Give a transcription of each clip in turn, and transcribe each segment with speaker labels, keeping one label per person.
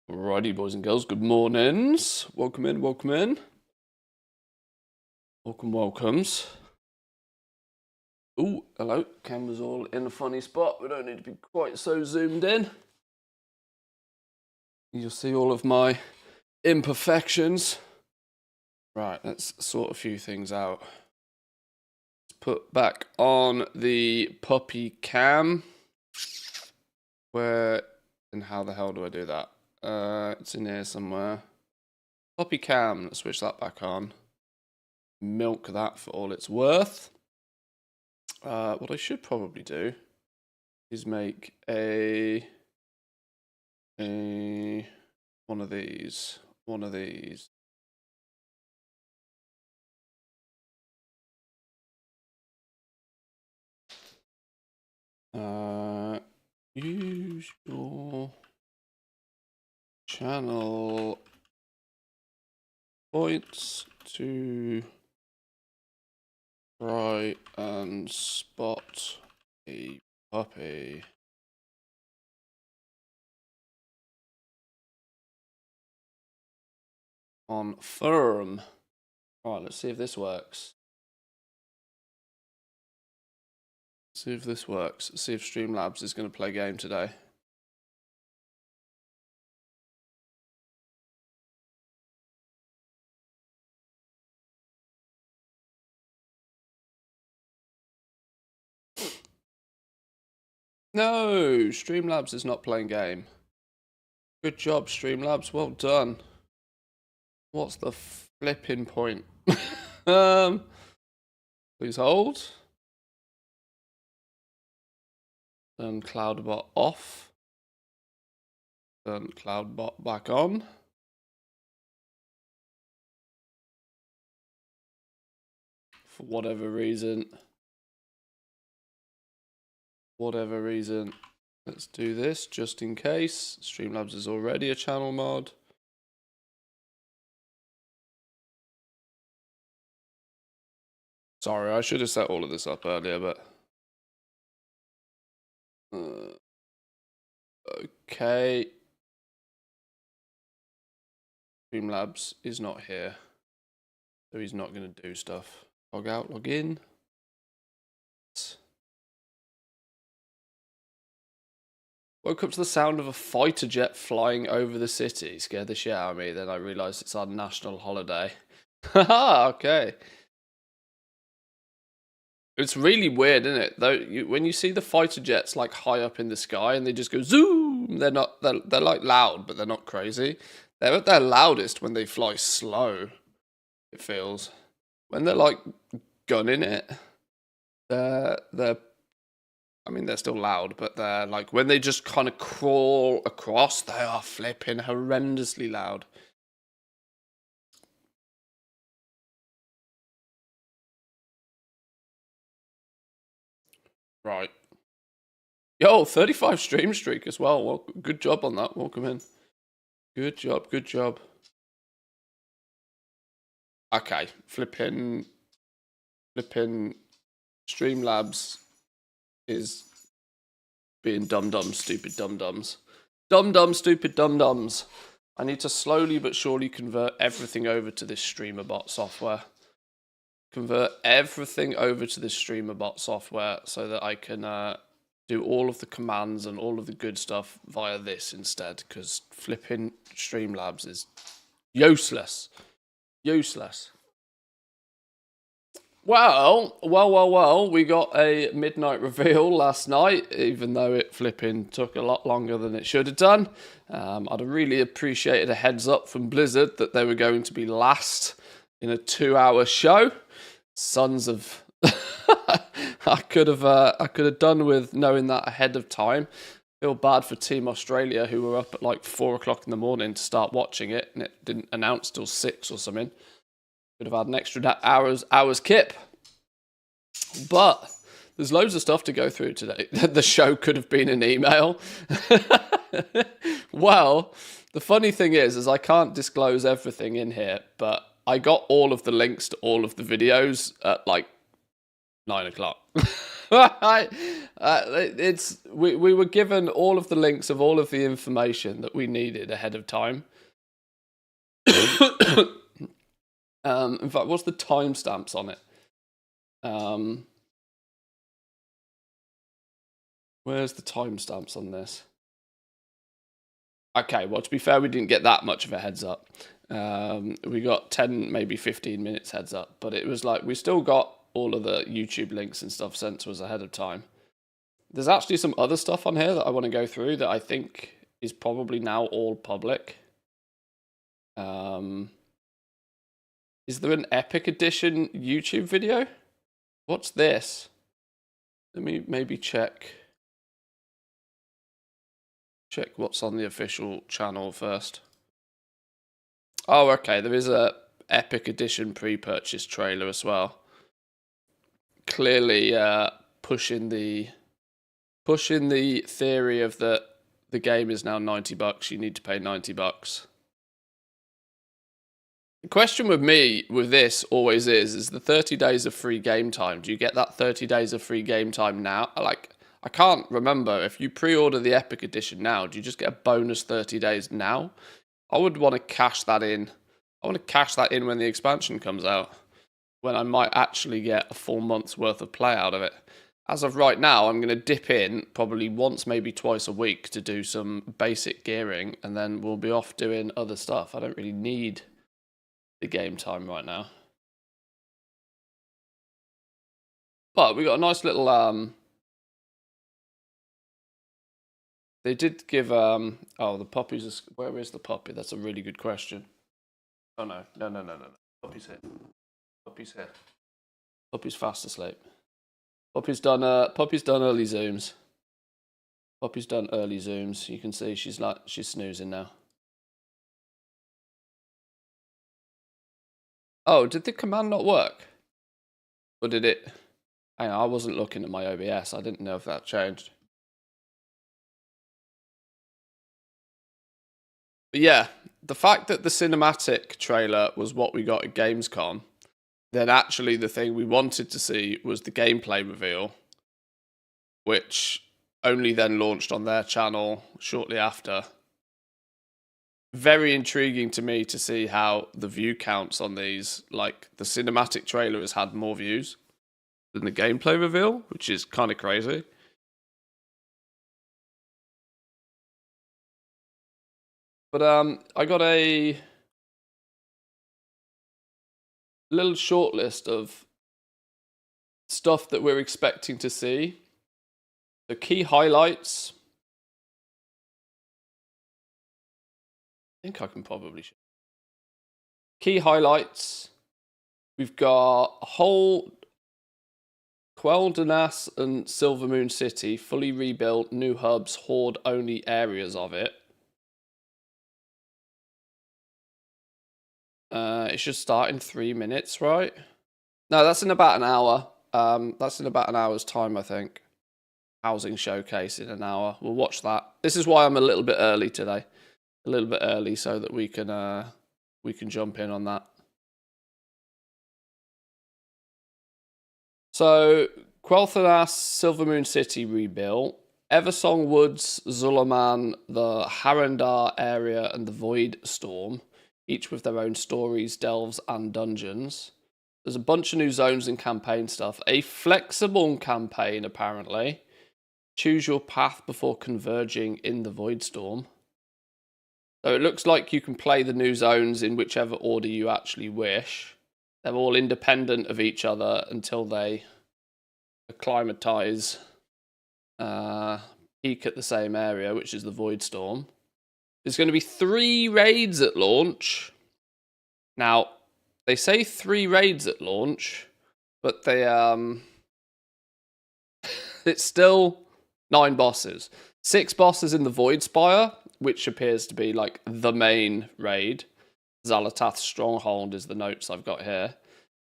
Speaker 1: Alrighty, boys and girls, good mornings. Welcome in, welcome in. Welcomes. Ooh, hello. Camera's all in a funny spot. We don't need to be quite so zoomed in. You'll see all of my imperfections. Right, let's sort a few things out. Let's put back on the puppy cam. Where and how the hell do I do that? It's in here somewhere. Puppy cam, let's switch that back on. Milk that for all it's worth. What I should probably do is make one of these. Use your channel points to try and spot a puppy. Confirm. Alright, let's see if this works. See if this works. See if Streamlabs is going to play a game today. No, Streamlabs is not playing game. Good job, Streamlabs. Well done. What's the flipping point? Please hold. Turn CloudBot off. Turn CloudBot back on. For whatever reason, let's do this just in case. Streamlabs is already a channel mod. Sorry, I should have set all of this up earlier, but okay. Streamlabs is not here, so he's not going to do stuff. Log out, log in. Woke up to the sound of a fighter jet flying over the city. Scared the shit out of me. Then I realised it's our national holiday. Haha, okay. It's really weird, isn't it? Though, when you see the fighter jets like high up in the sky and they just go zoom, they're like loud, but they're not crazy. They're at their loudest when they fly slow. It feels when they're like gunning it. I mean, they're still loud, but they're like when they just kind of crawl across, they are flipping horrendously loud. Right. Yo, 35 stream streak as well. Well, good job on that. Welcome in. Good job, good job. Okay, flipping Streamlabs is being dumb, stupid dum-dums. Dumb, stupid dum-dums. I need to slowly but surely convert everything over to this StreamerBot software. Convert everything over to this StreamerBot software so that I can do all of the commands and all of the good stuff via this instead, because flipping Streamlabs is useless. Useless. Well, we got a midnight reveal last night, even though it flipping took a lot longer than it should have done. I'd have really appreciated a heads up from Blizzard that they were going to be last in a 2-hour show. Sons of... I could have done with knowing that ahead of time. Feel bad for Team Australia, who were up at like 4 o'clock in the morning to start watching it, and it didn't announce till 6 or something. Could have had an extra hours kip. But there's loads of stuff to go through today. The show could have been an email. Well, the funny thing is I can't disclose everything in here, but I got all of the links to all of the videos at like 9 o'clock. We were given all of the links of all of the information that we needed ahead of time. In fact, what's the timestamps on it? Where's the timestamps on this? Okay, well, to be fair, we didn't get that much of a heads up. We got 10, maybe 15 minutes heads up, but it was like we still got all of the YouTube links and stuff sent to us ahead of time. There's actually some other stuff on here that I want to go through that I think is probably now all public. Is there an Epic Edition YouTube video? What's this? Let me maybe check what's on the official channel first. Oh, okay, there is a Epic Edition pre-purchase trailer as well. Clearly pushing the theory of that the game is now $90, you need to pay $90. The question with me with this always is the 30 days of free game time. Do you get that 30 days of free game time now? Like, I can't remember. If you pre-order the Epic Edition now, do you just get a bonus 30 days now? I would want to cash that in. I want to cash that in when the expansion comes out, when I might actually get a full month's worth of play out of it. As of right now, I'm going to dip in probably once, maybe twice a week to do some basic gearing, and then we'll be off doing other stuff. I don't really need the game time right now. But we got a nice little they did give oh, the puppies. Where is the puppy? That's a really good question. Oh no. Puppy's here. Puppy's here. Puppy's fast asleep. Puppy's done early zooms. Puppy's done early zooms. You can see she's snoozing now. Oh, did the command not work? Or did it? Hang on, I wasn't looking at my OBS. I didn't know if that changed. But yeah, the fact that the cinematic trailer was what we got at Gamescom, then actually the thing we wanted to see was the gameplay reveal, which only then launched on their channel shortly after. Very intriguing to me to see how the view counts on these. Like, the cinematic trailer has had more views than the gameplay reveal, which is kind of crazy. But I got a little short list of stuff that we're expecting to see. The key highlights. I think I can probably show. Key highlights. We've got a whole Quel'Danas and Silvermoon City, fully rebuilt, new hubs, horde-only areas of it. It should start in 3 minutes, right? No, that's in about an hour. That's in about an hour's time, I think. Housing showcase in an hour. We'll watch that. This is why I'm a little bit early today. A little bit early so that we can jump in on that. So, Quel'Danas, Silvermoon City rebuilt. Eversong Woods, Zulaman, the Harandar area, and the Void Storm, each with their own stories, delves, and dungeons. There's a bunch of new zones and campaign stuff. A flexible campaign, apparently. Choose your path before converging in the Void Storm. So it looks like you can play the new zones in whichever order you actually wish. They're all independent of each other until they acclimatize, peak at the same area, which is the Void Storm. There's going to be 3 raids at launch. Now, they say 3 raids at launch, but they it's still 9 bosses. 6 bosses in the Void Spire, which appears to be like the main raid. Xal'atath's Stronghold is the notes I've got here.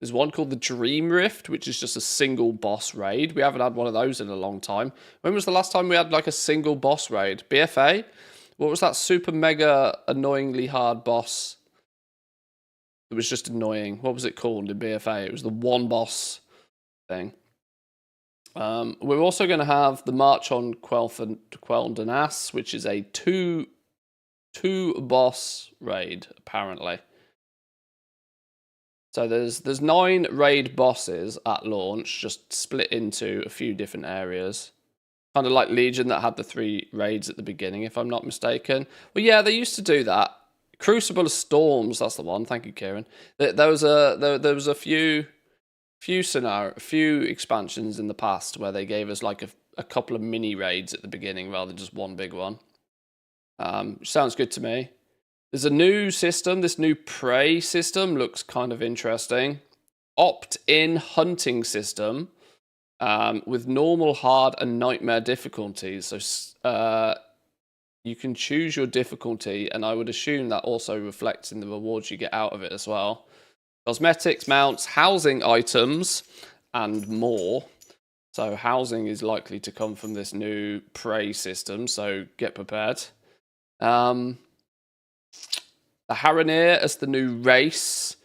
Speaker 1: There's one called the Dream Rift, which is just a single boss raid. We haven't had one of those in a long time. When was the last time we had like a single boss raid? BFA? What was that super mega annoyingly hard boss? It was just annoying. What was it called in BFA? It was the one boss thing. We're also going to have the March on Quel'Danas, which is a two boss raid, apparently. So there's 9 raid bosses at launch, just split into a few different areas. Kind of like Legion that had the 3 raids at the beginning, if I'm not mistaken. Well, yeah, they used to do that. Crucible of Storms, that's the one. Thank you, Kieran. There was a few expansions in the past where they gave us like a couple of mini raids at the beginning rather than just one big one. Sounds good to me. There's a new system. This new prey system looks kind of interesting. Opt-in hunting system with normal, hard, and nightmare difficulties. So you can choose your difficulty, and I would assume that also reflects in the rewards you get out of it as well. Cosmetics, mounts, housing items, and more. So housing is likely to come from this new prey system, so get prepared. The Harrenir as the new race.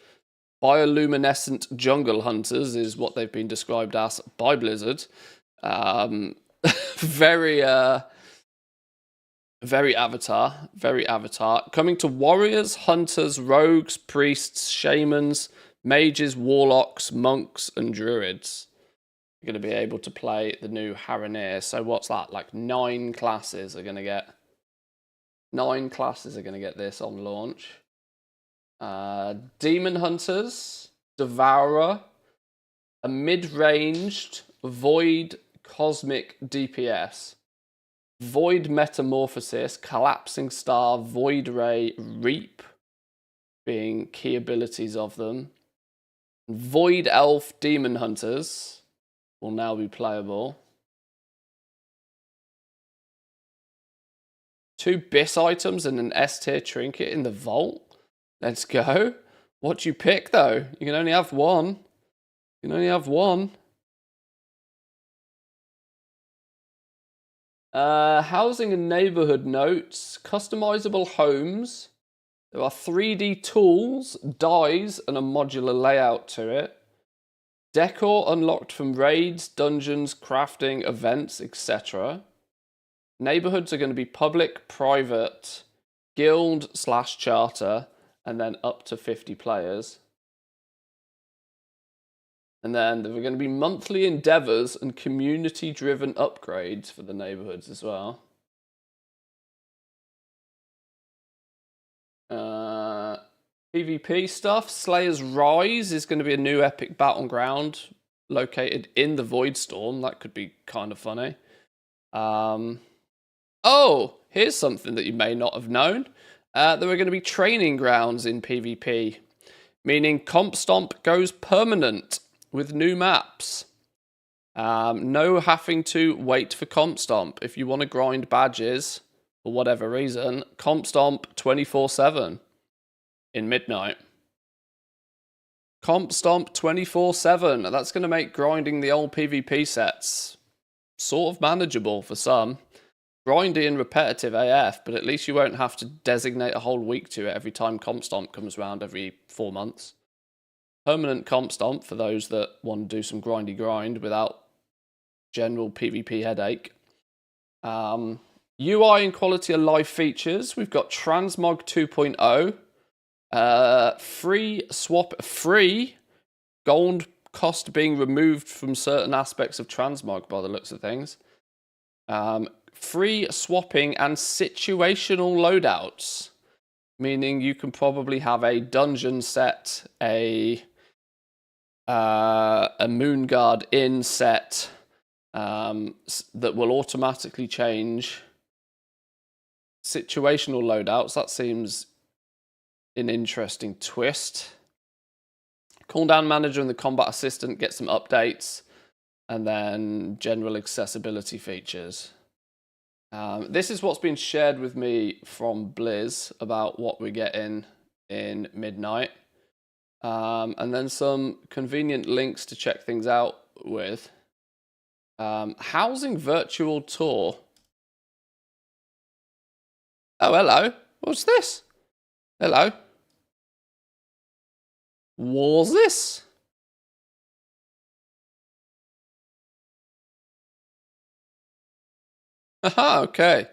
Speaker 1: Bioluminescent jungle hunters is what they've been described as by Blizzard. Very Avatar. Coming to warriors, hunters, rogues, priests, shamans, mages, warlocks, monks, and druids. You're going to be able to play the new Harrenir. So what's that? Like 9 classes are going to get... 9 classes are going to get this on launch. Demon Hunters, Devourer, a mid-ranged Void Cosmic DPS, Void Metamorphosis, Collapsing Star, Void Ray, Reap, being key abilities of them. Void Elf Demon Hunters will now be playable. 2 BIS items and an S tier trinket in the vault. Let's go. What do you pick though? You can only have one. You can only have one. Housing and neighborhood notes. Customizable homes. There are 3D tools, dyes, and a modular layout to it. Decor unlocked from raids, dungeons, crafting, events, etc. Neighborhoods are going to be public, private, guild/charter, and then up to 50 players. And then there are going to be monthly endeavors and community-driven upgrades for the neighborhoods as well. PvP stuff. Slayer's Rise is going to be a new epic battleground located in the Voidstorm. That could be kind of funny. Oh, here's something that you may not have known. There are going to be training grounds in PvP, meaning Comp Stomp goes permanent with new maps. No having to wait for Comp Stomp. If you want to grind badges for whatever reason, Comp Stomp 24/7 in Midnight. Comp Stomp 24/7. That's going to make grinding the old PvP sets sort of manageable for some. Grindy and repetitive AF, but at least you won't have to designate a whole week to it every time Comp Stomp comes around every 4 months. Permanent Comp Stomp for those that want to do some grindy grind without general PvP headache. UI and quality of life features. We've got Transmog 2.0. Free gold cost being removed from certain aspects of Transmog by the looks of things. Free swapping and situational loadouts, meaning you can probably have a dungeon set, a Moonguard Inn set that will automatically change situational loadouts. That seems an interesting twist. Cooldown Manager and the Combat Assistant get some updates, and then general accessibility features. This is what's been shared with me from Blizz about what we're getting in Midnight. And then some convenient links to check things out with. Housing Virtual Tour. Oh, hello. What's this? Hello. What's this? Haha, okay.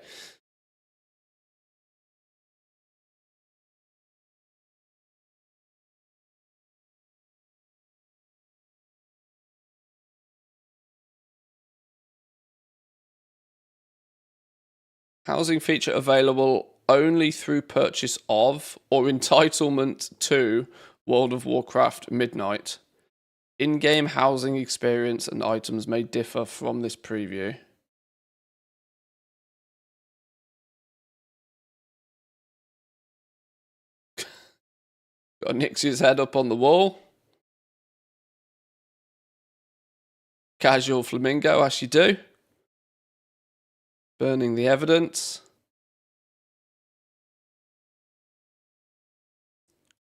Speaker 1: Housing feature available only through purchase of or entitlement to World of Warcraft Midnight. In-game housing experience and items may differ from this preview. Got Nixia's head up on the wall. Casual flamingo, as you do. Burning the evidence.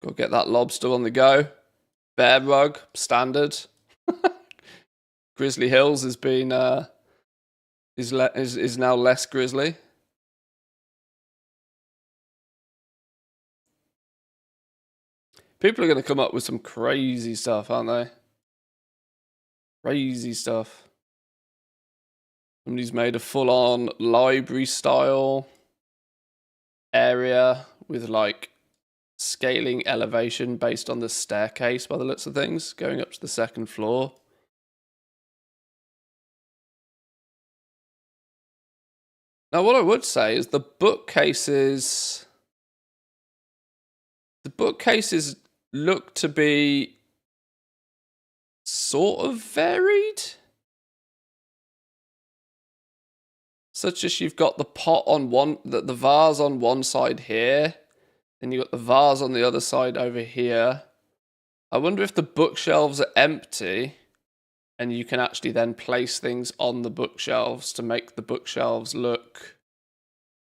Speaker 1: Go get that lobster on the go. Bear rug, standard. Grizzly Hills has been is now less grizzly. People are going to come up with some crazy stuff, aren't they? Crazy stuff. Somebody's made a full-on library style area with like scaling elevation based on the staircase by the looks of things, going up to the second floor. Now, what I would say is the bookcases look to be sort of varied. Such as you've got the pot on one, the vase on one side here, and you've got the vase on the other side over here. I wonder if the bookshelves are empty and you can actually then place things on the bookshelves to make the bookshelves look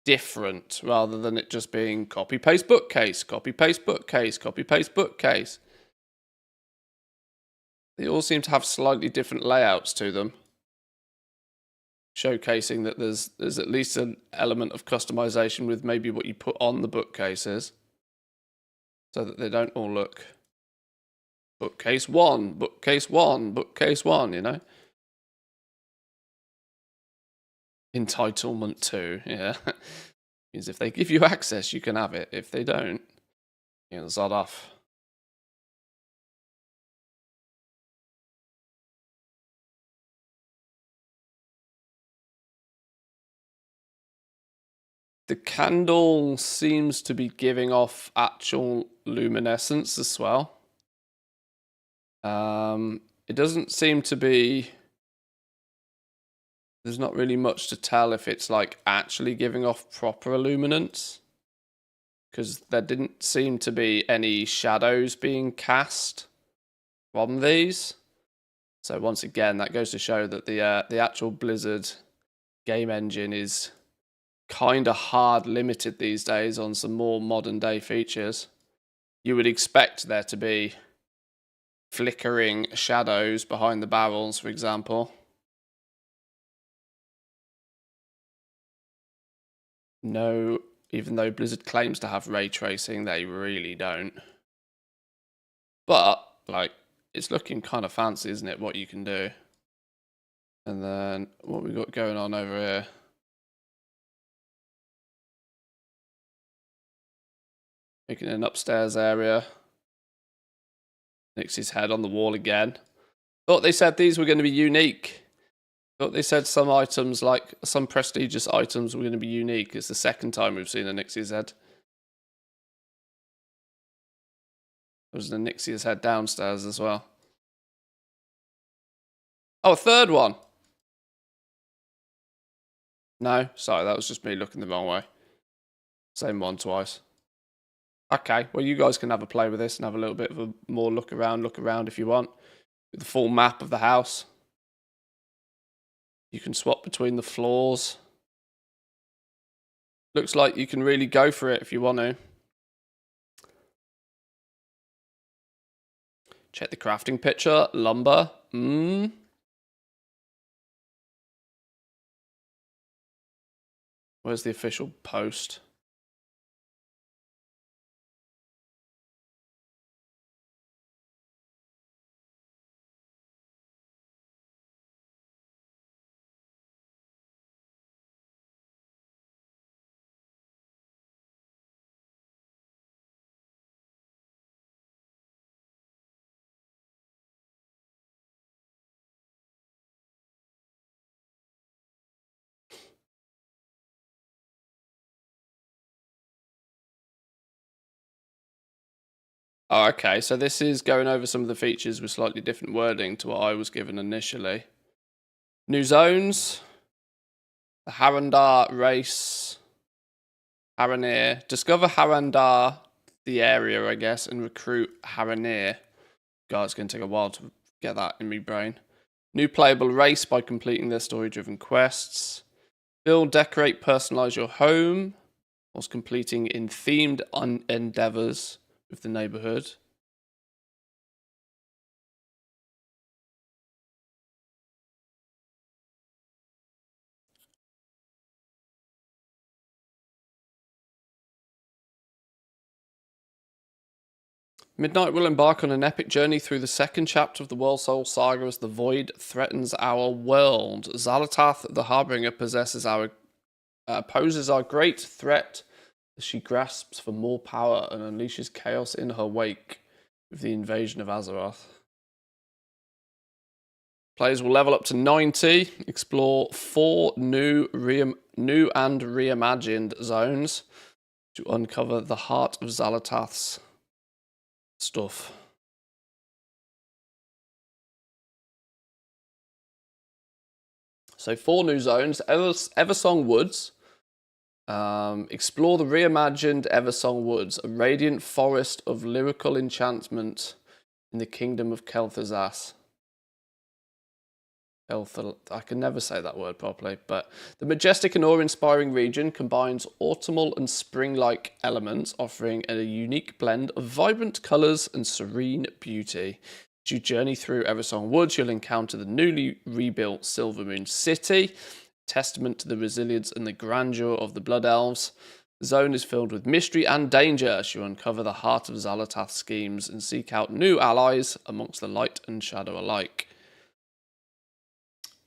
Speaker 1: different rather than it just being copy paste bookcase, copy paste bookcase, copy paste bookcase. They all seem to have slightly different layouts to them, showcasing that there's at least an element of customization with maybe what you put on the bookcases, so that they don't all look bookcase one, bookcase one, bookcase one, you know? Entitlement to, yeah. Means if they give you access, you can have it. If they don't, you know, zod off. The candle seems to be giving off actual luminescence as well. It doesn't seem to be... There's not really much to tell if it's like actually giving off proper illuminance, because there didn't seem to be any shadows being cast from these. So once again, that goes to show that the actual Blizzard game engine is kind of hard limited these days on some more modern day features. You would expect there to be flickering shadows behind the barrels, for example. No, even though Blizzard claims to have ray tracing, they really don't. But, like, it's looking kind of fancy, isn't it, what you can do? And then, what we got going on over here? Making an upstairs area. Nixia's head on the wall again. Thought they said these were going to be unique. Thought they said some items, like some prestigious items, were going to be unique. It's the second time we've seen a Nixia's head. There was the Nixia's head downstairs as well. Oh, a third one. No, sorry, that was just me looking the wrong way. Same one twice. Okay, well, you guys can have a play with this and have a little bit of a more look around if you want. With the full map of the house. You can swap between the floors. Looks like you can really go for it if you want to. Check the crafting picture. Lumber. Where's the official post? Oh, okay, so this is going over some of the features with slightly different wording to what I was given initially. New zones. The Harandar race. Haranir. Discover Harandar, the area, I guess, and recruit Haranir. God, it's going to take a while to get that in my brain. New playable race by completing their story-driven quests. Build, decorate, personalize your home whilst completing in themed endeavors with the neighborhood. Midnight will embark on an epic journey through the second chapter of the World Soul Saga as the Void threatens our world. Xalatath, the Harbinger, poses our great threat as she grasps for more power and unleashes chaos in her wake with the invasion of Azeroth. Players will level up to 90, explore 4 new and reimagined zones to uncover the heart of Xalatath's stuff. So 4 new zones. Eversong Woods. Explore the reimagined Eversong Woods, a radiant forest of lyrical enchantment in the kingdom of Kel'Thuzad. I can never say that word properly, but the majestic and awe-inspiring region combines autumnal and spring-like elements, offering a unique blend of vibrant colours and serene beauty. As you journey through Eversong Woods, you'll encounter the newly rebuilt Silvermoon City, testament to the resilience and the grandeur of the Blood Elves. The zone is filled with mystery and danger as you uncover the heart of Xalatath's schemes and seek out new allies amongst the light and shadow alike.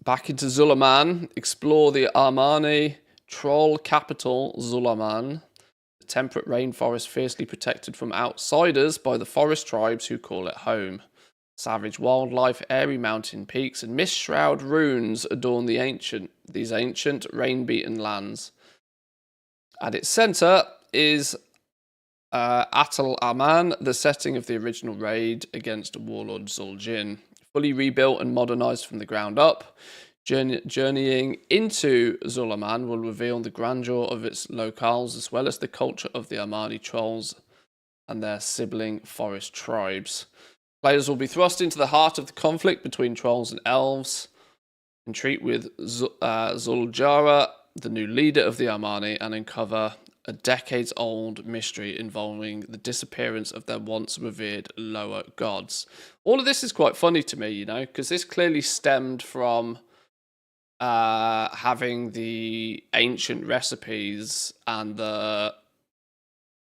Speaker 1: Back into Zulaman, explore the Armani troll capital, Zulaman, the temperate rainforest fiercely protected from outsiders by the forest tribes who call it home. Savage wildlife, airy mountain peaks, and mist-shroud ruins adorn these ancient rain-beaten lands. At its centre is Atal Aman, the setting of the original raid against Warlord Zul'jin. Fully rebuilt and modernised from the ground up, journeying into Zulaman will reveal the grandeur of its locales as well as the culture of the Armani trolls and their sibling forest tribes. Players will be thrust into the heart of the conflict between trolls and elves, and treat with Zuljara, the new leader of the Armani, and uncover a decades-old mystery involving the disappearance of their once revered lower gods. All of this is quite funny to me, because this clearly stemmed from having the ancient recipes and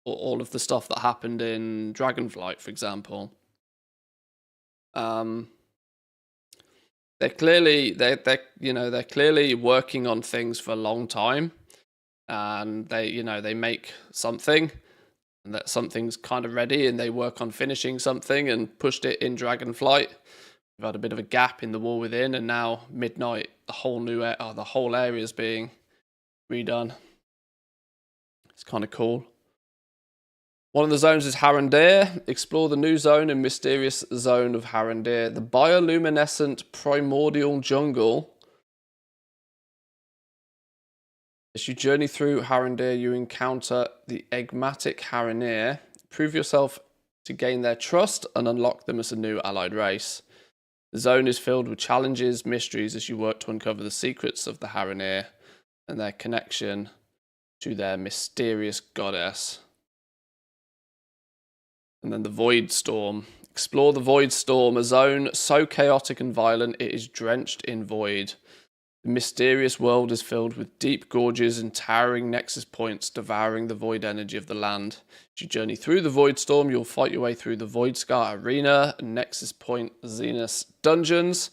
Speaker 1: all of the stuff that happened in Dragonflight, for example. They're clearly working on things for a long time, and they make something, and that something's kind of ready, and they work on finishing something and pushed it in Dragonflight. We've had a bit of a gap in the War Within, and now Midnight, the whole area is being redone. It's kind of cool. One of the zones is Harandir. Explore the new zone and mysterious zone of Harandir, the bioluminescent primordial jungle. As you journey through Harandir, you encounter the enigmatic Haranir. Prove yourself to gain their trust and unlock them as a new allied race. The zone is filled with challenges, mysteries as you work to uncover the secrets of the Haranir and their connection to their mysterious goddess. And then the Void Storm. Explore the Void Storm, a zone so chaotic and violent it is drenched in void. The mysterious world is filled with deep gorges and towering nexus points devouring the void energy of the land. As you journey through the Void Storm, you'll fight your way through the Void Scar Arena and Nexus Point Zenith dungeons.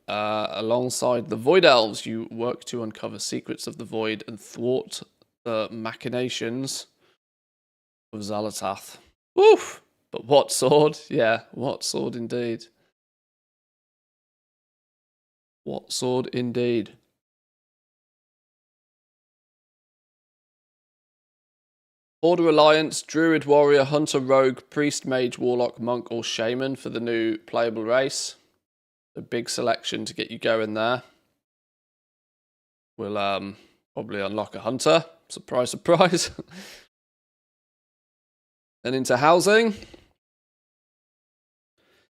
Speaker 1: Alongside the Void Elves, you work to uncover secrets of the Void and thwart the machinations of Xalatath. Woof! But what sword? Yeah, what sword indeed. What sword indeed. Order Alliance, Druid, Warrior, Hunter, Rogue, Priest, Mage, Warlock, Monk, or Shaman for the new playable race. A big selection to get you going there. We'll probably unlock a Hunter. Surprise, surprise. Then into housing.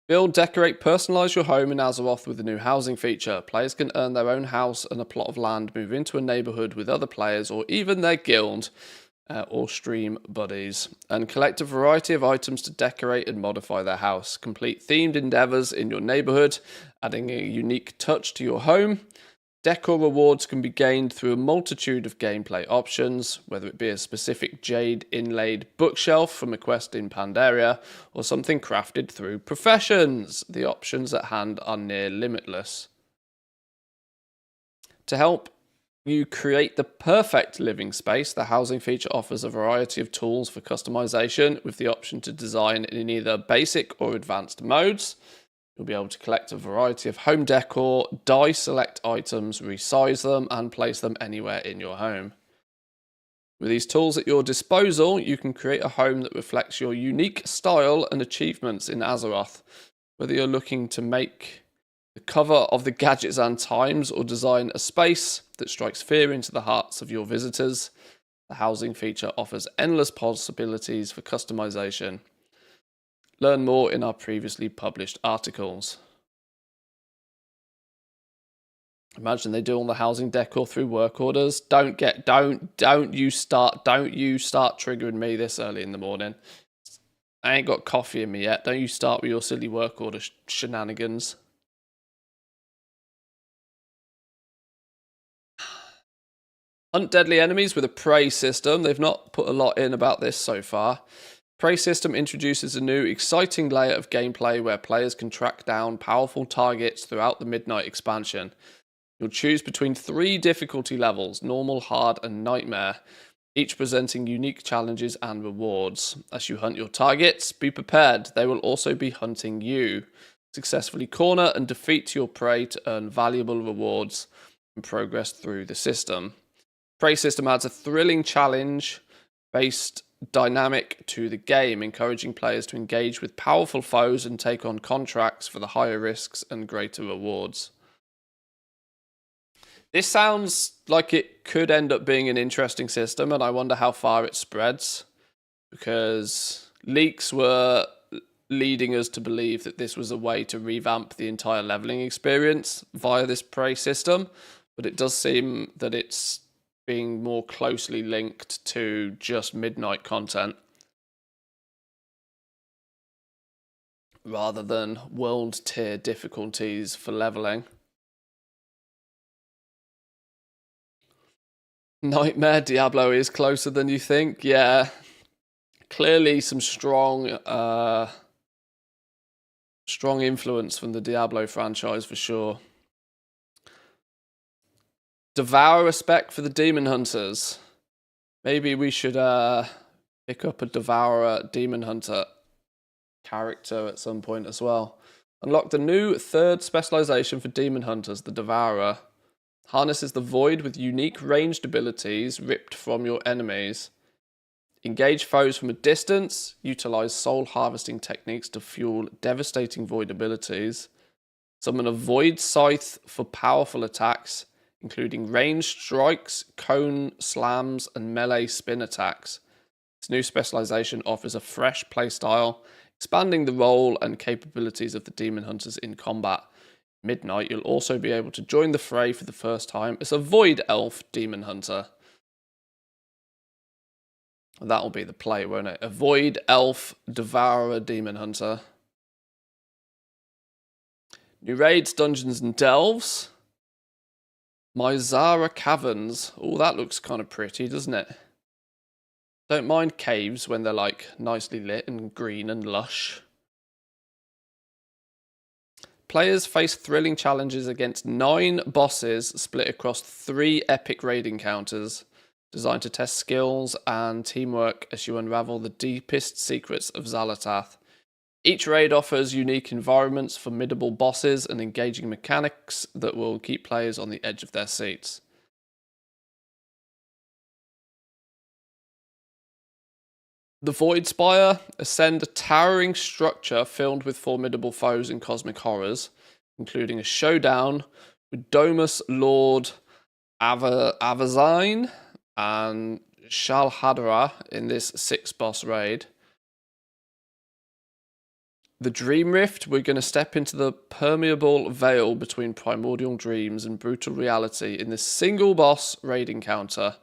Speaker 1: Build, decorate, personalise your home in Azeroth with the new housing feature. Players can earn their own house and a plot of land, move into a neighbourhood with other players or even their guild or stream buddies, and collect a variety of items to decorate and modify their house. Complete themed endeavours in your neighbourhood, adding a unique touch to your home. Decor rewards can be gained through a multitude of gameplay options, whether it be a specific jade inlaid bookshelf from a quest in Pandaria, or something crafted through professions. The options at hand are near limitless. To help you create the perfect living space, the housing feature offers a variety of tools for customization, with the option to design in either basic or advanced modes. You'll be able to collect a variety of home decor, dye select items, resize them, and place them anywhere in your home. With these tools at your disposal, you can create a home that reflects your unique style and achievements in Azeroth. Whether you're looking to make the cover of the Gadgets and Times or design a space that strikes fear into the hearts of your visitors, the housing feature offers endless possibilities for customization. Learn more in our previously published articles. Imagine they do all the housing decor through work orders. Don't you start triggering me this early in the morning. I ain't got coffee in me yet. Don't you start with your silly work order shenanigans. Hunt deadly enemies with a prey system. They've not put a lot in about this so far. Prey system introduces a new exciting layer of gameplay where players can track down powerful targets throughout the Midnight expansion. You'll choose between 3 difficulty levels, normal, hard, and nightmare, each presenting unique challenges and rewards. As you hunt your targets, be prepared, they will also be hunting you. Successfully corner and defeat your prey to earn valuable rewards and progress through the system. Prey system adds a thrilling challenge-based dynamic to the game, encouraging players to engage with powerful foes and take on contracts for the higher risks and greater rewards. This sounds like it could end up being an interesting system, and I wonder how far it spreads, because leaks were leading us to believe that this was a way to revamp the entire leveling experience via this prey system, but it does seem that it's being more closely linked to just Midnight content rather than world tier difficulties for leveling. Nightmare Diablo is closer than you think. Yeah, clearly some strong influence from the Diablo franchise for sure. Devour a spec for the Demon Hunters. Maybe we should pick up a Devourer Demon Hunter character at some point as well. Unlock the new 3rd specialization for Demon Hunters, the Devourer. Harnesses the Void with unique ranged abilities ripped from your enemies. Engage foes from a distance. Utilize soul harvesting techniques to fuel devastating Void abilities. Summon a Void Scythe for powerful attacks, including ranged strikes, cone slams, and melee spin attacks. This new specialization offers a fresh playstyle, expanding the role and capabilities of the Demon Hunters in combat. Midnight, you'll also be able to join the fray for the first time as a Void Elf Demon Hunter. That'll be the play, won't it? A Void Elf Devourer Demon Hunter. New raids, dungeons, and delves. Mizara Caverns. Oh, that looks kind of pretty, doesn't it? Don't mind caves when they're like nicely lit and green and lush. Players face thrilling challenges against 9 bosses split across 3 epic raid encounters, designed to test skills and teamwork as you unravel the deepest secrets of Xalatath. Each raid offers unique environments, formidable bosses, and engaging mechanics that will keep players on the edge of their seats. The Void Spire ascend a towering structure filled with formidable foes and cosmic horrors, including a showdown with Domus Lord Avazine and Shalhadra in this 6-boss raid. The Dream Rift, we're going to step into the permeable veil between primordial dreams and brutal reality in this single boss raid encounter.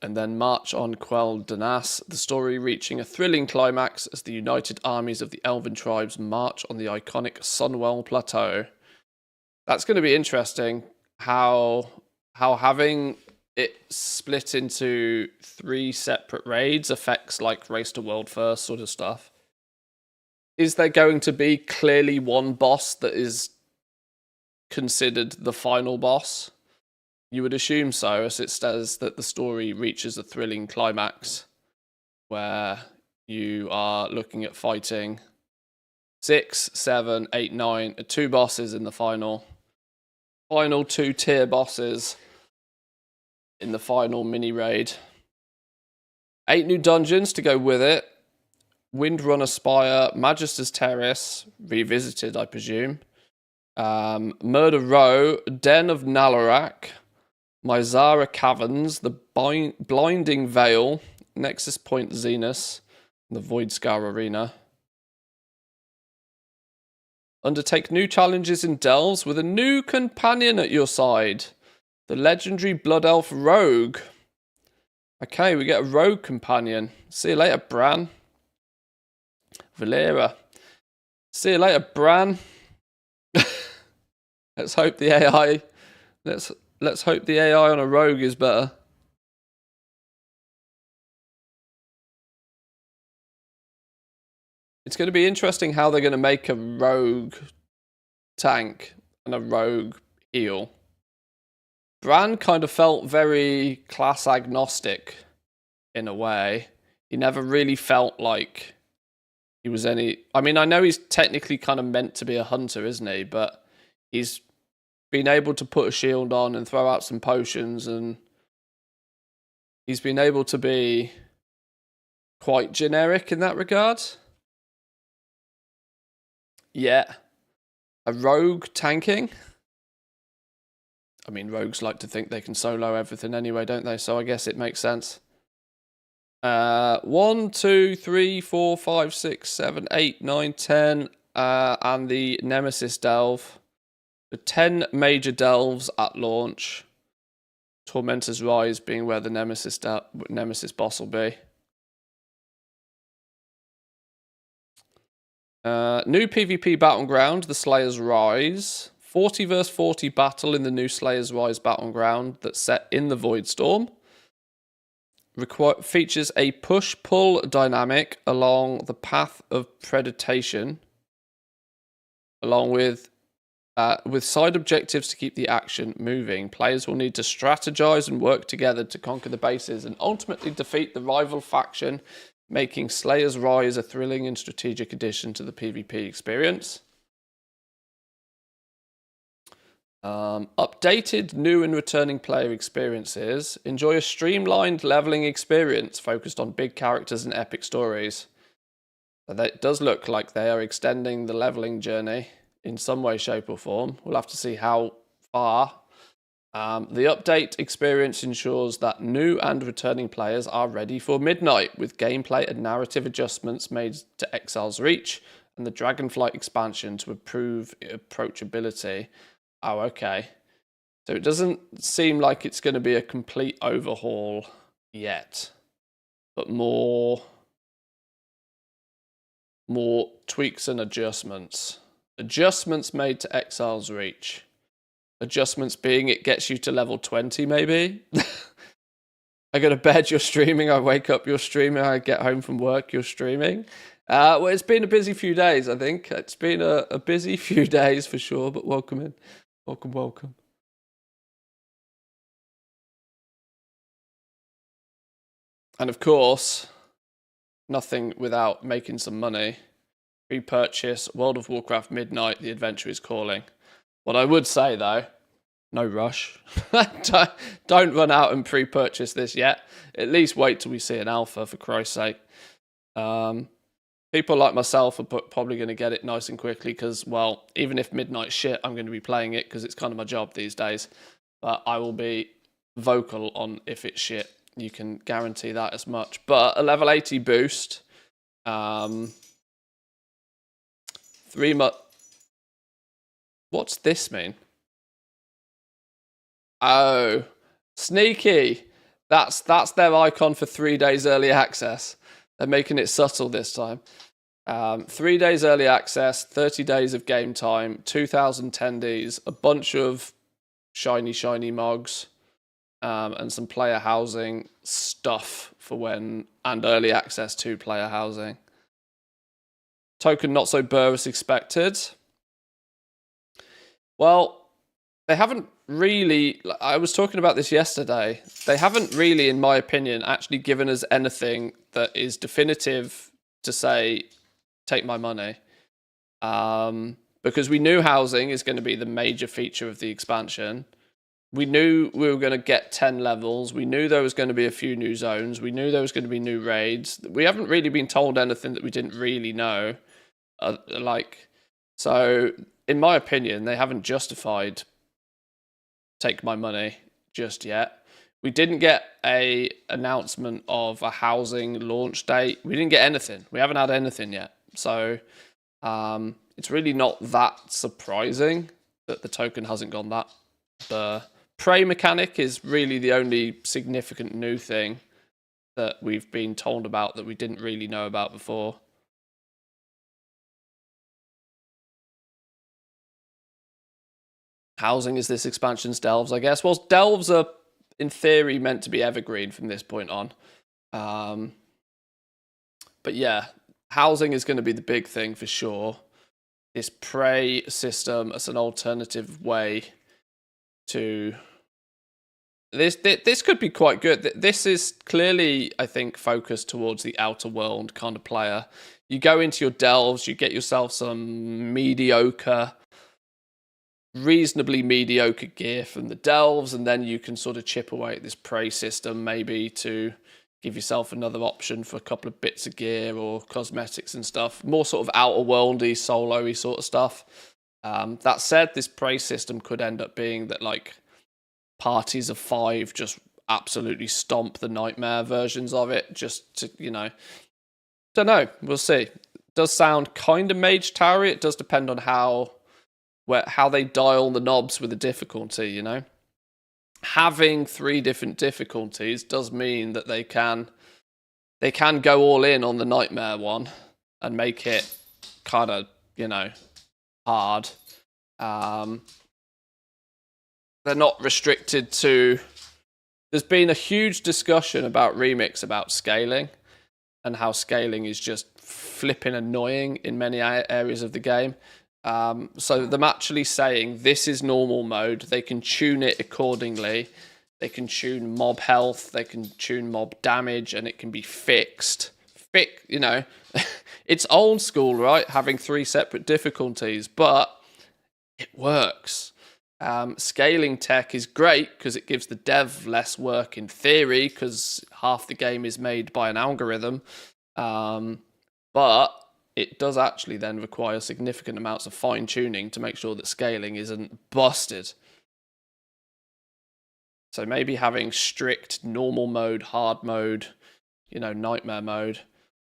Speaker 1: And then march on Quell Danas, the story reaching a thrilling climax as the united armies of the Elven tribes march on the iconic Sunwell Plateau. That's going to be interesting, how having it split into 3 separate raids affects like race to world first sort of stuff. Is there going to be clearly one boss that is considered the final boss? You would assume so, as it says that the story reaches a thrilling climax where you are looking at fighting 6, 7, 8, 9, 2 bosses in the final 2 tier bosses in the final mini raid. 8 new dungeons to go with it. Windrunner Spire, Magister's Terrace, revisited, I presume. Murder Row, Den of Nalarak, Mizara Caverns, the Blinding Veil, Nexus Point Zenus, and the Void Scar Arena. Undertake new challenges in Delves with a new companion at your side. The legendary Blood Elf Rogue. Okay, we get a rogue companion. See you later, Bran. Valera. See you later, Bran. Let's hope the AI... Let's hope the AI on a rogue is better. It's going to be interesting how they're going to make a rogue tank and a rogue heal. Bran kind of felt very class agnostic in a way. He never really felt like he was any... I mean, I know he's technically kind of meant to be a hunter, isn't he? But he's been able to put a shield on and throw out some potions, and he's been able to be quite generic in that regard. Yeah. A rogue tanking? I mean, rogues like to think they can solo everything anyway, don't they? So I guess it makes sense. 1, 2, 3, 4, 5, 6, 7, 8, 9, 10, and the Nemesis Delve. The 10 major delves at launch. Tormentor's Rise being where the Nemesis boss will be. New PvP battleground, the Slayer's Rise. 40 vs 40 battle in the new Slayer's Rise battleground that's set in the Void Storm. Features a push-pull dynamic along the path of predation, along with side objectives to keep the action moving. Players will need to strategize and work together to conquer the bases and ultimately defeat the rival faction, making Slayer's Rise a thrilling and strategic addition to the PvP experience. Updated new and returning player experiences. Enjoy a streamlined leveling experience focused on big characters and epic stories. It does look like they are extending the leveling journey in some way, shape or form. We'll have to see how far. The update experience ensures that new and returning players are ready for midnight, with gameplay and narrative adjustments made to Exile's Reach and the Dragonflight expansion to improve approachability. Oh, okay. So it doesn't seem like it's going to be a complete overhaul yet, but more tweaks and adjustments. Adjustments made to Exile's Reach. Adjustments being it gets you to level 20, maybe? I go to bed, you're streaming. I wake up, you're streaming. I get home from work, you're streaming. Well, it's been a busy few days, I think. It's been a busy few days for sure, but welcome in. Welcome, welcome. And of course, nothing without making some money. Pre-purchase, World of Warcraft Midnight, The Adventure is Calling. What I would say, though, no rush. Don't run out and pre-purchase this yet. At least wait till we see an alpha, for Christ's sake. People like myself are probably going to get it nice and quickly because, well, even if Midnight's shit, I'm going to be playing it because it's kind of my job these days. But I will be vocal on if it's shit. You can guarantee that as much. But a level 80 boost, 3 months. What's this mean? Oh, sneaky. That's their icon for 3 days early access. They're making it subtle this time. 3 days early access, 30 days of game time, 2,000 attendees, a bunch of shiny mogs, and some player housing stuff for when, and early access to player housing. Token not so burr as expected. Well, they haven't really, I was talking about this yesterday, they haven't really, in my opinion, actually given us anything that is definitive to say, take my money. Because we knew housing is going to be the major feature of the expansion. We knew we were going to get 10 levels. We knew there was going to be a few new zones. We knew there was going to be new raids. We haven't really been told anything that we didn't really know. So, in my opinion, they haven't justified take my money just yet. We didn't get a announcement of a housing launch date. We didn't get anything. We haven't had anything yet. So it's really not that surprising that the token hasn't gone that. The prey mechanic is really the only significant new thing that we've been told about that we didn't really know about before. Housing is this expansion's delves, I guess. Well, delves are, in theory, meant to be evergreen from this point on. But yeah, housing is going to be the big thing for sure. This prey system as an alternative way to... This could be quite good. This is clearly, I think, focused towards the outer world kind of player. You go into your delves, you get yourself some reasonably mediocre gear from the delves, and then you can sort of chip away at this prey system, maybe to give yourself another option for a couple of bits of gear or cosmetics and stuff. More sort of outer worldy, solo-y sort of stuff. That said, this prey system could end up being that, like, parties of 5 just absolutely stomp the nightmare versions of it, just to, you know, don't know, we'll see. It does sound kind of mage towery. It does depend on how they dial the knobs with the difficulty, you know. Having 3 different difficulties does mean that they can go all in on the nightmare one and make it kind of, you know, hard. They're not restricted to... There's been a huge discussion about Remix about scaling and how scaling is just flipping annoying in many areas of the game. So them actually saying this is normal mode, they can tune it accordingly. They can tune mob health, they can tune mob damage, and it can be fixed. You know, it's old school, right? Having 3 separate difficulties, but it works. Scaling tech is great because it gives the dev less work in theory because half the game is made by an algorithm. But it does actually then require significant amounts of fine-tuning to make sure that scaling isn't busted. So maybe having strict normal mode, hard mode, you know, nightmare mode.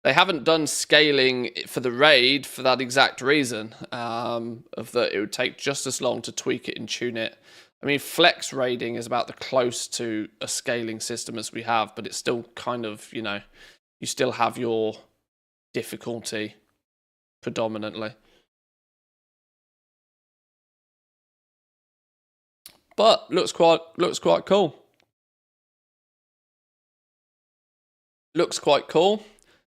Speaker 1: They haven't done scaling for the raid for that exact reason, of that it would take just as long to tweak it and tune it. I mean, flex raiding is about the close to a scaling system as we have, but it's still kind of, you know, you still have your difficulty predominantly. But looks quite cool. Looks quite cool.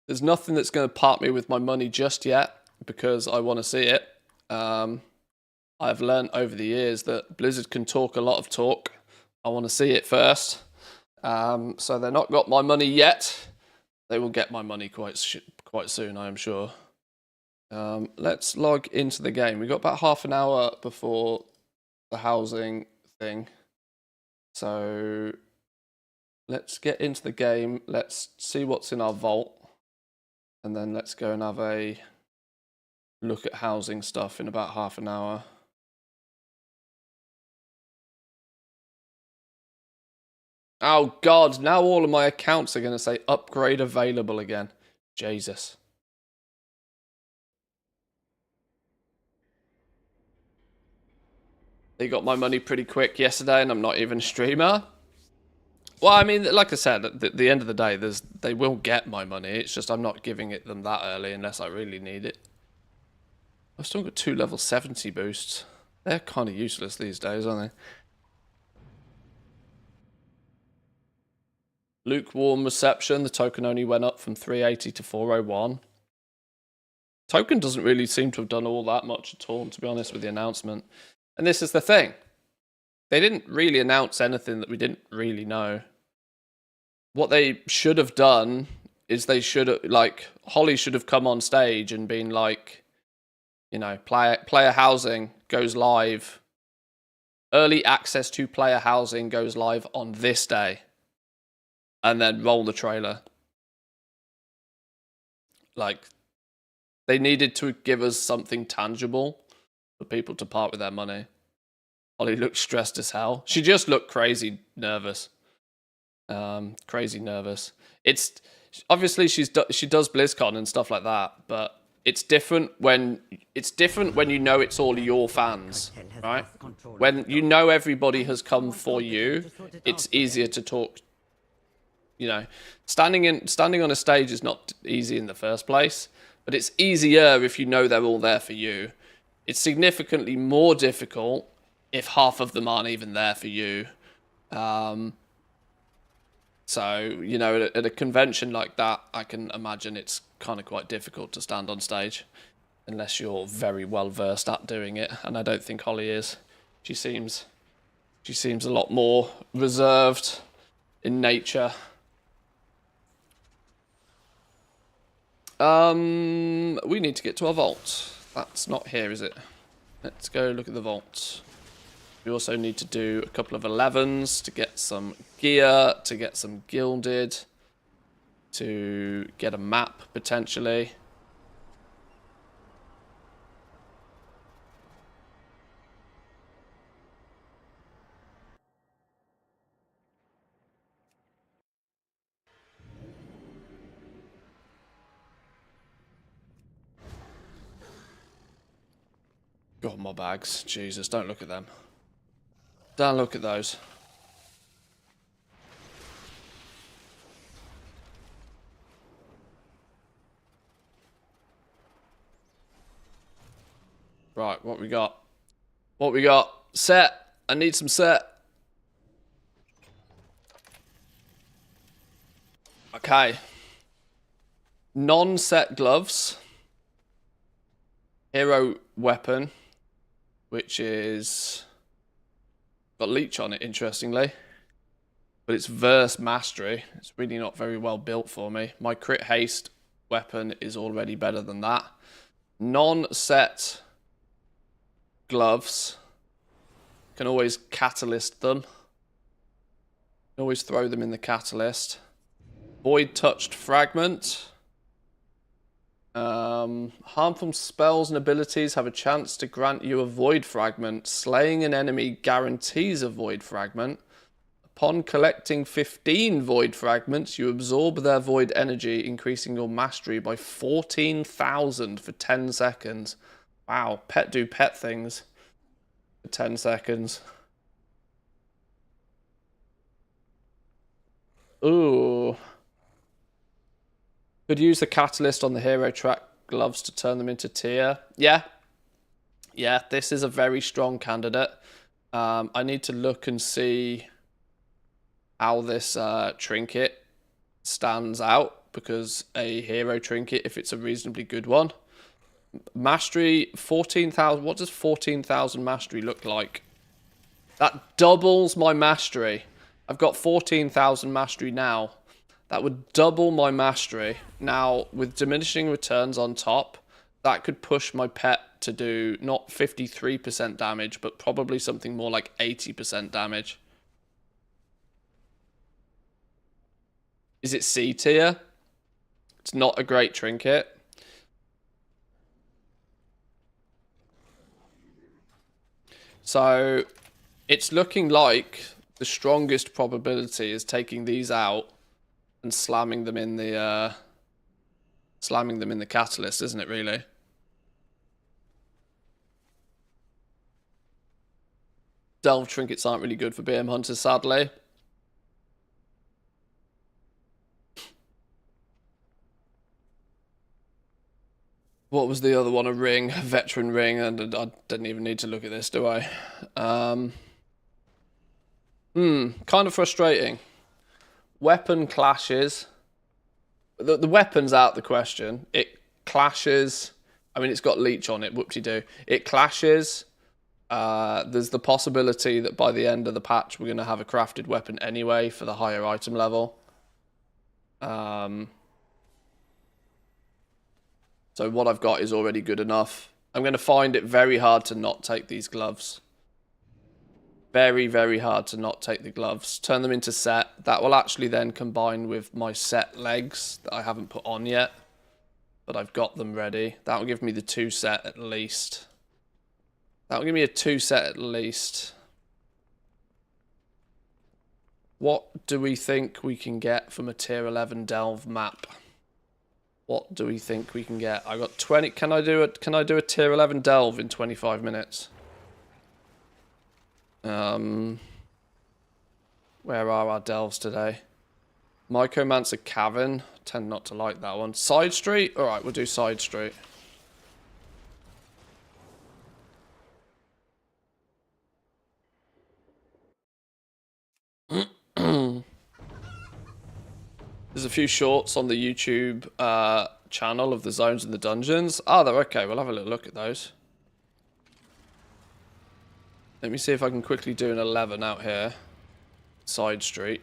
Speaker 1: There's nothing that's going to part me with my money just yet because I want to see it. I've learned over the years that Blizzard can talk a lot of talk. I want to see it first. So they're not got my money yet. They will get my money quite soon, I am sure. Let's log into the game. We've got about half an hour before the housing thing. So let's get into the game. Let's see what's in our vault. And then let's go and have a look at housing stuff in about half an hour. Oh God, now all of my accounts are going to say upgrade available again. Jesus. They got my money pretty quick yesterday and I'm not even a streamer. Well, I mean, like I said, at the end of the day, they will get my money. It's just I'm not giving it them that early unless I really need it. I've still got 2 level 70 boosts. They're kind of useless these days, aren't they? Lukewarm reception. The token only went up from 380 to 401. Token doesn't really seem to have done all that much at all, to be honest, with the announcement. And this is the thing. They didn't really announce anything that we didn't really know. What they should have done is they should have, like, Holly should have come on stage and been like, you know, player housing goes live. Early access to player housing goes live on this day. And then roll the trailer. Like, they needed to give us something tangible for people to part with their money. Holly looked stressed as hell. She just looked crazy nervous. Crazy nervous. It's obviously she does BlizzCon and stuff like that, but it's different when you know it's all your fans, right? When you know everybody has come for you, it's easier to talk. You know, standing on a stage is not easy in the first place, but it's easier if you know they're all there for you. It's significantly more difficult if half of them aren't even there for you. So, you know, at a convention like that, I can imagine it's kind of quite difficult to stand on stage unless you're very well versed at doing it. And I don't think Holly is. She seems a lot more reserved in nature. We need to get to our vault. That's not here, is it? Let's go look at the vault. We also need to do a couple of 11s to get some gear, to get some gilded, to get a map, potentially. God, my bags. Jesus, don't look at them. Don't look at those. Right, what we got? What we got? Set. I need some set. Okay. Non-set gloves. Hero weapon, which is got leech on it, interestingly. But it's verse mastery. It's really not very well built for me. My crit haste weapon is already better than that. Non-set gloves. Can always catalyst them. Can always throw them in the catalyst. Void touched fragment. Harmful spells and abilities have a chance to grant you a void fragment. Slaying an enemy guarantees a void fragment. Upon collecting 15 void fragments, you absorb their void energy, increasing your mastery by 14,000 for 10 seconds. Wow, do pet things for 10 seconds. Ooh. Could use the catalyst on the hero track gloves to turn them into tier. Yeah, this is a very strong candidate. I need to look and see how this trinket stands out, because a hero trinket, if it's a reasonably good one. Mastery, 14,000. What does 14,000 mastery look like? That doubles my mastery. I've got 14,000 mastery now. That would double my mastery. Now, with diminishing returns on top, that could push my pet to do not 53% damage, but probably something more like 80% damage. Is it C tier? It's not a great trinket. So it's looking like the strongest probability is taking these out and slamming them in the catalyst, isn't it, really? Delve trinkets aren't really good for BM hunters, sadly. What was the other one? A ring, a veteran ring, and I didn't even need to look at this, do I? Kind of frustrating. Weapon clashes. The weapon's out the question. It clashes. I mean, it's got leech on it, whoop-de-doo. It clashes. There's the possibility that by the end of the patch, we're going to have a crafted weapon anyway for the higher item level. So what I've got is already good enough. I'm going to find it very hard to not take these gloves. Very, very hard to not take the gloves. Turn them into set. That will actually then combine with my set legs that I haven't put on yet. But I've got them ready. That will give me the 2 set at least. That will give me a 2 set at least. What do we think we can get from a tier 11 delve map? What do we think we can get? I got 20. Can I do a tier 11 delve in 25 minutes? Where are our delves today? Mycomancer Cavern. Tend not to like that one. Side Street? Alright, we'll do Side Street. There's a few shorts on the YouTube channel of the zones and the dungeons. Oh, they're okay. We'll have a little look at those. Let me see if I can quickly do an 11 out here. Side Street.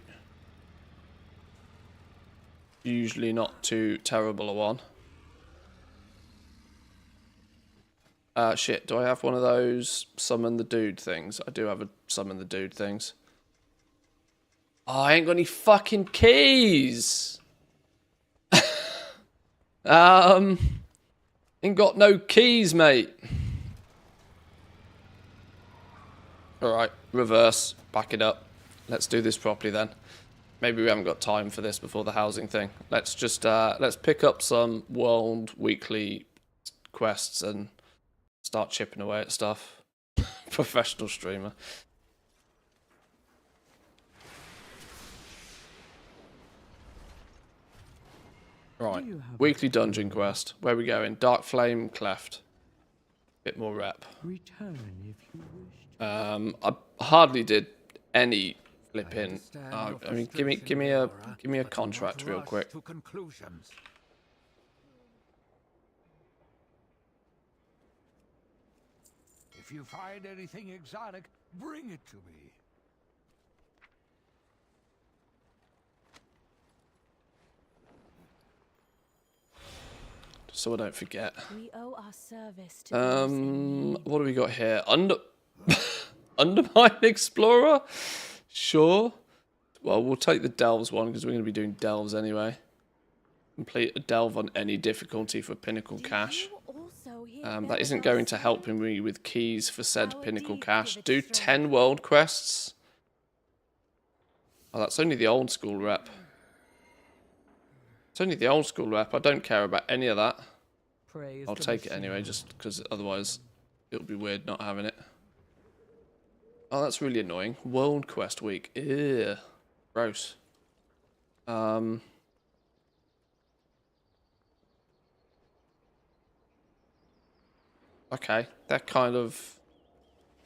Speaker 1: Usually not too terrible a one. Shit, do I have one of those summon the dude things? I do have a summon the dude things. Oh, I ain't got any fucking keys. Ain't got no keys, mate. Alright, reverse, back it up. Let's do this properly then. Maybe we haven't got time for this before the housing thing. Let's just, let's pick up some world weekly quests and start chipping away at stuff. Professional streamer. Right, weekly dungeon quest. Where are we going? Dark Flame Cleft. Bit more rep.
Speaker 2: Return if you wish.
Speaker 1: I hardly did any flipping. I mean, give me a contract real quick.
Speaker 2: If you find anything exotic, bring it to me.
Speaker 1: So I don't forget.
Speaker 3: We owe our service to
Speaker 1: What do we got here? Undermine Explorer? Sure. Well, we'll take the delves one because we're going to be doing delves anyway. Complete a delve on any difficulty for Pinnacle Cache. That isn't going to help me with keys for said Pinnacle Cache. Do 10 world quests. Oh, that's only the old school rep. It's only the old school rep. I don't care about any of that. I'll take it anyway, just because otherwise it'll be weird not having it. Oh, that's really annoying. World Quest Week. Ew. Gross. Okay, they're kind of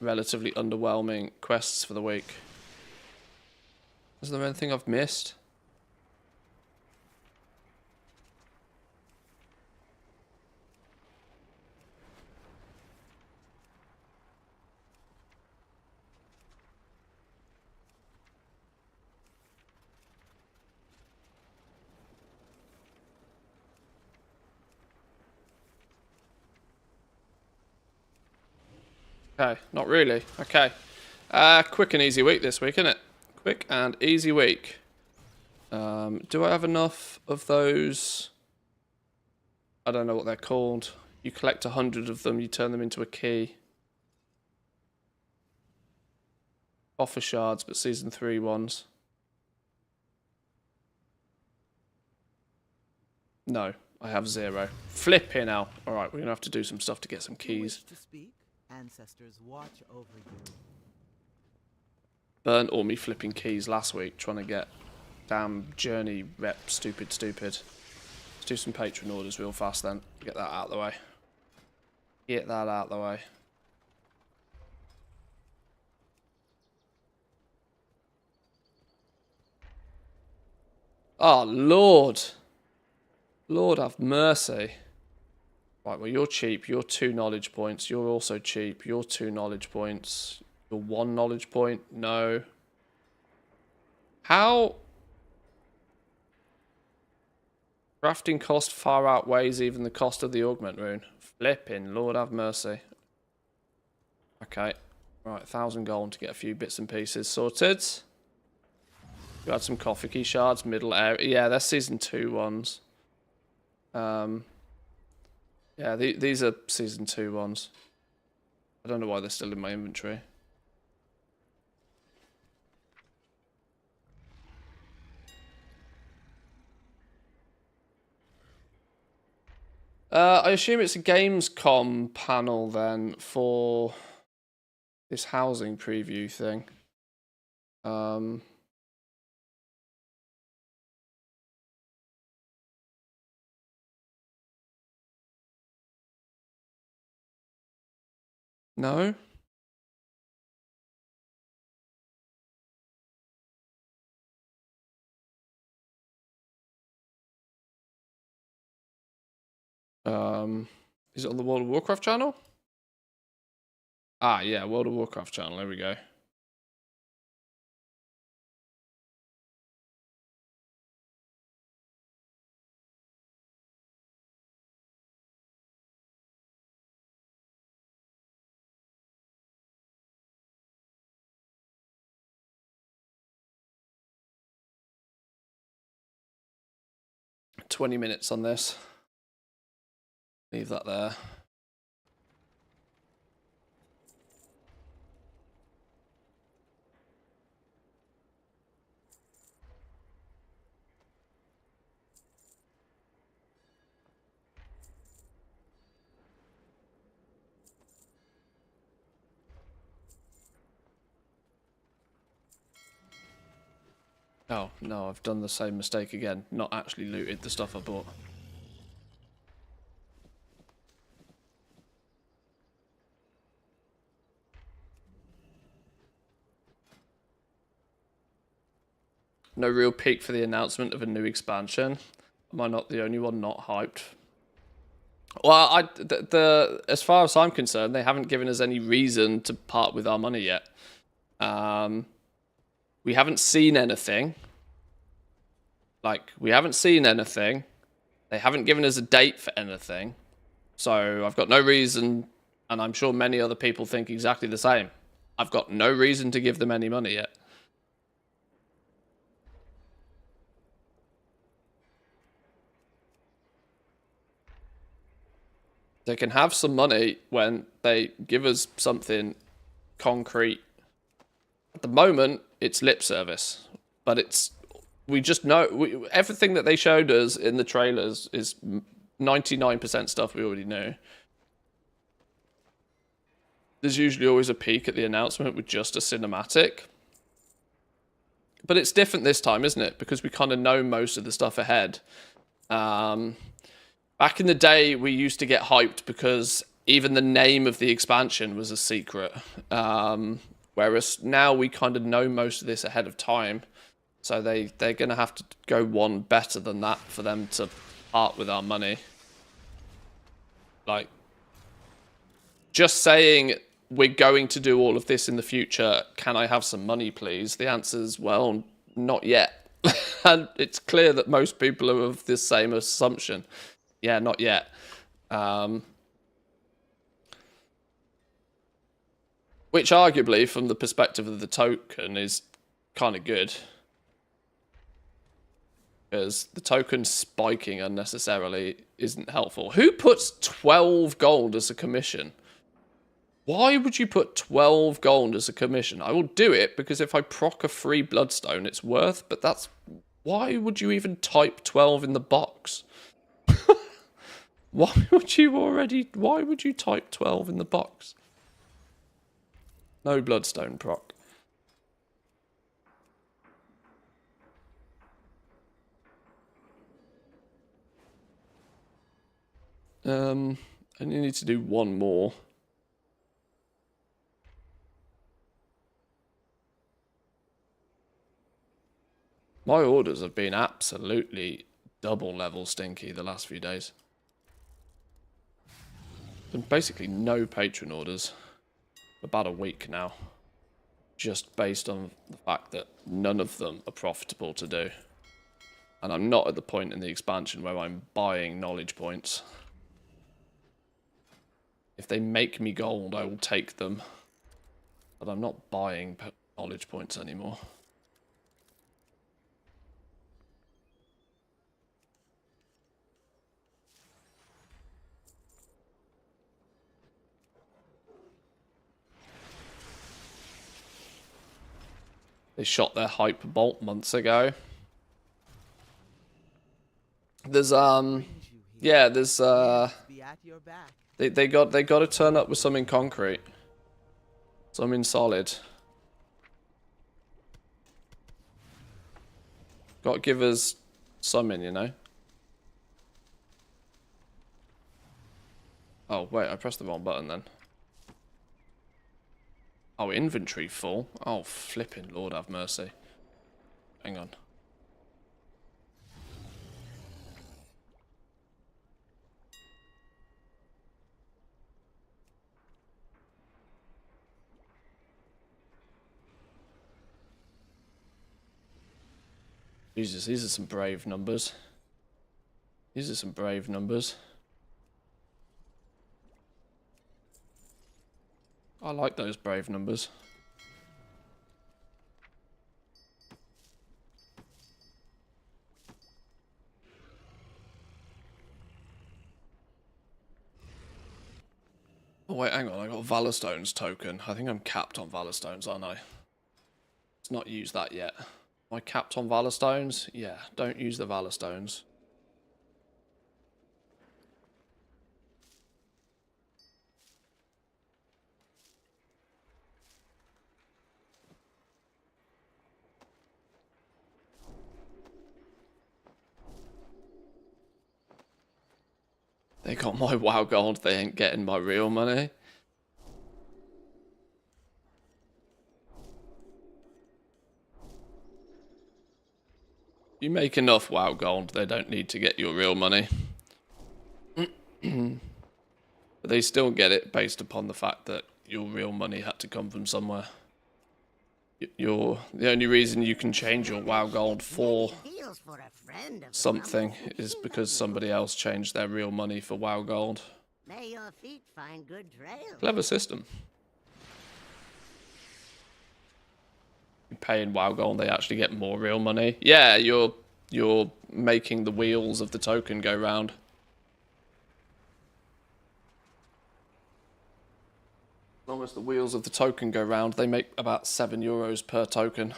Speaker 1: relatively underwhelming quests for the week. Is there anything I've missed? Okay, not really. Okay. Quick and easy week this week, isn't it? Quick and easy week. Do I have enough of those? I don't know what they're called. You collect 100 of them, you turn them into a key. Offer shards, but season 3 ones. No, I have 0. Flipping out. Alright, we're going to have to do some stuff to get some keys.
Speaker 4: To speak? Ancestors watch over you.
Speaker 1: Burnt all me flipping keys last week trying to get damn journey rep stupid. Let's do some patron orders real fast then. Get that out of the way. Get that out of the way. Oh, Lord. Lord have mercy. Right, well, you're cheap. You're 2 knowledge points. You're also cheap. You're 2 knowledge points. You're 1 knowledge point. No. How? Crafting cost far outweighs even the cost of the augment rune. Flipping, Lord have mercy. Okay. Right, 1,000 gold to get a few bits and pieces sorted. You had some coffee key shards, middle area. Yeah, they're season 2 ones. Yeah, these are season 2 ones. I don't know why they're still in my inventory. I assume it's a Gamescom panel then for this housing preview thing. No? Is it on the World of Warcraft channel? Ah, yeah, World of Warcraft channel. There we go. $20 on this. Leave that there. Oh, no, I've done the same mistake again. Not actually looted the stuff I bought. No real peak for the announcement of a new expansion. Am I not the only one not hyped? Well, as far as I'm concerned, they haven't given us any reason to part with our money yet. We haven't seen anything. We haven't seen anything. They haven't given us a date for anything. So I've got no reason, and I'm sure many other people think exactly the same. I've got no reason to give them any money yet. They can have some money when they give us something concrete. At the moment, it's lip service, but we just know everything that they showed us in the trailers is 99% stuff we already knew. There's usually always a peak at the announcement with just a cinematic. But it's different this time, isn't it? Because we kind of know most of the stuff ahead. Back in the day, we used to get hyped because even the name of the expansion was a secret. Whereas now we kind of know most of this ahead of time. So they're going to have to go one better than that for them to part with our money. Just saying we're going to do all of this in the future, can I have some money, please? The answer is, well, not yet. And it's clear that most people are of this same assumption. Yeah, not yet. Which arguably, from the perspective of the token, is kind of good. Because the token spiking unnecessarily isn't helpful. Who puts 12 gold as a commission? Why would you put 12 gold as a commission? I will do it because if I proc a free bloodstone, it's worth, but that's... Why would you even type 12 in the box? Why would you type 12 in the box? No bloodstone proc. And you need to do one more. My orders have been absolutely double level stinky the last few days. There's basically no patron orders for about a week now. Just based on the fact that none of them are profitable to do. And I'm not at the point in the expansion where I'm buying knowledge points. If they make me gold, I will take them. But I'm not buying knowledge points anymore. They shot their hyper bolt months ago. There's yeah, there's they got to turn up with something concrete. Something solid. Got to give us something, you know. Oh wait, I pressed the wrong button then. Oh, inventory full. Oh, flipping Lord have mercy. Hang on. Jesus, these are some brave numbers. These are some brave numbers. I like those brave numbers. Oh wait, hang on, I got Valorstone's token. I think I'm capped on Valorstones, aren't I? Let's not use that yet. Am I capped on Valorstones? Yeah, don't use the Valorstones. They got my WoW gold, they ain't getting my real money. You make enough WoW gold, they don't need to get your real money. But they still get it based upon the fact that your real money had to come from somewhere. The only reason you can change your WoW gold for something is because somebody else changed their real money for WoW gold.
Speaker 5: May your feet find good trails.
Speaker 1: Clever system. You pay in WoW gold, they actually get more real money. Yeah, you're making the wheels of the token go round. As long as the wheels of the token go round, they make about €7 per token.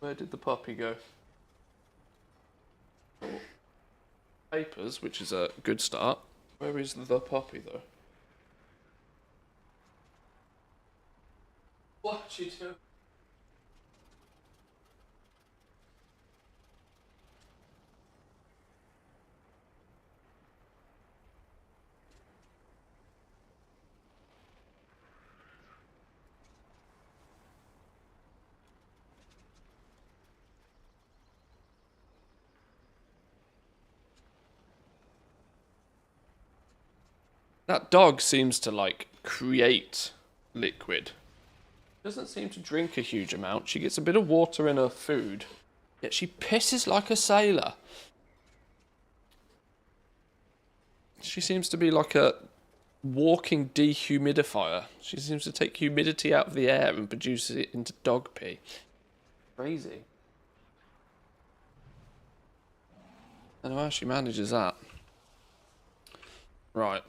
Speaker 1: Where did the puppy go? Papers, which is a good start. Where is the puppy, though? What you do? That dog seems to, like, create liquid. Doesn't seem to drink a huge amount. She gets a bit of water in her food, yet she pisses like a sailor. She seems to be like a walking dehumidifier. She seems to take humidity out of the air and produce it into dog pee. Crazy. I don't know how she manages that. Right.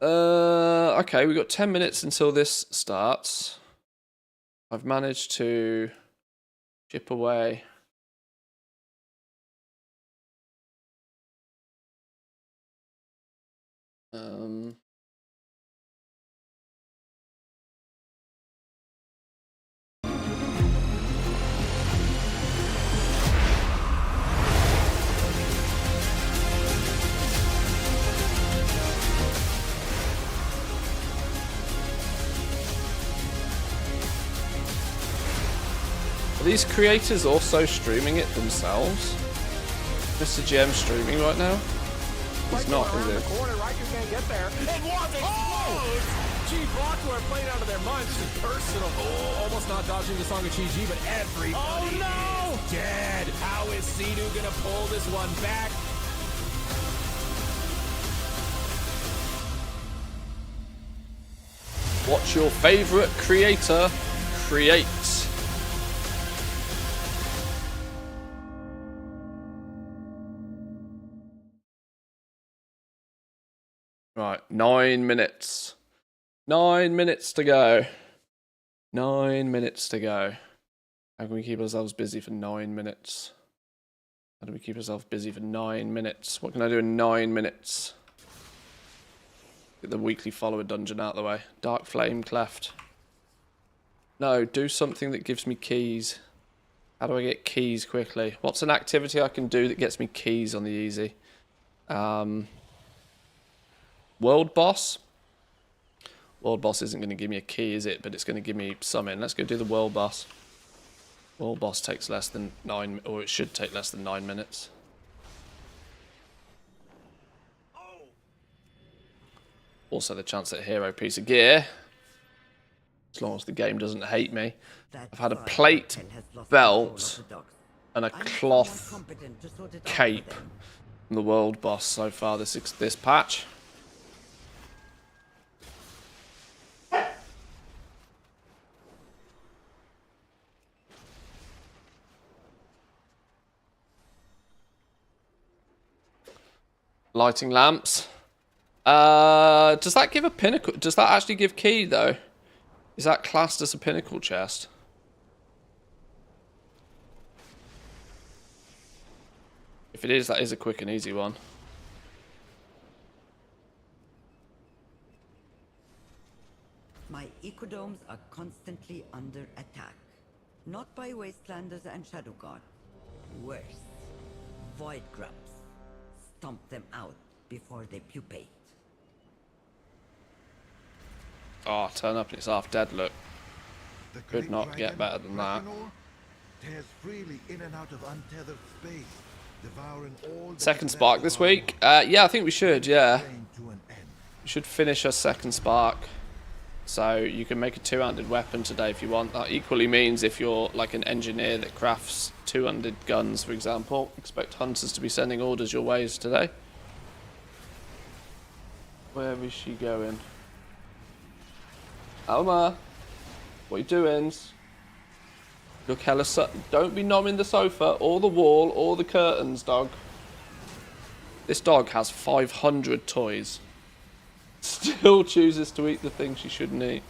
Speaker 1: Okay, we've got 10 minutes until this starts. I've managed to chip away. Are these creators also streaming it themselves? Mr. GM streaming right now? He's not, is it?
Speaker 6: Right, you can't get there. And watch it explodes! G Blockler are playing out of their minds. This is personal. Oh, almost not dodging the song of Chi G, but everybody is dead. How is Sidu gonna pull this one back?
Speaker 1: Watch your favorite creator create. Right, 9 minutes. 9 minutes to go. 9 minutes to go. How can we keep ourselves busy for 9 minutes? How do we keep ourselves busy for 9 minutes? What can I do in 9 minutes? Get the weekly follower dungeon out of the way. Dark Flame Cleft. No, do something that gives me keys. How do I get keys quickly? What's an activity I can do that gets me keys on the easy? World Boss. World Boss isn't going to give me a key, is it? But it's going to give me something. Let's go do the World Boss. World Boss takes less than 9, or it should take less than 9 minutes. Also the chance at a hero piece of gear. As long as the game doesn't hate me. I've had a plate, belt, and a cloth cape from the World Boss so far this patch. Lighting lamps. Does that give a pinnacle? Does that actually give key though? Is that classed as a pinnacle chest? If it is, that is a quick and easy one.
Speaker 7: My ecodomes are constantly under attack. Not by wastelanders and shadow guard. Worse, void grubs. Stomp them out before they pupate.
Speaker 1: Oh, turn up and it's half dead, look.
Speaker 8: The
Speaker 1: Could
Speaker 8: great
Speaker 1: not
Speaker 8: dragon,
Speaker 1: get better than that.
Speaker 8: Drakenor, tears freely in and out of untethered space, devouring all that
Speaker 1: Second
Speaker 8: is
Speaker 1: spark
Speaker 8: left
Speaker 1: this
Speaker 8: of our
Speaker 1: week? Yeah, I think we should, yeah.
Speaker 8: train to an end.
Speaker 1: We should finish our second spark. So you can make a two-handed weapon today if you want. That equally means if you're like an engineer that crafts two-handed guns, for example, expect hunters to be sending orders your ways today. Where is she going? Alma, what are you doing? Look hella don't be nomming the sofa, or the wall, or the curtains, dog. This dog has 500 toys. Still chooses to eat the things she shouldn't eat.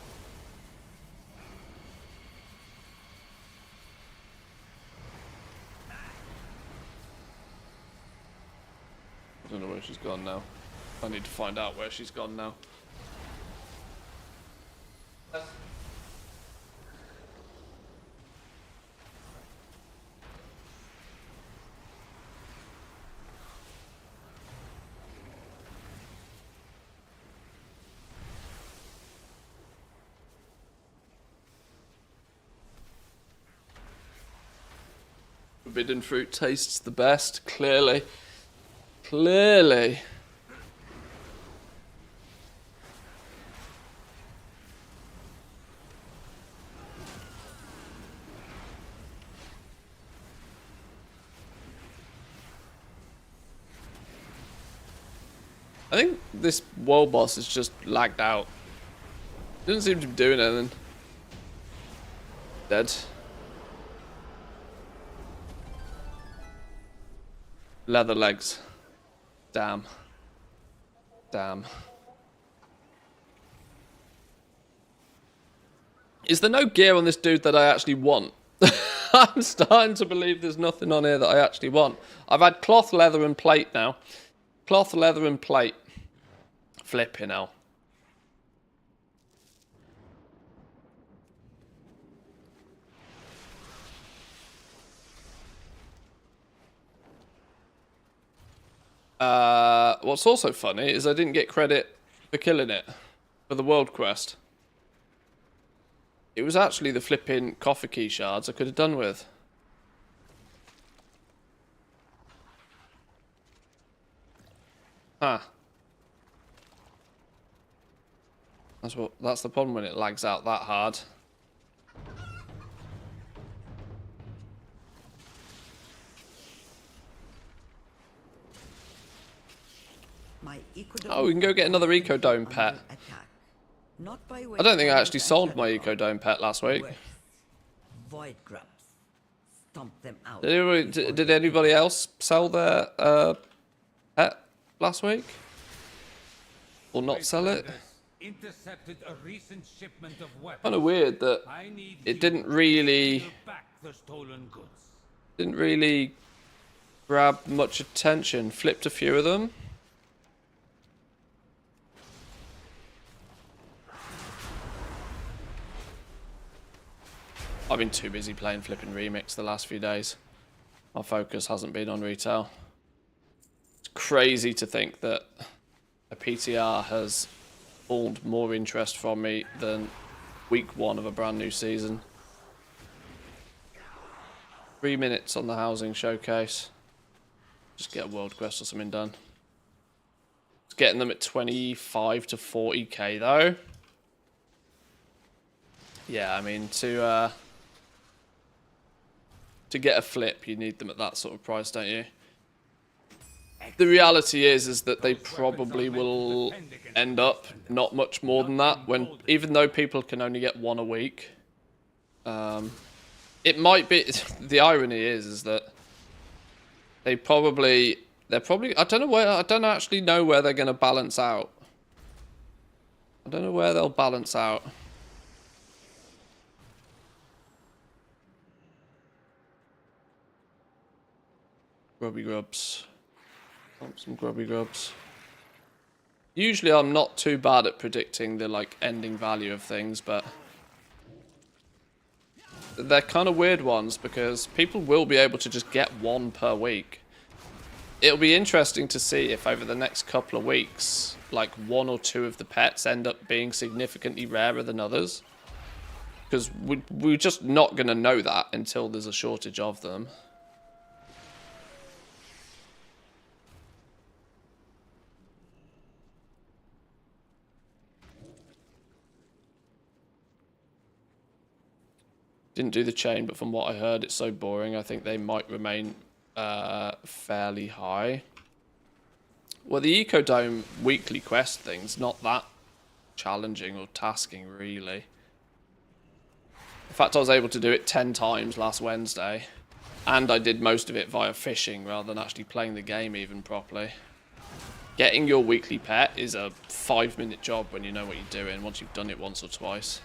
Speaker 1: I don't know where she's gone now. I need to find out where she's gone now. Forbidden fruit tastes the best, clearly. Clearly. I think this world boss is just lagged out. Doesn't seem to be doing anything. Dead. Leather legs. Damn. Damn. Is there no gear on this dude that I actually want? I'm starting to believe there's nothing on here that I actually want. I've had cloth, leather, and plate now. Cloth, leather, and plate. Flipping hell. What's also funny is I didn't get credit for killing it for the world quest. It was actually the flipping coffer key shards I could have done with. Huh. That's the problem when it lags out that hard. Oh, we can go get another Ecodome pet. I don't think I actually sold my Ecodome pet last week.
Speaker 7: Void grubs. Stomp them out.
Speaker 1: Did anybody else sell their pet last week? Or not sell it?
Speaker 2: Intercepted a recent shipment of weapons.
Speaker 1: Kind of weird that it didn't really grab much attention. Flipped a few of them. I've been too busy playing flipping Remix the last few days. My focus hasn't been on retail. It's crazy to think that a PTR has pulled more interest from me than week 1 of a brand new season. 3 minutes on the housing showcase. Just get a world quest or something done. It's getting them at 25 to 40k though. Yeah, I mean to get a flip, you need them at that sort of price, don't you? The reality is that they probably will end up not much more than that. Even though people can only get 1 a week, it might be. The irony is that they're probably. I don't actually know where they're going to balance out. I don't know where they'll balance out. Grubby grubs. Some grubby grubs. Usually I'm not too bad at predicting the ending value of things, but they're kind of weird ones because people will be able to just get 1 per week. It'll be interesting to see if over the next couple of weeks, 1 or 2 of the pets end up being significantly rarer than others. Because we're just not going to know that until there's a shortage of them. Didn't do the chain, but from what I heard, it's so boring. I think they might remain fairly high. Well, the Ecodome weekly quest thing's not that challenging or tasking, really. In fact, I was able to do it 10 times last Wednesday, and I did most of it via fishing rather than actually playing the game even properly. Getting your weekly pet is a 5-minute job when you know what you're doing, once you've done it once or twice.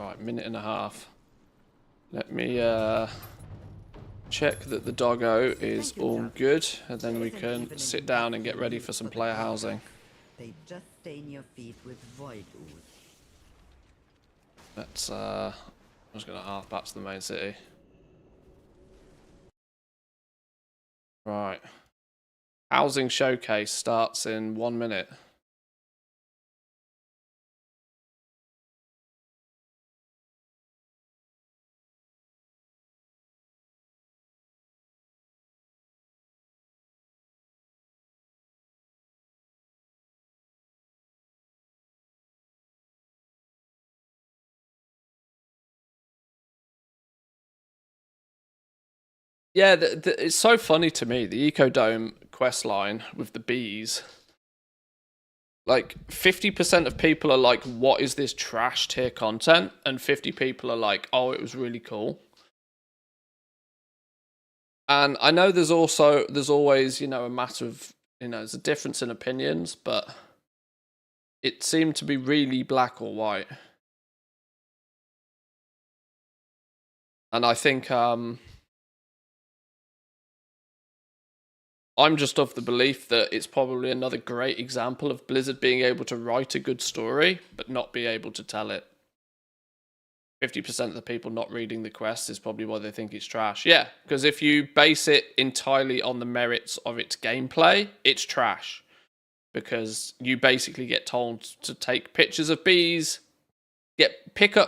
Speaker 1: Right, 1.5 minutes. Let me check that the doggo is all good, and then we can sit down and get ready for some player housing.
Speaker 7: They just stain your feet with void ooze.
Speaker 1: Let's I'm just gonna half back to the main city. Right. Housing showcase starts in 1 minute. Yeah, it's so funny to me, the Ecodome quest line with the bees. Like, 50% of people are like, what is this trash tier content? And 50 people are like, oh, it was really cool. And I know there's always, you know, a matter of, you know, there's a difference in opinions, but it seemed to be really black or white. And I think, I'm just of the belief that it's probably another great example of Blizzard being able to write a good story, but not be able to tell it. 50% of the people not reading the quest is probably why they think it's trash. Yeah, because if you base it entirely on the merits of its gameplay, it's trash. Because you basically get told to take pictures of bees,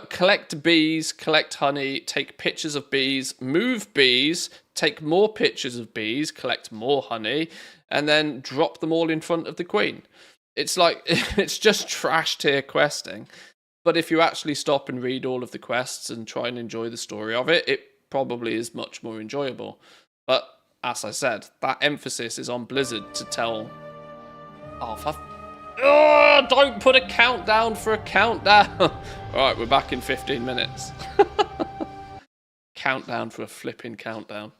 Speaker 1: collect bees, collect honey, take pictures of bees, move bees, take more pictures of bees, collect more honey, and then drop them all in front of the queen. It's like, it's just trash tier questing. But if you actually stop and read all of the quests and try and enjoy the story of it, it probably is much more enjoyable. But as I said, that emphasis is on Blizzard to tell... Oh, don't put a countdown for a countdown. Alright, we're back in 15 minutes. Countdown for a flipping countdown.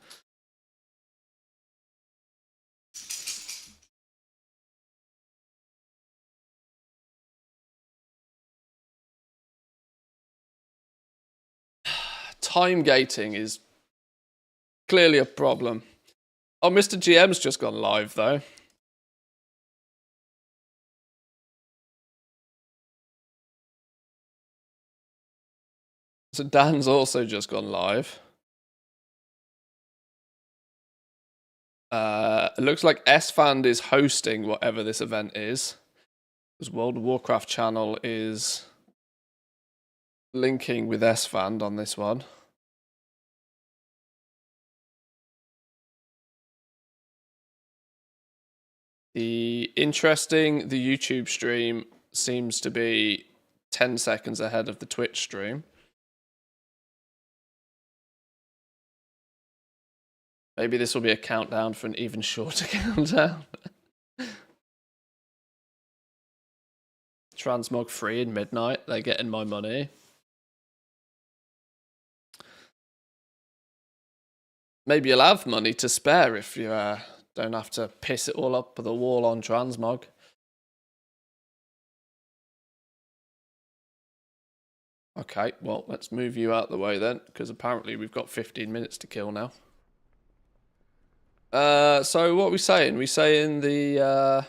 Speaker 1: Time gating is clearly a problem. Oh, Mr. GM's just gone live, though. So Dan's also just gone live. It looks like SFand is hosting whatever this event is. Because World of Warcraft channel is linking with SFand on this one. The YouTube stream seems to be 10 seconds ahead of the Twitch stream. Maybe this will be a countdown for an even shorter countdown. Transmog free in midnight. They're getting my money. Maybe you'll have money to spare if you don't have to piss it all up with the wall on Transmog. Okay, well, let's move you out the way then, because apparently we've got 15 minutes to kill now. So what are we saying? We saying the
Speaker 2: I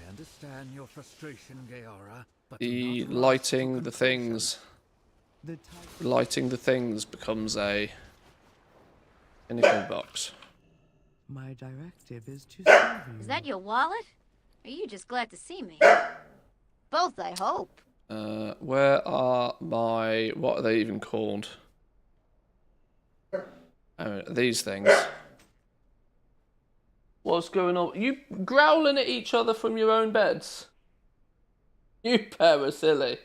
Speaker 2: understand your frustration, Gaora, but
Speaker 1: the lighting the things. Lighting the things becomes a pinnacle box.
Speaker 4: My directive is to serve you.
Speaker 9: Is that your wallet? Or are you just glad to see me? Both, I hope.
Speaker 1: Where are my... What are they even called? These things. What's going on? You growling at each other from your own beds? You pair are silly.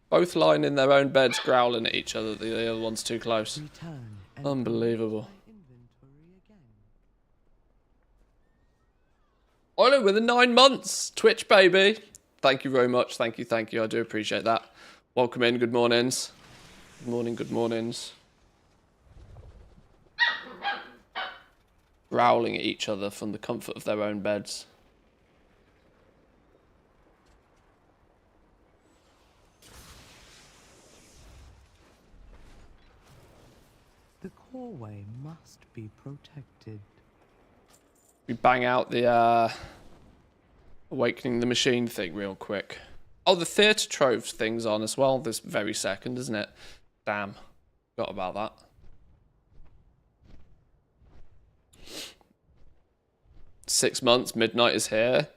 Speaker 1: Both lying in their own beds growling at each other. The other one's too close. Unbelievable. Oiler within 9 months. Twitch, baby. Thank you very much. Thank you, thank you. I do appreciate that. Welcome in. Good mornings. Good morning, good mornings. Growling at each other from the comfort of their own beds.
Speaker 4: The coreway must be protected.
Speaker 1: We bang out the Awakening the Machine thing real quick. Oh, the Theatre Troves thing's on as well this very second, isn't it? Damn. Forgot about that. Six months, midnight is here.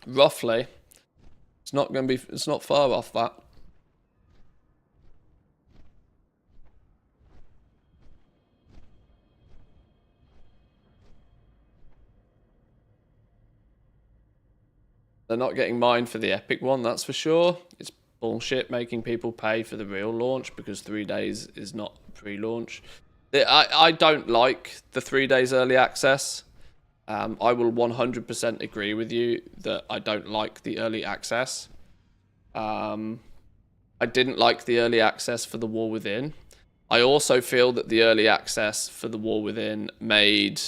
Speaker 1: Roughly. It's not going to be, it's not far off that. They're not getting mine for the epic one, that's for sure. It's bullshit making people pay for the real launch because 3 days is not pre-launch. I don't like the 3 days early access. I will 100% agree with you that I don't like the early access. I didn't like the early access for The War Within. I also feel that the early access for The War Within made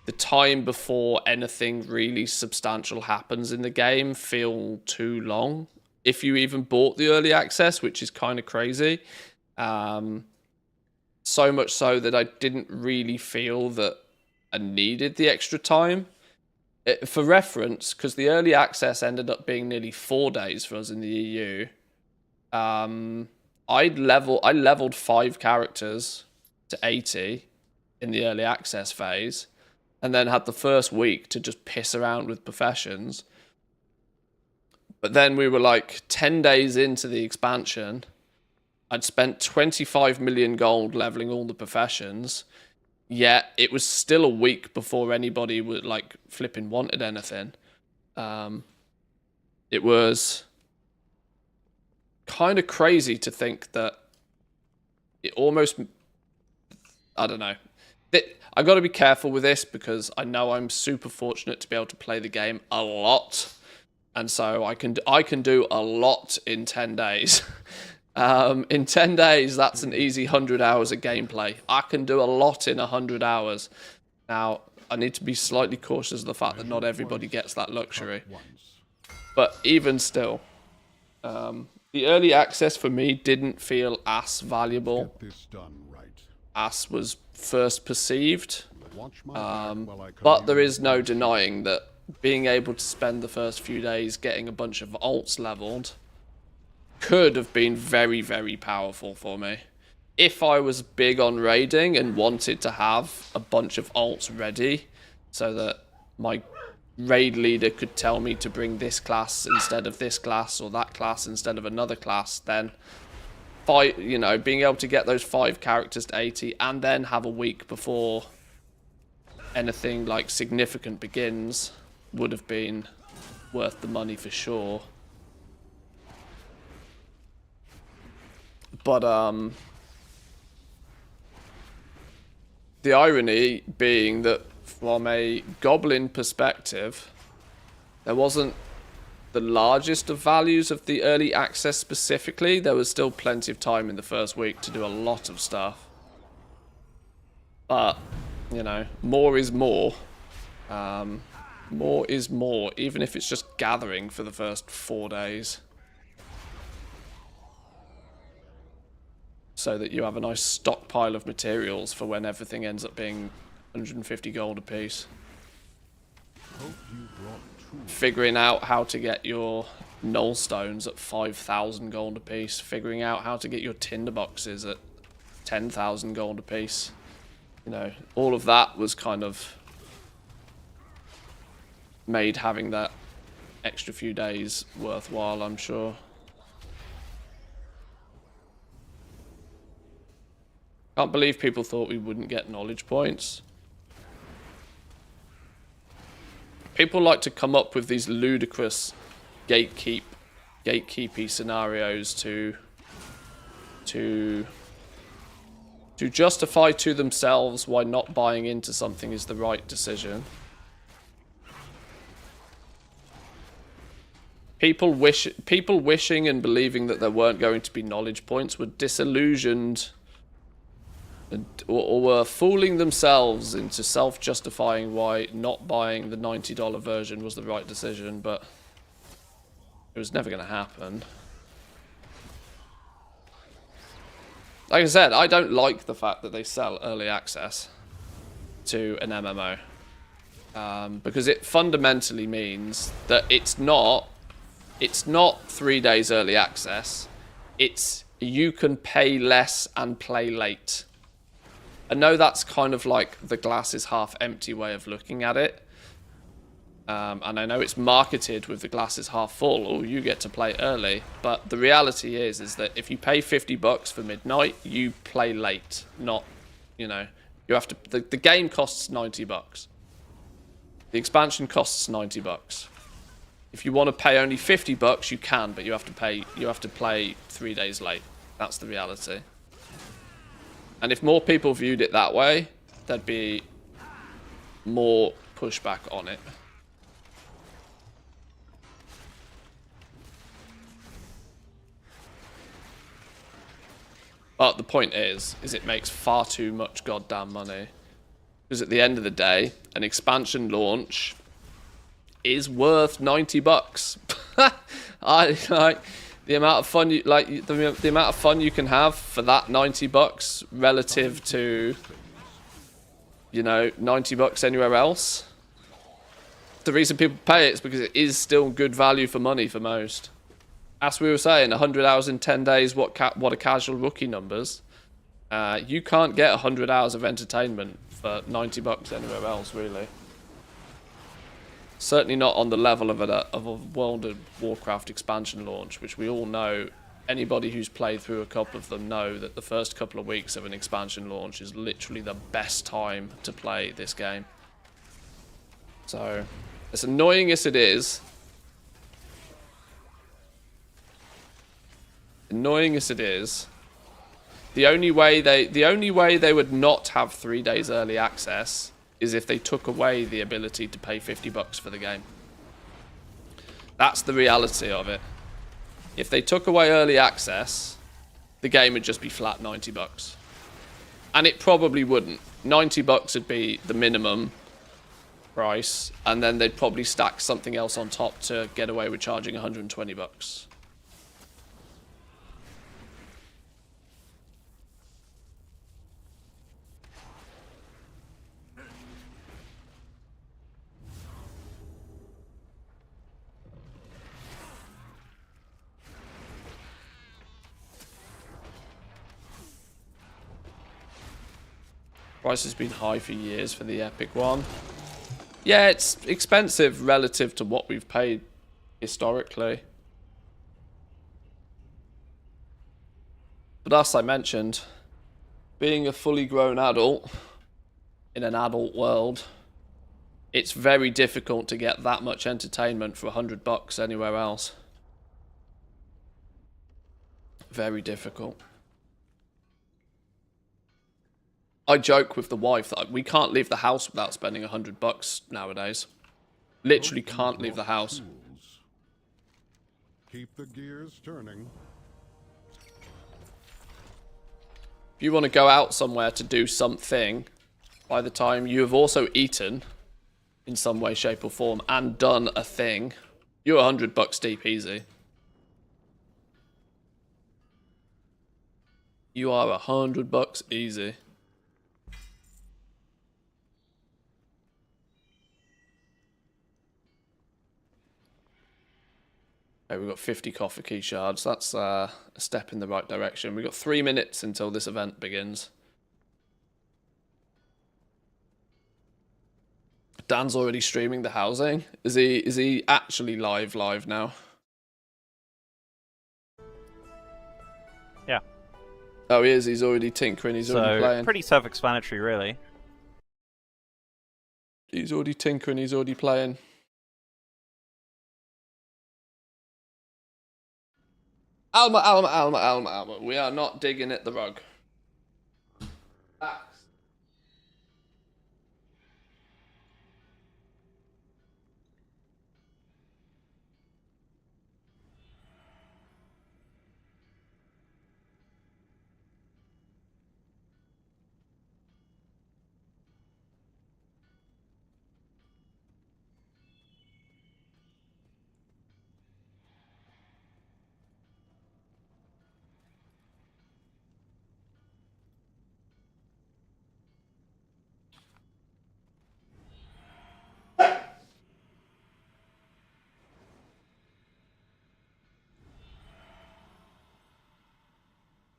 Speaker 1: the time before anything really substantial happens in the game feel too long. If you even bought the early access, which is kind of crazy. So much so that I didn't really feel that I needed the extra time. For reference, because the early access ended up being nearly 4 days for us in the EU. I leveled 5 characters to 80 in the early access phase, and then had the first week to just piss around with professions. But then we were like 10 days into the expansion. I'd spent 25 million gold leveling all the professions, yet it was still a week before anybody would like flipping wanted anything. It was kind of crazy to think that it almost, I don't know. I got to be careful with this because I know I'm super fortunate to be able to play the game a lot, and so I can do a lot in 10 days. In 10 days, that's an easy 100 hours of gameplay. I can do a lot in 100 hours. Now, I need to be slightly cautious of the fact that not everybody gets that luxury. But even still, the early access for me didn't feel as valuable as was first perceived. But there is no denying that being able to spend the first few days getting a bunch of alts leveled could have been very, very powerful for me. If I was big on raiding and wanted to have a bunch of alts ready so that my raid leader could tell me to bring this class instead of this class or that class instead of another class, then being able to get those 5 characters to 80 and then have a week before anything like significant begins would have been worth the money for sure. But the irony being that from a goblin perspective, there wasn't the largest of values of the early access specifically. There was still plenty of time in the first week to do a lot of stuff. But, you know, more is more. More is more, even if it's just gathering for the first 4 days. So that you have a nice stockpile of materials for when everything ends up being 150 gold apiece. Figuring out how to get your null stones at 5,000 gold apiece. Figuring out how to get your tinder boxes at 10,000 gold apiece. You know, all of that was kind of made having that extra few days worthwhile, I'm sure. Can't believe people thought we wouldn't get knowledge points. People like to come up with these ludicrous gatekeepy scenarios to justify to themselves why not buying into something is the right decision. People wishing and believing that there weren't going to be knowledge points were disillusioned or were fooling themselves into self-justifying why not buying the $90 version was the right decision, but it was never going to happen. Like I said, I don't like the fact that they sell early access to an MMO. Because it fundamentally means that it's not 3 days early access. It's you can pay less and play late. I know that's kind of like the glass is half empty way of looking at it. And I know it's marketed with the glass is half full, or you get to play early. But the reality is that if you pay $50 for midnight, you play late. Not, you know, you have to. The game costs $90. The expansion costs $90. If you want to pay only $50, you can, but you have to play 3 days late. That's the reality. And if more people viewed it that way, there'd be more pushback on it. But the point is it makes far too much goddamn money. Because at the end of the day, an expansion launch is worth $90. I like the amount of fun you the amount of fun you can have for that $90 relative to, you know, $90 anywhere else. The reason people pay it is because it is still good value for money for most. As we were saying, 100 hours in 10 days, what are casual rookie numbers? You can't get 100 hours of entertainment for $90 anywhere else, really. Certainly not on the level of a World of Warcraft expansion launch, which we all know. Anybody who's played through a couple of them know that the first couple of weeks of an expansion launch is literally the best time to play this game. So, as annoying as it is, the only way they would not have 3 days early access is if they took away the ability to pay $50 for the game. That's the reality of it. If they took away early access, the game would just be flat $90. And it probably wouldn't. $90 would be the minimum price, and then they'd probably stack something else on top to get away with charging $120. Price has been high for years for the Epic one. Yeah, it's expensive relative to what we've paid historically. But as I mentioned, being a fully grown adult in an adult world, it's very difficult to get that much entertainment for $100 anywhere else. Very difficult. I joke with the wife that we can't leave the house without spending $100 nowadays. Literally can't leave the house.
Speaker 10: Keep the gears turning.
Speaker 1: If you want to go out somewhere to do something, by the time you have also eaten in some way, shape or form and done a thing, you're $100 deep easy. You are $100 easy. Okay, we've got 50 coffee key shards. That's a step in the right direction. We've got 3 minutes until this event begins. Dan's already streaming the housing. Is he actually live now?
Speaker 11: Yeah.
Speaker 1: Oh, he is. He's already tinkering. He's already playing.
Speaker 11: Pretty self-explanatory, really.
Speaker 1: He's already tinkering. He's already playing. Alma. We are not digging at the rug. Facts.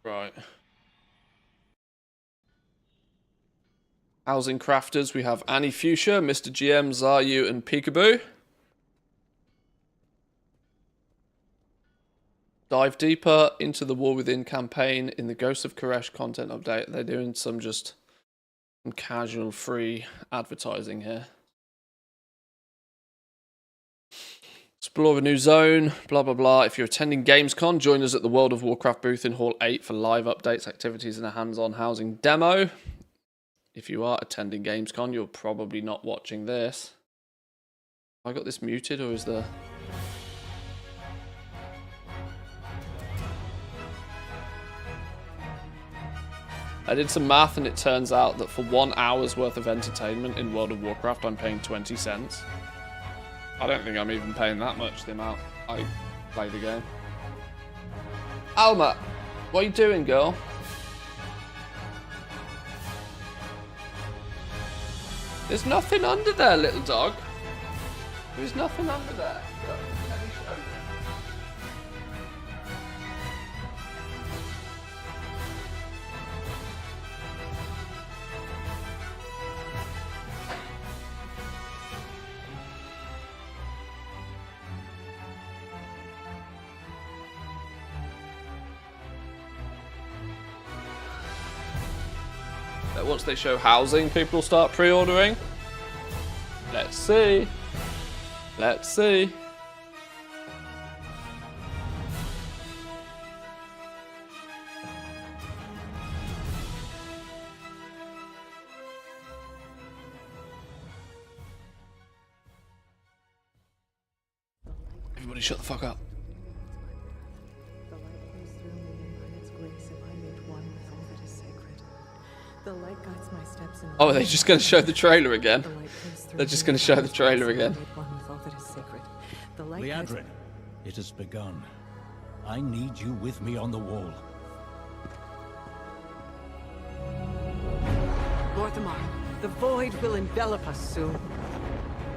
Speaker 1: Right. Housing crafters, we have Annie Fuchsia, Mr. GM, Zaryu, and Peekaboo. Dive deeper into the War Within campaign in the Ghost of Koresh content update. They're doing some casual free advertising here. Explore a new zone, blah, blah, blah. If you're attending Gamescom, join us at the World of Warcraft booth in Hall 8 for live updates, activities, and a hands-on housing demo. If you are attending Gamescom, you're probably not watching this. Have I got this muted, or is there... I did some math, and it turns out that for 1 hour's worth of entertainment in World of Warcraft, I'm paying 20 cents. I don't think I'm even paying that much the amount I play the game. Alma, what are you doing, girl? There's nothing under there, little dog. There's nothing under there. Look, let me show you. Once they show housing, people start pre-ordering. Let's see. Let's see. Everybody shut the fuck up. Oh, are they just going to show the trailer again? They're just going to show the trailer again.
Speaker 2: Liadrin, it has begun. I need you with me on the wall.
Speaker 4: Lorthamar, the void will envelop us soon.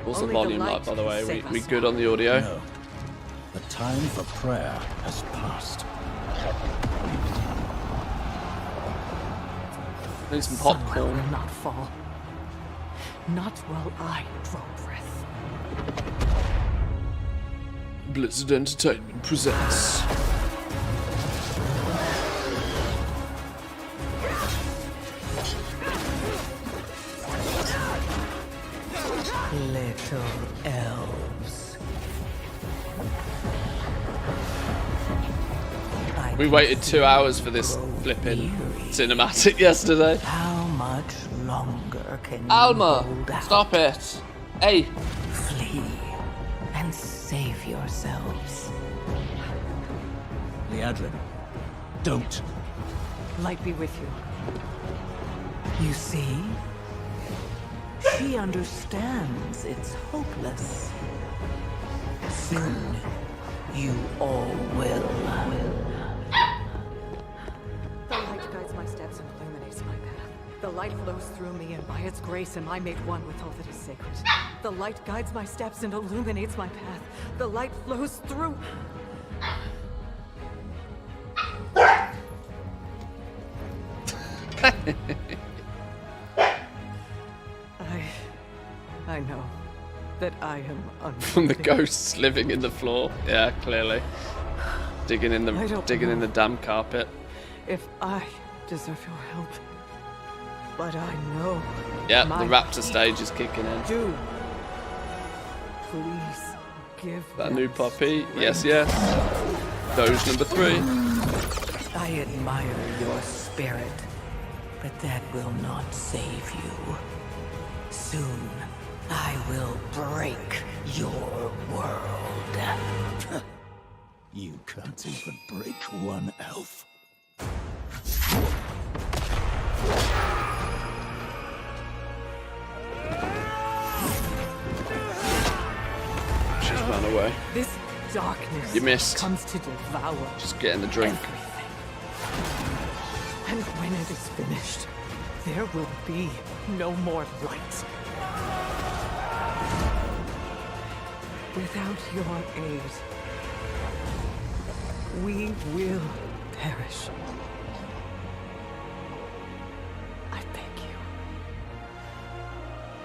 Speaker 1: What's the volume like, by the way? We good on the audio?
Speaker 2: No. The time for prayer has passed.
Speaker 1: Need some popcorn.
Speaker 4: Will not fall. Not while I draw breath.
Speaker 1: Blizzard Entertainment presents.
Speaker 4: Little elves.
Speaker 1: We waited 2 hours for this flipping cinematic yesterday.
Speaker 4: How much longer can you
Speaker 1: Alma,
Speaker 4: hold out?
Speaker 1: stop it. Hey.
Speaker 4: Flee and save yourselves.
Speaker 2: Liadrin, don't.
Speaker 4: Light be with you. You see? She understands it's hopeless. Soon, you all will. The light guides my steps and illuminates my path. The light flows through me, and by its grace am I made one with all that is sacred. The light guides my steps and illuminates my path. The light flows through... I know that I am unworthy.
Speaker 1: From the ghosts living in the floor. Yeah, clearly. Digging in the damn carpet.
Speaker 4: If I deserve your help, but I know.
Speaker 1: Yeah, the raptor stage is kicking in.
Speaker 4: Do please give
Speaker 1: that new puppy. Yes, yes. Doge number 3.
Speaker 4: I admire your spirit, but that will not save you. Soon, I will break your world.
Speaker 2: You can't even break one elf.
Speaker 1: She's run away.
Speaker 4: This darkness
Speaker 1: You missed.
Speaker 4: comes to devour.
Speaker 1: Just getting the drink.
Speaker 4: Everything. And when it is finished, there will be no more light. Without your aid, we will perish. I beg you,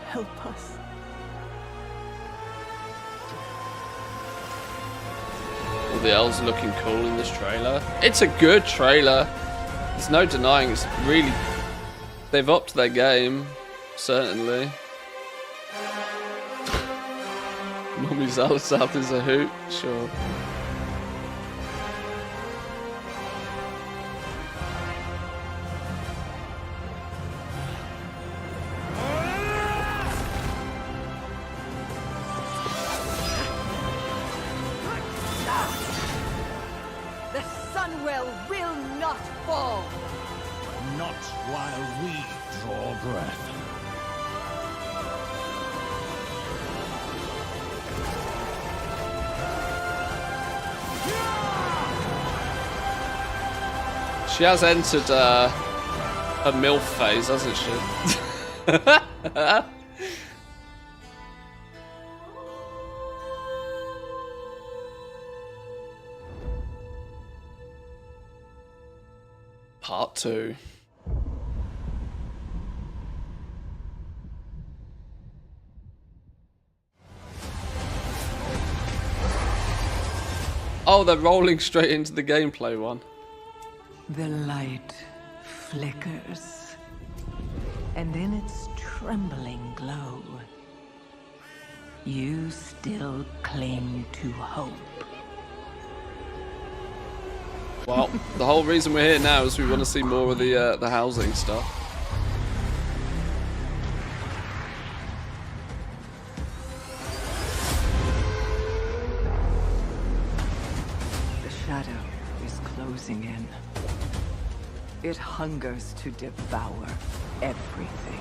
Speaker 4: help us.
Speaker 1: All the elves are looking cool in this trailer. It's a good trailer. There's no denying it's really... They've upped their game, certainly. Mummy Zalazat is a hoot, sure.
Speaker 4: The Sunwell will not fall!
Speaker 2: Not while we draw breath.
Speaker 1: She has entered a MILF phase, hasn't she? Part 2. Oh, they're rolling straight into the gameplay one.
Speaker 4: The light flickers, and in its trembling glow, you still cling to hope.
Speaker 1: Well, the whole reason we're here now is we want to see more of the housing stuff.
Speaker 4: The shadow is closing in. It hungers to devour everything.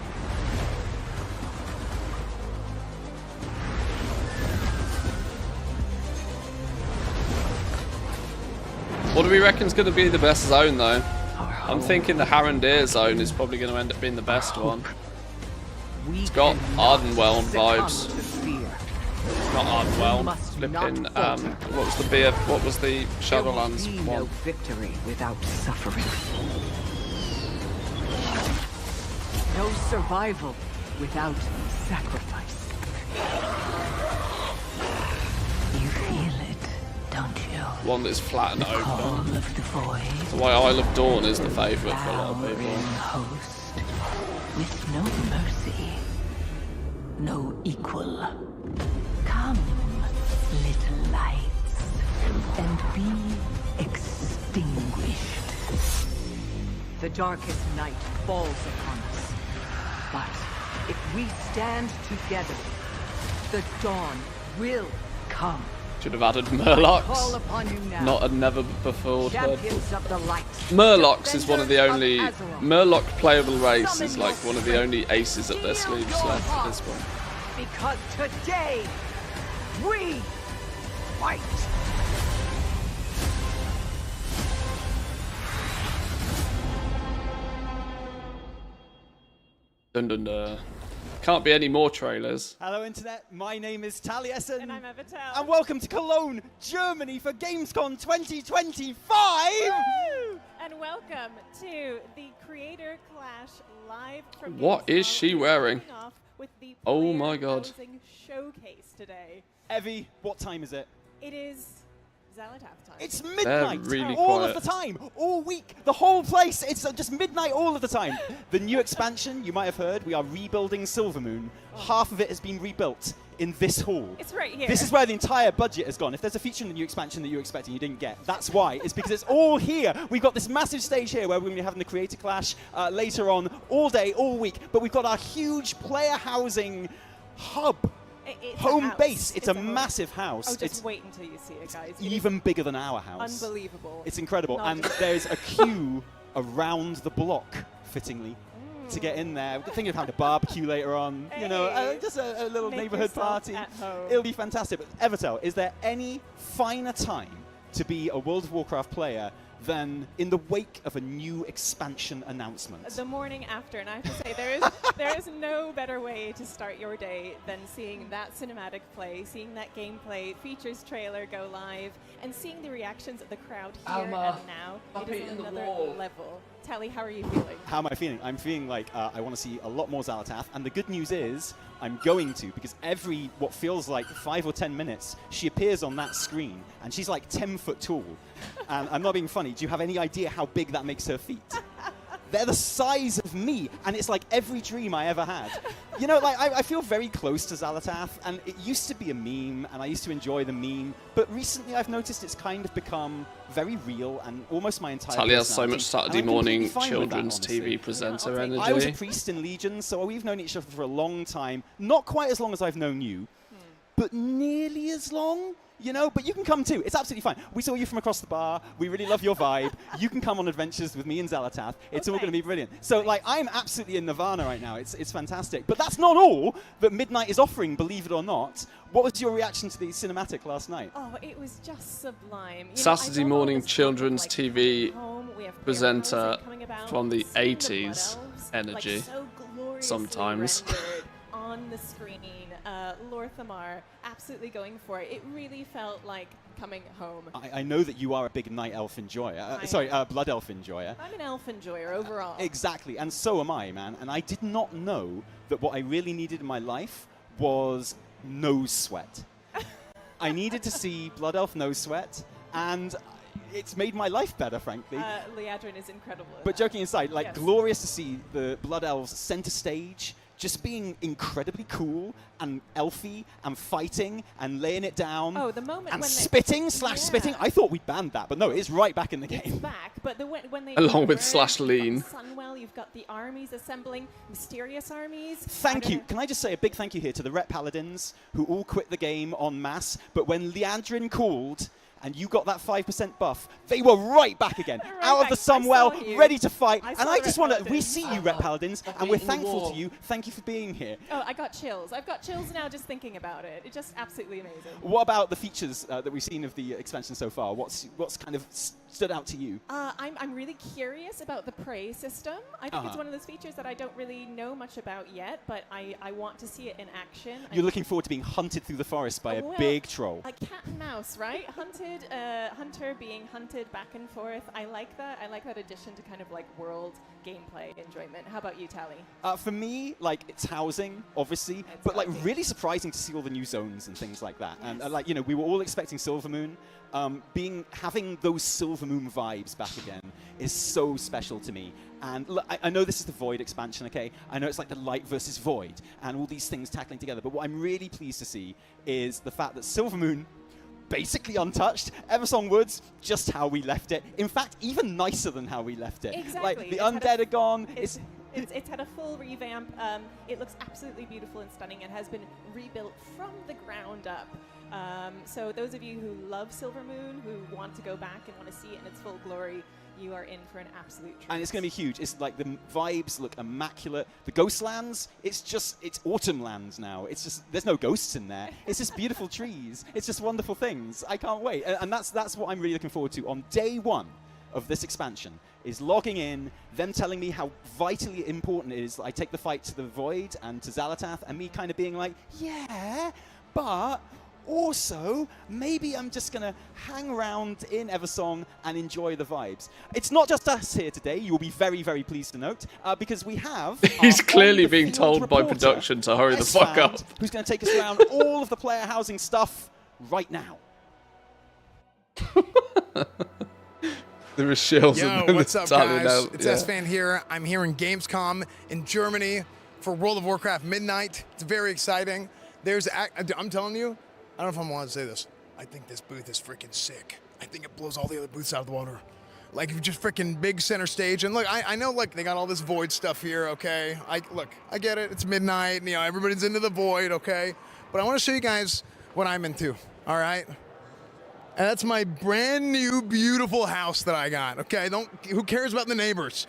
Speaker 1: What do we reckon's going to be the best zone, though? I'm thinking the Harandir zone is probably going to end up being the best one. It's got Ardenwell vibes. Not Ardenwell. Flipping. What was the Shadowlands one?
Speaker 4: No victory without suffering. No survival without sacrifice. You feel it, don't you?
Speaker 1: One that's flat and open.
Speaker 4: Call of the void.
Speaker 1: That's why Isle of Dawn is the favourite for a lot of people.
Speaker 4: Devouring host with no mercy, no equal. Come, little lights, and be extinguished. The darkest night falls upon us, but if we stand together, the dawn will come.
Speaker 1: Should have added
Speaker 4: Call
Speaker 1: Murlocs.
Speaker 4: upon you now.
Speaker 1: Not a never before heard.
Speaker 4: Champions of the light.
Speaker 1: Murlocs is one of the only
Speaker 4: Defenders of Azeroth.
Speaker 1: Murloc playable race is like one of the only aces up their sleeves left at this point.
Speaker 4: Because today we fight.
Speaker 1: Dun dun dun. Can't be any more trailers.
Speaker 11: Hello Internet, my name is Taliesin.
Speaker 3: And I'm Evitel.
Speaker 11: And welcome to Cologne, Germany for Gamescom 2025!
Speaker 3: Woo! And welcome to the Creator Clash live from
Speaker 1: What is
Speaker 3: Gamescom.
Speaker 1: she wearing?
Speaker 3: Starting off with the
Speaker 1: Oh
Speaker 3: player
Speaker 1: my god.
Speaker 3: housing showcase today.
Speaker 11: Evie, what time is it?
Speaker 3: It is Xaladath time.
Speaker 11: It's midnight
Speaker 1: really
Speaker 11: all
Speaker 1: quiet.
Speaker 11: of the time, all week, the whole place. It's just midnight all of the time. The new expansion, you might have heard, we are rebuilding Silvermoon. Half of it has been rebuilt in this hall.
Speaker 3: It's right here.
Speaker 11: This is where the entire budget has gone. If there's a feature in the new expansion that you were expecting you didn't get, that's why. It's because it's all here. We've got this massive stage here where we're going to be having the Creator Clash later on, all day, all week. But we've got our huge player housing hub.
Speaker 3: It's
Speaker 11: Home
Speaker 3: a house.
Speaker 11: base. It's a
Speaker 3: home.
Speaker 11: massive house.
Speaker 3: Oh, just
Speaker 11: it's
Speaker 3: wait until you see it, guys. It
Speaker 11: even bigger than our house.
Speaker 3: unbelievable.
Speaker 11: It's incredible.
Speaker 3: Not
Speaker 11: And
Speaker 3: just-
Speaker 11: there's a queue around the block, fittingly, to get in there. We're thinking of having a barbecue later on. You know,
Speaker 3: Hey.
Speaker 11: just a little
Speaker 3: Make
Speaker 11: neighborhood
Speaker 3: yourself
Speaker 11: party.
Speaker 3: at home.
Speaker 11: It'll be fantastic. But Evertel, is there any finer time to be a World of Warcraft player than in the wake of a new expansion announcement?
Speaker 3: The morning after, and I have to say, there is no better way to start your day than seeing that cinematic play, seeing that gameplay features trailer go live, and seeing the reactions of the crowd here and now.
Speaker 1: stop
Speaker 3: It is
Speaker 1: hitting the
Speaker 3: another
Speaker 1: wall.
Speaker 3: level. Tally, how are you feeling?
Speaker 11: How am I feeling? I'm feeling like I want to see a lot more Xaladath, and the good news is I'm going to, because every, what feels like 5 or 10 minutes, she appears on that screen, and she's like 10 foot tall. And I'm not being funny, do you have any idea how big that makes her feet? they're the size of me, and it's like every dream I ever had. You know, like I feel very close to Xalatath, and it used to be a meme, and I used to enjoy the meme, but recently I've noticed it's kind of become very real, and almost my entire
Speaker 1: Tali has so
Speaker 11: personality,
Speaker 1: much Saturday
Speaker 11: and I'm completely
Speaker 1: morning
Speaker 11: fine with that,
Speaker 1: children's
Speaker 11: honestly.
Speaker 1: TV presenter energy.
Speaker 11: I was a priest in Legion, so we've known each other for a long time. Not quite as long as I've known you, but nearly as long. You know, but you can come too. It's absolutely fine. We saw you from across the bar. We really love your vibe. You can come on adventures with me and Xalatath. It's all going to be brilliant. So, like, I'm absolutely in Nirvana right now. It's fantastic. But that's not all that Midnight is offering, believe it or not. What was your reaction to the cinematic last night?
Speaker 3: Oh, it was just sublime.
Speaker 1: Saturday morning children's TV presenter from the 80s energy.
Speaker 3: Like, so gloriously
Speaker 1: sometimes.
Speaker 3: rendered on the screen, Lorthamar absolutely going for it. It really felt like coming home.
Speaker 11: I know that you are a big night elf enjoyer. Blood elf enjoyer.
Speaker 3: I'm an elf enjoyer overall.
Speaker 11: Exactly, and so am I, man. And I did not know that what I really needed in my life was nose sweat. I needed to see Blood Elf nose sweat, and it's made my life better, frankly.
Speaker 3: Liadrin is incredible.
Speaker 11: But joking aside, like, glorious to see the Blood Elves center stage, just being incredibly cool and elfy and fighting and laying it down.
Speaker 3: Oh, the moment
Speaker 11: and
Speaker 3: when
Speaker 11: spitting. I thought we banned that, but no, it's right back in the game.
Speaker 3: It's back, but when they
Speaker 1: along with /lean.
Speaker 3: Sunwell, you've got the armies assembling, mysterious armies.
Speaker 11: Thank you. Can I just say a big thank you here to the Ret Paladins who all quit the game en masse, but when Liandrin called and you got that 5% buff, they were right back again, out of the Sunwell, ready to fight. And I just want to, we see you, Ret Paladins, and we're thankful to you. Thank you for being here.
Speaker 3: Oh, I got chills. I've got chills now just thinking about it. It's just absolutely amazing.
Speaker 11: What about the features that we've seen of the expansion so far? What's kind of stood out to you?
Speaker 3: I'm really curious about the prey system. I think it's one of those features that I don't really know much about yet, but I want to see it in action.
Speaker 11: You're looking forward to being hunted through the forest by a big troll.
Speaker 3: Like cat and mouse, right? Hunter being hunted back and forth. I like that. I like that addition to kind of like world gameplay enjoyment. How about you, Tali?
Speaker 11: For me, like, it's housing, obviously, but like really surprising to see all the new zones and things like that. Yes. And like, you know, we were all expecting Silvermoon. Having those Silvermoon vibes back again is so special to me. And look, I know this is the Void expansion, okay? I know it's like the Light versus Void and all these things tackling together, but what I'm really pleased to see is the fact that Silvermoon, basically untouched. Eversong Woods, just how we left it. In fact, even nicer than how we left it.
Speaker 3: Exactly.
Speaker 11: Like, the undead are gone.
Speaker 3: It's had a full revamp. It looks absolutely beautiful and stunning and has been rebuilt from the ground up. So those of you who love Silvermoon, who want to go back and want to see it in its full glory, you are in for an absolute treat.
Speaker 11: And it's going to be huge. It's like the vibes look immaculate. The Ghostlands, it's autumn lands now. It's just, there's no ghosts in there. It's just beautiful trees. It's just wonderful things. I can't wait. And that's what I'm really looking forward to on day one of this expansion, is logging in, them telling me how vitally important it is that I take the fight to the Void and to Xalatath, and me kind of being like, yeah, but also, maybe I'm just going to hang around in Eversong and enjoy the vibes. It's not just us here today, you will be very, very pleased to note, because we have...
Speaker 1: He's clearly being told by production to hurry the fuck up.
Speaker 11: Who's going to take us around all of the player housing stuff right now.
Speaker 1: There is shills.
Speaker 6: Yo, what's up, guys? It's S-Fan here. I'm here in Gamescom in Germany for World of Warcraft Midnight. It's very exciting. I'm telling you, I don't know if I want to say this. I think this booth is freaking sick. I think it blows all the other booths out of the water. Like, just freaking big center stage. And look, I know, like, they got all this Void stuff here, okay? I get it. It's midnight. You know, everybody's into the Void, okay? But I want to show you guys what I'm into, all right? And that's my brand new, beautiful house that I got, okay? Who cares about the neighbors?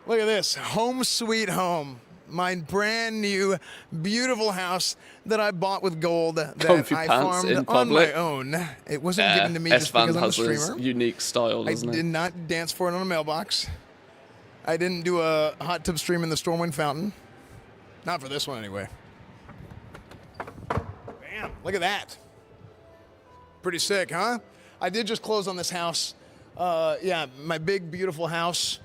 Speaker 6: Look at this. Home sweet home. My brand new, beautiful house that I bought with gold that I farmed on my own. It wasn't given to me just because I'm a streamer.
Speaker 1: Unique style, doesn't it?
Speaker 6: I did not dance for it on a mailbox. I didn't do a hot tub stream in the Stormwind Fountain. Not for this one, anyway. Bam! Look at that. Pretty sick, huh? I did just close on this house. Yeah, my big, beautiful house.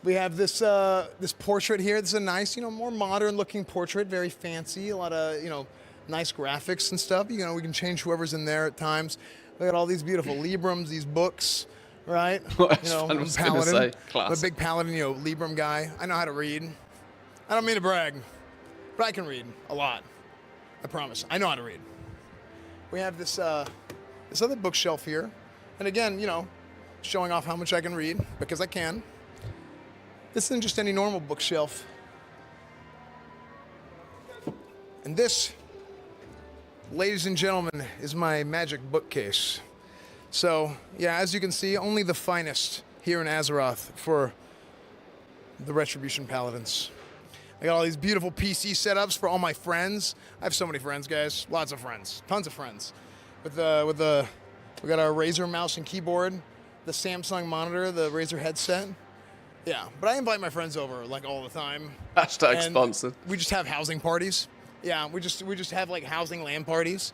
Speaker 6: We have this this portrait here. This is a nice, more modern-looking portrait, very fancy. A lot of, nice graphics and stuff. We can change whoever's in there at times. We got all these beautiful Librams, these books.
Speaker 12: right?
Speaker 1: What
Speaker 12: You know,
Speaker 1: I
Speaker 12: I'm
Speaker 1: was gonna
Speaker 12: paladin.
Speaker 1: say,
Speaker 12: I'm a
Speaker 1: class.
Speaker 12: big paladin, you know, Libram guy. I know how to read. I don't mean to brag, but I can read a lot. I promise. I know how to read. We have this this other bookshelf here, and again, you know, showing off how much I can read because I can. This isn't just any normal bookshelf. And this, ladies and gentlemen, is my magic bookcase. So, yeah, as you can see, only the finest here in Azeroth for the Retribution Paladins. I got all these beautiful PC setups for all my friends. I have so many friends, guys. Lots of friends. Tons of friends. We got our Razer mouse and keyboard, the Samsung monitor, the Razer headset. Yeah, but I invite my friends over like all the time.
Speaker 1: Hashtag
Speaker 12: And
Speaker 1: sponsored.
Speaker 12: We just have housing parties. Yeah, we just have like housing LAN parties,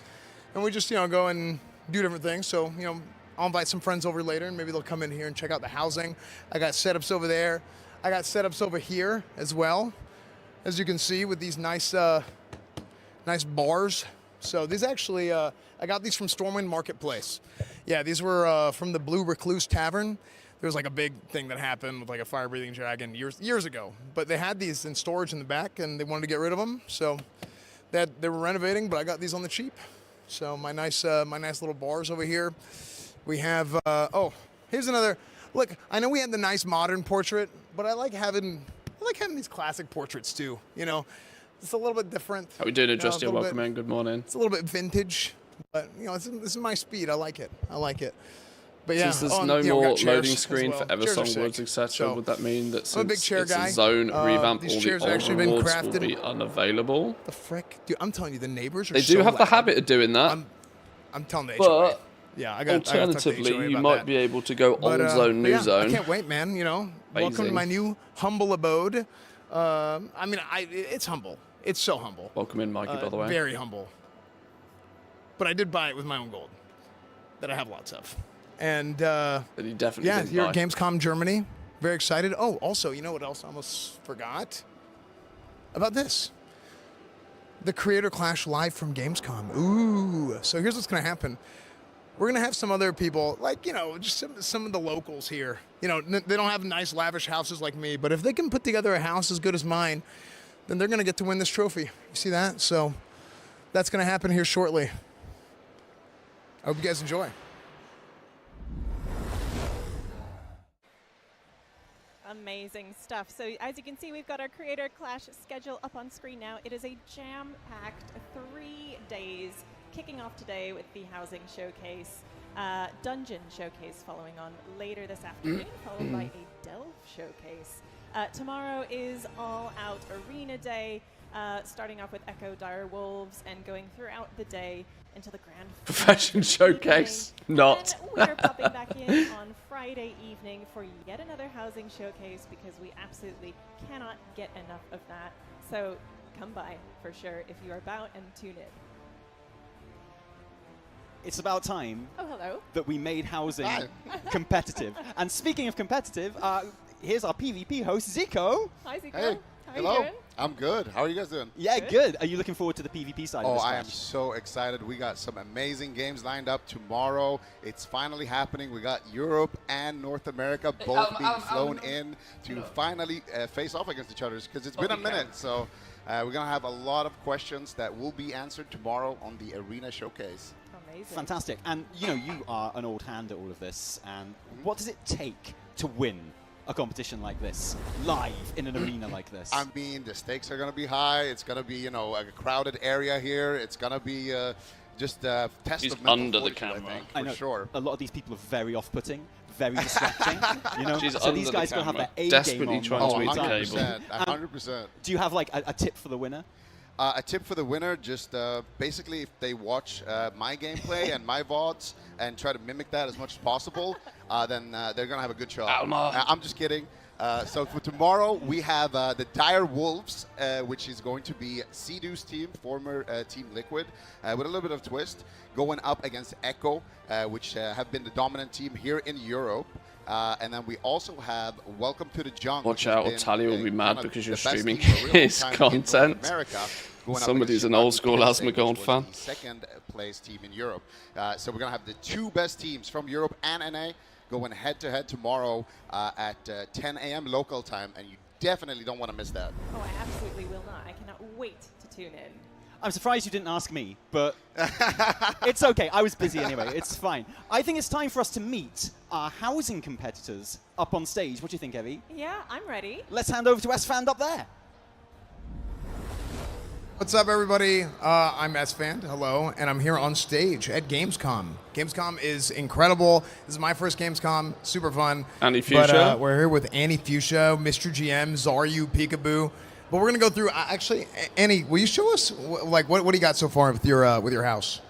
Speaker 12: and we just, you know, go and do different things. So, you know, I'll invite some friends over later, and maybe they'll come in here and check out the housing. I got setups over there. I got setups over here as well, as you can see, with these nice nice bars. So these actually, I got these from Stormwind Marketplace. Yeah, these were from the Blue Recluse Tavern. There was like a big thing that happened with like a fire-breathing dragon years ago. But they had these in storage in the back, and they wanted to get rid of them. So they were renovating, but I got these on the cheap. So my nice little bars over here. We have, oh, here's another. Look, I know we had the nice modern portrait, but I like having these classic portraits too. You know, it's a little bit different.
Speaker 1: How we doing,
Speaker 12: You know,
Speaker 1: Adjusty?
Speaker 12: it's a little
Speaker 1: Welcome
Speaker 12: bit-
Speaker 1: in. Good morning.
Speaker 12: It's a little bit vintage, but you know, this is my speed. I like it. I like it. But yeah,
Speaker 1: Since there's
Speaker 12: oh,
Speaker 1: no
Speaker 12: you know, we
Speaker 1: more
Speaker 12: got chairs
Speaker 1: loading
Speaker 12: as
Speaker 1: screen
Speaker 12: well.
Speaker 1: for
Speaker 12: Chairs are
Speaker 1: Eversong words,
Speaker 12: sick.
Speaker 1: etc.,
Speaker 12: So,
Speaker 1: would that mean that
Speaker 12: I'm a big
Speaker 1: since
Speaker 12: chair
Speaker 1: it's
Speaker 12: guy.
Speaker 1: a zone revamp,
Speaker 12: These
Speaker 1: all the
Speaker 12: chairs
Speaker 1: old
Speaker 12: actually been
Speaker 1: rewards
Speaker 12: crafted.
Speaker 1: will be unavailable?
Speaker 12: The frick, dude! I'm telling you, the neighbors are.
Speaker 1: They
Speaker 12: so
Speaker 1: do have the
Speaker 12: loud.
Speaker 1: habit of doing that.
Speaker 12: I'm telling the HOA.
Speaker 1: But
Speaker 12: Yeah, I got. I gotta talk to the
Speaker 1: alternatively,
Speaker 12: HOA
Speaker 1: you
Speaker 12: about
Speaker 1: might
Speaker 12: that.
Speaker 1: be able to go
Speaker 12: But,
Speaker 1: old zone,
Speaker 12: but
Speaker 1: new
Speaker 12: yeah,
Speaker 1: zone.
Speaker 12: I can't wait, man. You know, welcome to
Speaker 1: Amazing.
Speaker 12: my new humble abode. I mean, it's humble. It's so humble.
Speaker 1: Welcome in, Mikey, by the way.
Speaker 12: Very humble. But I did buy it with my own gold, that I have lots of. And
Speaker 1: That you definitely
Speaker 12: yeah,
Speaker 1: didn't
Speaker 12: here
Speaker 1: buy.
Speaker 12: at Gamescom Germany. Very excited. Oh, also, you know what else I almost forgot? About this. The Creator Clash live from Gamescom. Ooh. So here's what's going to happen. We're going to have some other people, like, you know, just some of the locals here. You know, they don't have nice, lavish houses like me, but if they can put together a house as good as mine, then they're going to get to win this trophy. You see that? So that's going to happen here shortly. I hope you guys enjoy.
Speaker 3: Amazing stuff. So as you can see, we've got our Creator Clash schedule up on screen now. It is a jam-packed 3 days, kicking off today with the Housing Showcase, Dungeon Showcase following on later this afternoon, followed by a Delve Showcase. Tomorrow is all-out Arena Day, starting off with Echo Dire Wolves and going throughout the day until the grand
Speaker 1: Profession showcase. Not.
Speaker 3: And we're popping back in on Friday evening for yet another housing showcase because we absolutely cannot get enough of that. So come by for sure if you are about and tune in.
Speaker 11: It's about time
Speaker 3: Oh, hello.
Speaker 11: that we made housing competitive. And speaking of competitive, here's our PvP host, Zico.
Speaker 3: Hi, Zico.
Speaker 10: Hey,
Speaker 3: How
Speaker 10: hello.
Speaker 3: are you doing?
Speaker 10: I'm good. How are you guys doing?
Speaker 11: Yeah, good. Are you looking forward to the PvP side of
Speaker 10: Oh,
Speaker 11: this
Speaker 10: I am
Speaker 11: match?
Speaker 10: so excited. We got some amazing games lined up tomorrow. It's finally happening. We got Europe and North America both being flown in to finally face off against each other because it's been a minute. So we're going to have a lot of questions that will be answered tomorrow on the Arena Showcase.
Speaker 3: Amazing.
Speaker 11: Fantastic. And, you know, you are an old hand at all of this. And what does it take to win a competition like this, live in an arena like this?
Speaker 10: I mean, the stakes are going to be high. It's going to be, you know, a crowded area here. It's going to be just a test
Speaker 1: He's
Speaker 10: of mental
Speaker 1: under the
Speaker 10: fortitude,
Speaker 1: camera.
Speaker 10: I think,
Speaker 11: I
Speaker 10: for
Speaker 11: know
Speaker 10: sure.
Speaker 11: a lot of these people are very off-putting, very distracting. You know,
Speaker 1: She's
Speaker 11: so
Speaker 1: under
Speaker 11: these
Speaker 1: the
Speaker 11: guys got to have
Speaker 1: camera,
Speaker 11: their A
Speaker 1: desperately
Speaker 11: game on.
Speaker 1: trying
Speaker 10: Oh,
Speaker 1: to eat the
Speaker 10: 100%.
Speaker 1: cable.
Speaker 10: 100%.
Speaker 11: Do you have like a tip for the winner?
Speaker 10: A tip for the winner, just basically if they watch my gameplay and my VODs and try to mimic that as much as possible, then they're going to have a good shot.
Speaker 1: Alma.
Speaker 10: I'm just kidding. So for tomorrow, we have the Dire Wolves, which is going to be Sea-Doo's team, former Team Liquid, with a little bit of twist, going up against Echo, which have been the dominant team here in Europe. And then we also have Welcome to the Jungle.
Speaker 1: Watch out, or Tally will be mad because you're streaming his
Speaker 10: his
Speaker 1: content. Somebody's an old school Asmongold fan.
Speaker 10: Second place team in Europe. So we're going to have the 2 best teams from Europe and NA going head-to-head tomorrow at 10 a.m. local time, and you definitely don't want to miss that.
Speaker 3: Oh, I absolutely will not. I cannot wait to tune in.
Speaker 11: I'm surprised you didn't ask me, but it's okay. I was busy anyway. It's fine. I think it's time for us to meet our housing competitors up on stage. What do you think, Evie?
Speaker 3: Yeah, I'm ready.
Speaker 11: Let's hand over to S-Fan up there.
Speaker 12: What's up, everybody? I'm S-Fan, hello, and I'm here on stage at Gamescom. Gamescom is incredible. This is my first Gamescom, super fun.
Speaker 1: Annie Fuchsia.
Speaker 12: But we're here with Annie Fuchsia, Mr. GM, Zaryu, Peekaboo. But we're gonna go through. Actually, Annie, will you show us what do you got so far with your house?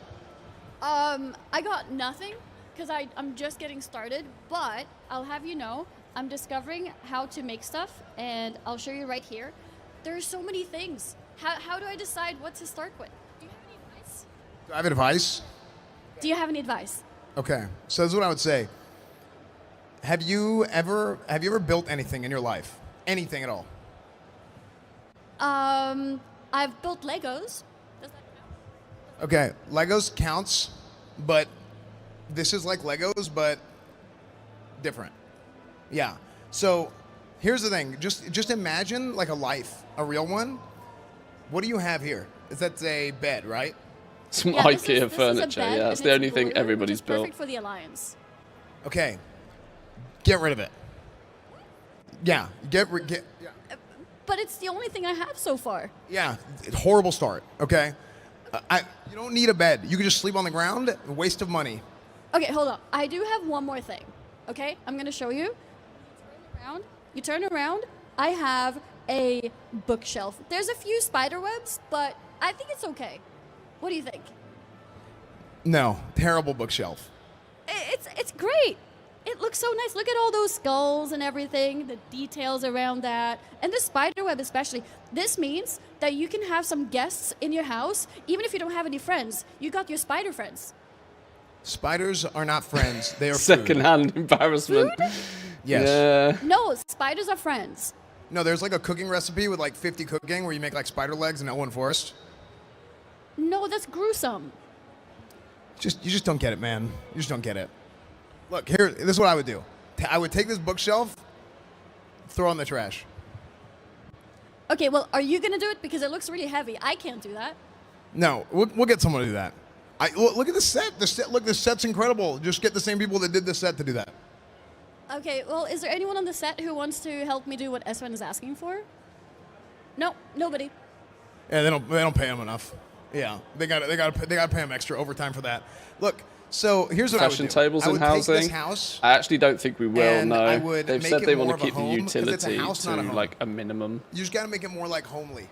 Speaker 13: I got nothing because I'm just getting started. But I'll have you know, I'm discovering how to make stuff, and I'll show you right here. There's so many things. How do I decide what to start with? Do you have any advice?
Speaker 12: Do I have advice?
Speaker 13: Do you have any advice?
Speaker 12: Okay, so this is what I would say. Have you ever built anything in your life? Anything at all?
Speaker 13: I've built Legos. Does that count?
Speaker 12: Okay, Legos counts, but this is like Legos, but different. Yeah. So here's the thing. Just imagine like a life, a real one. What do you have here? Is that a bed, right?
Speaker 1: Some
Speaker 13: Yeah, this
Speaker 1: IKEA
Speaker 13: is
Speaker 1: furniture.
Speaker 13: a bed,
Speaker 1: Yeah, it's
Speaker 13: and
Speaker 1: the
Speaker 13: it's
Speaker 1: only thing
Speaker 13: blue,
Speaker 1: everybody's
Speaker 13: which is
Speaker 1: built.
Speaker 13: perfect for the Alliance.
Speaker 12: Okay. Get rid of it. Yeah. Get. Yeah.
Speaker 13: But it's the only thing I have so far.
Speaker 12: Yeah. Horrible start. Okay. You don't need a bed. You can just sleep on the ground. Waste of money.
Speaker 13: Okay, hold on. I do have one more thing. Okay, I'm gonna show you. You turn around. I have a bookshelf. There's a few spider webs, but I think it's okay. What do you think?
Speaker 12: No. Terrible bookshelf.
Speaker 13: It's great. It looks so nice. Look at all those skulls and everything, the details around that, and the spider web especially. This means that you can have some guests in your house, even if you don't have any friends. You got your spider friends.
Speaker 12: Spiders are not friends. They are
Speaker 1: Secondhand embarrassment.
Speaker 13: Food?
Speaker 12: Yes.
Speaker 1: Yeah.
Speaker 13: No, spiders are friends.
Speaker 12: No, there's like a cooking recipe with like 50 cooking where you make like spider legs in Elwyn Forest.
Speaker 13: No, that's gruesome.
Speaker 12: You just don't get it, man. You just don't get it. Look, here, this is what I would do. I would take this bookshelf, throw it in the trash.
Speaker 13: Okay, well, are you gonna do it? Because it looks really heavy. I can't do that.
Speaker 12: No, we'll get someone to do that. Look at the set. Look, the set's incredible. Just get the same people that did the set to do that.
Speaker 13: Okay, well, is there anyone on the set who wants to help me do what S1 is asking for? No, nobody.
Speaker 12: Yeah, they don't pay them enough. Yeah, they got to pay them extra overtime for that. Look, so here's what
Speaker 1: Fashion
Speaker 12: I would do.
Speaker 1: tables
Speaker 12: I
Speaker 1: in
Speaker 12: would
Speaker 1: housing.
Speaker 12: Take this house,
Speaker 1: I actually don't think we will.
Speaker 12: and I
Speaker 1: No,
Speaker 12: would
Speaker 1: they've
Speaker 12: make
Speaker 1: said
Speaker 12: it
Speaker 1: they
Speaker 12: more
Speaker 1: want to
Speaker 12: of a
Speaker 1: keep the
Speaker 12: home, 'cause it's a
Speaker 1: utility
Speaker 12: house, not a
Speaker 1: to
Speaker 12: home.
Speaker 1: like a minimum.
Speaker 12: You just got to make it more like homely.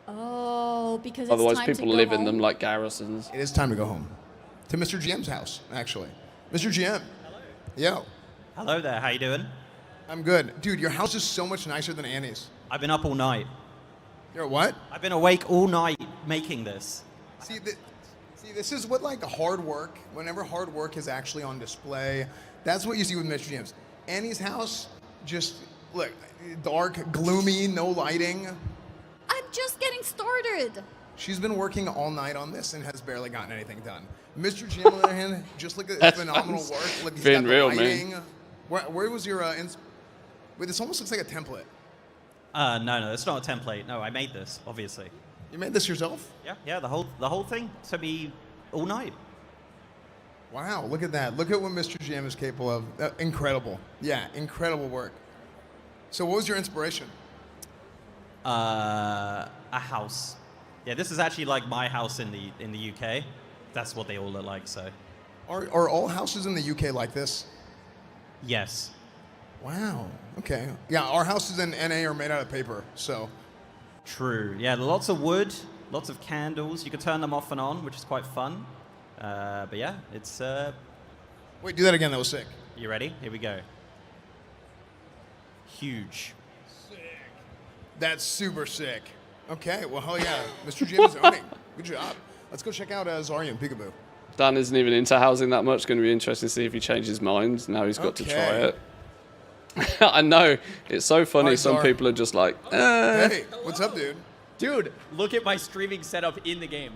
Speaker 13: Oh, because
Speaker 1: Otherwise,
Speaker 13: it's time
Speaker 1: people
Speaker 13: to go
Speaker 1: live
Speaker 13: home.
Speaker 1: in them like garrisons.
Speaker 12: It is time to go home. To Mr. GM's house, actually. Mr. GM. Hello. Yo.
Speaker 14: Hello there, how you doing?
Speaker 12: I'm good. Dude, your house is so much nicer than Annie's.
Speaker 14: I've been up all night.
Speaker 12: You're what?
Speaker 14: I've been awake all night making this.
Speaker 12: See, this is what like hard work, whenever hard work is actually on display, that's what you see with Mr. GM's. Annie's house, just, look, dark, gloomy, no lighting.
Speaker 13: I'm just getting started.
Speaker 12: She's been working all night on this and has barely gotten anything done. Mr. GM, on the other hand, just look at his phenomenal work. Look, he's
Speaker 1: been
Speaker 12: got the
Speaker 1: real,
Speaker 12: lighting.
Speaker 1: man.
Speaker 12: Where was your, wait, this almost looks like a template.
Speaker 14: No, it's not a template. No, I made this, obviously.
Speaker 12: You made this yourself?
Speaker 14: Yeah, the whole thing to be all night.
Speaker 12: Wow, look at that. Look at what Mr. GM is capable of. Incredible. Yeah, incredible work. So what was your inspiration?
Speaker 14: A house. Yeah, this is actually like my house in the UK. That's what they all look like, so.
Speaker 12: Are all houses in the UK like this?
Speaker 14: Yes.
Speaker 12: Wow, okay. Yeah, our houses in NA are made out of paper, so.
Speaker 14: True. Yeah, lots of wood, lots of candles. You can turn them off and on, which is quite fun. But yeah, it's...
Speaker 12: Wait, do that again, that was sick.
Speaker 14: You ready? Here we go. Huge.
Speaker 12: That's super sick. Okay, well, hell yeah. Mr. GM is owning. Good job. Let's go check out Zarya and Peekaboo.
Speaker 1: Dan isn't even into housing that much. It's going to be interesting to see if he changes his mind. Now he's got to try it. I know. It's so funny.
Speaker 12: Right,
Speaker 1: some
Speaker 12: Zar.
Speaker 1: people are just like,
Speaker 12: Hey, what's up, dude?
Speaker 15: Dude, look at my streaming setup in the game.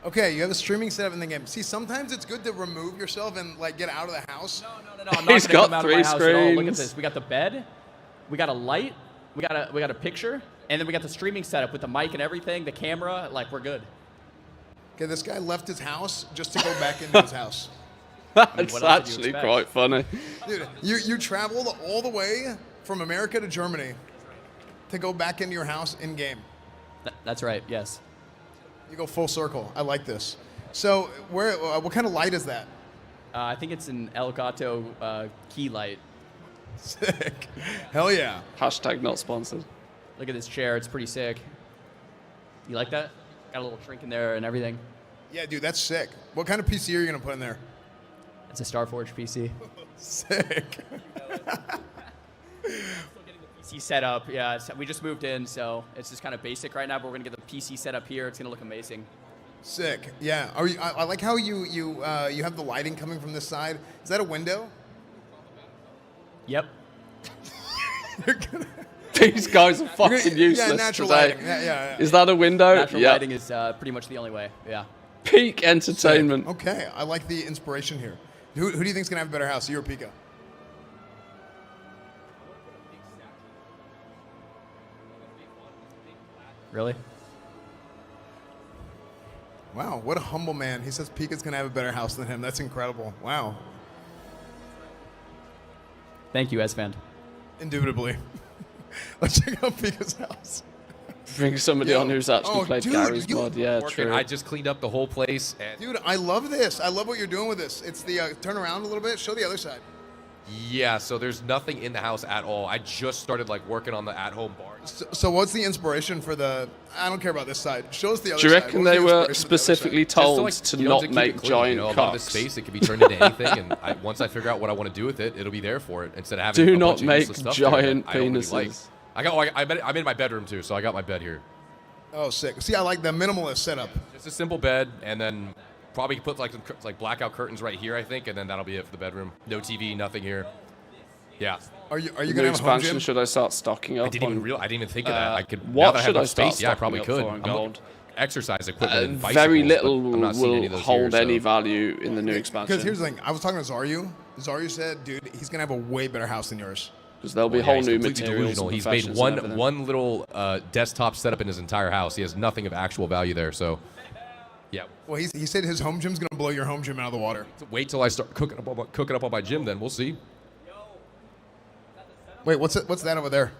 Speaker 12: Okay, you have a streaming setup in the game. See, sometimes it's good to remove yourself and like get out of the house.
Speaker 15: No, I'm not
Speaker 1: He's
Speaker 15: gonna
Speaker 1: got
Speaker 15: come out of
Speaker 1: 3
Speaker 15: my house at all. Look at
Speaker 1: screens.
Speaker 15: this. We got the bed, we got a light, we got a picture, and then we got the streaming setup with the mic and everything, the camera. Like, we're good.
Speaker 12: Okay, this guy left his house just to go back into his house.
Speaker 1: That's actually quite funny.
Speaker 12: Dude, you traveled all the way from America to Germany to go back into your house in game.
Speaker 15: That's right. Yes.
Speaker 12: You go full circle. I like this. So, what kind of light is that?
Speaker 15: I think it's an Elgato key light.
Speaker 12: Sick. Hell yeah.
Speaker 1: Hashtag not sponsored.
Speaker 15: Look at this chair. It's pretty sick. You like that? Got a little shrink in there and everything.
Speaker 12: Yeah, dude, that's sick. What kind of PC are you gonna put in there?
Speaker 15: It's a Starforge PC.
Speaker 12: Sick.
Speaker 15: PC setup, yeah. We just moved in, so it's just kind of basic right now. But we're gonna get the PC set up here. It's gonna look amazing.
Speaker 12: Sick. Yeah. Are you? I like how you have the lighting coming from this side. Is that a window?
Speaker 15: Yep.
Speaker 1: These guys are fucking useless
Speaker 12: yeah, natural
Speaker 1: today.
Speaker 12: lighting. Yeah.
Speaker 1: Is that a window?
Speaker 15: Natural
Speaker 1: Yeah.
Speaker 15: lighting is pretty much the only way. Yeah.
Speaker 1: Peak entertainment.
Speaker 12: Sick. Okay, I like the inspiration here. Who do you think's gonna have a better house, you or Pika?
Speaker 15: Really?
Speaker 12: Wow, what a humble man. He says Pika's gonna have a better house than him. That's incredible. Wow.
Speaker 15: Thank you, S-Fan.
Speaker 12: Indubitably. Let's check out Pika's house.
Speaker 1: Bring somebody on who's actually played
Speaker 12: dude,
Speaker 1: Gary's mod. Yeah, true.
Speaker 6: I just cleaned up the whole place. And
Speaker 12: Dude, I love this. I love what you're doing with this. It's the turn around a little bit. Show the other side.
Speaker 6: yeah, so there's nothing in the house at all. I just started like working on the at-home bar.
Speaker 12: So what's the inspiration for the? I don't care about this side. Show us the other side.
Speaker 1: Do you reckon
Speaker 12: What was
Speaker 1: they
Speaker 12: the
Speaker 1: were
Speaker 12: inspiration for the other
Speaker 1: specifically
Speaker 12: side?
Speaker 1: told
Speaker 6: Just
Speaker 1: to
Speaker 6: you know,
Speaker 1: not
Speaker 6: keep it
Speaker 1: make
Speaker 6: clean,
Speaker 1: giant
Speaker 6: you know, a lot of this
Speaker 1: cocks?
Speaker 6: space, it can be turned into anything, and once I figure out what I want to do with it, it'll be there for it instead of having
Speaker 1: Do
Speaker 6: a
Speaker 1: not
Speaker 6: bunch of
Speaker 1: make
Speaker 6: useless stuff there that
Speaker 1: giant
Speaker 6: I don't really
Speaker 1: penises.
Speaker 6: like. I'm in my bedroom too, so I got my bed here.
Speaker 12: Oh, sick. See, I like the minimalist setup.
Speaker 6: Just a simple bed, and then probably put like some blackout curtains right here, I think, and then that'll be it for the bedroom. No TV, nothing here. Yeah.
Speaker 12: Are you
Speaker 1: New
Speaker 12: gonna have a home
Speaker 1: expansion?
Speaker 12: gym?
Speaker 1: Should I start stocking up?
Speaker 6: I didn't even think of that. I could. Now
Speaker 1: What
Speaker 6: that I have
Speaker 1: should I
Speaker 6: enough
Speaker 1: start
Speaker 6: space, yeah, I probably
Speaker 1: stocking
Speaker 6: could.
Speaker 1: up for on gold?
Speaker 6: Exercise equipment and
Speaker 1: Very
Speaker 6: bicycles,
Speaker 1: little
Speaker 6: but I'm not seeing any
Speaker 1: will
Speaker 6: of those
Speaker 1: hold
Speaker 6: here,
Speaker 1: any
Speaker 6: so.
Speaker 1: value in the new expansion.
Speaker 12: Because here's the thing. I was talking to Zaryu. Zaryu said, dude, he's going to have a way better house than yours.
Speaker 1: Because there'll be
Speaker 6: Yeah,
Speaker 1: whole
Speaker 6: he's
Speaker 1: new
Speaker 6: completely
Speaker 1: materials.
Speaker 6: delusional.
Speaker 1: and
Speaker 6: He's made
Speaker 1: professions and everything.
Speaker 6: one little desktop setup in his entire house. He has nothing of actual value there. So, yeah.
Speaker 12: Well, he said his home gym's going to blow your home gym out of the water.
Speaker 6: Wait till I start cooking up on my gym. Then we'll see.
Speaker 12: Wait, what's that over there?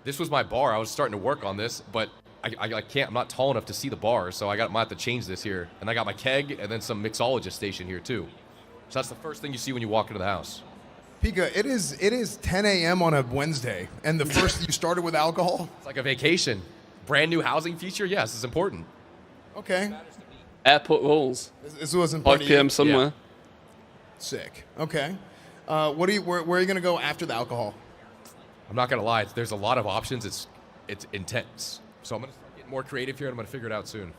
Speaker 6: This was my bar. I was starting to work on this, but I can't. I'm not tall enough to see the bar, so might have to change this here. And I got my keg and then some mixologist station here too. So that's the first thing you see when you walk into the house.
Speaker 12: Pika, it is 10 a.m. on a Wednesday, and the first you started with alcohol?
Speaker 6: It's like a vacation. Brand new housing feature. Yes, it's important.
Speaker 12: Okay.
Speaker 1: Airport rules.
Speaker 12: This wasn't
Speaker 1: 5
Speaker 12: part of
Speaker 1: p.m.
Speaker 12: you?
Speaker 1: somewhere.
Speaker 12: Yeah. Sick. Okay. Where are you going to go after the alcohol?
Speaker 6: I'm not gonna lie. There's a lot of options. It's intense. So I'm gonna start getting more creative here, and I'm gonna figure it out soon.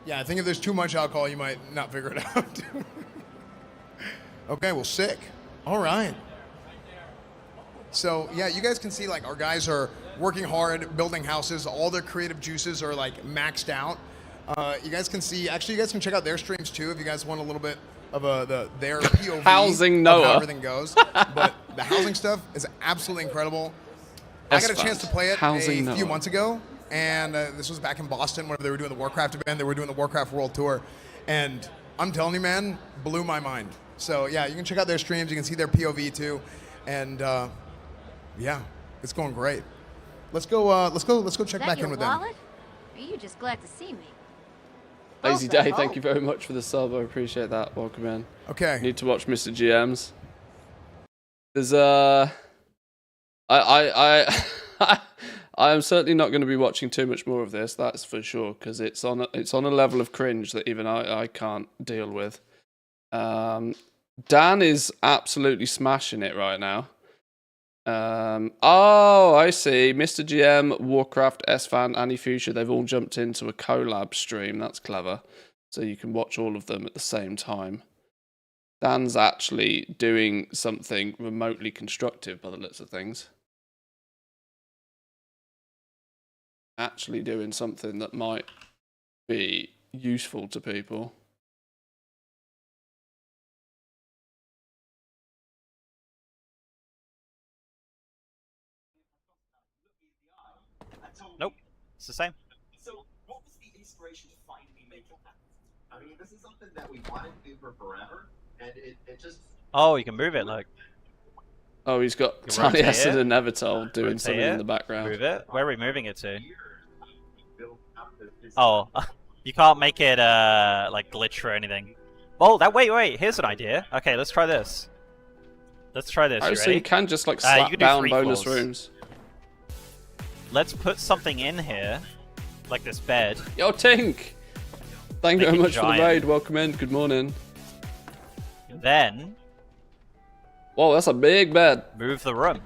Speaker 12: Yeah, I think if there's too much alcohol, you might not figure it out. Okay, well, sick. All right. So, yeah, you guys can see, like, our guys are working hard, building houses. All their creative juices are, like, maxed out. You guys can see, actually, you guys can check out their streams, too, if you guys want a little bit of their POV
Speaker 1: Housing
Speaker 12: of
Speaker 1: Noah.
Speaker 12: how everything goes. But the housing stuff is absolutely incredible. I got a chance to play it
Speaker 1: Housing
Speaker 12: a few
Speaker 1: Noah.
Speaker 12: months ago, and this was back in Boston when they were doing the Warcraft event. They were doing the Warcraft World Tour, and I'm telling you, man, blew my mind. So yeah, you can check out their streams. You can see their POV too, and yeah, it's going great. Let's go check back in with them.
Speaker 9: Or are you just glad to see me?
Speaker 1: Lazy Day, thank you very much for the sub. I appreciate that. Welcome in.
Speaker 12: Okay.
Speaker 1: Need to watch Mr. GM's. There's I am certainly not going to be watching too much more of this. That's for sure, because it's on a level of cringe that even I can't deal with. Dan is absolutely smashing it right now. Oh, I see. Mr. GM, Warcraft, S-Fan, Annie-Future, they've all jumped into a collab stream. That's clever. So you can watch all of them at the same time. Dan's actually doing something remotely constructive by the looks of things. Actually doing something that might be useful to people.
Speaker 16: Nope, it's the same.
Speaker 17: I mean, this is something that we wanted to do for forever, and it just...
Speaker 16: Oh, you can move it, look.
Speaker 1: Oh, he's got
Speaker 16: You
Speaker 1: Tiny
Speaker 16: rotate
Speaker 1: Acid
Speaker 16: it,
Speaker 1: and Evertol doing
Speaker 16: rotate
Speaker 1: something in
Speaker 16: it,
Speaker 1: the background.
Speaker 16: Move it. Where are we moving it to? Oh, you can't make it like glitch or anything. Oh, wait. Here's an idea. Okay, let's try this. Let's try this.
Speaker 1: Oh,
Speaker 16: You
Speaker 1: so
Speaker 16: ready?
Speaker 1: you can just like
Speaker 16: You
Speaker 1: slap
Speaker 16: can do
Speaker 1: down
Speaker 16: 3
Speaker 1: bonus
Speaker 16: floors.
Speaker 1: rooms.
Speaker 16: Let's put something in here, like this bed.
Speaker 1: Yo, Tink! Thank you
Speaker 16: Make
Speaker 1: very
Speaker 16: it
Speaker 1: much for the
Speaker 16: giant.
Speaker 1: raid. Welcome in. Good morning.
Speaker 16: Then
Speaker 1: Whoa, that's a big bed.
Speaker 16: move the room.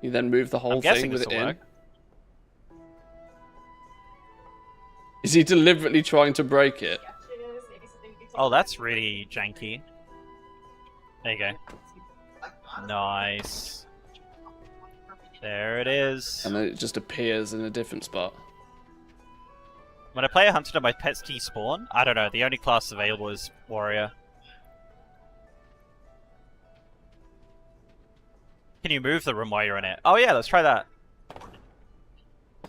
Speaker 1: You then move the whole
Speaker 16: I'm guessing
Speaker 1: thing with
Speaker 16: this
Speaker 1: it
Speaker 16: will
Speaker 1: in.
Speaker 16: work.
Speaker 1: Is he deliberately trying to break it?
Speaker 16: Oh, that's really janky. There you go. Nice. There it is.
Speaker 1: And then it just appears in a different spot.
Speaker 16: When I play a hunter, do my pets despawn? I don't know. The only class available is warrior. Can you move the room while you're in it? Oh yeah, let's try that.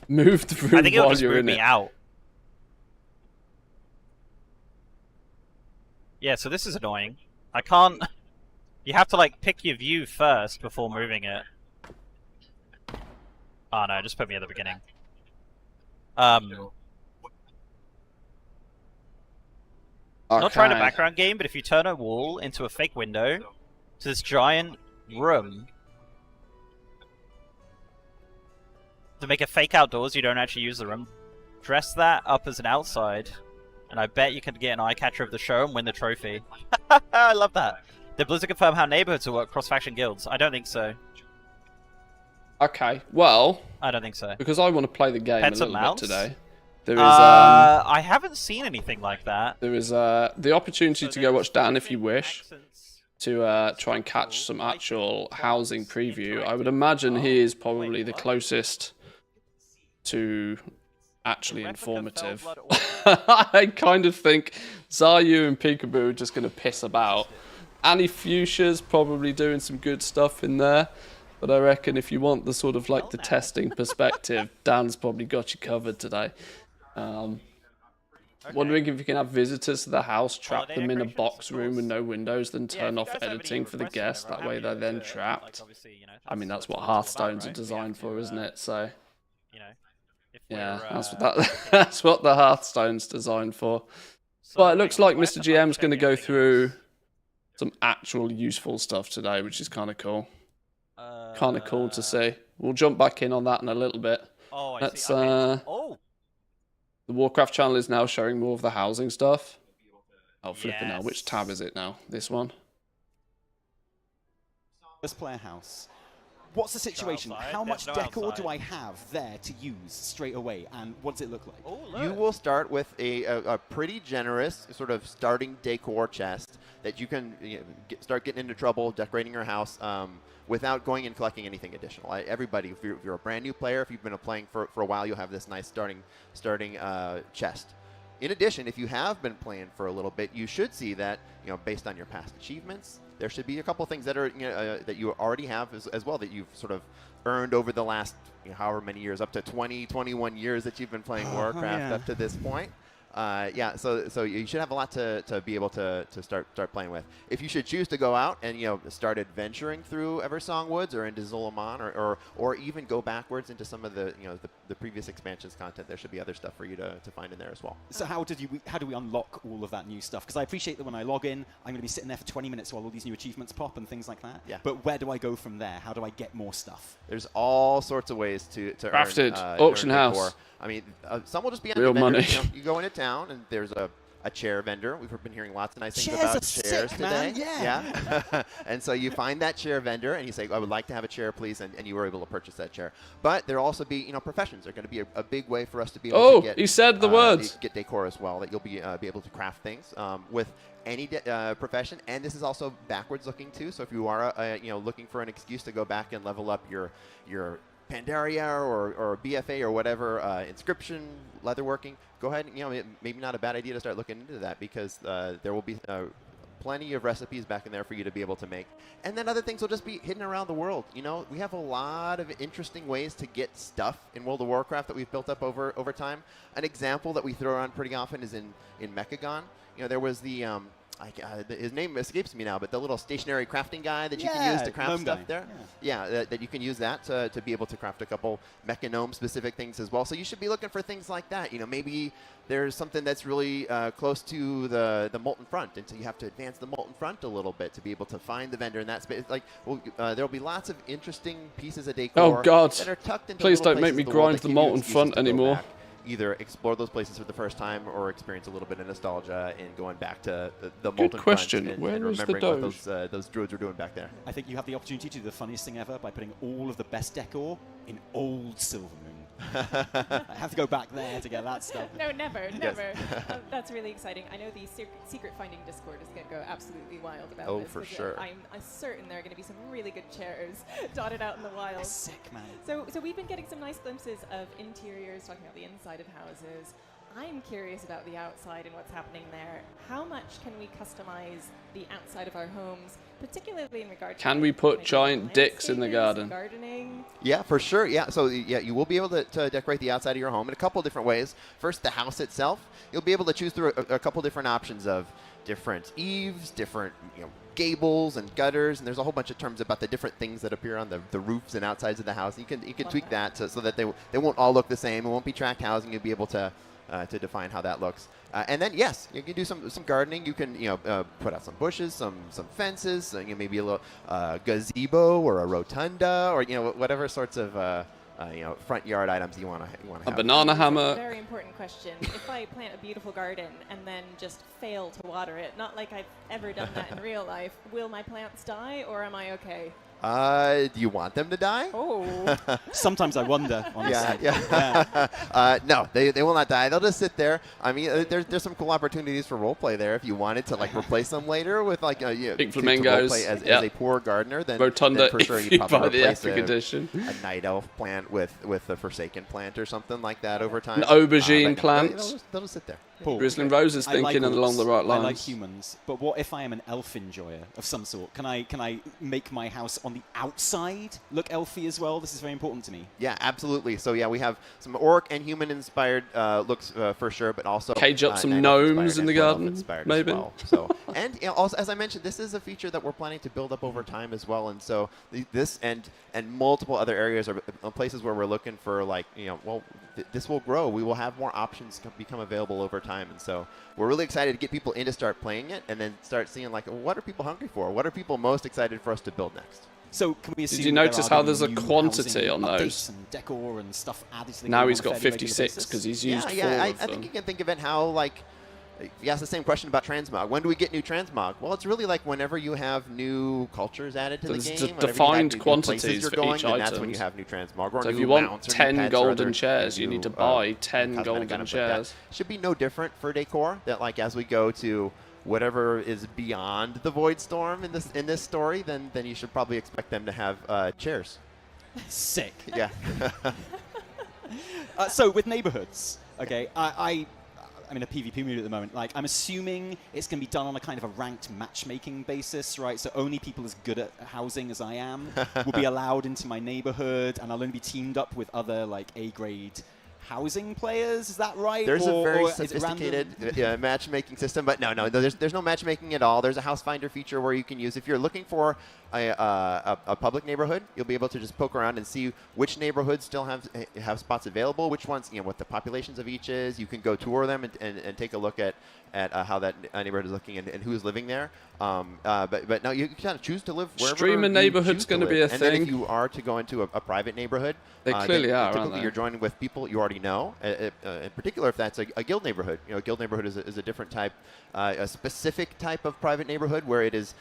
Speaker 1: Move the room
Speaker 16: I think it'll
Speaker 1: while
Speaker 16: just
Speaker 1: you're
Speaker 16: move
Speaker 1: in
Speaker 16: me
Speaker 1: it.
Speaker 16: out. Yeah, so this is annoying. I can't... You have to, like, pick your view first before moving it. Oh no, just put me at the beginning. Not trying a
Speaker 1: Okay.
Speaker 16: background game, but if you turn a wall into a fake window to this giant room to make a fake outdoors, you don't actually use the room. Dress that up as an outside, and I bet you can get an eye catcher of the show and win the trophy. I love that. Did Blizzard confirm how neighborhoods will work cross-faction guilds? I don't think so.
Speaker 1: Okay, well...
Speaker 16: I don't think so.
Speaker 1: Because I want to play the game
Speaker 16: Pets
Speaker 1: a
Speaker 16: and
Speaker 1: little bit
Speaker 16: mouse?
Speaker 1: today. There is,
Speaker 16: I haven't seen anything like that.
Speaker 1: there is the opportunity to go watch Dan if you wish, to try and catch some actual housing preview. I would imagine he is probably the closest to actually informative. I kind of think Zayu and Peekaboo are just going to piss about. Annie Fuchsia's probably doing some good stuff in there. But I reckon if you want the sort of like the testing perspective, Dan's probably got you covered today. Wondering if you can have visitors to the house, trap them in a box room with no windows, then turn off editing for the guests. That way they're then trapped. I mean, that's what Hearthstones are designed for, isn't it? So, yeah, that's what the Hearthstone's designed for. But it looks like Mr. GM's going to go through some actual useful stuff today, which is kind of cool. Kind of cool to see. We'll jump back in on that in a little bit.
Speaker 16: Oh, I
Speaker 1: Let's,
Speaker 16: see. Okay. Oh.
Speaker 1: The Warcraft channel is now showing more of the housing stuff. Oh, flipping now. Which tab is it now? This one?
Speaker 11: First player house. What's the situation? How much decor do I have there to use straight away, and what does it look like?
Speaker 17: You will start with a pretty generous sort of starting decor chest that you can start getting into trouble decorating your house without going and collecting anything additional. Everybody, if you're a brand new player, if you've been playing for a while, you'll have this nice starting chest. In addition, if you have been playing for a little bit, you should see that, based on your past achievements, there should be a couple things that are that you already have as well that you've sort of earned over the last however many years, up to 20, 21 years that you've been playing Warcraft up to this point. Yeah, so you should have a lot to be able to start playing with. If you should choose to go out and start adventuring through Eversong Woods or into Zul'Aman or even go backwards into some of the the previous expansions content, there should be other stuff for you to find in there as well.
Speaker 11: So how do we unlock all of that new stuff? Because I appreciate that when I log in, I'm going to be sitting there for 20 minutes while all these new achievements pop and things like that.
Speaker 17: Yeah.
Speaker 11: But where do I go from there? How do I get more stuff?
Speaker 17: There's all sorts of ways to
Speaker 1: Crafted,
Speaker 17: earn,
Speaker 1: auction
Speaker 17: earn
Speaker 1: house.
Speaker 17: decor. I mean, some will just be on
Speaker 1: Real
Speaker 17: the
Speaker 1: money.
Speaker 17: vendor. You go into town and there's a chair vendor. We've been hearing lots of nice things
Speaker 11: Chairs
Speaker 17: about
Speaker 11: are
Speaker 17: chairs
Speaker 11: sick,
Speaker 17: today.
Speaker 11: man. Yeah.
Speaker 17: And so you find that chair vendor and you say, I would like to have a chair, please, and you were able to purchase that chair. But there'll also be, professions are going to be a big way for us to be able to get.
Speaker 1: He said the words.
Speaker 17: Get decor as well. That you'll be able to craft things with any profession, and this is also backwards looking too. So if you are looking for an excuse to go back and level up your Pandaria or BFA or whatever inscription, leatherworking, go ahead and maybe not a bad idea to start looking into that, because there will be plenty of recipes back in there for you to be able to make. And then other things will just be hidden around the world. You know, we have a lot of interesting ways to get stuff in World of Warcraft that we've built up over time. An example that we throw around pretty often is in Mechagon. You know, there was the his name escapes me now, but the little stationary crafting guy that you can use to craft stuff there. Yeah, that you can use that to be able to craft a couple Mechanome specific things as well. So you should be looking for things like that. You know, maybe there's something that's really close to the Molten Front, and so you have to advance the Molten Front a little bit to be able to find the vendor in that space. Like, there'll be lots of interesting pieces of decor that are tucked into
Speaker 1: Please
Speaker 17: little
Speaker 1: don't make
Speaker 17: places
Speaker 1: me
Speaker 17: of the world
Speaker 1: grind
Speaker 17: that
Speaker 1: the
Speaker 17: give you
Speaker 1: Molten
Speaker 17: excuses
Speaker 1: Front
Speaker 17: to go
Speaker 1: anymore.
Speaker 17: back, either explore those places for the first time or experience a little bit of nostalgia in going back to the Molten
Speaker 1: question.
Speaker 17: Front
Speaker 1: Where
Speaker 17: and
Speaker 1: is the
Speaker 17: remembering what
Speaker 1: Doge?
Speaker 17: those druids were doing back there.
Speaker 11: I think you have the opportunity to do the funniest thing ever by putting all of the best decor in old Silvermoon. I have to go back there to get that stuff.
Speaker 3: No, never. That's really exciting. I know the secret finding Discord is going to go absolutely wild about this.
Speaker 17: For
Speaker 3: 'cause,
Speaker 17: sure.
Speaker 3: I'm certain there are going to be some really good chairs dotted out in the wild.
Speaker 11: That's sick, man.
Speaker 3: So we've been getting some nice glimpses of interiors, talking about the inside of houses. I'm curious about the outside and what's happening there. How much can we customize the outside of our homes, particularly in regard to...
Speaker 1: Can we put
Speaker 3: maybe
Speaker 1: giant dicks in the garden?
Speaker 3: Gardening?
Speaker 17: Yeah, for sure. Yeah, so yeah, you will be able to decorate the outside of your home in a couple different ways. First, the house itself. You'll be able to choose through a couple different options of different eaves, different gables and gutters, and there's a whole bunch of terms about the different things that appear on the roofs and outsides of the house. You can tweak that so that they won't all look the same. It won't be tract housing. You'll be able to define how that looks. And then, yes, you can do some gardening. You can put out some bushes, some fences, maybe a little gazebo or a rotunda, or whatever sorts of front yard items you want to have.
Speaker 1: A banana hammer.
Speaker 3: Very important question. If I plant a beautiful garden and then just fail to water it, not like I've ever done that in real life, will my plants die or am I okay?
Speaker 17: Do you want them to die?
Speaker 3: Oh.
Speaker 11: Sometimes I wonder, honestly.
Speaker 17: Yeah. No, they will not die. They'll just sit there. I mean, there's some cool opportunities for role play there. If you wanted to replace them later with
Speaker 1: big flamingos
Speaker 17: to as a poor gardener, then
Speaker 1: Rotunda,
Speaker 17: then for sure
Speaker 1: if
Speaker 17: you'd
Speaker 1: you
Speaker 17: probably
Speaker 1: buy the
Speaker 17: replace
Speaker 1: Epic Edition.
Speaker 17: a night elf plant with a forsaken plant or something like that over time.
Speaker 1: An aubergine
Speaker 17: But
Speaker 1: plant.
Speaker 17: They'll just sit there.
Speaker 11: Paul,
Speaker 1: Grizzling Rose is thinking along the right lines.
Speaker 11: I like humans, but what if I am an elf enjoyer of some sort? Can I make my house on the outside look elfy as well? This is very important to me.
Speaker 17: Yeah, absolutely. So yeah, we have some orc and human inspired looks for sure, but also
Speaker 1: cage up some
Speaker 17: night elf
Speaker 1: gnomes in the
Speaker 17: and
Speaker 1: garden,
Speaker 17: inspired
Speaker 1: maybe.
Speaker 17: as well. So and also, as I mentioned, this is a feature that we're planning to build up over time as well. And so this and multiple other areas are places where we're looking for this will grow. We will have more options become available over time, and so we're really excited to get people in to start playing it, and then start seeing what are people hungry for? What are people most excited for us to build next?
Speaker 11: So can we assume
Speaker 1: Did you notice how there's a quantity on those?
Speaker 11: And decor and stuff added to the
Speaker 1: now
Speaker 11: game
Speaker 1: he's
Speaker 11: on a
Speaker 1: got
Speaker 11: fairly regular
Speaker 1: 56
Speaker 11: basis?
Speaker 1: because he's used 4
Speaker 17: I
Speaker 1: of them.
Speaker 17: think you can think of it how you asked the same question about transmog. When do we get new transmog? Well, it's really like whenever you have new cultures added to the
Speaker 1: There's
Speaker 17: game.
Speaker 1: defined quantities
Speaker 17: you're
Speaker 1: for
Speaker 17: going,
Speaker 1: each
Speaker 17: then
Speaker 1: item.
Speaker 17: that's when you have new transmog. Or
Speaker 1: So if
Speaker 17: new
Speaker 1: you want
Speaker 17: mounts or new
Speaker 1: 10
Speaker 17: pets or
Speaker 1: golden
Speaker 17: other
Speaker 1: chairs, you
Speaker 17: new,
Speaker 1: need to buy 10
Speaker 17: cosmetic
Speaker 1: golden
Speaker 17: items like that.
Speaker 1: chairs.
Speaker 17: Should be no different for decor. That as we go to whatever is beyond the Void Storm in this story, then you should probably expect them to have chairs.
Speaker 11: Sick.
Speaker 17: Yeah.
Speaker 11: So with neighborhoods, okay, I'm in a PvP mood at the moment. I'm assuming it's going to be done on a kind of a ranked matchmaking basis, right? So only people as good at housing as I am will be allowed into my neighborhood, and I'll only be teamed up with other A-grade housing players. Is that right?
Speaker 17: There's a very
Speaker 11: or is it
Speaker 17: sophisticated
Speaker 11: random?
Speaker 17: matchmaking system, but no, there's no matchmaking at all. There's a house finder feature where you can use, if you're looking for a public neighborhood, you'll be able to just poke around and see which neighborhoods still have spots available, which ones, what the populations of each is. You can go tour them and take a look at how that neighborhood is looking and who's living there. But now you can kind of choose to live wherever
Speaker 1: Streamer neighborhood's
Speaker 17: going to
Speaker 1: be a
Speaker 17: and
Speaker 1: thing.
Speaker 17: Then if you are to go into a private neighborhood,
Speaker 1: They clearly are, aren't
Speaker 17: typically
Speaker 1: they?
Speaker 17: you're joining with people you already know. In particular, if that's a guild neighborhood. A guild neighborhood is a different type, a specific type of private neighborhood where it is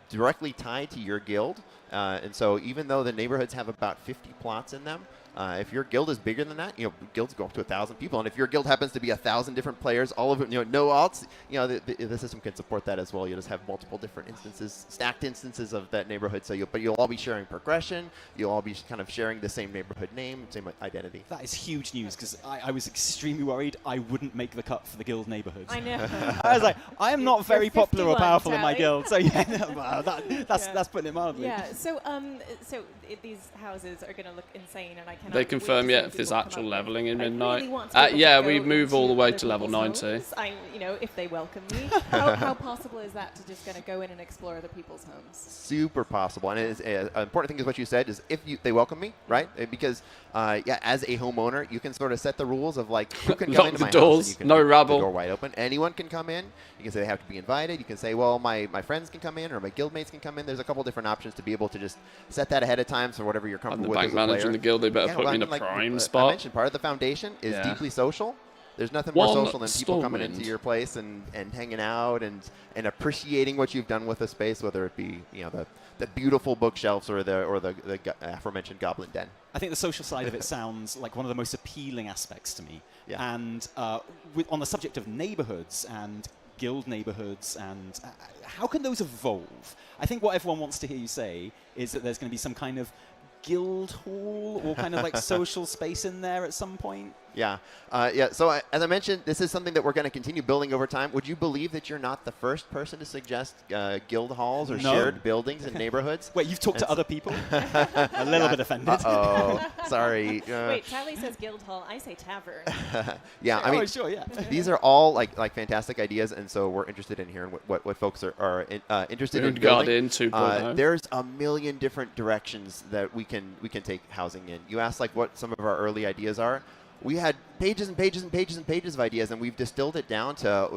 Speaker 17: directly tied to your guild. And so even though the neighborhoods have about 50 plots in them, If your guild is bigger than that, guilds go up to 1,000 people, and if your guild happens to be 1,000 different players, all of it, no alts, the system can support that as well. You just have multiple different instances, stacked instances of that neighborhood. But you'll all be sharing progression. You'll all be kind of sharing the same neighborhood name, same identity.
Speaker 11: That is huge news because I was extremely worried I wouldn't make the cut for the guild neighborhood.
Speaker 3: I know.
Speaker 11: I was like, I am not very popular or
Speaker 3: 51,
Speaker 11: powerful in my
Speaker 3: Tally.
Speaker 11: guild, so yeah, well, that's putting it mildly.
Speaker 3: Yeah. So these houses are going to look insane, and I cannot.
Speaker 1: They
Speaker 3: wait
Speaker 1: confirm
Speaker 3: to
Speaker 1: yet
Speaker 3: see
Speaker 1: if there's
Speaker 3: people come
Speaker 1: actual
Speaker 3: up
Speaker 1: leveling in
Speaker 3: with. I
Speaker 1: Midnight.
Speaker 3: really want to be able to
Speaker 1: Yeah,
Speaker 3: go
Speaker 1: we move all the
Speaker 3: into
Speaker 1: way
Speaker 3: other
Speaker 1: to level
Speaker 3: people's
Speaker 1: 90.
Speaker 3: homes. If they welcome me, how possible is that to just kind of go in and explore other people's homes?
Speaker 17: Super possible, and it is, an important thing is what you said is if they welcome me, right? Because as a homeowner, you can sort of set the rules of like who can come
Speaker 1: Lock
Speaker 17: into
Speaker 1: the
Speaker 17: my
Speaker 1: doors,
Speaker 17: house. And you can
Speaker 1: no
Speaker 17: keep
Speaker 1: rabble.
Speaker 17: The door wide open. Anyone can come in. You can say they have to be invited. You can say, well, my friends can come in or my guildmates can come in. There's a couple different options to be able to just set that ahead of time, so whatever you're
Speaker 1: I'm
Speaker 17: comfortable
Speaker 1: the
Speaker 17: with
Speaker 1: bank
Speaker 17: as a
Speaker 1: manager
Speaker 17: player.
Speaker 1: in the guild. They better put me in a prime spot.
Speaker 17: I mentioned part of the foundation is
Speaker 1: Yeah.
Speaker 17: deeply social. There's nothing more
Speaker 1: One
Speaker 17: social than people coming
Speaker 1: Stormwind.
Speaker 17: into your place and hanging out and appreciating what you've done with the space, whether it be the beautiful bookshelves or the aforementioned goblin den.
Speaker 11: I think the social side of it sounds like one of the most appealing aspects to me.
Speaker 17: Yeah.
Speaker 11: And on the subject of neighborhoods and guild neighborhoods and how can those evolve? I think what everyone wants to hear you say is that there's going to be some kind of guild hall or kind of like social space in there at some point.
Speaker 17: Yeah. So as I mentioned, this is something that we're going to continue building over time. Would you believe that you're not the first person to suggest guild halls or
Speaker 11: No.
Speaker 17: shared buildings in neighborhoods?
Speaker 11: Wait, you've talked to other people? A little bit offended.
Speaker 17: Uh-oh. Sorry.
Speaker 3: Wait, Tally says guild hall. I say tavern.
Speaker 17: Yeah, I mean,
Speaker 11: sure, yeah.
Speaker 17: These are all like fantastic ideas, and so we're interested in hearing what folks are interested in
Speaker 1: Guardian
Speaker 17: building.
Speaker 1: 2.0.
Speaker 17: There's a million different directions that we can take housing in. You asked like what some of our early ideas are. We had pages and pages and pages and pages of ideas, and we've distilled it down to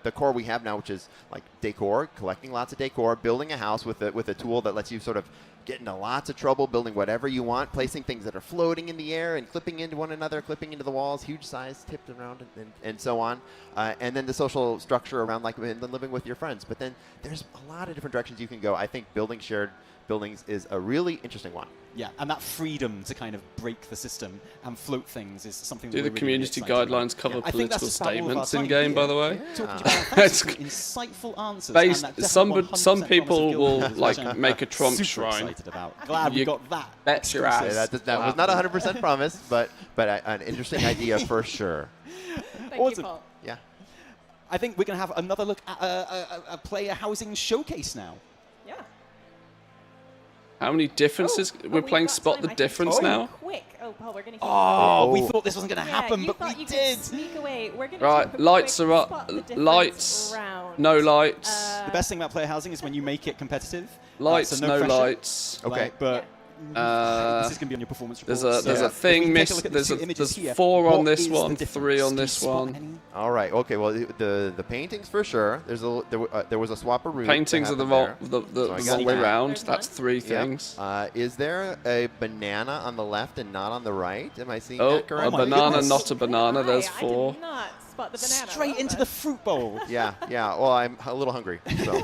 Speaker 17: the core we have now, which is like decor, collecting lots of decor, building a house with a tool that lets you sort of get into lots of trouble building whatever you want, placing things that are floating in the air and clipping into one another, clipping into the walls, huge size, tipped around, and so on. And then the social structure around like living with your friends. But then there's a lot of different directions you can go. I think building shared buildings is a really interesting one.
Speaker 11: Yeah, and that freedom to kind of break the system and float things is something that
Speaker 1: Do the
Speaker 11: we're really
Speaker 1: community
Speaker 11: excited
Speaker 1: guidelines
Speaker 11: about.
Speaker 1: cover
Speaker 11: I think that's
Speaker 1: political
Speaker 11: just about all of our
Speaker 1: statements in
Speaker 11: time
Speaker 1: game,
Speaker 11: here.
Speaker 1: by the way?
Speaker 11: Talking about fantastic, insightful answers.
Speaker 1: Based,
Speaker 11: and that definitely
Speaker 1: some
Speaker 11: 100%
Speaker 1: people
Speaker 11: promise of
Speaker 1: will
Speaker 11: guild
Speaker 1: like
Speaker 11: builders, which
Speaker 1: make a
Speaker 11: I'm
Speaker 1: Trump
Speaker 11: super
Speaker 1: shrine.
Speaker 11: excited about. Glad we got that.
Speaker 1: Bet your
Speaker 11: exclusive.
Speaker 1: ass.
Speaker 17: That was not 100% promise, but an interesting idea for sure.
Speaker 3: Thank
Speaker 11: Awesome.
Speaker 3: you, Paul.
Speaker 17: Yeah.
Speaker 11: I think we're going to have another look at a player housing showcase now.
Speaker 3: Yeah.
Speaker 1: How many differences? We're playing Spot the Difference now?
Speaker 3: Quick. Oh, Paul, we're going to
Speaker 11: Oh, we thought this wasn't going to happen, but we did.
Speaker 3: Sneak away. We're going to
Speaker 1: Right, lights are up. Lights.
Speaker 3: Round.
Speaker 1: No lights.
Speaker 11: The best thing about player housing is when you make it competitive.
Speaker 1: Lights,
Speaker 11: so
Speaker 1: no
Speaker 11: pressure.
Speaker 1: lights.
Speaker 17: Okay.
Speaker 11: But this is going to be on your performance report.
Speaker 1: There's a thing missed. There's 4 on this one, 3 on this one.
Speaker 17: All right. Okay. Well, the paintings for sure. There was a swap-a-roo.
Speaker 1: Paintings are the wrong way round. That's 3
Speaker 17: Yep.
Speaker 1: things.
Speaker 17: Is there a banana on the left and not on the right? Am I seeing
Speaker 1: Oh,
Speaker 17: that correctly?
Speaker 1: a banana, not a banana. There's 4.
Speaker 3: I did not spot the banana.
Speaker 11: Straight into the fruit bowl.
Speaker 17: Yeah. Well, I'm a little hungry. So.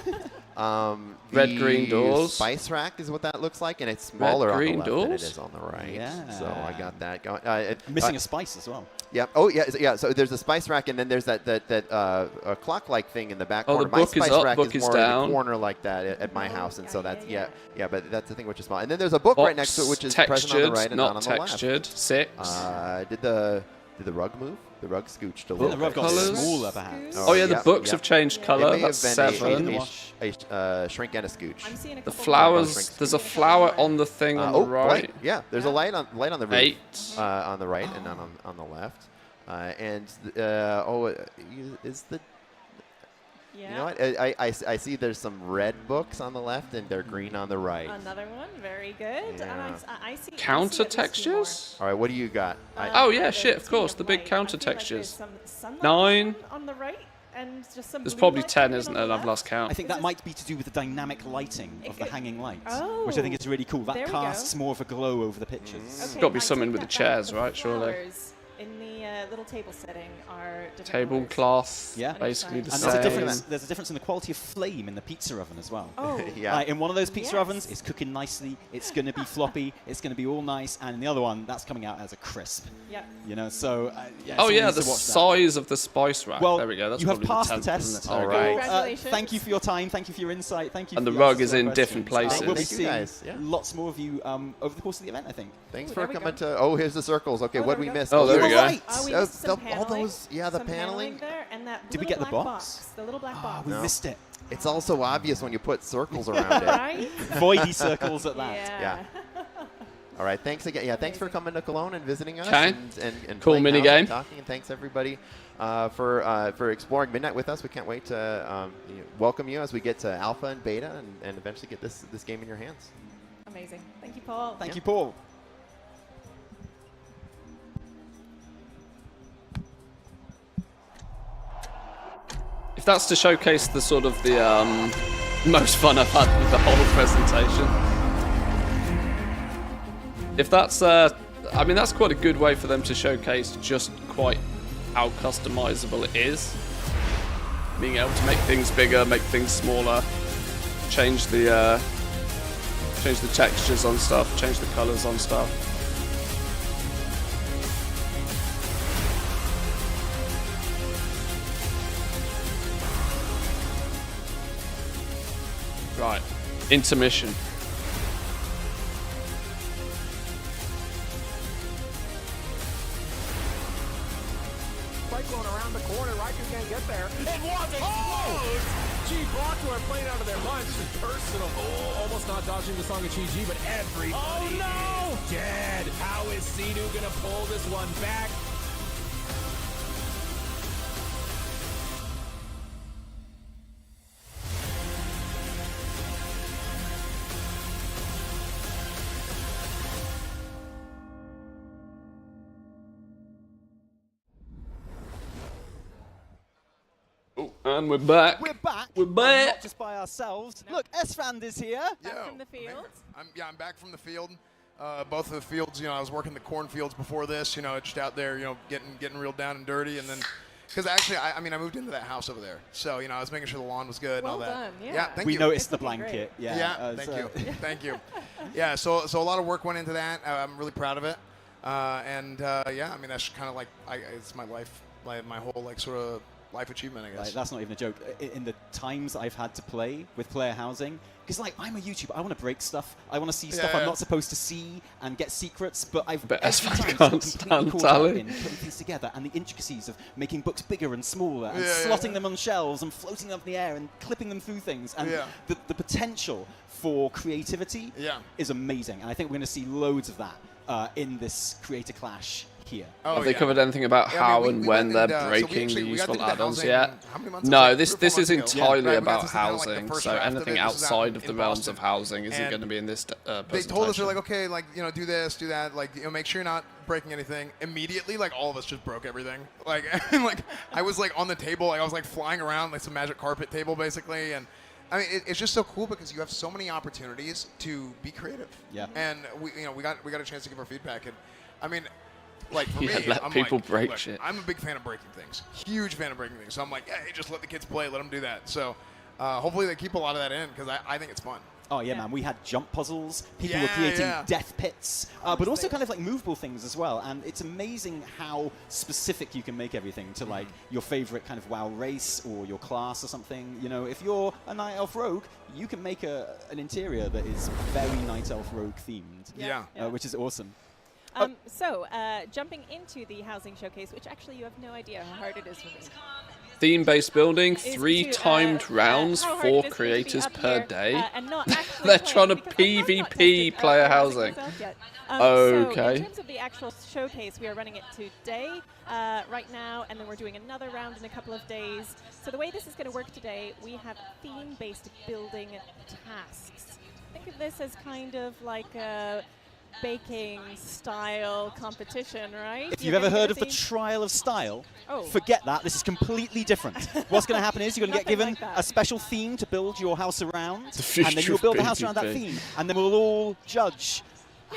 Speaker 1: Red, green doors.
Speaker 17: Spice rack is what that looks like, and it's smaller on the
Speaker 1: green
Speaker 17: left than it
Speaker 1: doors?
Speaker 17: is on the right.
Speaker 11: Yeah.
Speaker 17: So I got that going.
Speaker 11: Missing a spice as well.
Speaker 17: Yeah. Oh, yeah. So there's a spice rack, and then there's that clock-like thing in the back
Speaker 1: Oh,
Speaker 17: corner.
Speaker 1: the
Speaker 17: My
Speaker 1: book is
Speaker 17: spice
Speaker 1: up,
Speaker 17: rack
Speaker 1: book
Speaker 17: is
Speaker 1: is
Speaker 17: more in
Speaker 1: down.
Speaker 17: the corner like that at my house, and so that's yeah. But that's the thing which is small. And then there's a book right next to it, which is present on the right and not on the left.
Speaker 1: textured. 6.
Speaker 17: Did the rug move? The rug scooched a little
Speaker 11: The rug
Speaker 17: bit.
Speaker 11: got
Speaker 1: Colours?
Speaker 11: smaller, perhaps.
Speaker 1: Oh yeah, the books have changed
Speaker 17: It
Speaker 1: colour.
Speaker 17: may have
Speaker 1: That's
Speaker 17: been
Speaker 1: 7.
Speaker 17: a shrink and a scooch.
Speaker 3: I'm seeing a
Speaker 1: The
Speaker 3: couple
Speaker 1: flowers. There's a flower on the thing on the right.
Speaker 17: Light. Yeah, there's a light on the roof.
Speaker 1: 8.
Speaker 17: On the right and on the left. Is the
Speaker 3: Yeah.
Speaker 17: You know what? I see there's some red books on the left and they're green on the right.
Speaker 3: Another one, very good.
Speaker 17: Yeah.
Speaker 3: And I see
Speaker 1: Counter
Speaker 3: I see at least
Speaker 1: textures?
Speaker 17: All right, what do you got?
Speaker 1: Oh yeah, shit, of course, the big counter textures. 9.
Speaker 3: on the right and just some
Speaker 1: There's
Speaker 3: blue
Speaker 1: probably
Speaker 3: light
Speaker 1: 10,
Speaker 3: coming
Speaker 1: isn't
Speaker 3: on
Speaker 1: there?
Speaker 3: the
Speaker 1: I've lost count.
Speaker 11: I think that might be to do with the dynamic lighting of the hanging lights, which I think is really cool.
Speaker 3: There
Speaker 11: That
Speaker 3: we
Speaker 11: casts
Speaker 3: go.
Speaker 11: more of a glow over the pictures.
Speaker 3: Okay,
Speaker 1: Got to be
Speaker 3: I
Speaker 1: something
Speaker 3: take
Speaker 1: with the
Speaker 3: that back.
Speaker 1: chairs, right? Surely.
Speaker 3: Flowers in little table setting are different
Speaker 1: Table
Speaker 3: colors.
Speaker 1: cloth,
Speaker 11: Yeah,
Speaker 1: basically the
Speaker 11: and
Speaker 1: same.
Speaker 11: there's a difference in the quality of flame in the pizza oven as well.
Speaker 3: Oh.
Speaker 17: Yeah.
Speaker 11: In one of those pizza ovens, it's cooking nicely. It's going to be floppy. It's going to be all nice. And in the other one, that's coming out as a crisp.
Speaker 3: Yeah.
Speaker 11: You know, so yeah.
Speaker 1: Oh
Speaker 11: someone
Speaker 1: yeah,
Speaker 11: needs
Speaker 1: the
Speaker 11: to watch that.
Speaker 1: size of the spice rack.
Speaker 11: Well,
Speaker 1: there we go. That's
Speaker 11: you have
Speaker 1: probably
Speaker 11: passed the
Speaker 1: 10th, isn't
Speaker 11: test.
Speaker 1: it?
Speaker 17: All right.
Speaker 3: Congratulations.
Speaker 11: Thank you for your time. Thank you for your insight. Thank you.
Speaker 1: And
Speaker 11: for
Speaker 1: the
Speaker 11: your
Speaker 1: rug
Speaker 11: answers
Speaker 1: is
Speaker 11: to our
Speaker 1: in different
Speaker 11: questions.
Speaker 1: places.
Speaker 11: We'll be
Speaker 17: Thank you
Speaker 11: seeing
Speaker 17: guys, yeah.
Speaker 11: lots more of you over the course of the event, I think.
Speaker 17: Thanks
Speaker 3: Ooh,
Speaker 17: for
Speaker 3: there we
Speaker 17: coming
Speaker 3: go.
Speaker 17: to. Oh, here's the circles. Okay, what we missed?
Speaker 1: Oh, there we go.
Speaker 11: Right.
Speaker 3: Oh, we missed some
Speaker 17: all
Speaker 3: paneling.
Speaker 17: those, yeah, the
Speaker 3: Some
Speaker 17: paneling.
Speaker 3: there, and that
Speaker 11: Did we
Speaker 3: little
Speaker 11: get the
Speaker 3: black
Speaker 11: box?
Speaker 3: The little black box.
Speaker 11: We missed it.
Speaker 17: It's also obvious when you put circles around it.
Speaker 3: Right?
Speaker 11: Voidy circles at that.
Speaker 3: Yeah.
Speaker 17: All right, thanks again. Yeah, thanks for coming to Cologne and visiting us.
Speaker 1: Okay.
Speaker 17: And
Speaker 1: Cool
Speaker 17: playing
Speaker 1: mini
Speaker 17: house and
Speaker 1: game.
Speaker 17: talking. And thanks everybody for exploring Midnight with us. We can't wait to welcome you as we get to Alpha and Beta and eventually get this game in your hands.
Speaker 3: Amazing. Thank you, Paul.
Speaker 11: Thank you, Paul.
Speaker 1: If that's to showcase the sort of the most fun I've had with the whole presentation. If that's, I mean, that's quite a good way for them to showcase just quite how customizable it is. Being able to make things bigger, make things smaller, change the textures on stuff, change the colors on stuff. Right, intermission.
Speaker 6: Cyclone around the corner, Raikou can't get there. And Waz explodes! G-Blocker are playing out of their minds. This is personal. Oh, almost not dodging the Song of Chi-Ji, but everybody is dead. How is Sea-Doo gonna pull this one back?
Speaker 1: And we're back.
Speaker 11: We're back.
Speaker 1: We're back.
Speaker 11: Not just by ourselves. Look, Esfand is here.
Speaker 3: Back from the field.
Speaker 12: I'm back from the field. Both of the fields, I was working the cornfields before this, just out there, getting real down and dirty, and then, because actually, I moved into that house over there, so I was making sure the lawn was good and all that.
Speaker 3: Well done, yeah.
Speaker 12: Thank
Speaker 11: We
Speaker 12: you.
Speaker 11: noticed the blanket. Yeah.
Speaker 12: Thank you, thank you. Yeah, so a lot of work went into that. I'm really proud of it, that's kind of like it's my life, my whole sort of life achievement, I guess.
Speaker 11: Like, that's not even a joke. In the times I've had to play with player housing, because I'm a YouTuber, I want to break stuff. I want to see stuff I'm not supposed to see and get secrets. But every time got completely caught up in putting things together and the intricacies of making books bigger and smaller and slotting them on shelves and floating them up in the air and clipping them through things. And the potential for creativity is amazing. And I think we're going to see loads of that in this Creator Clash here.
Speaker 1: Have they covered anything about how and when they're breaking the useful add-ons yet? No, this is entirely about housing. So anything outside of the realms of housing isn't going to be in this presentation.
Speaker 12: They told us, they're like, okay, do this, do that, make sure you're not breaking anything. Immediately, all of us just broke everything. I was on the table, I was flying around like some magic carpet table basically, and I mean, it's just so cool because you have so many opportunities to be creative.
Speaker 11: Yeah.
Speaker 12: And we got a chance to give our feedback, and I mean, for me,
Speaker 1: let
Speaker 12: I'm
Speaker 1: people break shit.
Speaker 12: I'm a big fan of breaking things. Huge fan of breaking things. So I'm like, hey, just let the kids play. Let them do that. So hopefully they keep a lot of that in because I think it's fun.
Speaker 11: Oh yeah, man. We had jump puzzles. People were creating death pits, but also kind of movable things as well. And it's amazing how specific you can make everything to your favorite kind of WoW race or your class or something. If you're a Night Elf Rogue, you can make an interior that is very Night Elf Rogue themed. Which is awesome.
Speaker 3: Jumping into the housing showcase, which actually you have no idea how hard it is for me.
Speaker 1: Theme-based building, 3 timed rounds, 4 creators per day. They're trying to PvP player housing. Okay.
Speaker 3: So in terms of the actual showcase, we are running it today, right now, and then we're doing another round in a couple of days. So the way this is going to work today, we have theme-based building tasks. Think of this as kind of like a baking style competition, right?
Speaker 11: If you've ever heard of the Trial of Style, forget that. This is completely different. What's going to happen is you're going to get given a special theme to build your house around, and then you'll build the house around that theme, and then we'll all judge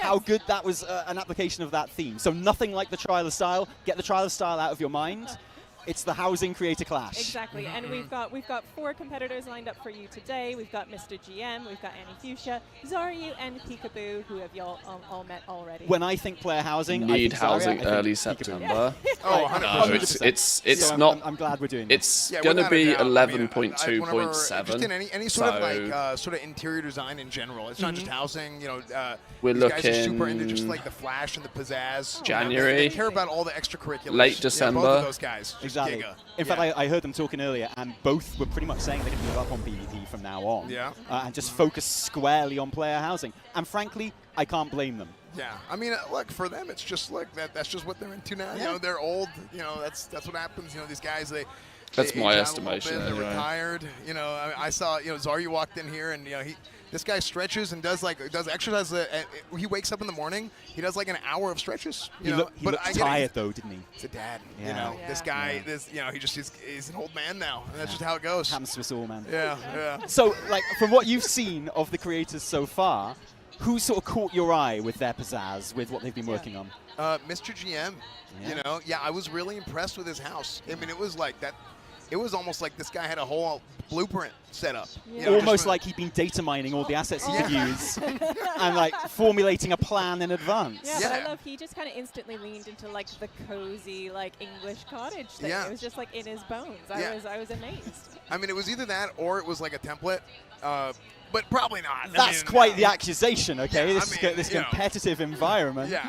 Speaker 11: how good that was an application of that theme. So nothing like the Trial of Style. Get the Trial of Style out of your mind. It's the housing creator clash.
Speaker 3: Exactly, and we've got 4 competitors lined up for you today. We've got Mr. GM, we've got Annie Fuchsia, Zaryu, and Peekaboo, who have y'all all met already.
Speaker 11: When I think player housing,
Speaker 1: need
Speaker 11: I think
Speaker 1: housing
Speaker 11: Zarya,
Speaker 1: early
Speaker 11: I think
Speaker 1: September.
Speaker 12: Oh,
Speaker 1: No,
Speaker 12: 100%.
Speaker 1: it's
Speaker 11: so
Speaker 1: not.
Speaker 11: I'm glad we're doing
Speaker 1: It's
Speaker 12: Yeah,
Speaker 1: going to
Speaker 12: without
Speaker 1: be
Speaker 12: a doubt.
Speaker 1: 11.2.7.
Speaker 12: Just in any sort of like sort of interior design in general. It's not just housing. You know,
Speaker 1: We're
Speaker 12: these guys are super
Speaker 1: looking
Speaker 12: into just like the flash and the pizzazz.
Speaker 1: January.
Speaker 12: They care about all the extracurriculars.
Speaker 1: Late
Speaker 12: Yeah,
Speaker 1: December.
Speaker 12: both of those guys. Just
Speaker 11: Exactly.
Speaker 12: giga.
Speaker 11: In fact, I heard them talking earlier, and both were pretty much saying they're going to give up on PvP from now on.
Speaker 12: Yeah.
Speaker 11: And just focus squarely on player housing. And frankly, I can't blame them.
Speaker 12: Yeah, I mean, look, for them, it's just like that's just what they're into now. You know, they're old. You know, that's what happens. You know, these guys,
Speaker 1: That's
Speaker 12: they
Speaker 1: my
Speaker 12: age out a
Speaker 1: estimation,
Speaker 12: little bit,
Speaker 1: anyway.
Speaker 12: They're retired. You know, I saw, you know, Zaryu walked in here, and you know, this guy stretches and does exercise. He wakes up in the morning. He does like an hour of stretches. You know,
Speaker 11: He looked tired though, didn't he?
Speaker 12: He's a dad.
Speaker 11: Yeah.
Speaker 12: You know,
Speaker 3: Yeah.
Speaker 12: this guy, you know, he's an old man now, and that's just how it goes.
Speaker 11: Happens to us all, man.
Speaker 12: Yeah.
Speaker 11: So, like, from what you've seen of the creators so far, who sort of caught your eye with their pizzazz, with what they've been working on?
Speaker 12: Mr. GM.
Speaker 11: Yeah.
Speaker 12: You know, I was really impressed with his house. I mean, it was like that. It was almost like this guy had a whole blueprint set up.
Speaker 3: Yeah.
Speaker 12: You know,
Speaker 11: Almost
Speaker 12: just
Speaker 11: like he'd been data mining all the assets he could
Speaker 12: Yeah.
Speaker 11: use and like formulating a plan in advance.
Speaker 3: Yeah, but I love he just kind of instantly leaned into like the cozy like English cottage thing.
Speaker 12: Yeah.
Speaker 3: It was just like in his bones.
Speaker 12: Yeah.
Speaker 3: I was amazed.
Speaker 12: I mean, it was either that or it was like a template, but probably not.
Speaker 11: That's quite the accusation, okay?
Speaker 12: Yeah,
Speaker 11: This
Speaker 12: you know.
Speaker 11: competitive environment.
Speaker 12: Yeah.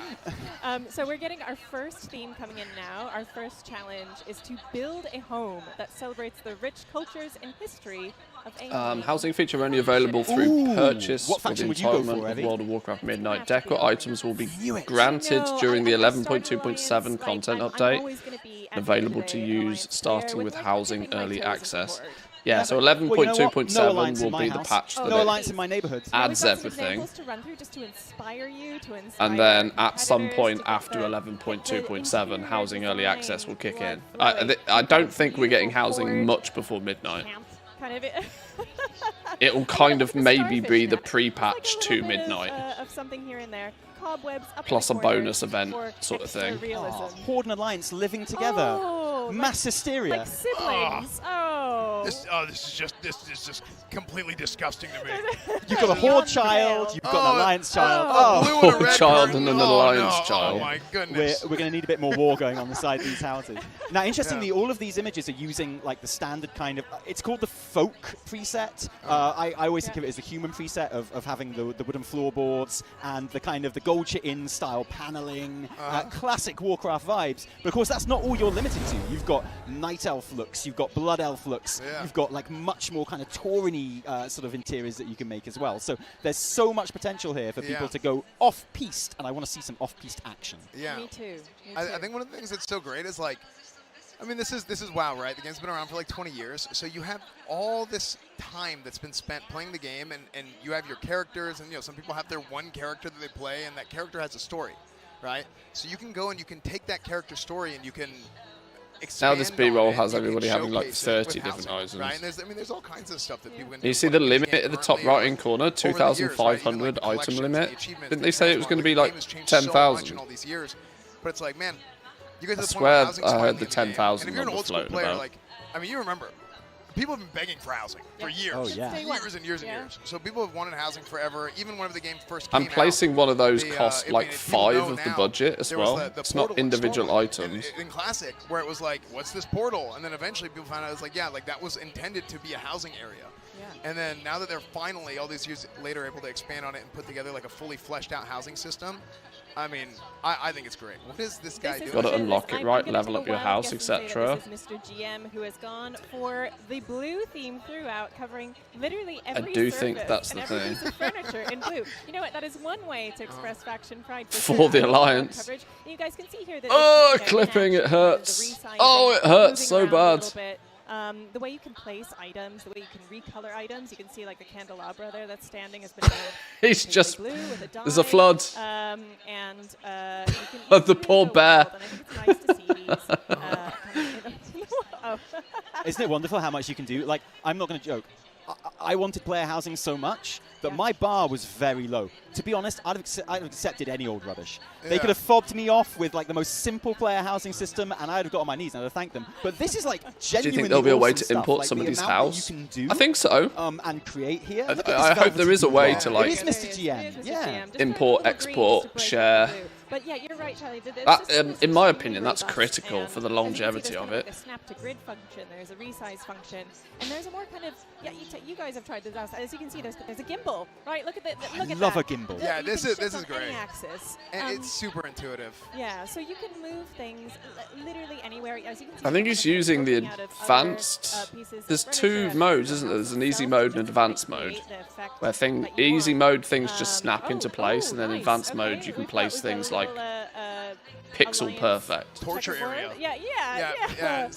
Speaker 3: So we're getting our first theme coming in now. Our first challenge is to build a home that celebrates the rich cultures and history of England.
Speaker 1: Housing feature only available through purchase
Speaker 11: What
Speaker 1: for the
Speaker 11: faction would you go
Speaker 1: entitlement
Speaker 11: for,
Speaker 1: of
Speaker 11: Evie?
Speaker 1: World of Warcraft Midnight. Decor items will be granted
Speaker 3: No,
Speaker 1: during the
Speaker 3: I'm Starting
Speaker 1: 11.2.7
Speaker 3: Alliance,
Speaker 1: content
Speaker 3: I'm
Speaker 1: update
Speaker 3: always gonna be
Speaker 1: and available to
Speaker 3: anti-Alliance
Speaker 1: use
Speaker 3: player
Speaker 1: starting with
Speaker 3: like
Speaker 1: housing
Speaker 3: dipping my
Speaker 1: early
Speaker 3: toes in
Speaker 1: access.
Speaker 3: the Horde.
Speaker 1: Yeah, so
Speaker 11: Well, you know what? No
Speaker 1: 11.2.7
Speaker 11: alliance in
Speaker 1: will
Speaker 11: my
Speaker 1: be the
Speaker 11: house.
Speaker 1: patch
Speaker 3: Oh,
Speaker 1: that
Speaker 11: No
Speaker 1: it
Speaker 11: alliance in my neighborhood.
Speaker 1: adds
Speaker 3: We've got some
Speaker 1: everything.
Speaker 3: examples to run through just to inspire you, to inspire
Speaker 1: And then at some
Speaker 3: competitors
Speaker 1: point
Speaker 3: to get
Speaker 1: after
Speaker 3: the
Speaker 1: 11.2.7,
Speaker 3: interior
Speaker 1: housing early
Speaker 3: design,
Speaker 1: access will kick
Speaker 3: blood
Speaker 1: in.
Speaker 3: flowing,
Speaker 1: I don't think we're getting
Speaker 3: beautiful
Speaker 1: housing
Speaker 3: Horde
Speaker 1: much before midnight.
Speaker 3: camp kind of.
Speaker 1: It will kind of
Speaker 3: The
Speaker 1: maybe be
Speaker 3: starfish
Speaker 1: the
Speaker 3: net.
Speaker 1: pre-patch
Speaker 3: It's like a
Speaker 1: to
Speaker 3: little bit
Speaker 1: midnight.
Speaker 3: of something here and there. Cobwebs up in
Speaker 1: Plus
Speaker 3: the
Speaker 1: a
Speaker 3: corners
Speaker 1: bonus event
Speaker 3: for
Speaker 1: sort of
Speaker 3: extra
Speaker 1: thing.
Speaker 3: Realism.
Speaker 11: Horde and Alliance living together.
Speaker 3: Oh,
Speaker 11: Mass hysteria.
Speaker 3: like siblings. Oh.
Speaker 12: This is just completely disgusting to me.
Speaker 11: You've got a Horde child, you've got an Alliance child.
Speaker 12: a blue and a
Speaker 1: Horde
Speaker 12: red
Speaker 1: child
Speaker 12: curtain.
Speaker 1: and an
Speaker 12: Oh,
Speaker 1: Alliance
Speaker 12: no.
Speaker 1: child.
Speaker 12: Oh my
Speaker 11: We're
Speaker 12: goodness.
Speaker 11: going to need a bit more war going on inside these houses. Now, interestingly, all of these images are using like the standard kind of. It's called the folk preset. I always think of it as the human preset of having the wooden floorboards and the kind of the gold chit-in style paneling, classic Warcraft vibes. But of course, that's not all you're limited to. You've got night elf looks, you've got blood elf looks, you've got like much more kind of Tauren-y sort of interiors that you can make as well. So there's so much potential here for people to go off-piste, and I want to see some off-piste action.
Speaker 12: Yeah.
Speaker 3: Me too. Me
Speaker 12: I
Speaker 3: too.
Speaker 12: think one of the things that's so great is like, I mean, this is WoW, right? The game's been around for like 20 years, so you have all this time that's been spent playing the game, and you have your characters, and you know, some people have their one character that they play, and that character has a story, right? So you can go and you can take that character story and you can
Speaker 1: Now
Speaker 12: expand
Speaker 1: this
Speaker 12: on
Speaker 1: B-roll
Speaker 12: it,
Speaker 1: has
Speaker 12: you can
Speaker 1: everybody having like
Speaker 12: showcase it
Speaker 1: 30
Speaker 12: with
Speaker 1: different
Speaker 12: housing, right?
Speaker 1: items.
Speaker 12: And there's all kinds of stuff that people can
Speaker 1: You
Speaker 12: do.
Speaker 1: see the limit at the top right-hand corner,
Speaker 12: over the years, right? Even,
Speaker 1: 2,500
Speaker 12: like,
Speaker 1: item
Speaker 12: collections and
Speaker 1: limit.
Speaker 12: the achievements
Speaker 1: Didn't
Speaker 12: that
Speaker 1: they say it was
Speaker 12: transform.
Speaker 1: going to be
Speaker 12: The
Speaker 1: like
Speaker 12: game has changed so much
Speaker 1: 10,000?
Speaker 12: in all these years, but it's like, man, you guys
Speaker 1: I
Speaker 12: at the point
Speaker 1: swear
Speaker 12: where housing's
Speaker 1: I heard
Speaker 12: finally
Speaker 1: the
Speaker 12: in game.
Speaker 1: 10,000
Speaker 12: And if you're an
Speaker 1: number
Speaker 12: old school
Speaker 1: floating
Speaker 12: player,
Speaker 1: about.
Speaker 12: like, I mean, you remember, people have been begging for housing for years.
Speaker 11: Oh, yeah.
Speaker 3: Day one.
Speaker 12: Years and years and
Speaker 3: Yeah.
Speaker 12: years. So people have wanted housing forever, even whenever the game first came
Speaker 1: And placing one of those
Speaker 12: out.
Speaker 1: cost
Speaker 12: I
Speaker 1: like
Speaker 12: mean, people
Speaker 1: 5
Speaker 12: know
Speaker 1: of the
Speaker 12: now
Speaker 1: budget as
Speaker 12: there was
Speaker 1: well.
Speaker 12: the
Speaker 1: It's not
Speaker 12: portal
Speaker 1: individual
Speaker 12: installment
Speaker 1: items.
Speaker 12: in Classic, where it was like, what's this portal? And then eventually people found out it's like, yeah, like that was intended to be a housing area.
Speaker 3: Yeah.
Speaker 12: And then now that they're finally, all these years later, able to expand on it and put together like a fully fleshed out housing system, I mean, I think it's great. What is this guy doing?
Speaker 1: Gotta unlock it,
Speaker 3: I'm
Speaker 1: right?
Speaker 3: gonna
Speaker 1: Level
Speaker 3: take
Speaker 1: up
Speaker 3: a
Speaker 1: your
Speaker 3: wild
Speaker 1: house,
Speaker 3: guess and say
Speaker 1: etc.
Speaker 3: that This is Mr. GM who has gone for the blue theme throughout, covering literally every
Speaker 1: do
Speaker 3: surface
Speaker 1: think that's
Speaker 3: and
Speaker 1: the
Speaker 3: every
Speaker 1: thing.
Speaker 3: piece of furniture in blue. You know what? That is one way to express faction pride
Speaker 1: For the Alliance.
Speaker 3: coverage. And you guys can see here that
Speaker 1: Oh,
Speaker 3: it's,
Speaker 1: clipping, it
Speaker 3: action,
Speaker 1: hurts.
Speaker 3: the resizing,
Speaker 1: Oh, it hurts so
Speaker 3: moving around a
Speaker 1: bad.
Speaker 3: little bit. The way you can place items, the way you can recolor items, you can see like the candelabra there that's standing has been
Speaker 1: He's just,
Speaker 3: blue with a
Speaker 1: there's a
Speaker 3: dye,
Speaker 1: flood.
Speaker 3: and you can
Speaker 1: Of the
Speaker 3: really
Speaker 1: poor
Speaker 3: go
Speaker 1: bear.
Speaker 3: wild, and I think it's nice to see these. Oh.
Speaker 11: Isn't it wonderful how much you can do? Like, I'm not going to joke. I wanted player housing so much that my bar was very low. To be honest, I'd have accepted any old rubbish. They could have fobbed me off with like the most simple player housing system, and I'd have got on my knees and I'd have thanked them. But this is like genuinely.
Speaker 1: Do you think there'll be a way
Speaker 11: awesome
Speaker 1: to import
Speaker 11: stuff.
Speaker 1: somebody's
Speaker 11: like, the amount
Speaker 1: house?
Speaker 11: that you can do,
Speaker 1: I think so.
Speaker 11: And create here.
Speaker 1: I hope there is a way to like
Speaker 11: It is Mr. GM. Yeah.
Speaker 1: import, export, share.
Speaker 3: But yeah, you're right, Charlie.
Speaker 1: In my opinion, that's critical for the longevity of it.
Speaker 3: There's a snap to grid function, there's a resize function, and there's a more kind of you guys have tried this out. As you can see, there's a gimbal, right? Look at that. Look at
Speaker 11: love
Speaker 3: that.
Speaker 11: a gimbal.
Speaker 12: Yeah, this is
Speaker 3: on
Speaker 12: great.
Speaker 3: any axis.
Speaker 12: And it's super intuitive.
Speaker 3: Yeah, so you can move things literally anywhere. As you can see,
Speaker 1: I think he's using the advanced. There's two modes, isn't there? There's an easy mode and an advanced mode. Where easy mode things just snap into place, and then advanced mode you can place things like pixel perfect.
Speaker 12: Torture area.
Speaker 3: Yeah.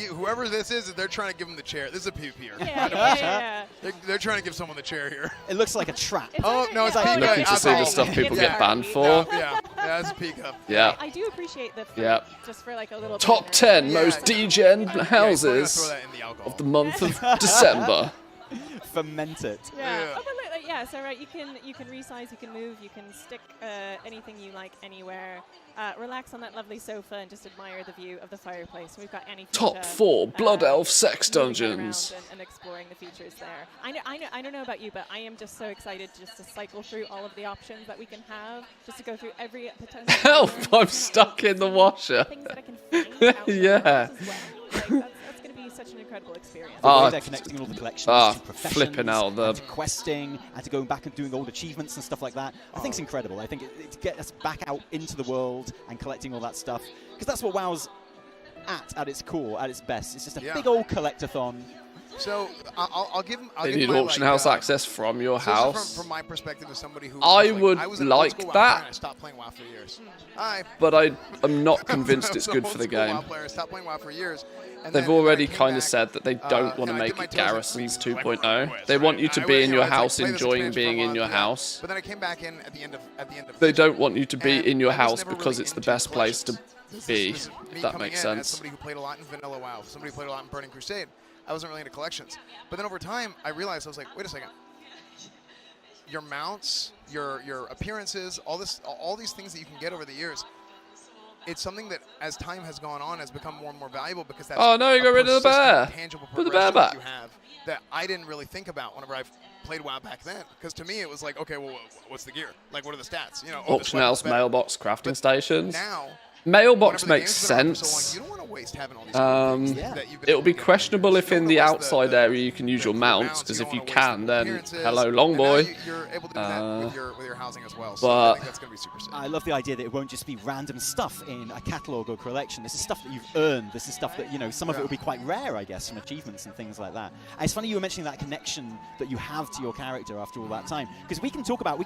Speaker 12: Whoever this is, they're trying to give him the chair. This is a puke here.
Speaker 3: Yeah.
Speaker 12: They're trying to give someone the chair here.
Speaker 11: It looks like a trap.
Speaker 12: No, it's like
Speaker 1: Looking to see the stuff people get banned for.
Speaker 12: Yeah, it's a peek up.
Speaker 1: Yeah.
Speaker 3: I do appreciate the just for like a little
Speaker 1: Top 10 most degen houses of the month of December.
Speaker 11: Ferment it.
Speaker 3: Yeah. Oh, but look, so right, you can resize, you can move, you can stick anything you like anywhere. Relax on that lovely sofa and just admire the view of the fireplace. We've got any
Speaker 1: Top 4 Blood Elf sex dungeons.
Speaker 3: And exploring the features there. I don't know about you, but I am just so excited just to cycle through all of the options that we can have, just to go through every potential.
Speaker 1: Help! I'm stuck in the washer.
Speaker 3: Things that I can find out
Speaker 1: Yeah.
Speaker 3: that's going to be such an incredible experience.
Speaker 11: The way they're connecting all the collections to professions,
Speaker 1: flipping out
Speaker 11: and to questing, and to going back and doing old achievements and stuff like that. I think it's incredible. I think it to get us back out into the world and collecting all that stuff, because that's what WoW's at its core, at its best. It's just a big old collectathon.
Speaker 12: So I'll give them.
Speaker 1: They need auction house access from your house.
Speaker 12: From my perspective, as somebody who
Speaker 1: I would like that.
Speaker 12: I stopped playing WoW for years.
Speaker 1: But I'm not convinced it's good for the game.
Speaker 12: WoW player, stopped playing WoW for years.
Speaker 1: They've already kind of said that they don't want to make it Garrisons 2.0. They want you to be in your house, enjoying being in your house.
Speaker 12: But then I came back in at the end of.
Speaker 1: They don't want you to be in your house because it's the best place to be. If that makes sense.
Speaker 12: As somebody who played a lot in Vanilla WoW, somebody who played a lot in Burning Crusade, I wasn't really into collections. But then over time, I realized I was like, wait a second. Your mounts, your appearances, all these things that you can get over the years. It's something that, as time has gone on, has become more and more valuable because that's
Speaker 1: you got rid of the bear.
Speaker 12: Tangible
Speaker 1: Put the bear back.
Speaker 12: that you have that I didn't really think about whenever I played WoW back then. Because to me, it was like, okay, well, what's the gear? Like, what are the stats? You know,
Speaker 1: Auction house, mailbox, crafting stations.
Speaker 12: Now,
Speaker 1: mailbox makes sense.
Speaker 12: you don't want to waste having all these
Speaker 1: It'll be questionable if in the outside area you can use your mounts, because if you can, then hello, long boy.
Speaker 12: You're able to do that with your housing as well.
Speaker 1: So
Speaker 12: I think that's going to be super sick.
Speaker 11: I love the idea that it won't just be random stuff in a catalogue or collection. This is stuff that you've earned. This is stuff that, some of it will be quite rare, I guess, from achievements and things like that. And it's funny you were mentioning that connection that you have to your character after all that time. Because we can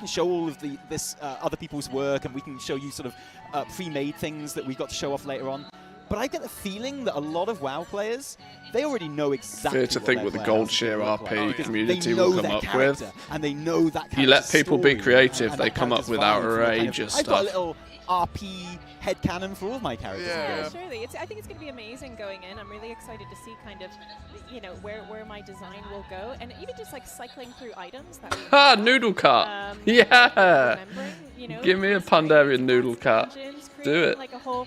Speaker 11: show all of this other people's work, and we can show you sort of pre-made things that we got to show off later on. But I get the feeling that a lot of WoW players, they already know exactly
Speaker 1: Fair to think what the Gold Shear RP community
Speaker 11: will
Speaker 1: come up with.
Speaker 11: And they know that
Speaker 1: You let people be creative, they come up with outrageous
Speaker 11: I've got a
Speaker 1: stuff.
Speaker 11: little RP headcanon for all of my characters.
Speaker 3: Yeah, surely. I think it's going to be amazing going in. I'm really excited to see kind of, where my design will go, and even just like cycling through items. That
Speaker 1: Noodle cart. Yeah. Give me a Pandarian noodle cart. Do it.
Speaker 3: Like a whole,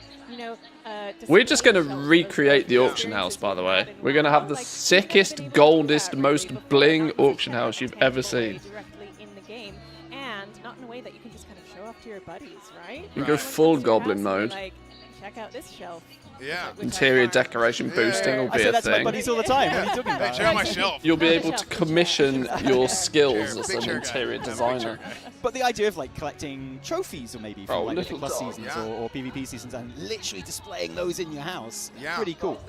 Speaker 1: We're just going to recreate the auction house, by the way. We're going to have the sickest, goldest, most bling auction house you've ever seen.
Speaker 3: Directly in the game, and not in a way that you can just kind of show off to your buddies, right?
Speaker 1: You can go full goblin mode.
Speaker 3: Like, check out this shelf.
Speaker 12: Yeah.
Speaker 1: Interior decoration boosting will be a
Speaker 11: that's my
Speaker 1: thing.
Speaker 11: buddies all the time. What are you talking about?
Speaker 12: Check out my shelf.
Speaker 1: You'll be able to commission your skills as an interior designer.
Speaker 11: But the idea of like collecting trophies, or maybe from like
Speaker 1: little
Speaker 11: plus
Speaker 1: dog.
Speaker 11: seasons or PvP seasons, and literally displaying those in your house,
Speaker 12: Yeah.
Speaker 11: pretty cool.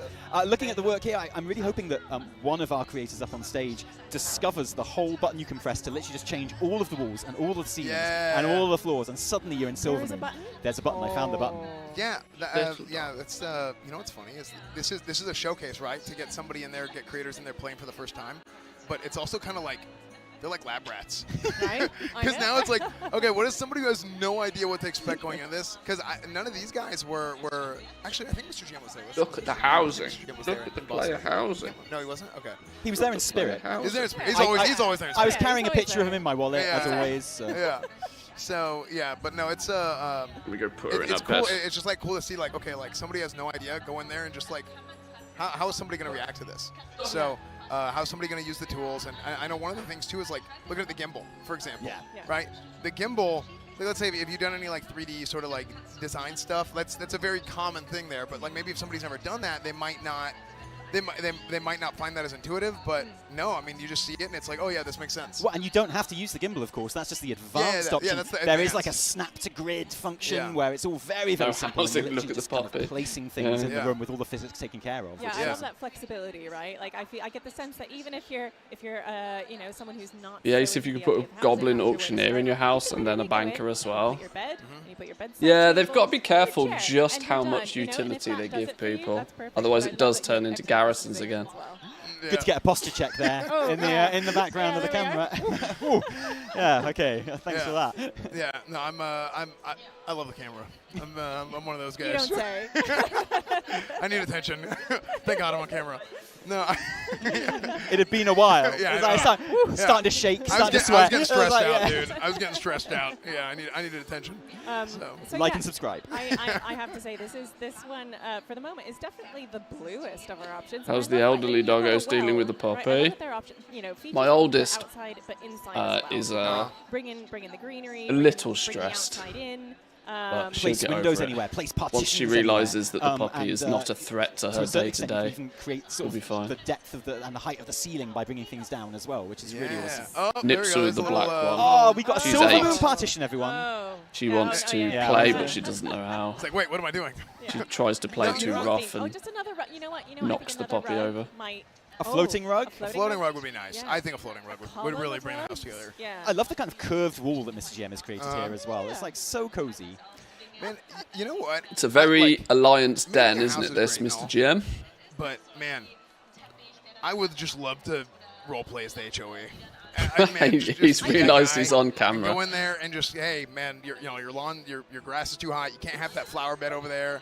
Speaker 11: Looking at the work here, I'm really hoping that one of our creators up on stage discovers the whole button you can press to literally just change all of the walls and all of the ceilings and all of the floors, and suddenly you're in Silverman. There's a button. I found the button.
Speaker 12: Yeah, that's what's funny is this is a showcase, right? To get somebody in there, get creators in there playing for the first time, but it's also kind of like They're like lab rats.
Speaker 3: Right?
Speaker 12: Because now it's like, okay, what is somebody who has no idea what to expect going into this? Because none of these guys were actually, I think Mr. GM was there.
Speaker 1: Look at the housing.
Speaker 12: Mr. GM was
Speaker 1: Look
Speaker 12: there
Speaker 1: at the
Speaker 12: in Boston.
Speaker 1: player housing.
Speaker 12: No, he wasn't? Okay.
Speaker 11: He was there in spirit.
Speaker 12: He's there in spirit. He's always there in spirit.
Speaker 11: I was carrying a picture of him in my wallet, as always. So.
Speaker 12: Yeah. So yeah, but no, it's
Speaker 1: we go put her in
Speaker 12: it's
Speaker 1: our
Speaker 12: cool.
Speaker 1: bed.
Speaker 12: It's just like cool to see like, okay, like somebody has no idea, go in there and just like, how is somebody going to react to this? So how is somebody going to use the tools? And I know one of the things too is like looking at the gimbal, for example.
Speaker 11: Yeah.
Speaker 12: Right. The gimbal. Like, let's say if you've done any like 3D sort of like design stuff, that's a very common thing there. But like maybe if somebody's never done that, they might not. They might not find that as intuitive, but no, I mean, you just see it and it's like, oh yeah, this makes sense.
Speaker 11: Well, and you don't have to use the gimbal, of course. That's just the advanced option.
Speaker 12: that's the
Speaker 11: there is like a snap-to-grid function where it's all very, very simple. And you're literally just kind of placing things in the room with all the physics taken care of.
Speaker 3: Yeah, I love that flexibility, right? Like I get the sense that even if you're you know, someone who's not.
Speaker 1: Yeah, so if you could put a goblin auctioneer in your house and then a banker as well.
Speaker 3: Your bed, you put your bedside
Speaker 1: Yeah, they've got to be
Speaker 3: table, put
Speaker 1: careful
Speaker 3: your chair,
Speaker 1: just
Speaker 3: and
Speaker 1: how
Speaker 3: you're
Speaker 1: much
Speaker 3: done, you know, and if
Speaker 1: utility
Speaker 3: that
Speaker 1: they
Speaker 3: does
Speaker 1: give
Speaker 3: it for you,
Speaker 1: people.
Speaker 3: that's perfect.
Speaker 1: Otherwise,
Speaker 3: I
Speaker 1: it does
Speaker 3: love
Speaker 1: turn
Speaker 3: your
Speaker 1: into
Speaker 3: exercise
Speaker 1: garrisons
Speaker 3: thing
Speaker 1: again.
Speaker 3: as well.
Speaker 11: Good to get a posture check there in the background of the camera. Ooh. Yeah. Okay. Thanks for that.
Speaker 12: Yeah. No, I love the camera. I'm one of those guys.
Speaker 3: You don't say.
Speaker 12: I need attention. Thank God I'm on camera. No.
Speaker 11: It had been a while.
Speaker 12: Yeah,
Speaker 11: I was starting to shake, starting to sweat.
Speaker 12: I was getting stressed
Speaker 11: like,
Speaker 12: out, dude. I was getting stressed out. Yeah, I needed attention.
Speaker 3: So
Speaker 11: like
Speaker 3: yeah,
Speaker 11: and subscribe.
Speaker 3: I have to say this one for the moment is definitely the bluest of our options.
Speaker 1: How's
Speaker 3: And I
Speaker 1: the
Speaker 3: love that
Speaker 1: elderly
Speaker 3: you go
Speaker 1: doggos dealing with the
Speaker 3: right, I love
Speaker 1: puppy?
Speaker 3: that their option, you know, features
Speaker 1: My
Speaker 3: are
Speaker 1: oldest
Speaker 3: outside, but inside as
Speaker 1: is
Speaker 3: well. Bring in the greenery.
Speaker 1: a little
Speaker 3: bring the
Speaker 1: stressed.
Speaker 3: outside in.
Speaker 1: But she'll
Speaker 11: Place
Speaker 1: get
Speaker 11: windows
Speaker 1: over it.
Speaker 11: anywhere, place partitions
Speaker 1: Once she realises that the
Speaker 11: anywhere.
Speaker 1: puppy is not a threat to her
Speaker 11: a certain
Speaker 1: day to
Speaker 11: extent,
Speaker 1: day,
Speaker 11: you can create sort
Speaker 1: we'll be
Speaker 11: of
Speaker 1: fine.
Speaker 11: the depth of and the height of the ceiling by bringing things down as well, which is really awesome.
Speaker 12: Oh,
Speaker 1: Nips her with the black one.
Speaker 11: Oh, we got a
Speaker 1: She's
Speaker 11: silver
Speaker 1: 8.
Speaker 11: moon partition, everyone.
Speaker 1: She wants to play, but she doesn't know how.
Speaker 12: It's like, wait, what am I doing?
Speaker 1: She tries to play too rough
Speaker 3: Oh,
Speaker 1: and
Speaker 3: just another you know what?
Speaker 1: knocks the puppy over.
Speaker 11: A floating rug?
Speaker 12: A floating rug would be nice.
Speaker 3: Yeah.
Speaker 12: I think a floating rug would really bring the house together.
Speaker 3: Yeah.
Speaker 11: I love the kind of curved wall that Mr. GM has created here as well. It's like so cozy.
Speaker 12: Man, you know what?
Speaker 1: It's a very
Speaker 12: Like,
Speaker 1: Alliance
Speaker 12: making
Speaker 1: den,
Speaker 12: a
Speaker 1: isn't
Speaker 12: house
Speaker 1: it, this,
Speaker 12: great
Speaker 1: Mr.
Speaker 12: and
Speaker 1: GM?
Speaker 12: But man, I would just love to roleplay as the HOE.
Speaker 1: He's realised he's on camera.
Speaker 12: Go in there and just, hey, man, your lawn, your grass is too high. You can't have that flower bed over there.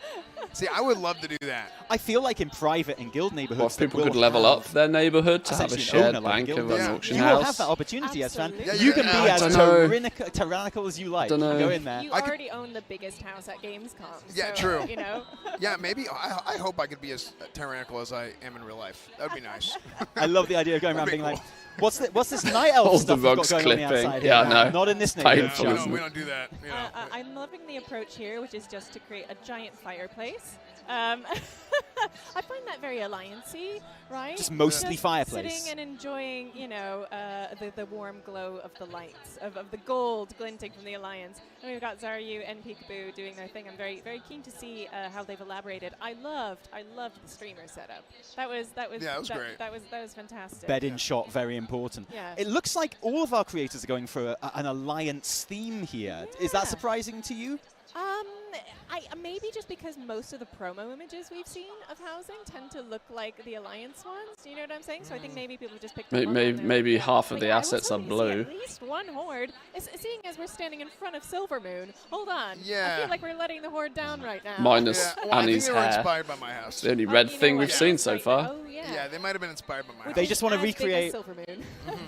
Speaker 12: See, I would love to do that.
Speaker 11: I feel like in private and guild neighborhoods,
Speaker 1: Well, if people could level up their neighbourhood to have a
Speaker 11: essentially an
Speaker 1: shared
Speaker 11: owner like
Speaker 1: bank
Speaker 11: guild
Speaker 1: of
Speaker 11: does.
Speaker 1: an auction
Speaker 11: You
Speaker 1: house.
Speaker 11: will have that opportunity, Esfan.
Speaker 3: Yeah,
Speaker 11: you can be
Speaker 1: I
Speaker 11: as
Speaker 1: dunno.
Speaker 11: tyrannical as you like.
Speaker 1: Dunno.
Speaker 11: Go in there.
Speaker 3: You already own the biggest house at Gamescom.
Speaker 12: Yeah,
Speaker 3: so,
Speaker 12: true.
Speaker 3: You know.
Speaker 12: Yeah, maybe. I hope I could be as tyrannical as I am in real life. That would be nice.
Speaker 11: I love the idea of going around
Speaker 12: That'd
Speaker 11: being
Speaker 12: be
Speaker 11: like, what's this night elf
Speaker 1: All
Speaker 11: stuff
Speaker 1: the
Speaker 11: we've
Speaker 1: rugs
Speaker 11: got going on the
Speaker 1: clipping.
Speaker 11: outside
Speaker 1: Yeah,
Speaker 11: here?
Speaker 1: I know.
Speaker 11: Not in this neighborhood.
Speaker 1: Painful, isn't
Speaker 12: We don't do that. You know.
Speaker 3: I'm loving the approach here, which is just to create a giant fireplace. I find that very alliance-y, right?
Speaker 11: Just mostly
Speaker 3: Just
Speaker 11: fireplace.
Speaker 3: Sitting and enjoying, you know, the warm glow of the lights, of the gold glinting from the alliance. And we've got Zaryu and Peekaboo doing their thing. I'm very, very keen to see how they've elaborated. I loved the streamer setup. That was
Speaker 12: great.
Speaker 3: That was fantastic.
Speaker 11: Bed in shot, very important.
Speaker 3: Yeah.
Speaker 11: It looks like all of our creators are going for an alliance theme here. Is that surprising to you?
Speaker 3: Maybe just because most of the promo images we've seen of housing tend to look like the Alliance ones. You know what I'm saying? So I think maybe people just picked up on that.
Speaker 1: Maybe half of
Speaker 3: Like,
Speaker 1: the
Speaker 3: I was
Speaker 1: assets are
Speaker 3: hoping to see
Speaker 1: blue.
Speaker 3: At least one horde. Seeing as we're standing in front of Silvermoon. Hold on.
Speaker 12: Yeah.
Speaker 3: I feel like we're letting the horde down right now.
Speaker 1: Minus
Speaker 12: Well, I think
Speaker 1: Annie's
Speaker 12: they were
Speaker 1: hair.
Speaker 12: inspired by my house.
Speaker 1: The only red
Speaker 3: You know
Speaker 1: thing
Speaker 3: what?
Speaker 1: we've
Speaker 3: Yeah.
Speaker 1: seen so far.
Speaker 3: Oh yeah.
Speaker 12: Yeah, they might have been inspired by my house.
Speaker 11: They just want to
Speaker 3: As big as
Speaker 11: recreate.
Speaker 3: Silvermoon.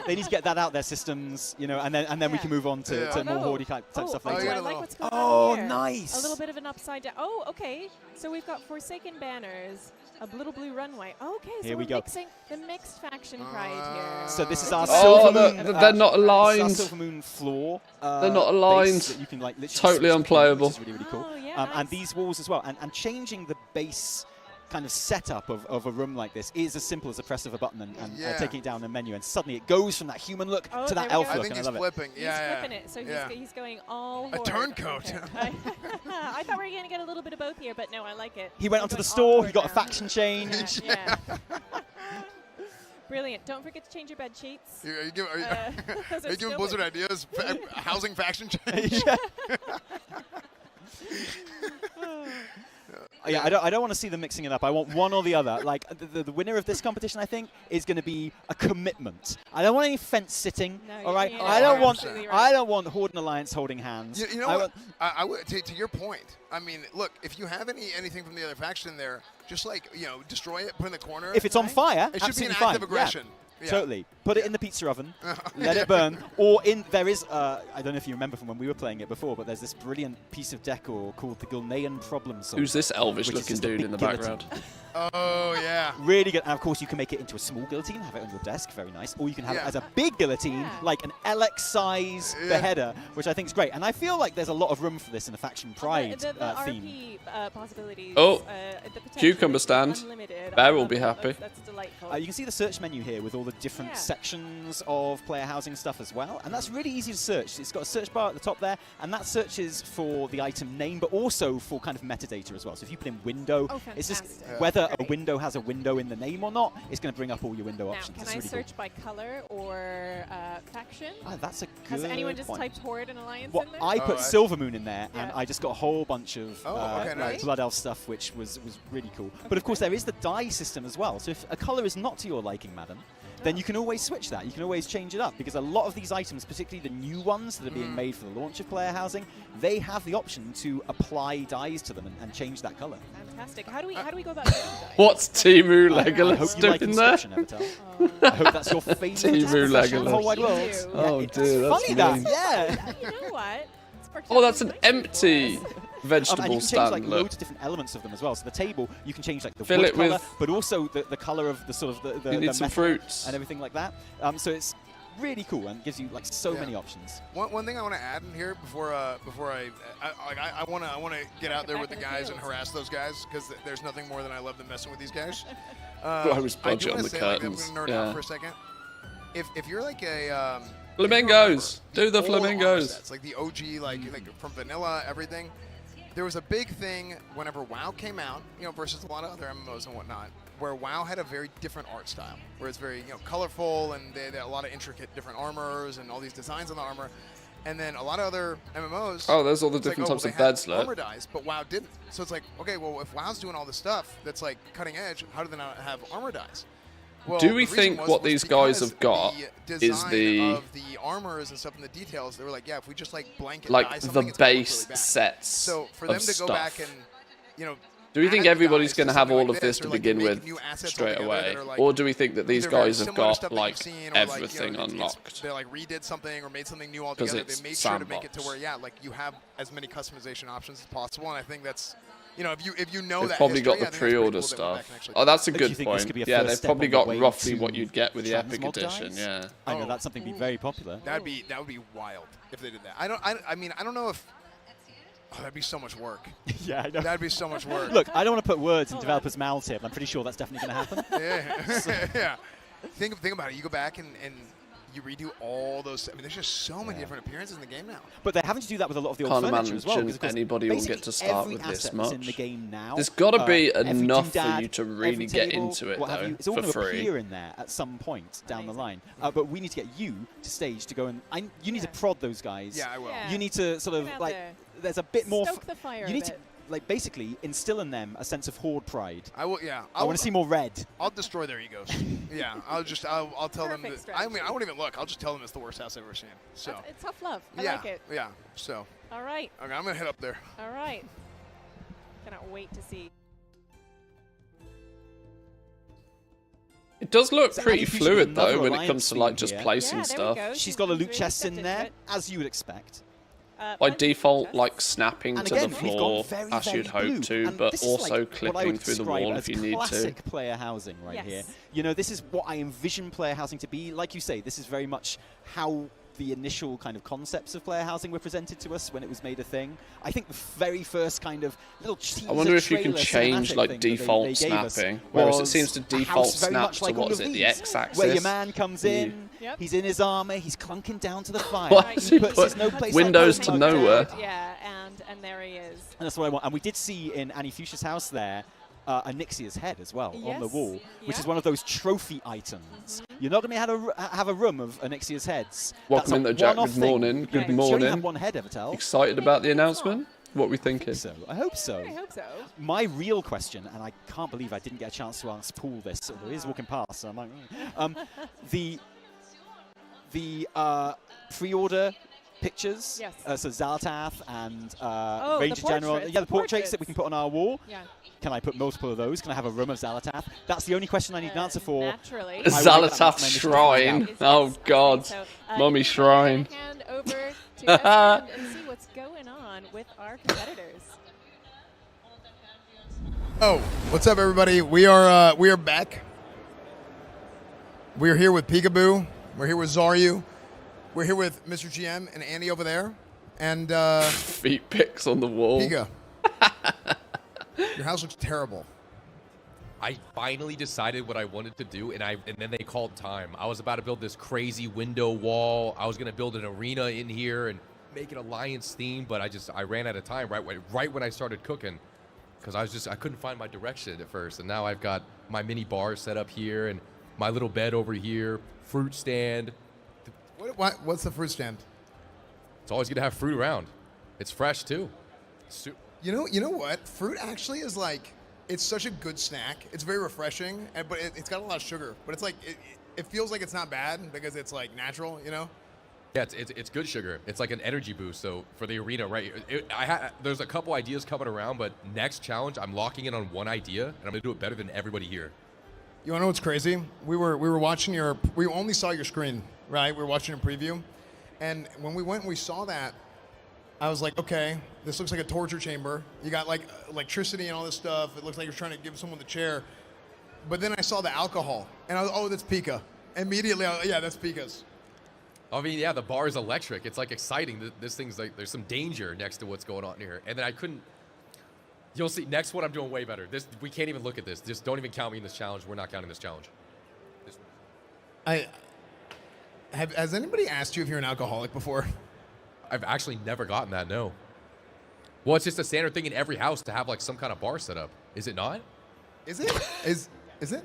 Speaker 11: They need to get that out their systems, you know, and then we can move on to, to more horde type stuff
Speaker 3: Oh,
Speaker 11: later.
Speaker 3: I like what's going
Speaker 11: Oh,
Speaker 3: on here.
Speaker 11: nice.
Speaker 3: A little bit of an upside down. Oh, okay. So we've got Forsaken banners, a little blue runway. Okay, so
Speaker 11: Here we
Speaker 3: we're
Speaker 11: go.
Speaker 3: mixing the mixed faction pride here.
Speaker 11: So this is our
Speaker 1: Oh,
Speaker 11: Silver Moon.
Speaker 1: they're not aligned.
Speaker 11: This is our Silver Moon floor.
Speaker 1: They're not aligned.
Speaker 11: base that you can like literally
Speaker 1: Totally
Speaker 11: switch between,
Speaker 1: unplayable.
Speaker 11: which is really, really cool.
Speaker 3: Oh, yeah,
Speaker 11: And these walls as well. And changing the base kind of setup of a room like this is as simple as a press of a button and
Speaker 12: Yeah.
Speaker 11: taking it down the menu. And suddenly it goes from that human look
Speaker 3: Oh,
Speaker 11: to that
Speaker 3: there we
Speaker 11: elf
Speaker 3: go.
Speaker 12: I
Speaker 11: look.
Speaker 12: think
Speaker 11: And
Speaker 12: he's
Speaker 11: I love it.
Speaker 12: flipping.
Speaker 3: He's
Speaker 12: Yeah,
Speaker 3: flipping it, so
Speaker 12: yeah.
Speaker 3: he's going all
Speaker 12: A
Speaker 3: horde.
Speaker 12: turncoat.
Speaker 3: Okay. I thought we were going to get a little bit of both here, but no, I like it.
Speaker 11: He went
Speaker 3: We're
Speaker 11: onto the
Speaker 3: going
Speaker 11: store,
Speaker 3: all
Speaker 11: he got a
Speaker 3: horde now.
Speaker 11: faction change.
Speaker 3: Yeah. Brilliant. Don't forget to change your bed sheets.
Speaker 12: Are you giving,
Speaker 3: Those
Speaker 12: are
Speaker 3: are
Speaker 12: you giving
Speaker 3: still
Speaker 12: Blizzard
Speaker 3: good.
Speaker 12: ideas? Housing faction change?
Speaker 11: Yeah, I don't want to see them mixing it up. I want one or the other. Like the winner of this competition, I think, is going to be a commitment. I don't want any fence sitting.
Speaker 3: No,
Speaker 11: all right,
Speaker 3: you're
Speaker 11: I don't want
Speaker 3: absolutely
Speaker 11: I don't want Horde and Alliance holding hands.
Speaker 12: You know what? I would to your point. I mean, look, if you have anything from the other faction there, just like destroy it, put it in the corner.
Speaker 11: If it's on fire,
Speaker 12: it should be an
Speaker 11: absolutely
Speaker 12: act
Speaker 11: fine.
Speaker 12: of aggression.
Speaker 11: Yeah. Totally. Put it in the pizza oven, let it burn. Or there is, I don't know if you remember from when we were playing it before, but there's this brilliant piece of decor called the Gilnean Problem Solver.
Speaker 1: Who's this elvish-looking dude in the background?
Speaker 12: Oh, yeah.
Speaker 11: Really good. And of course, you can make it into a small guillotine, have it on your desk, very nice. Or you can have it as a big guillotine, like an LX-size beheader, which I think is great. And I feel like there's a lot of room for this in the Faction Pride
Speaker 3: the
Speaker 11: theme.
Speaker 3: RP possibilities.
Speaker 1: Oh,
Speaker 3: the potential
Speaker 1: cucumber
Speaker 3: is
Speaker 1: stand.
Speaker 3: unlimited.
Speaker 1: Bear will be happy.
Speaker 3: That's delightful.
Speaker 11: You can see the search menu here with all the different sections of player housing stuff as well, and that's really easy to search. It's got a search bar at the top there, and that searches for the item name, but also for kind of metadata as well. So if you put in window, it's just whether a window has a window in the name or not, it's going to bring up all your window options.
Speaker 3: Can
Speaker 11: that's
Speaker 3: I
Speaker 11: really
Speaker 3: search by color or faction?
Speaker 11: That's a good
Speaker 3: Has anyone just
Speaker 11: point.
Speaker 3: typed Horde and Alliance
Speaker 11: Well,
Speaker 3: in there?
Speaker 11: I put Silvermoon in there, and I just got a whole bunch of
Speaker 12: nice.
Speaker 11: Blood Elf stuff, which was really cool. But of course, there is the die system as well. So if a color is not to your liking, madam, then you can always switch that. You can always change it up, because a lot of these items, particularly the new ones that are being made for the launch of player housing, they have the option to apply dyes to them and change that color.
Speaker 3: Fantastic. How do we go about doing that?
Speaker 1: What's Timu
Speaker 11: I hope
Speaker 1: Legolas
Speaker 11: you like
Speaker 1: doing there?
Speaker 11: Inscription, Avatar. I hope that's your favorite
Speaker 1: Timu
Speaker 11: expression in the whole
Speaker 1: Legolas.
Speaker 11: wide world.
Speaker 1: Oh
Speaker 11: It's
Speaker 1: dear, that's
Speaker 11: funny that,
Speaker 1: mean.
Speaker 11: yeah.
Speaker 3: You know what? It's
Speaker 1: Oh, that's an empty
Speaker 11: And
Speaker 1: vegetable
Speaker 11: you can change
Speaker 1: stand.
Speaker 11: like
Speaker 1: Look.
Speaker 11: loads of different elements of them as well. So the table, you can change like the
Speaker 1: Fill
Speaker 11: wood
Speaker 1: it
Speaker 11: color,
Speaker 1: with-
Speaker 11: but also the color of the sort of the
Speaker 1: You need
Speaker 11: the
Speaker 1: some
Speaker 11: metal
Speaker 1: fruits.
Speaker 11: and everything like that. So it's really cool and gives you like so many options.
Speaker 12: One thing I want to add in here before I want to get out there with the guys and harass those guys, because there's nothing more than I love than messing with these guys.
Speaker 1: I was
Speaker 12: I do
Speaker 1: budget on
Speaker 12: wanna
Speaker 1: the
Speaker 12: say,
Speaker 1: curtains.
Speaker 12: I'm gonna nerd
Speaker 1: Yeah.
Speaker 12: out for a second. If you're like a
Speaker 1: Flamingos. Do the
Speaker 12: old armor
Speaker 1: flamingos.
Speaker 12: sets, like the OG, like from vanilla, everything. There was a big thing whenever WoW came out, versus a lot of other MMOs and whatnot, where WoW had a very different art style, where it's very colorful, and they had a lot of intricate different armors and all these designs on the armor. And then a lot of other MMOs.
Speaker 1: Oh, there's all the
Speaker 12: it's like,
Speaker 1: different types
Speaker 12: they
Speaker 1: of
Speaker 12: had
Speaker 1: beds, look.
Speaker 12: armor dyes, but WoW didn't. So it's like, okay, well, if WoW's doing all this stuff that's like cutting edge, how do they not have armor dyes? Well,
Speaker 1: Do we
Speaker 12: the reason
Speaker 1: think what these guys
Speaker 12: because
Speaker 1: have got
Speaker 12: the
Speaker 1: is
Speaker 12: design
Speaker 1: the
Speaker 12: of the armors and stuff and the details? They were like, yeah, if we just like blanket
Speaker 1: like
Speaker 12: dye
Speaker 1: the
Speaker 12: something, it's gonna look
Speaker 1: base
Speaker 12: really bad.
Speaker 1: sets
Speaker 12: So for
Speaker 1: of
Speaker 12: them to
Speaker 1: stuff?
Speaker 12: go back and
Speaker 1: Do we think
Speaker 12: add
Speaker 1: everybody's
Speaker 12: dyes
Speaker 1: going to
Speaker 12: to
Speaker 1: have
Speaker 12: something
Speaker 1: all
Speaker 12: like
Speaker 1: of this
Speaker 12: this,
Speaker 1: to
Speaker 12: or, like,
Speaker 1: begin
Speaker 12: make
Speaker 1: with
Speaker 12: new assets
Speaker 1: straight
Speaker 12: altogether
Speaker 1: away,
Speaker 12: that are, like,
Speaker 1: or do we think that these
Speaker 12: either very
Speaker 1: guys have
Speaker 12: similar to
Speaker 1: got
Speaker 12: stuff that
Speaker 1: like
Speaker 12: you've seen, or,
Speaker 1: everything
Speaker 12: it's-
Speaker 1: unlocked?
Speaker 12: they like redid something or made something new altogether. They
Speaker 1: it's
Speaker 12: made sure to make it to
Speaker 1: sandbox.
Speaker 12: where like you have as many customization options as possible, and I think that's if you know
Speaker 1: They've
Speaker 12: that
Speaker 1: probably
Speaker 12: history,
Speaker 1: got the
Speaker 12: I think that's pretty
Speaker 1: pre-order
Speaker 12: cool that we're back
Speaker 1: stuff.
Speaker 12: and actually
Speaker 1: Oh, that's a
Speaker 11: Do you
Speaker 1: good
Speaker 11: think this
Speaker 1: point.
Speaker 11: could be a
Speaker 1: Yeah,
Speaker 11: first
Speaker 1: they've
Speaker 11: step
Speaker 1: probably
Speaker 11: on the
Speaker 1: got
Speaker 11: way
Speaker 1: roughly
Speaker 11: to
Speaker 1: what you'd get with the Epic
Speaker 11: transmog
Speaker 1: Edition.
Speaker 11: dyes?
Speaker 1: Yeah.
Speaker 11: I know that's something to be very popular.
Speaker 12: that would be wild if they did that. I mean I don't know if that'd be so much work.
Speaker 11: Yeah, I know.
Speaker 12: That'd be so much work.
Speaker 11: Look, I don't want to put words in developers' mouths here, but I'm pretty sure that's definitely going to happen.
Speaker 12: Yeah. Yeah. Think about it. You go back and you redo all those. I mean, there's just so many different appearances in the game now.
Speaker 11: But they're having to do that with a lot of the old
Speaker 1: Can't
Speaker 11: furniture as well.
Speaker 1: imagine
Speaker 11: because, of course,
Speaker 1: anybody will get
Speaker 11: basically
Speaker 1: to start
Speaker 11: every
Speaker 1: with this
Speaker 11: asset that's in
Speaker 1: much.
Speaker 11: the game now.
Speaker 1: There's got to be
Speaker 11: every
Speaker 1: enough for
Speaker 11: doodad,
Speaker 1: you to
Speaker 11: every
Speaker 1: really get
Speaker 11: table,
Speaker 1: into it,
Speaker 11: what have
Speaker 1: though,
Speaker 11: you. It's all
Speaker 1: for
Speaker 11: going to
Speaker 1: free.
Speaker 11: appear in there at some point down the line. But we need to get you to stage to go and. You need to prod those guys.
Speaker 12: Yeah, I will.
Speaker 3: Yeah.
Speaker 11: You need to sort of
Speaker 3: Get out
Speaker 11: like.
Speaker 3: there.
Speaker 11: There's a bit more.
Speaker 3: Stoke the fire
Speaker 11: You
Speaker 3: a
Speaker 11: need to
Speaker 3: bit.
Speaker 11: like basically instill in them a sense of horde pride.
Speaker 12: I will. Yeah.
Speaker 11: I want to see more red.
Speaker 12: I'll destroy their egos. Yeah. I'll tell them.
Speaker 3: Perfect
Speaker 12: That, I mean,
Speaker 3: strategy.
Speaker 12: I won't even look. I'll just tell them it's the worst house I've ever seen. So.
Speaker 3: It's tough love. I
Speaker 12: yeah.
Speaker 3: like it.
Speaker 12: Yeah. So.
Speaker 3: All right.
Speaker 12: Okay, I'm gonna head up there.
Speaker 3: All right. Cannot wait to see.
Speaker 1: It does look
Speaker 11: So
Speaker 1: pretty
Speaker 11: Annie featured
Speaker 1: fluid
Speaker 11: another
Speaker 1: though when it
Speaker 11: alliance
Speaker 1: comes to like
Speaker 11: theme
Speaker 1: just
Speaker 11: here.
Speaker 1: placing
Speaker 3: Yeah, there we
Speaker 1: stuff.
Speaker 3: go.
Speaker 11: She's got a loot
Speaker 3: really
Speaker 11: chest in
Speaker 3: stepped
Speaker 11: there,
Speaker 3: into it.
Speaker 11: as you would expect.
Speaker 1: By
Speaker 3: Plenty of
Speaker 1: default,
Speaker 3: chests.
Speaker 1: like snapping
Speaker 11: And
Speaker 1: to
Speaker 11: again,
Speaker 1: the
Speaker 11: we've
Speaker 1: floor,
Speaker 11: gone very,
Speaker 1: as
Speaker 11: very
Speaker 1: you'd hope
Speaker 11: blue.
Speaker 1: to,
Speaker 11: And
Speaker 1: but
Speaker 11: this is
Speaker 1: also
Speaker 11: like what I
Speaker 1: clipping
Speaker 11: would
Speaker 1: through the
Speaker 11: describe
Speaker 1: wall
Speaker 11: as
Speaker 1: if you need to.
Speaker 11: classic player housing right
Speaker 3: Yes.
Speaker 11: here. You know, this is what I envision player housing to be. Like you say, this is very much how the initial kind of concepts of player housing were presented to us when it was made a thing. I think the very first kind of little teaser
Speaker 1: I wonder if you can
Speaker 11: trailer
Speaker 1: change
Speaker 11: cinematic
Speaker 1: like
Speaker 11: thing that
Speaker 1: default
Speaker 11: they gave us
Speaker 1: snapping, whereas it
Speaker 11: was
Speaker 1: seems to
Speaker 11: a
Speaker 1: default
Speaker 11: house very
Speaker 1: snap
Speaker 11: much
Speaker 1: to
Speaker 11: like
Speaker 1: what
Speaker 11: all
Speaker 1: is
Speaker 11: of
Speaker 1: it, the
Speaker 11: these,
Speaker 1: x-axis.
Speaker 11: where your man comes in,
Speaker 3: Yep.
Speaker 11: he's in his armor, he's clunking down to the fire.
Speaker 1: Why does he
Speaker 11: puts
Speaker 1: put
Speaker 11: his no place
Speaker 1: windows
Speaker 11: like
Speaker 1: to
Speaker 11: those
Speaker 1: nowhere?
Speaker 11: down.
Speaker 3: Yeah, and there he is.
Speaker 11: And that's what I want. And we did see in Annie Fuchsia's house there Onyxia's head as well on the
Speaker 3: Yes,
Speaker 11: wall, which
Speaker 3: yeah.
Speaker 11: is one of those trophy items. You're not going to have a room of Onyxia's heads.
Speaker 1: Welcome
Speaker 11: That's
Speaker 1: in
Speaker 11: a
Speaker 1: though, Jack.
Speaker 11: one-off
Speaker 1: Good
Speaker 11: thing.
Speaker 1: morning.
Speaker 11: You
Speaker 1: Good
Speaker 11: can only
Speaker 1: morning.
Speaker 11: have one head, Evertel.
Speaker 1: Excited about the announcement? what we thinking.
Speaker 11: I hope so.
Speaker 3: I hope so.
Speaker 11: My real question, and I can't believe I didn't get a chance to ask Paul this, although he's walking past, so I'm like, the pre-order pictures,
Speaker 3: yes.
Speaker 11: So Zalatath and
Speaker 3: the
Speaker 11: Ranger General,
Speaker 3: portraits,
Speaker 11: the
Speaker 3: the
Speaker 11: portraits that we can put on our wall.
Speaker 3: Yeah.
Speaker 11: Can I put multiple of those? Can I have a room of Zalatath? That's the only question I need an answer for.
Speaker 3: Naturally.
Speaker 1: Zalatath Shrine. Oh God,
Speaker 3: So,
Speaker 1: Mummy Shrine.
Speaker 3: Hand over to Esmond and see what's going on with our competitors.
Speaker 12: Oh, what's up, everybody? We are back. We're here with Peekaboo. We're here with Zaryu. We're here with Mr. GM and Andy over there. And
Speaker 1: feet pics on the wall.
Speaker 12: Pika, your house looks terrible.
Speaker 6: I finally decided what I wanted to do, and then they called time. I was about to build this crazy window wall. I was going to build an arena in here and make an alliance theme, but I ran out of time right when I started cooking, because I couldn't find my direction at first. And now I've got my mini bar set up here and my little bed over here, fruit stand.
Speaker 12: What's the fruit stand?
Speaker 6: It's always going to have fruit around. It's fresh too.
Speaker 12: You know what? Fruit actually is like, it's such a good snack. It's very refreshing, but it's got a lot of sugar. But it's like it feels like it's not bad because it's like natural, you know?
Speaker 6: Yeah, it's good sugar. It's like an energy boost. So for the arena, right? There's a couple ideas coming around, but next challenge, I'm locking in on one idea, and I'm gonna do it better than everybody here.
Speaker 12: You wanna know what's crazy? We were watching we only saw your screen, right? We were watching a preview, and when we went and we saw that, I was like, okay, this looks like a torture chamber. You got like electricity and all this stuff. It looks like you're trying to give someone the chair. But then I saw the alcohol, and I was, oh, that's Pika. Immediately, yeah, that's Pika's.
Speaker 6: I mean, yeah, the bar is electric. It's like exciting. This thing's like, there's some danger next to what's going on here. And then I couldn't, you'll see, next one I'm doing way better. We can't even look at this. Just don't even count me in this challenge. We're not counting this challenge.
Speaker 12: Has anybody asked you if you're an alcoholic before?
Speaker 6: I've actually never gotten that, no. Well, it's just a standard thing in every house to have like some kind of bar set up. Is it not?
Speaker 12: Is it? Is it?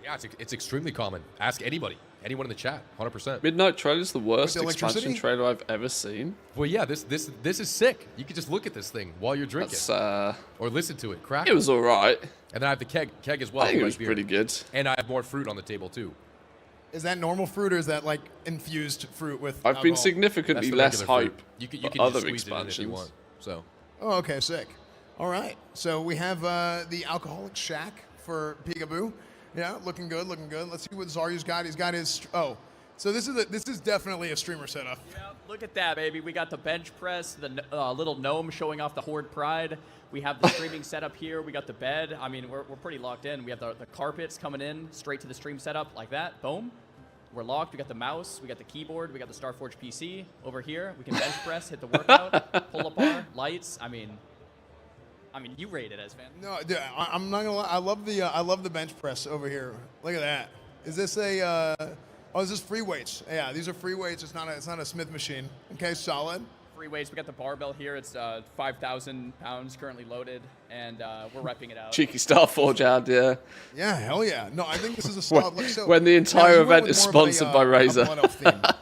Speaker 6: Yeah, it's extremely common. Ask anybody. Anyone in the chat, 100%.
Speaker 1: Midnight Trailer is the worst expansion trailer I've ever seen.
Speaker 6: Well, yeah, this is sick. You can just look at this thing while you're drinking.
Speaker 1: That's,
Speaker 6: or listen to it. Crack.
Speaker 1: It was all right.
Speaker 6: And then I have the keg as well.
Speaker 1: I think it was pretty good.
Speaker 6: And I have more fruit on the table, too.
Speaker 12: Is that normal fruit, or is that like infused fruit with
Speaker 1: I've
Speaker 12: alcohol?
Speaker 1: been significantly less hype
Speaker 6: You can
Speaker 1: for
Speaker 6: just
Speaker 1: other
Speaker 6: squeeze
Speaker 1: expansions.
Speaker 6: it in if you want. So.
Speaker 12: Oh, okay, sick. All right, so we have the alcoholic shack for Peekaboo. Yeah, looking good, looking good. Let's see what Zaryu's got. He's got his, so this is definitely a streamer setup.
Speaker 15: Yeah, look at that, baby. We got the bench press, the little gnome showing off the Horde Pride. We have the streaming setup here. We got the bed. I mean, we're pretty locked in. We have the carpets coming in straight to the stream setup like that. Boom. We're locked. We got the mouse. We got the keyboard. We got the Starforge PC over here. We can bench press, hit the workout, pull up bar, lights. I mean, you rate it as fan.
Speaker 12: No, dude, I'm not gonna lie. I love the bench press over here. Look at that. Is this is this free weights? Yeah, these are free weights. It's not a Smith machine. Okay, solid.
Speaker 15: Free weights. We got the barbell here. It's 5,000 pounds currently loaded, and we're repping it out.
Speaker 1: Cheeky Starforge ad, yeah.
Speaker 12: Yeah, hell yeah. No, I think this is a solid look. So,
Speaker 1: when the entire event is sponsored by Razer.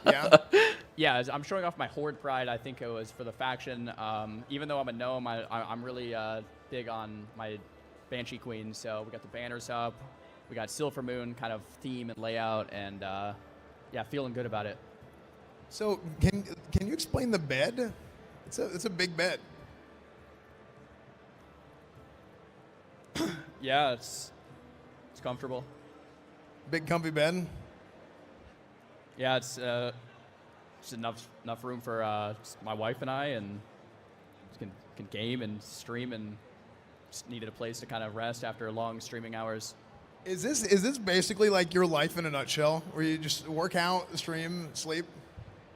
Speaker 12: Yeah.
Speaker 15: Yeah, I'm showing off my Horde Pride. I think it was for the faction. Even though I'm a gnome, I'm really big on my Banshee Queen. So we got the banners up. We got Silver Moon kind of theme and layout, and yeah, feeling good about it.
Speaker 12: So can you explain the bed? It's a big bed.
Speaker 15: Yeah, it's comfortable.
Speaker 12: Big comfy bed.
Speaker 15: Yeah, it's just enough room for my wife and I, and can game and stream, and just needed a place to kind of rest after long streaming hours.
Speaker 12: Is this basically like your life in a nutshell, where you just work out, stream, sleep?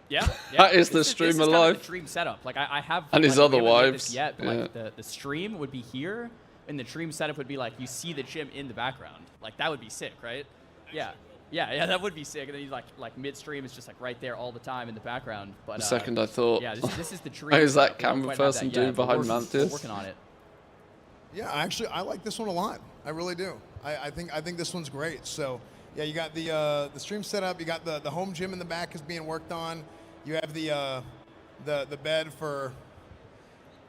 Speaker 15: Yeah.
Speaker 1: That is the streamer life.
Speaker 15: The stream setup. Like I have.
Speaker 1: And his other wives.
Speaker 15: Yet, but like the stream would be here, and the stream setup would be like you see the gym in the background. Like that would be sick, right? Yeah. Yeah, that would be sick. And then you like midstream, it's just like right there all the time in the background. But
Speaker 1: the second I thought,
Speaker 15: yeah, this is the dream.
Speaker 1: What is that camera person doing behind Mantis?
Speaker 15: We're working on it.
Speaker 12: Yeah, actually, I like this one a lot. I really do. I think this one's great. So yeah, you got the stream setup. You got the home gym in the back is being worked on. You have the bed for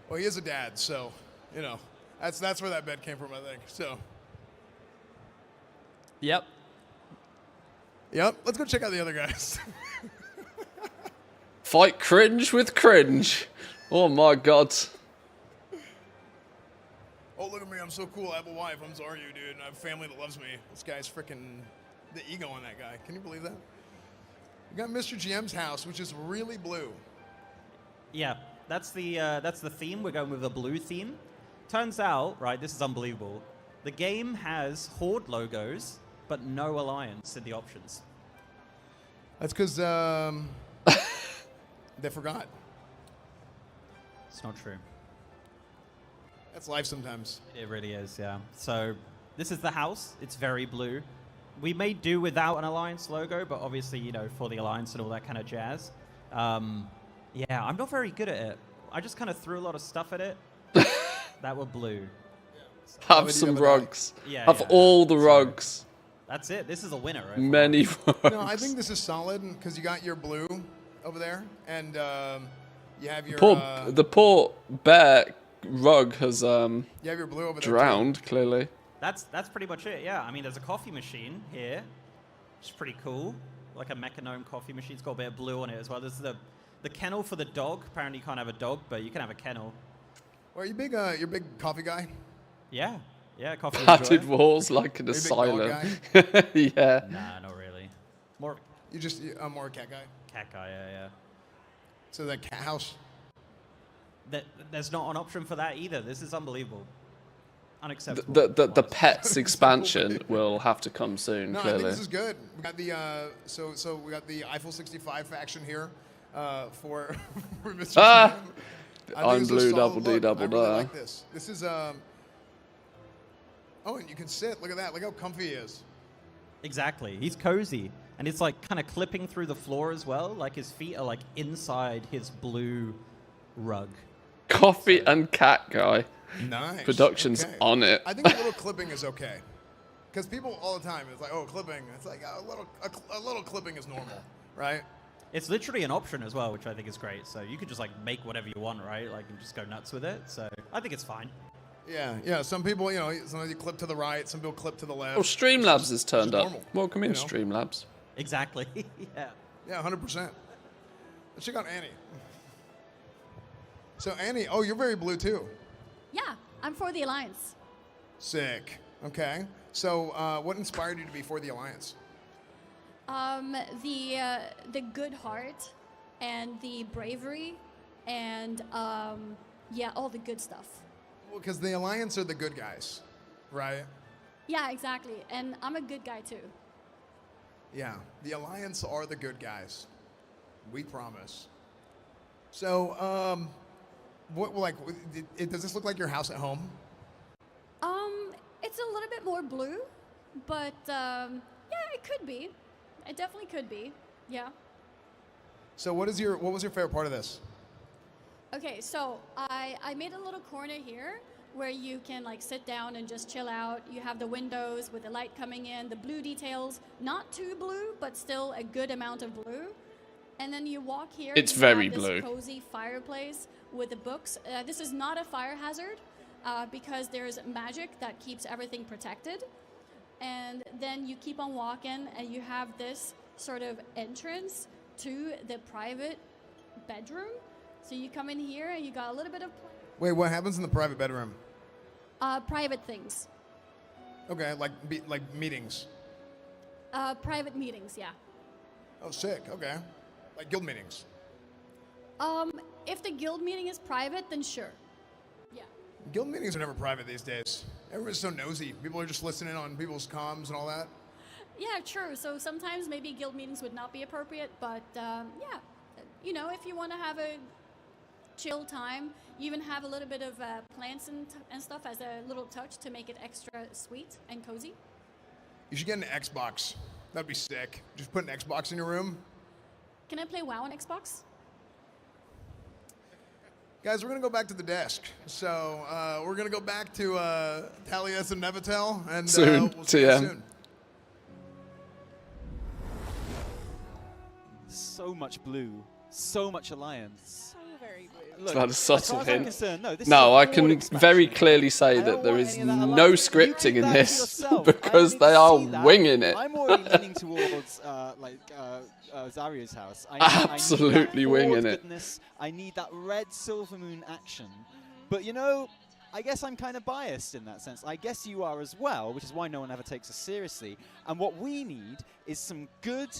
Speaker 12: Well, he is a dad, so, you know, that's where that bet came from, I think. So.
Speaker 15: Yep.
Speaker 12: Yep. Let's go check out the other guys.
Speaker 1: Fight cringe with cringe. Oh my god.
Speaker 12: Oh, look at me. I'm so cool. I have a wife. I'm Zaryu, dude. And I have a family that loves me. This guy's freaking the ego on that guy. Can you believe that? We got Mr. GM's house, which is really blue.
Speaker 14: Yeah, that's the theme. We're going with a blue theme. Turns out, right, this is unbelievable. The game has Horde logos, but no alliance in the options.
Speaker 12: That's because they forgot.
Speaker 14: It's not true.
Speaker 12: That's life sometimes.
Speaker 14: It really is, yeah. So this is the house. It's very blue. We may do without an alliance logo, but obviously, you know, for the alliance and all that kind of jazz. Yeah, I'm not very good at it. I just kind of threw a lot of stuff at it that were blue.
Speaker 1: Have some rugs.
Speaker 14: Yeah,
Speaker 1: Have
Speaker 14: yeah.
Speaker 1: all the rugs.
Speaker 14: That's it. This is a winner. Right?
Speaker 1: Many rugs.
Speaker 12: No, I think this is solid because you got your blue over there, and you have your
Speaker 1: The poor bear rug has
Speaker 12: you have your blue over there
Speaker 1: drowned, clearly.
Speaker 14: That's pretty much it, yeah. I mean, there's a coffee machine here, which is pretty cool. Like a Mechanome coffee machine. It's got a bit of blue on it as well. There's the kennel for the dog. Apparently you can't have a dog, but you can have a kennel.
Speaker 12: Well, are you big? You're a big coffee guy?
Speaker 14: Yeah. Yeah, coffee
Speaker 1: Padded
Speaker 14: enjoyer.
Speaker 1: walls like an
Speaker 12: Are you a big
Speaker 1: asylum.
Speaker 12: dog guy?
Speaker 1: Yeah.
Speaker 14: Nah, not really. More
Speaker 12: I'm more a cat guy.
Speaker 14: cat guy, yeah.
Speaker 12: So that cat house.
Speaker 14: There's not an option for that either. This is unbelievable. Unacceptable.
Speaker 1: The pets expansion will have to come soon,
Speaker 12: No,
Speaker 1: clearly.
Speaker 12: I think this is good. We got the so we got the Eiffel 65 faction here for Mr.
Speaker 1: Ah!
Speaker 12: GM. I think
Speaker 1: I'm
Speaker 12: this is a
Speaker 1: blue,
Speaker 12: solid
Speaker 1: double D,
Speaker 12: look.
Speaker 1: double
Speaker 12: I really
Speaker 1: da.
Speaker 12: like this. This is oh, and you can sit. Look at that. Look how comfy he is.
Speaker 14: Exactly. He's cozy. And it's like kind of clipping through the floor as well. Like his feet are like inside his blue rug.
Speaker 1: Coffee and cat guy.
Speaker 12: Nice.
Speaker 1: Production's
Speaker 12: Okay.
Speaker 1: on it.
Speaker 12: I think a little clipping is okay. Because people all the time, it's like, oh, clipping. It's like a little clipping is normal, right?
Speaker 14: It's literally an option as well, which I think is great. So you could just like make whatever you want, right? Like and just go nuts with it. So I think it's fine.
Speaker 12: Yeah. Some people, you know, sometimes you clip to the right, some people clip to the left.
Speaker 1: Oh, Streamlabs has turned up.
Speaker 12: normal,
Speaker 1: Welcome in,
Speaker 12: you know?
Speaker 1: Streamlabs.
Speaker 14: Exactly. Yeah.
Speaker 12: Yeah, 100%. Let's check out Annie. So Annie, oh, you're very blue too.
Speaker 13: Yeah, I'm for the Alliance.
Speaker 12: Sick. Okay. So what inspired you to be for the Alliance?
Speaker 13: The good heart and the bravery and yeah, all the good stuff.
Speaker 12: Well, because the Alliance are the good guys, right?
Speaker 13: Yeah, exactly. And I'm a good guy too.
Speaker 12: Yeah, the Alliance are the good guys. We promise. So, does this look like your house at home?
Speaker 13: It's a little bit more blue, but yeah, it could be. It definitely could be. Yeah.
Speaker 12: So, what was your favorite part of this?
Speaker 13: Okay, so I made a little corner here where you can like sit down and just chill out. You have the windows with the light coming in, the blue details, not too blue, but still a good amount of blue. And then you walk here.
Speaker 1: It's
Speaker 13: you
Speaker 1: very
Speaker 13: have this
Speaker 1: blue.
Speaker 13: Cozy fireplace with the books. This is not a fire hazard because there's magic that keeps everything protected. And then you keep on walking and you have this sort of entrance to the private bedroom. So you come in here and you got a little bit of
Speaker 12: Wait, what happens in the private bedroom?
Speaker 13: private things.
Speaker 12: Okay, like meetings.
Speaker 13: Private meetings, yeah.
Speaker 12: Oh, sick. Okay, like guild meetings.
Speaker 13: If the guild meeting is private, then sure. Yeah.
Speaker 12: Guild meetings are never private these days. Everyone's so nosy. People are just listening on people's comms and all that.
Speaker 13: Yeah, true. So sometimes maybe guild meetings would not be appropriate, but yeah, you know, if you want to have a chill time, you even have a little bit of plants and stuff as a little touch to make it extra sweet and cozy.
Speaker 12: You should get an Xbox. That'd be sick. Just put an Xbox in your room.
Speaker 13: Can I play WoW on Xbox?
Speaker 12: Guys, we're going to go back to the desk. So we're going to go back to Talias and Nevatel. And
Speaker 1: Soon,
Speaker 12: we'll see you
Speaker 1: TM.
Speaker 12: soon.
Speaker 11: So much blue, so much alliance.
Speaker 3: So very blue.
Speaker 11: Look,
Speaker 1: Is that a
Speaker 11: as
Speaker 1: subtle
Speaker 11: far as I'm
Speaker 1: hint?
Speaker 11: concerned, no, this is
Speaker 1: No,
Speaker 11: a
Speaker 1: I
Speaker 11: broad
Speaker 1: can
Speaker 11: expansion.
Speaker 1: very clearly say
Speaker 11: I
Speaker 1: that
Speaker 11: don't
Speaker 1: there
Speaker 11: want
Speaker 1: is
Speaker 11: any of that
Speaker 1: no
Speaker 11: luck. You
Speaker 1: scripting
Speaker 11: keep
Speaker 1: in
Speaker 11: that to
Speaker 1: this
Speaker 11: yourself.
Speaker 1: because
Speaker 11: I
Speaker 1: they are
Speaker 11: see that.
Speaker 1: winging it.
Speaker 11: I'm already leaning towards Zarya's house. I need
Speaker 1: Absolutely
Speaker 11: that
Speaker 1: winging
Speaker 11: broad
Speaker 1: it.
Speaker 11: goodness. I need that red silver moon action. But you know, I guess I'm kind of biased in that sense. I guess you are as well, which is why no one ever takes us seriously. And what we need is some good,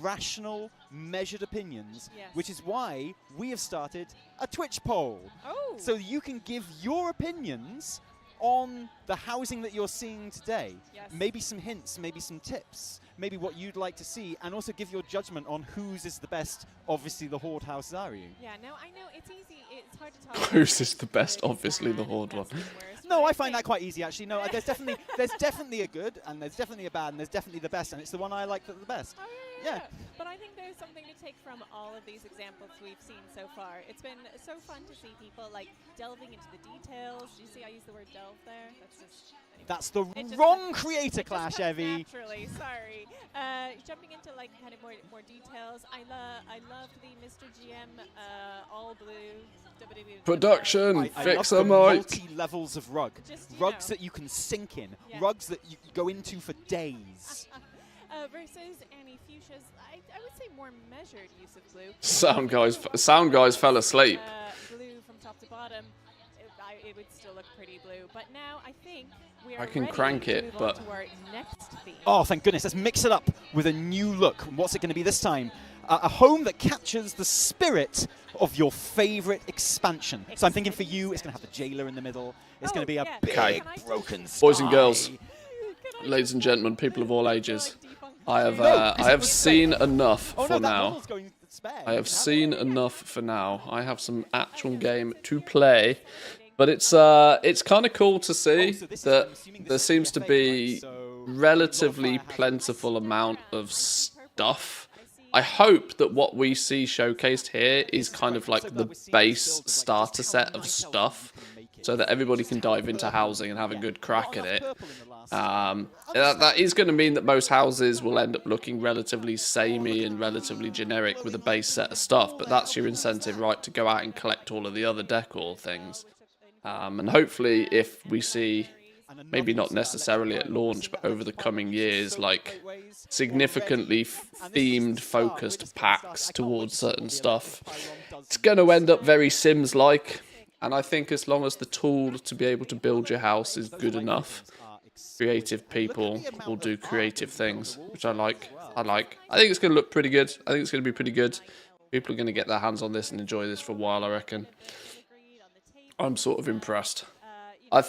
Speaker 11: rational, measured opinions, which is why we have started a Twitch poll.
Speaker 3: Oh.
Speaker 11: So you can give your opinions on the housing that you're seeing today.
Speaker 3: Yes.
Speaker 11: Maybe some hints, maybe some tips, maybe what you'd like to see, and also give your judgment on whose is the best. Obviously, the Horde House Zaryu.
Speaker 3: Yeah, no, I know it's easy. It's hard to talk.
Speaker 1: Whose is the best? Obviously, the Horde one.
Speaker 11: No, I find that quite easy actually. No, there's definitely a good, and there's definitely a bad, and there's definitely the best, and it's the one I like the best.
Speaker 3: Oh, yeah. But I think there's something to take from all of these examples we've seen so far. It's been so fun to see people like delving into the details. Do you see I use the word delve there? That's just anyway.
Speaker 11: That's the
Speaker 3: It just
Speaker 11: wrong
Speaker 3: comes-
Speaker 11: creator
Speaker 3: it just
Speaker 11: clash,
Speaker 3: comes
Speaker 11: Evie.
Speaker 3: Naturally, sorry. Jumping into like kind of more details. I loved the Mr. GM all blue.
Speaker 1: Production,
Speaker 11: I
Speaker 1: fix
Speaker 11: love
Speaker 1: a
Speaker 11: the
Speaker 1: mic.
Speaker 11: multi-levels of rug.
Speaker 3: Just, you
Speaker 11: Rugs
Speaker 3: know.
Speaker 11: that you can sink in.
Speaker 3: Yeah.
Speaker 11: Rugs that you go into for days.
Speaker 3: Versus Annie Fuchsia's, I would say more measured use of blue.
Speaker 1: Sound guys fell asleep.
Speaker 3: Blue from top to bottom, it would still look pretty blue. But now I think we are
Speaker 1: I can
Speaker 3: ready
Speaker 1: crank
Speaker 3: to
Speaker 1: it,
Speaker 3: move
Speaker 1: but-
Speaker 3: on to our next theme.
Speaker 11: Oh, thank goodness. Let's mix it up with a new look. What's it going to be this time? A home that captures the spirit of your favorite expansion. So I'm thinking for you, it's going to have the jailer in the middle. It's going to be a big,
Speaker 1: Okay.
Speaker 11: broken sky.
Speaker 1: Boys and girls, ladies and gentlemen, people of all ages, I have seen enough
Speaker 11: Oh,
Speaker 1: for
Speaker 11: no, that
Speaker 1: now.
Speaker 11: model's going spare.
Speaker 1: I have seen enough for now. I have some actual game to play, but it's kind of cool to see that there seems to be relatively plentiful amount of stuff. I hope that what we see showcased here is kind of like the base starter set of stuff, so that everybody can dive into housing and have a good crack at it. That is going to mean that most houses will end up looking relatively samey and relatively generic with a base set of stuff, but that's your incentive, right, to go out and collect all of the other decor things. And hopefully if we see, maybe not necessarily at launch, but over the coming years, like significantly themed, focused packs towards certain stuff, it's going to end up very Sims-like. And I think as long as the tool to be able to build your house is good enough, creative people will do creative things, which I like. I think it's going to look pretty good. I think it's going to be pretty good. People are going to get their hands on this and enjoy this for a while, I reckon. I'm sort of impressed. I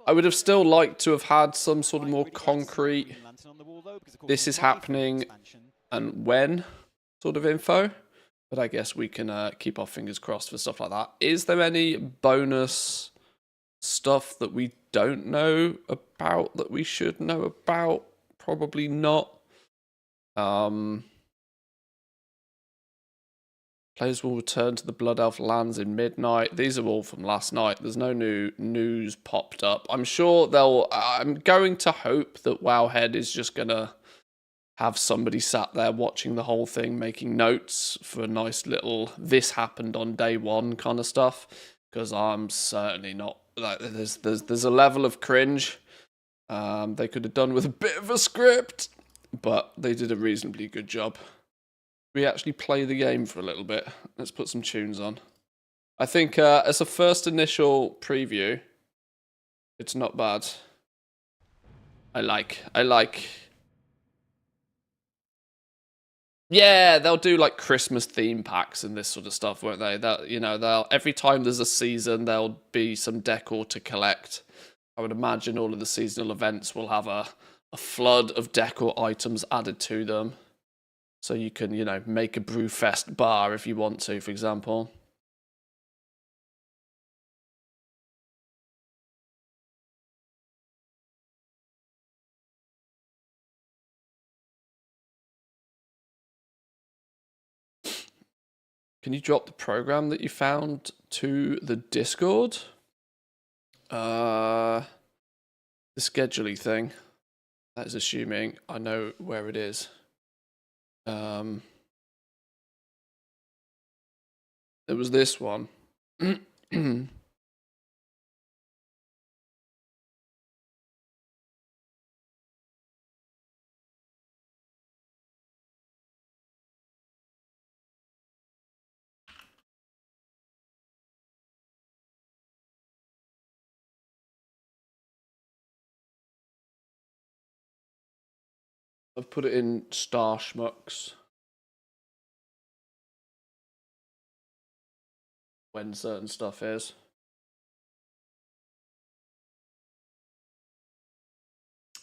Speaker 1: would have still liked to have had some sort of more concrete, this is happening and when sort of info. But I guess we can keep our fingers crossed for stuff like that. Is there any bonus stuff that we don't know about that we should know about? Probably not. Players will return to the Blood Elf lands in midnight. These are all from last night. There's no new news popped up. I'm sure I'm going to hope that Wowhead is just going to have somebody sat there watching the whole thing, making notes for a nice little this happened on day one kind of stuff. Because I'm certainly not, like, there's a level of cringe they could have done with a bit of a script, but they did a reasonably good job. We actually play the game for a little bit. Let's put some tunes on. I think as a first initial preview, it's not bad. I like. Yeah, they'll do like Christmas theme packs and this sort of stuff, won't they? They'll every time there's a season, there'll be some decor to collect. I would imagine all of the seasonal events will have a flood of decor items added to them. So you can, make a Brewfest bar if you want to, for example. Can you drop the program that you found to the Discord? The scheduling thing. That is assuming I know where it is. There was this one. I've put it in Star Schmucks. When certain stuff is.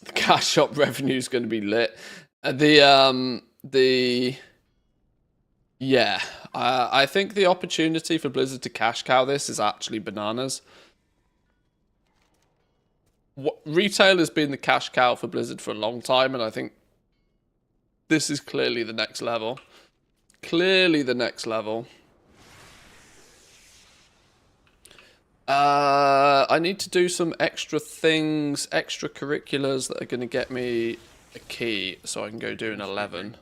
Speaker 1: The cash shop revenue is going to be lit. Yeah, I think the opportunity for Blizzard to cash cow this is actually bananas. Retail has been the cash cow for Blizzard for a long time, and I think this is clearly the next level. Clearly the next level. I need to do some extra things, extracurriculars that are going to get me a key so I can go do an 11.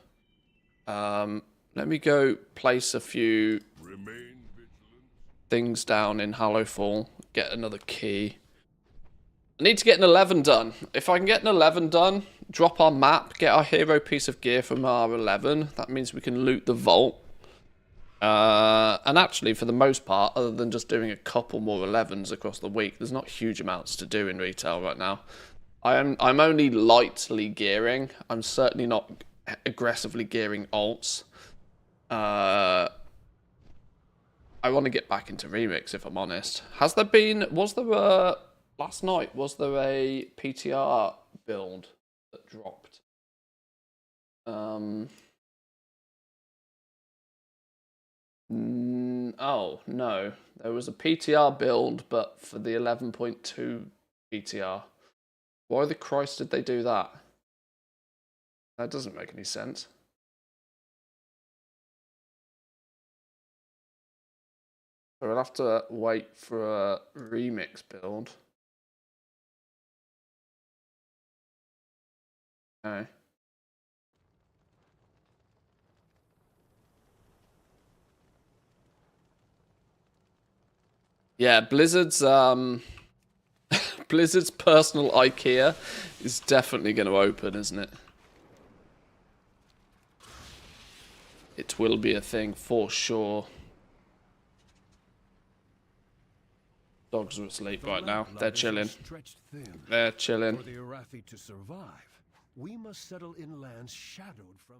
Speaker 1: Let me go place a few things down in Hallowfall, get another key. I need to get an 11 done. If I can get an 11 done, drop our map, get our hero piece of gear from our 11, that means we can loot the vault. And actually, for the most part, other than just doing a couple more 11s across the week, there's not huge amounts to do in retail right now. I'm only lightly gearing. I'm certainly not aggressively gearing alts. I want to get back into Remix, if I'm honest. Was there last night, was there a PTR build that dropped? Oh, no. There was a PTR build, but for the 11.2 PTR. Why the Christ did they do that? That doesn't make any sense. So we'll have to wait for a remix build. Okay. Yeah, Blizzard's Blizzard's personal IKEA is definitely going to open, isn't it? It will be a thing for sure. Dogs are asleep right now. They're chilling. They're chilling.
Speaker 18: For the Arathi to survive, we must settle in lands shadowed from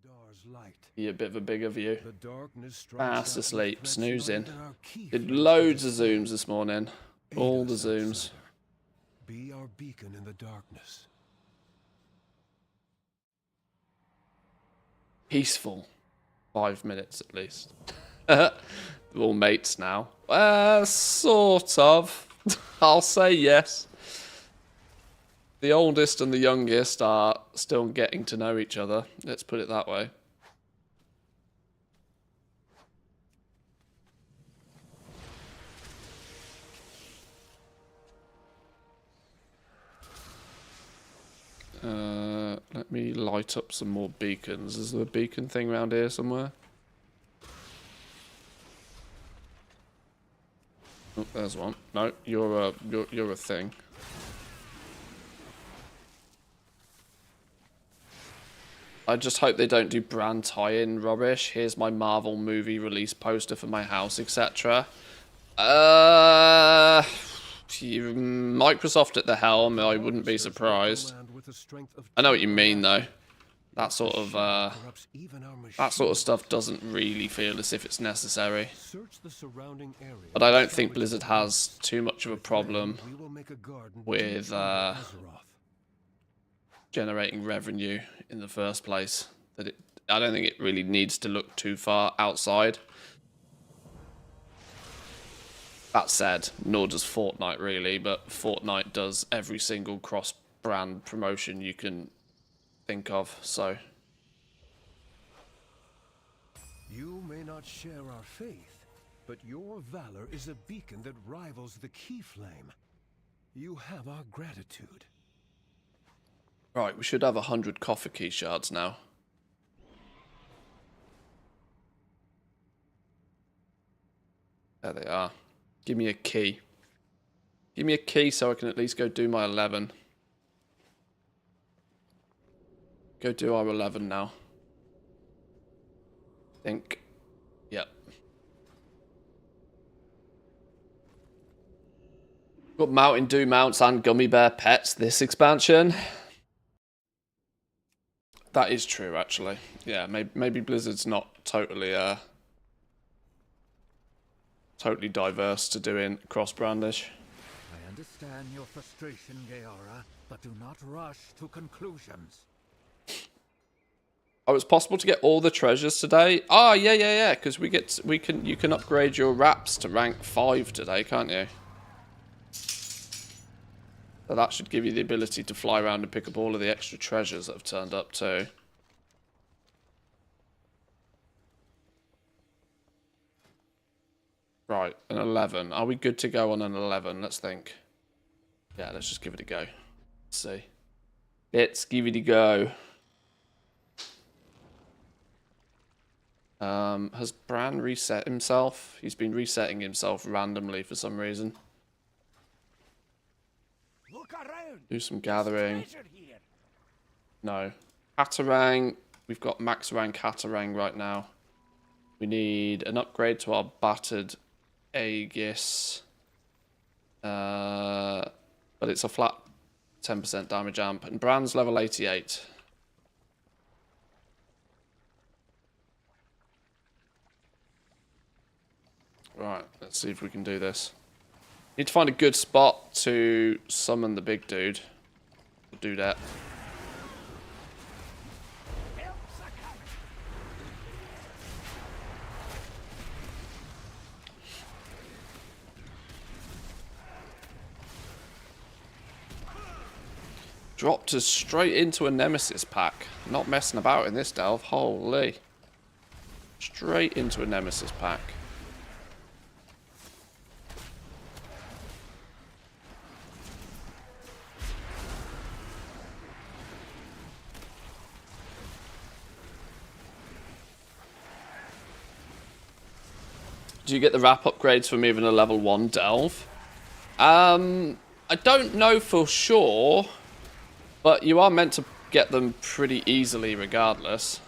Speaker 18: Beladar's light.
Speaker 1: Be a bit of a bigger view.
Speaker 18: The darkness
Speaker 1: Fast asleep, snoozing. Did loads of zooms this morning. All the zooms.
Speaker 18: Be our beacon in the darkness.
Speaker 1: Peaceful. 5 minutes at least. We're all mates now. Sort of. I'll say yes. The oldest and the youngest are still getting to know each other. Let's put it that way. Let me light up some more beacons. Is there a beacon thing around here somewhere? Oh, there's one. No, you're a thing. I just hope they don't do brand tie-in rubbish. Here's my Marvel movie release poster for my house, etc. Microsoft at the helm, I wouldn't be surprised. I know what you mean, though. That sort of stuff doesn't really feel as if it's necessary. But I don't think Blizzard has too much of a problem with generating revenue in the first place. I don't think it really needs to look too far outside. That said, nor does Fortnite really, but Fortnite does every single cross-brand promotion you can think of, so.
Speaker 18: You may not share our faith, but your valor is a beacon that rivals the key flame. You have our gratitude.
Speaker 1: Right, we should have 100 coffer key shards now. There they are. Give me a key. Give me a key so I can at least go do my 11. Go do our 11 now. Think. Yep. Got Mountain Dew mounts and Gummy Bear pets this expansion. That is true, actually. Yeah, maybe Blizzard's not totally totally diverse to doing cross-brandish.
Speaker 2: I understand your frustration, Gaora, but do not rush to conclusions.
Speaker 1: Oh, it's possible to get all the treasures today. Oh, yeah. Because you can upgrade your wraps to rank 5 today, can't you? So that should give you the ability to fly around and pick up all of the extra treasures that have turned up too. Right, an 11. Are we good to go on an 11? Let's think. Yeah, let's just give it a go. Let's see. Let's give it a go. Has Bran reset himself? He's been resetting himself randomly for some reason. Do some gathering. No. Katarang. We've got max rank Katarang right now. We need an upgrade to our battered Aegis. But it's a flat 10% damage amp. And Bran's level 88. Right, let's see if we can do this. Need to find a good spot to summon the big dude. We'll do that. Dropped us straight into a Nemesis pack. Not messing about in this delve. Holy. Straight into a Nemesis pack. Do you get the wrap upgrades from even a level 1 delve? I don't know for sure, but you are meant to get them pretty easily regardless.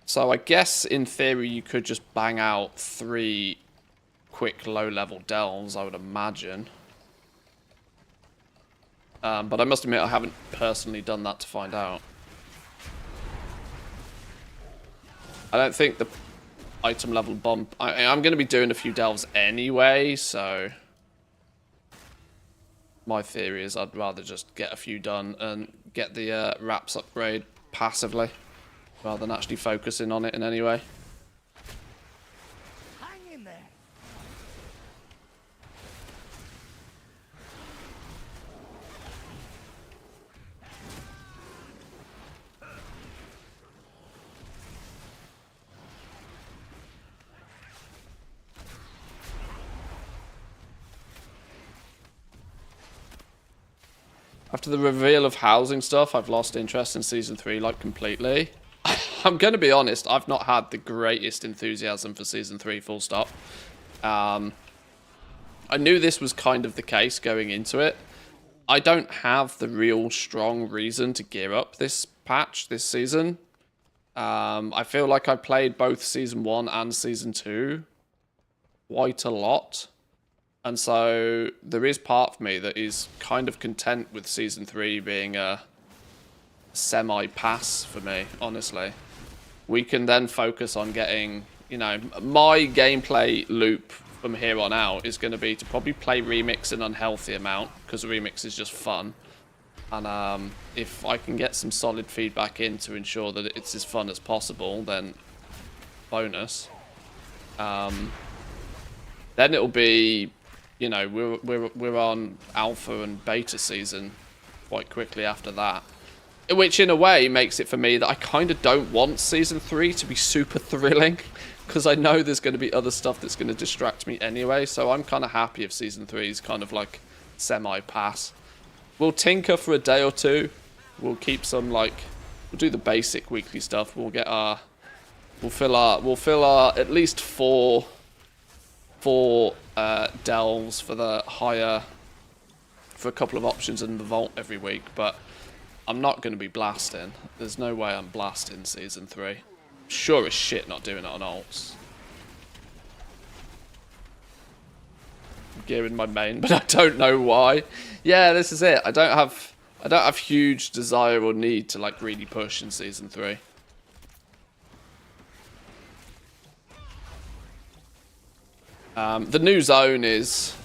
Speaker 1: So I guess in theory you could just bang out 3 quick low-level delves, I would imagine. But I must admit I haven't personally done that to find out. I don't think the item level bump... I'm going to be doing a few delves anyway, so... My theory is I'd rather just get a few done and get the wraps upgrade passively, rather than actually focusing on it in any way.
Speaker 2: Hang in there.
Speaker 1: After the reveal of housing stuff, I've lost interest in Season 3, like, completely. I'm going to be honest, I've not had the greatest enthusiasm for Season 3, full stop. I knew this was kind of the case going into it. I don't have the real strong reason to gear up this patch, this season. I feel like I played both Season 1 and Season 2 quite a lot. And so there is part of me that is kind of content with Season 3 being a semi-pass for me, honestly. We can then focus on getting, you know, my gameplay loop from here on out is going to be to probably play Remix an unhealthy amount, because Remix is just fun. And if I can get some solid feedback in to ensure that it's as fun as possible, then bonus. Then it'll be... You know, we're on alpha and beta season quite quickly after that. Which, in a way, makes it for me that I kind of don't want Season 3 to be super thrilling. Because I know there's going to be other stuff that's going to distract me anyway. So I'm kind of happy if Season 3 is kind of like semi-pass. We'll tinker for a day or two. We'll keep some, like... We'll do the basic weekly stuff. We'll get our We'll fill our at least four delves for the higher, for a couple of options in the vault every week, but I'm not going to be blasting. There's no way I'm blasting Season 3. Sure as shit not doing it on alts. I'm gearing my main, but I don't know why. Yeah, this is it. I don't have huge desire or need to like really push in Season 3. The new zone is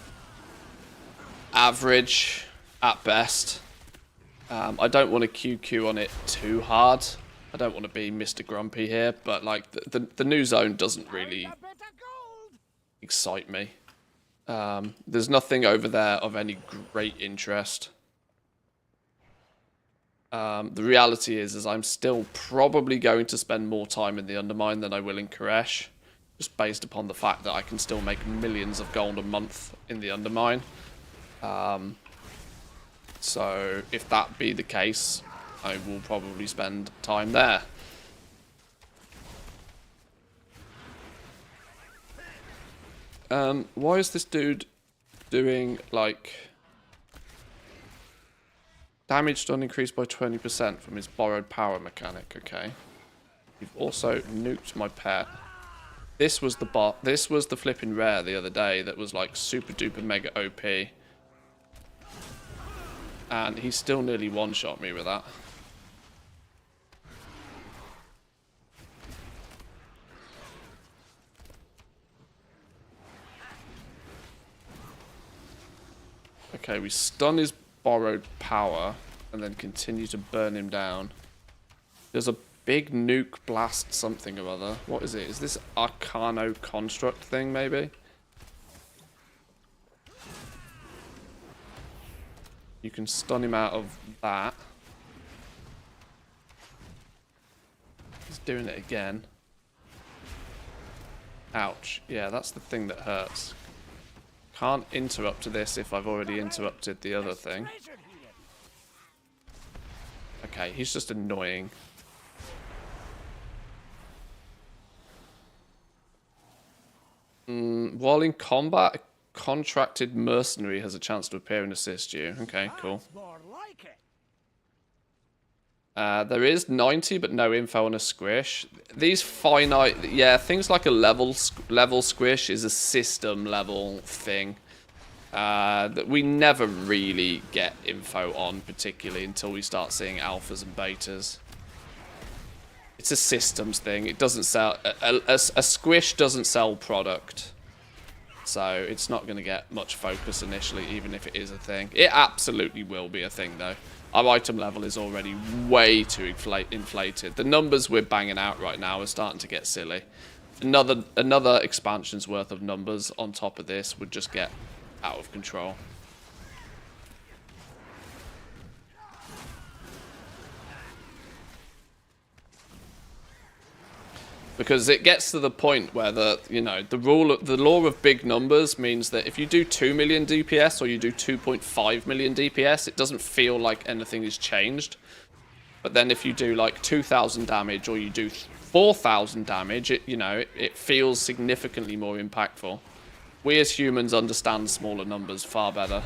Speaker 1: average at best. I don't want to QQ on it too hard. I don't want to be Mr. Grumpy here, but like the new zone doesn't really excite me. There's nothing over there of any great interest. The reality is I'm still probably going to spend more time in the Undermine than I will in Koresh, just based upon the fact that I can still make millions of gold a month in the Undermine. So if that be the case, I will probably spend time there. Why is this dude doing like damage done increased by 20% from his borrowed power mechanic? Okay. You've also nuked my pet. This was the bot. This was the flipping rare the other day that was like super duper mega OP. And he still nearly one-shot me with that. Okay, we stun his borrowed power and then continue to burn him down. There's a big nuke blast something or other. What is it? Is this Arcano construct thing maybe? You can stun him out of that. He's doing it again. Ouch. Yeah, that's the thing that hurts. Can't interrupt to this if I've already interrupted the other thing. Okay, he's just annoying. While in combat, a contracted mercenary has a chance to appear and assist you. Okay, cool. There is 90, but no info on a squish. These finite, yeah, things like a level squish is a system level thing that we never really get info on, particularly until we start seeing alphas and betas. It's a systems thing. It doesn't sell a squish doesn't sell product, so it's not going to get much focus initially, even if it is a thing. It absolutely will be a thing, though. Our item level is already way too inflated. The numbers we're banging out right now are starting to get silly. Another expansion's worth of numbers on top of this would just get out of control. Because it gets to the point where the law of big numbers means that if you do 2 million DPS or you do 2.5 million DPS, it doesn't feel like anything has changed. But then if you do like 2,000 damage or you do 4,000 damage, it feels significantly more impactful. We as humans understand smaller numbers far better.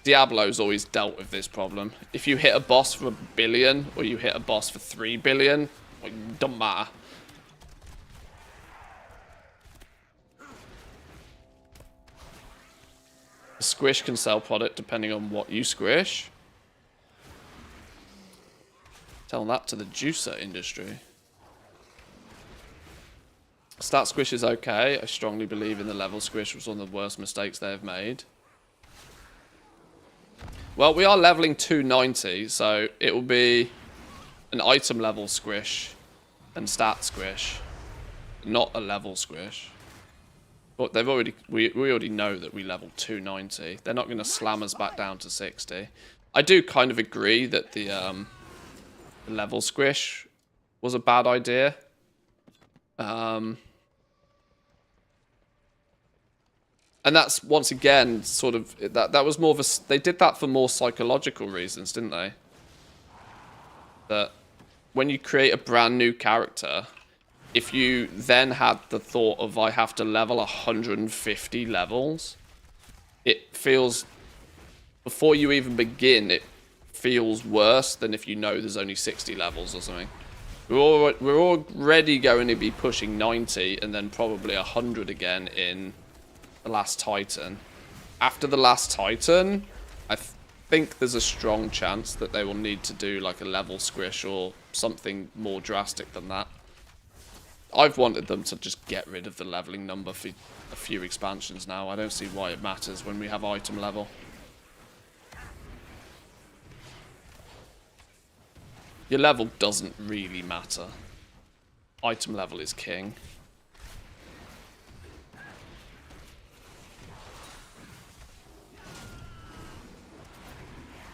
Speaker 1: Diablo's always dealt with this problem. If you hit a boss for 1 billion or you hit a boss for 3 billion, it doesn't matter. A squish can sell product depending on what you squish. Tell that to the juicer industry. Stat squish is okay. I strongly believe in the level squish was one of the worst mistakes they have made. Well, we are leveling 290, so it will be an item level squish and stat squish, not a level squish. But we already know that we level 290. They're not going to slam us back down to 60. I do kind of agree that the level squish was a bad idea. And that's, once again, sort of, that was more of a, they did that for more psychological reasons, didn't they? that when you create a brand new character, if you then had the thought of I have to level 150 levels, it feels, before you even begin, it feels worse than if you know there's only 60 levels or something. We're already going to be pushing 90 and then probably 100 again in the last Titan. After the last Titan, I think there's a strong chance that they will need to do like a level squish or something more drastic than that. I've wanted them to just get rid of the leveling number for a few expansions now. I don't see why it matters when we have item level. Your level doesn't really matter. Item level is king.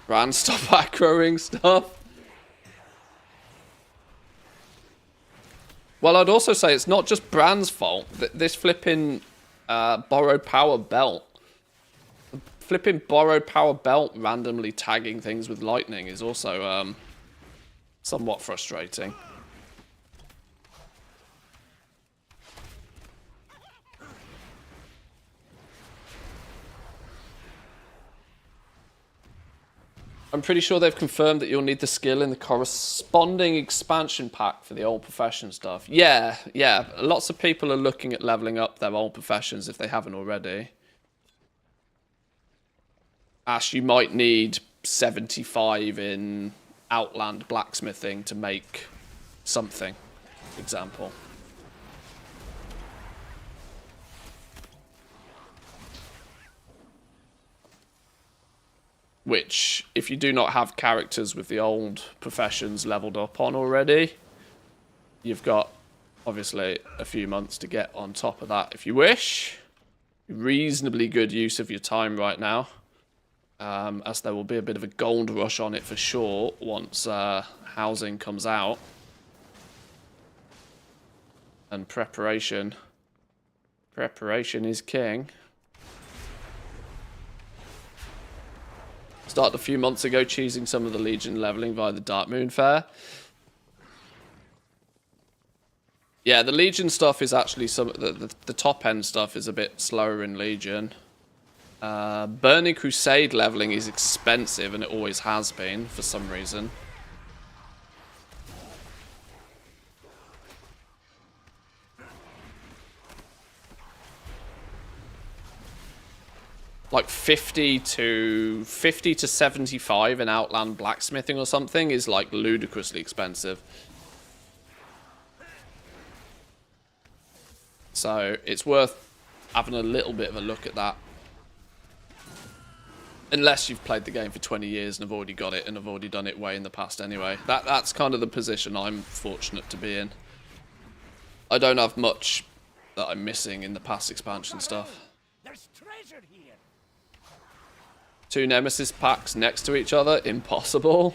Speaker 1: Brand, stop acroing stuff. Well, I'd also say it's not just Brand's fault. This flipping borrowed power belt. The flipping borrowed power belt randomly tagging things with lightning is also somewhat frustrating. I'm pretty sure they've confirmed that you'll need the skill in the corresponding expansion pack for the old profession stuff. Yeah. Lots of people are looking at leveling up their old professions if they haven't already. Ash, you might need 75 in Outland blacksmithing to make something, example. Which, if you do not have characters with the old professions leveled up on already, you've got, obviously, a few months to get on top of that if you wish. Reasonably good use of your time right now, as there will be a bit of a gold rush on it for sure once housing comes out. And preparation is king. Started a few months ago choosing some of the Legion leveling via the Dark Moon Fair. Yeah, the Legion stuff is actually the top end stuff is a bit slower in Legion. Burning Crusade leveling is expensive, and it always has been for some reason. Like 50 to 75 in Outland blacksmithing or something is like ludicrously expensive. So it's worth having a little bit of a look at that. Unless you've played the game for 20 years and have already got it and have already done it way in the past anyway. That's kind of the position I'm fortunate to be in. I don't have much that I'm missing in the past expansion stuff.
Speaker 2: There's treasure here.
Speaker 1: 2 Nemesis packs next to each other? Impossible.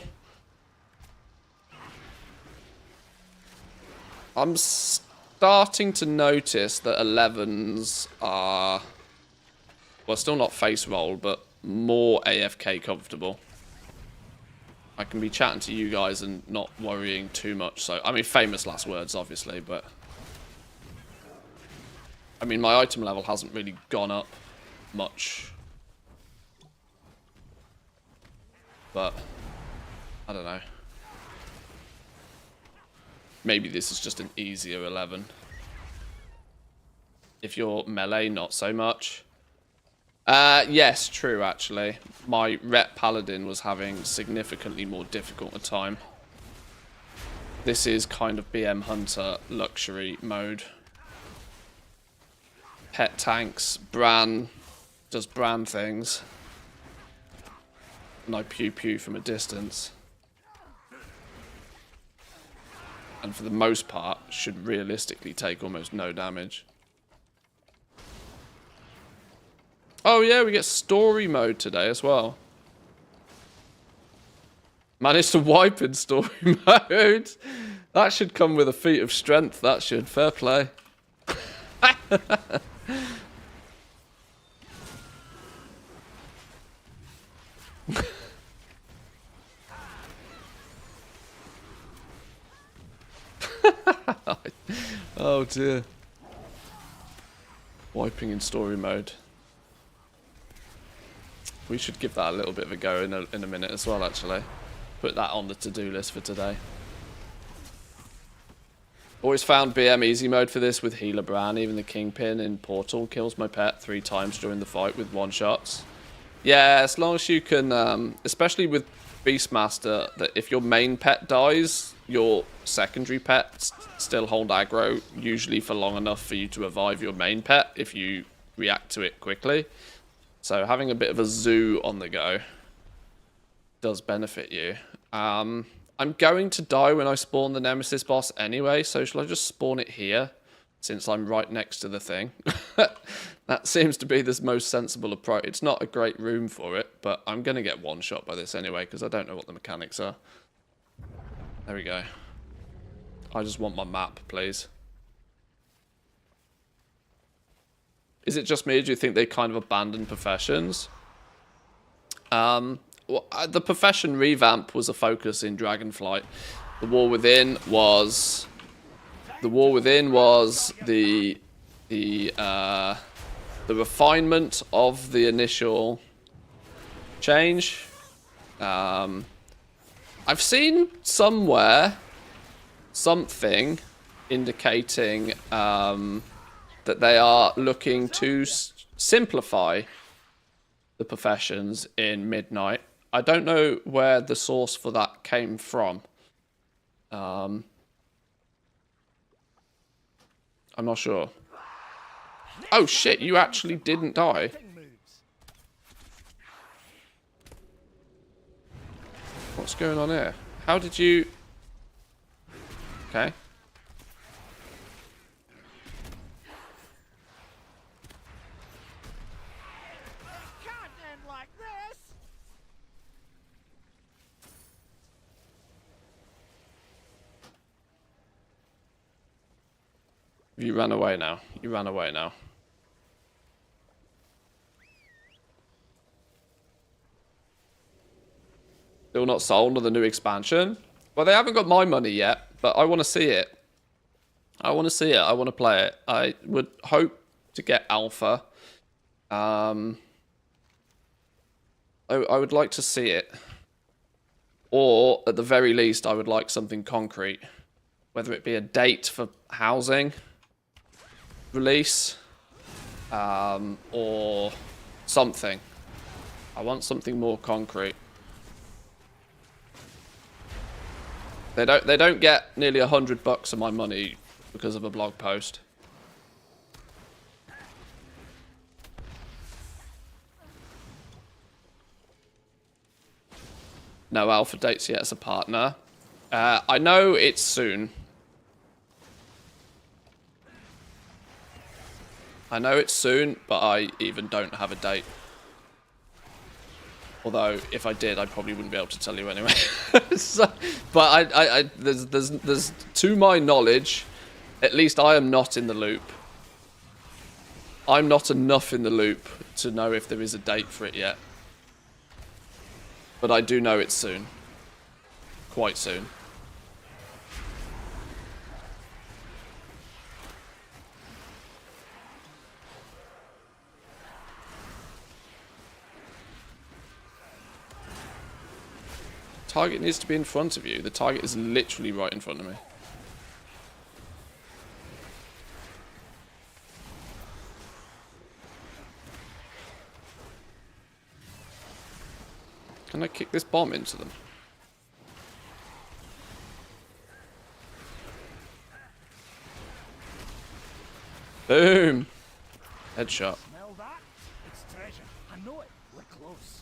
Speaker 1: I'm starting to notice that 11s are, well, still not face roll, but more AFK comfortable. I can be chatting to you guys and not worrying too much. So, I mean, famous last words, obviously, but I mean, my item level hasn't really gone up much. But I don't know. Maybe this is just an easier 11. If you're melee, not so much. Yes, true, actually. My rep paladin was having significantly more difficult a time. This is kind of BM Hunter luxury mode. Pet tanks, Bran does Bran things. And I pew from a distance. And for the most part, should realistically take almost no damage. Oh yeah, we get story mode today as well. Managed to wipe in story mode. That should come with a feat of strength, that should. Fair play. Oh dear. Wiping in story mode. We should give that a little bit of a go in a minute as well, actually. Put that on the to-do list for today. Always found BM easy mode for this with Healer Bran. Even the Kingpin in Portal kills my pet 3 times during the fight with one-shots. Yeah, as long as you can, especially with Beastmaster, that if your main pet dies, your secondary pets still hold aggro, usually for long enough for you to revive your main pet if you react to it quickly. So having a bit of a zoo on the go does benefit you. I'm going to die when I spawn the Nemesis boss anyway, so shall I just spawn it here, since I'm right next to the thing? That seems to be the most sensible approach. It's not a great room for it, but I'm going to get one-shot by this anyway, because I don't know what the mechanics are. There we go. I just want my map, please. Is it just me, or do you think they kind of abandoned professions? Well, the profession revamp was a focus in Dragonflight. The War Within was the refinement of the initial change. I've seen somewhere something indicating that they are looking to simplify the professions in Midnight. I don't know where the source for that came from. I'm not sure. Oh shit, you actually didn't die. What's going on here? How did you... Okay. You ran away now. You ran away now. Still not sold on the new expansion? Well, they haven't got my money yet, but I want to see it. I want to see it. I want to play it. I would hope to get alpha. I would like to see it. Or, at the very least, I would like something concrete. Whether it be a date for housing release, or something. I want something more concrete. They don't get nearly $100 of my money because of a blog post. No alpha dates yet as a partner. I know it's soon. I know it's soon, but I even don't have a date. Although, if I did, I probably wouldn't be able to tell you anyway. So, but there's to my knowledge, at least I am not in the loop. I'm not enough in the loop to know if there is a date for it yet. But I do know it's soon. Quite soon. Target needs to be in front of you. The target is literally right in front of me. Can I kick this bomb into them? Boom! Headshot.
Speaker 2: Smell that? It's treasure. I know it. We're close.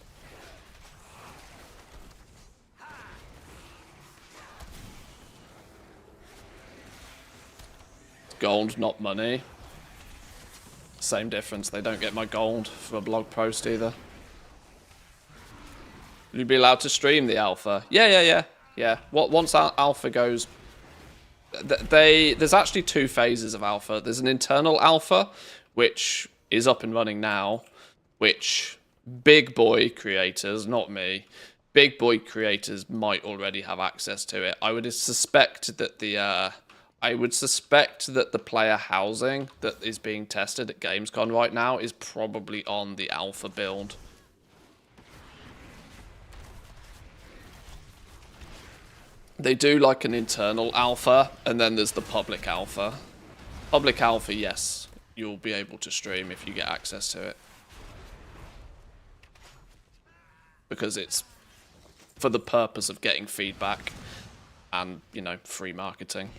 Speaker 1: Gold, not money. Same difference. They don't get my gold for a blog post either. Will you be allowed to stream the alpha? Yeah. Once alpha goes... There's actually 2 phases of alpha. There's an internal alpha, which is up and running now, which big boy creators, not me, big boy creators might already have access to it. I would suspect that the I would suspect that the player housing that is being tested at Gamescom right now is probably on the alpha build. They do like an internal alpha, and then there's the public alpha. Public alpha, yes, you'll be able to stream if you get access to it. Because it's for the purpose of getting feedback and, you know, free marketing.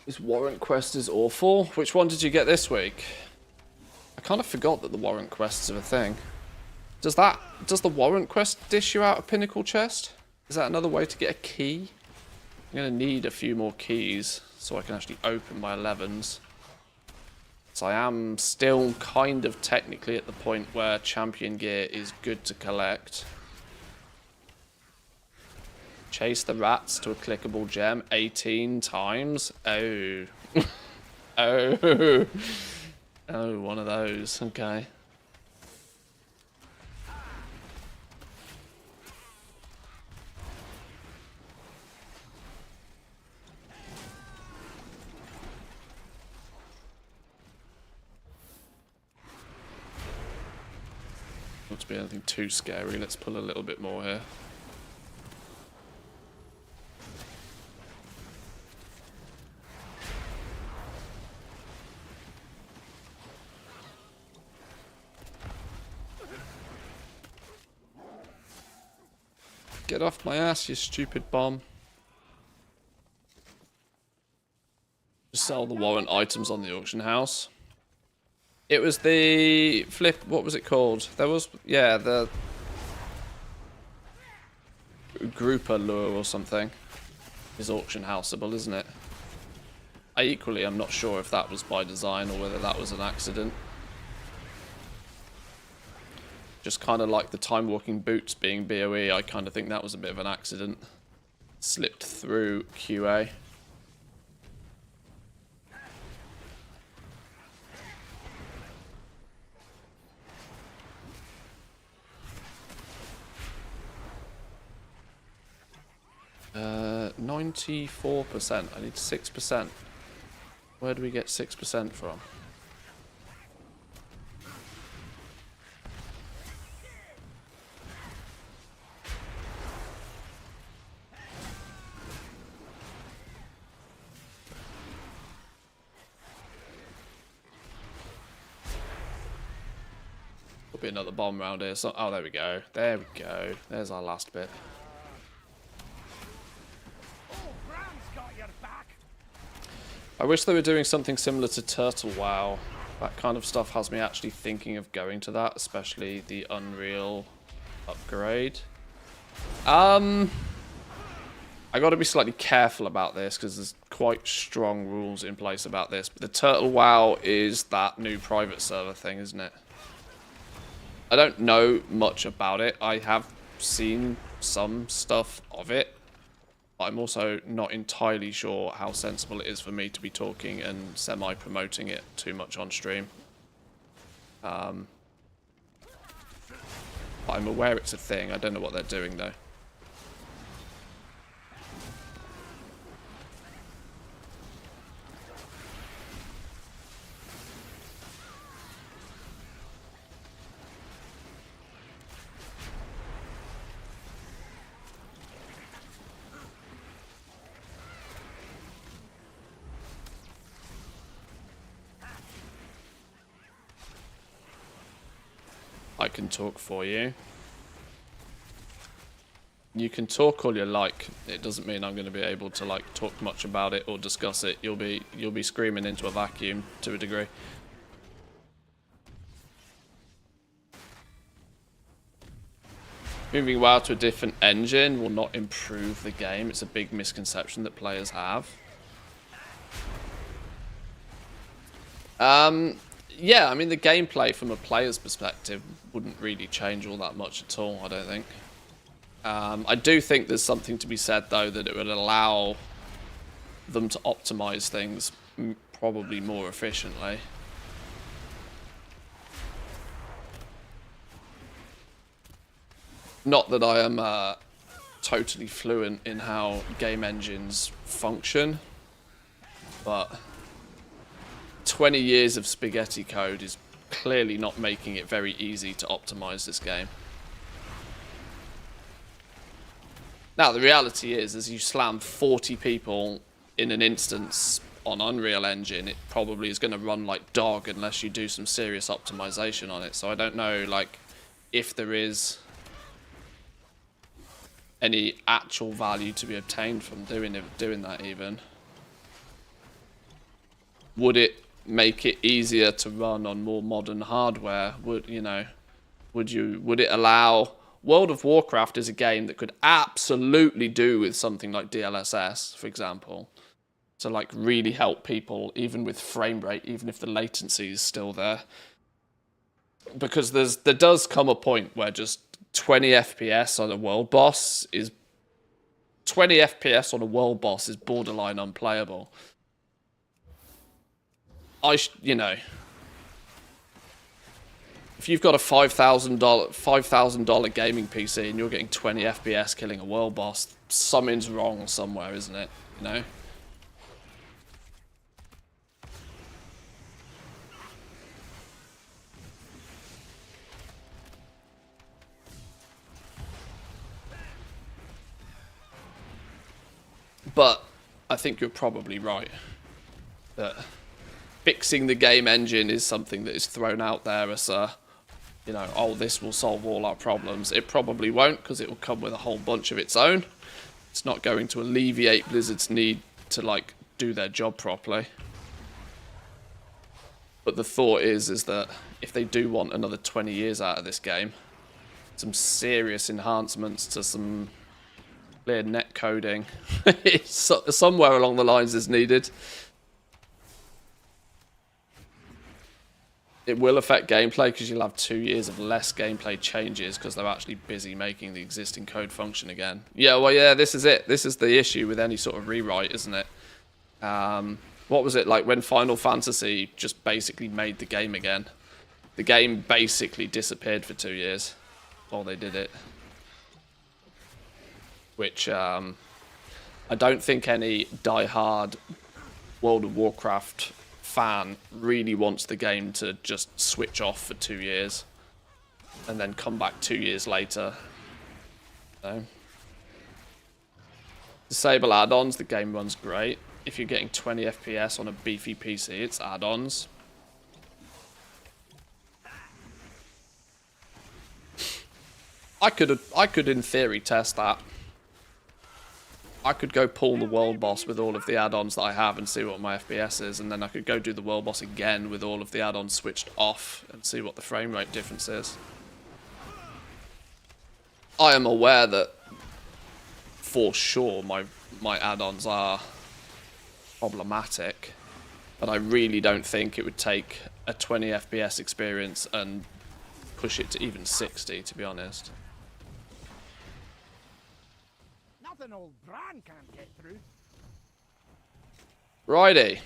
Speaker 1: This warrant quest is awful. Which one did you get this week? I kind of forgot that the warrant quests are a thing. Does the warrant quest dish you out a pinnacle chest? Is that another way to get a key? I'm going to need a few more keys so I can actually open my 11s. So I am still kind of technically at the point where champion gear is good to collect. Chase the rats to a clickable gem 18 times. Oh. Oh. Oh, one of those. Okay. Not to be anything too scary, let's pull a little bit more here. Get off my ass, you stupid bomb. Just sell the warrant items on the auction house. It was the flip, what was it called? There was, yeah, the grouper lure or something is auction houseable, isn't it? I equally am not sure if that was by design or whether that was an accident. Just kind of like the time walking boots being BOE, I kind of think that was a bit of an accident. Slipped through QA. Uh, 94%. I need 6%. Where do we get 6% from? Be another bomb round here. So, oh, there we go. There we go. There's our last bit. I wish they were doing something similar to Turtle WoW. That kind of stuff has me actually thinking of going to that, especially the Unreal upgrade. I got to be slightly careful about this because there's quite strong rules in place about this. But the Turtle WoW is that new private server thing, isn't it? I don't know much about it. I have seen some stuff of it. But I'm also not entirely sure how sensible it is for me to be talking and semi-promoting it too much on stream. But I'm aware it's a thing. I don't know what they're doing though. I can talk for you. You can talk all you like. It doesn't mean I'm going to be able to like talk much about it or discuss it. You'll be screaming into a vacuum to a degree. Moving WoW to a different engine will not improve the game. It's a big misconception that players have. Yeah, I mean, the gameplay from a player's perspective wouldn't really change all that much at all, I don't think. I do think there's something to be said, though, that it would allow them to optimize things probably more efficiently. Not that I am totally fluent in how game engines function, but 20 years of spaghetti code is clearly not making it very easy to optimize this game. Now, the reality is, as you slam 40 people in an instance on Unreal Engine, it probably is going to run like dog unless you do some serious optimization on it. So I don't know, like, if there is any actual value to be obtained from doing that even. Would it make it easier to run on more modern hardware? Would it allow... World of Warcraft is a game that could absolutely do with something like DLSS, for example, to like really help people even with frame rate, even if the latency is still there. Because there does come a point where just 20 FPS on a world boss is 20 FPS on a world boss is borderline unplayable. If you've got a $5,000 gaming PC and you're getting 20 FPS killing a world boss, something's wrong somewhere, isn't it? You know? But I think you're probably right that fixing the game engine is something that is thrown out there as a, oh, this will solve all our problems. It probably won't, because it will come with a whole bunch of its own. It's not going to alleviate Blizzard's need to, like, do their job properly. But the thought is that if they do want another 20 years out of this game, some serious enhancements to some clear net coding somewhere along the lines is needed. It will affect gameplay because you'll have 2 years of less gameplay changes because they're actually busy making the existing code function again. Yeah, well, yeah, this is it. This is the issue with any sort of rewrite, isn't it? What was it like when Final Fantasy just basically made the game again? The game basically disappeared for 2 years while they did it. Which I don't think any die-hard World of Warcraft fan really wants the game to just switch off for 2 years and then come back 2 years later. So, disable add-ons, the game runs great. If you're getting 20 FPS on a beefy PC, it's add-ons. I could in theory test that. I could go pull the world boss with all of the add-ons that I have and see what my FPS is, and then I could go do the world boss again with all of the add-ons switched off and see what the frame rate difference is. I am aware that for sure my add-ons are problematic, but I really don't think it would take a 20 FPS experience and push it to even 60, to be honest.
Speaker 2: Nothing old Bran can't get through.
Speaker 1: Righty.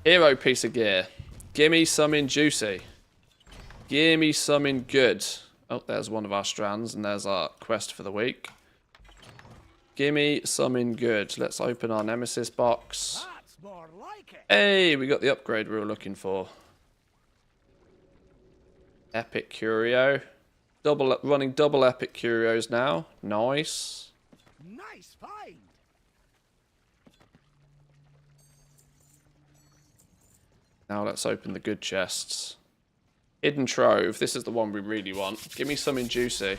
Speaker 1: Hero piece of gear. Gimme something juicy. Gimme something good. Oh, there's one of our strands, and there's our quest for the week. Gimme something good. Let's open our Nemesis box.
Speaker 2: That's more like it.
Speaker 1: Hey, we got the upgrade we were looking for. Epic Curio. Running double Epic Curios now. Nice.
Speaker 2: Nice find.
Speaker 1: Now let's open the good chests. Hidden Trove. This is the one we really want. Give me something juicy.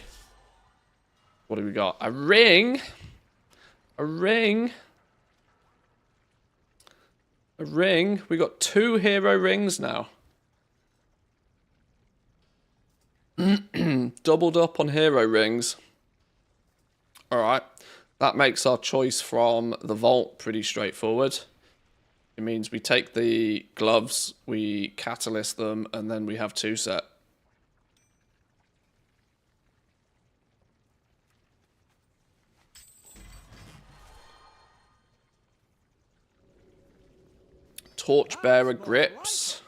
Speaker 1: What do we got? A ring. A ring. A ring. We got 2 hero rings now. Doubled up on hero rings. All right. That makes our choice from the vault pretty straightforward. It means we take the gloves, we catalyst them, and then we have 2 set. Torchbearer grips.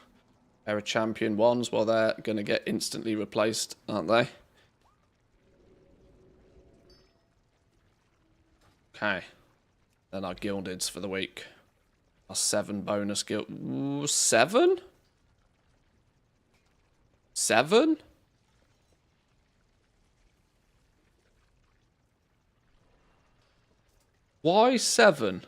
Speaker 1: Pair of champion ones. Well, they're going to get instantly replaced, aren't they? Okay. Then our gildeds for the week. Our 7 bonus guild. Ooh, 7? 7? Why 7?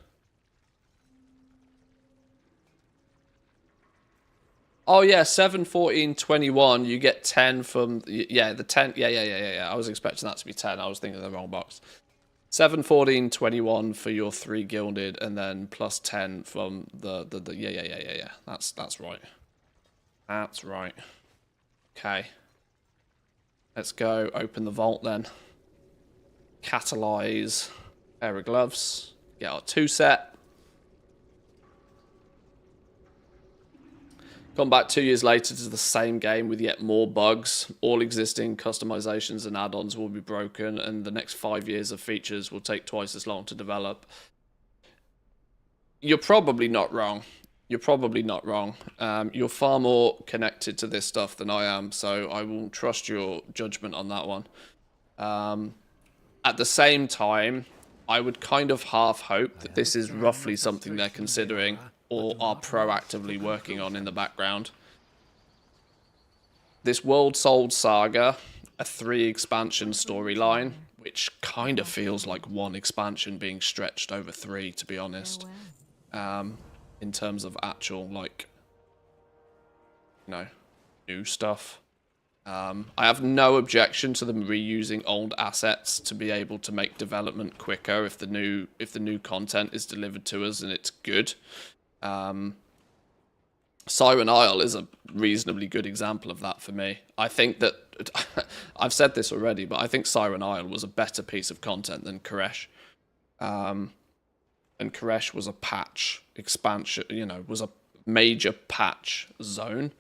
Speaker 1: Oh yeah, 7, 14, 21. You get 10 from the 10. Yeah. I was expecting that to be 10. I was thinking of the wrong box. 7, 14, 21 for your 3 gilded, and then plus 10 from the yeah. That's right. That's right. Okay. Let's go open the vault then. Catalyze. Pair of gloves. Get our 2 set. Come back 2 years later to the same game with yet more bugs. All existing customizations and add-ons will be broken, and the next 5 years of features will take twice as long to develop. You're probably not wrong. You're probably not wrong. You're far more connected to this stuff than I am, so I will trust your judgment on that one. At the same time, I would kind of half hope that this is roughly something they're considering or are proactively working on in the background. This World Sold Saga, a 3 expansion storyline, which kind of feels like 1 expansion being stretched over 3, to be honest. In terms of actual, like, you know, new stuff. I have no objection to them reusing old assets to be able to make development quicker if the new content is delivered to us and it's good. Siren Isle is a reasonably good example of that for me. I think that I've said this already, but I think Siren Isle was a better piece of content than Koresh. And Koresh was a patch expansion, you know, was a major patch zone.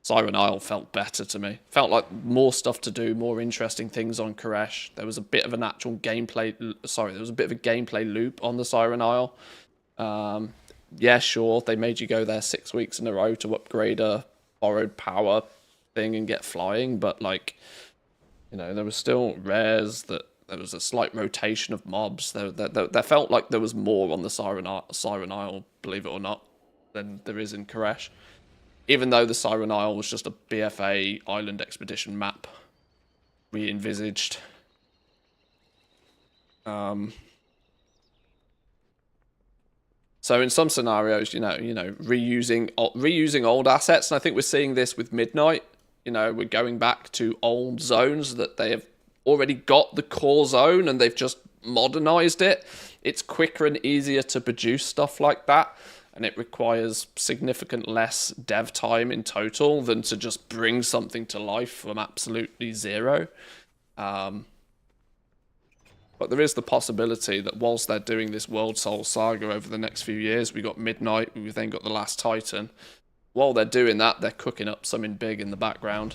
Speaker 1: Siren Isle felt better to me. Felt like more stuff to do, more interesting things on Koresh. There was a bit of an actual gameplay. Sorry, there was a bit of a gameplay loop on the Siren Isle. Yeah, sure, they made you go there 6 weeks in a row to upgrade a borrowed power thing and get flying, but, like, you know, there was still rares, that there was a slight rotation of mobs. There felt like there was more on the Siren Isle, believe it or not, than there is in Koresh. Even though the Siren Isle was just a BFA island expedition map re-envisaged. So in some scenarios, you know, reusing old assets, and I think we're seeing this with Midnight. You know, we're going back to old zones that they have already got the core zone and they've just modernized it. It's quicker and easier to produce stuff like that, and it requires significant less dev time in total than to just bring something to life from absolutely zero. But there is the possibility that whilst they're doing this World Soul Saga over the next few years, we got Midnight, we've then got the Last Titan. While they're doing that, they're cooking up something big in the background.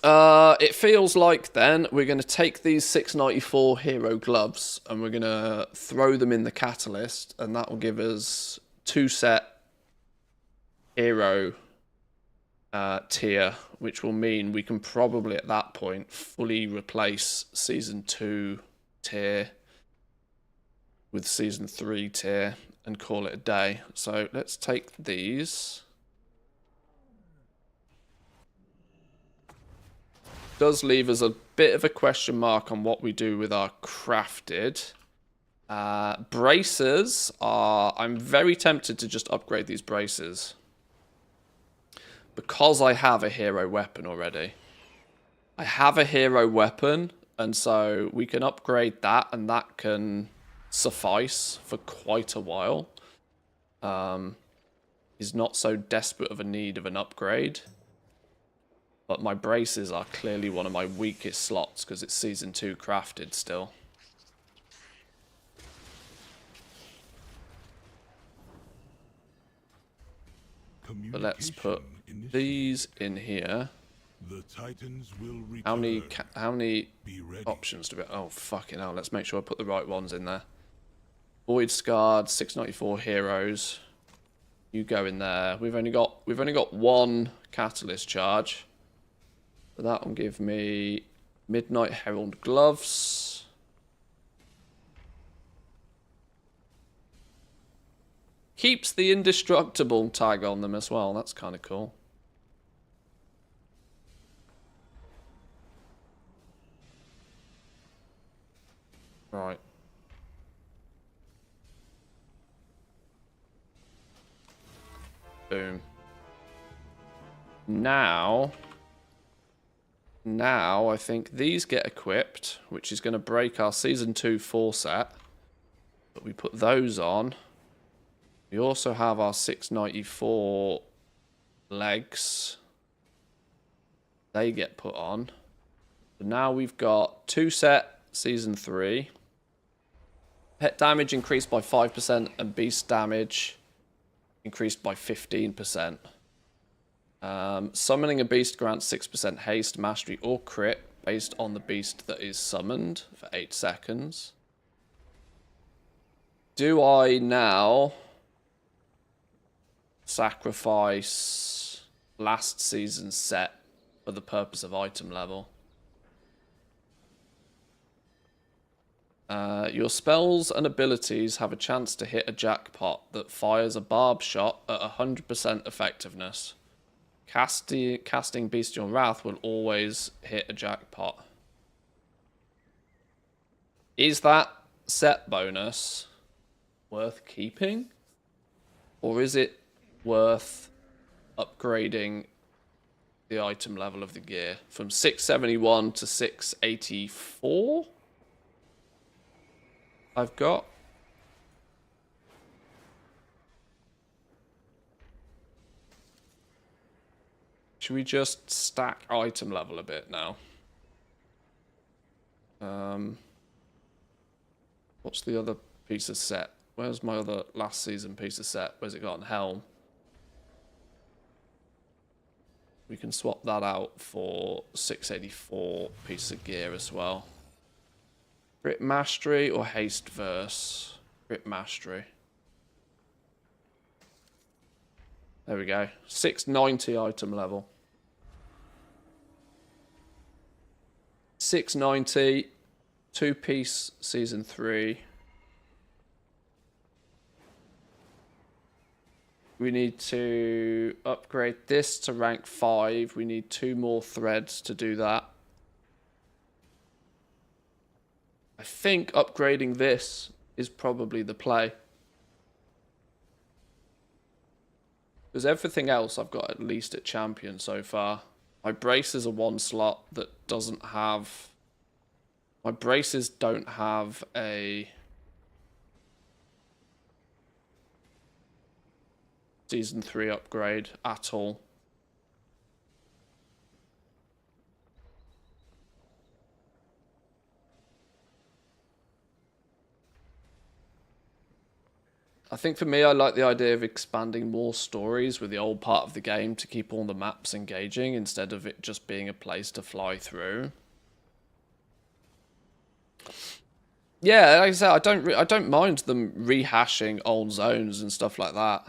Speaker 1: It feels like then we're going to take these 694 hero gloves and we're going to throw them in the catalyst, and that will give us 2 set hero tier, which will mean we can probably at that point fully replace Season 2 tier with Season 3 tier and call it a day. So let's take these. Does leave us a bit of a question mark on what we do with our crafted. Braces are... I'm very tempted to just upgrade these braces, because I have a hero weapon already. I have a hero weapon, and so we can upgrade that, and that can suffice for quite a while. Is not so desperate of a need of an upgrade. But my braces are clearly one of my weakest slots because it's Season 2 crafted still. But let's put these in here.
Speaker 18: The Titans will
Speaker 1: How many
Speaker 18: Be ready.
Speaker 1: options do we? Oh fucking hell! Let's make sure I put the right ones in there. Void Scarred, 694 heroes. You go in there. We've only got one catalyst charge. So that will give me Midnight Herald gloves. Keeps the indestructible tag on them as well. That's kind of cool. Right. Boom. Now I think these get equipped, which is going to break our Season 2 4 set. But we put those on. We also have our 694 legs. They get put on. So now we've got 2 set Season 3. Pet damage increased by 5% and beast damage increased by 15%. Summoning a beast grants 6% haste, mastery, or crit based on the beast that is summoned for 8 seconds. Do I now sacrifice last season's set for the purpose of item level? Your spells and abilities have a chance to hit a jackpot that fires a barb shot at 100% effectiveness. Casting Bestial Wrath will always hit a jackpot. Is that set bonus worth keeping? Or is it worth upgrading the item level of the gear from 671 to 684? I've got. Should we just stack item level a bit now? What's the other piece of set? Where's my other last season piece of set? Where's it gone? Helm. We can swap that out for 684 piece of gear as well. Crit Mastery or Haste Verse? Crit Mastery. There we go. 690 item level. 690, 2-piece Season 3. We need to upgrade this to rank 5. We need 2 more threads to do that. I think upgrading this is probably the play. Because everything else I've got at least at champion so far. My braces are 1 slot that doesn't have... My braces don't have a... Season 3 upgrade at all. I think for me, I like the idea of expanding more stories with the old part of the game to keep all the maps engaging instead of it just being a place to fly through. Yeah, like I said, I don't mind them rehashing old zones and stuff like that,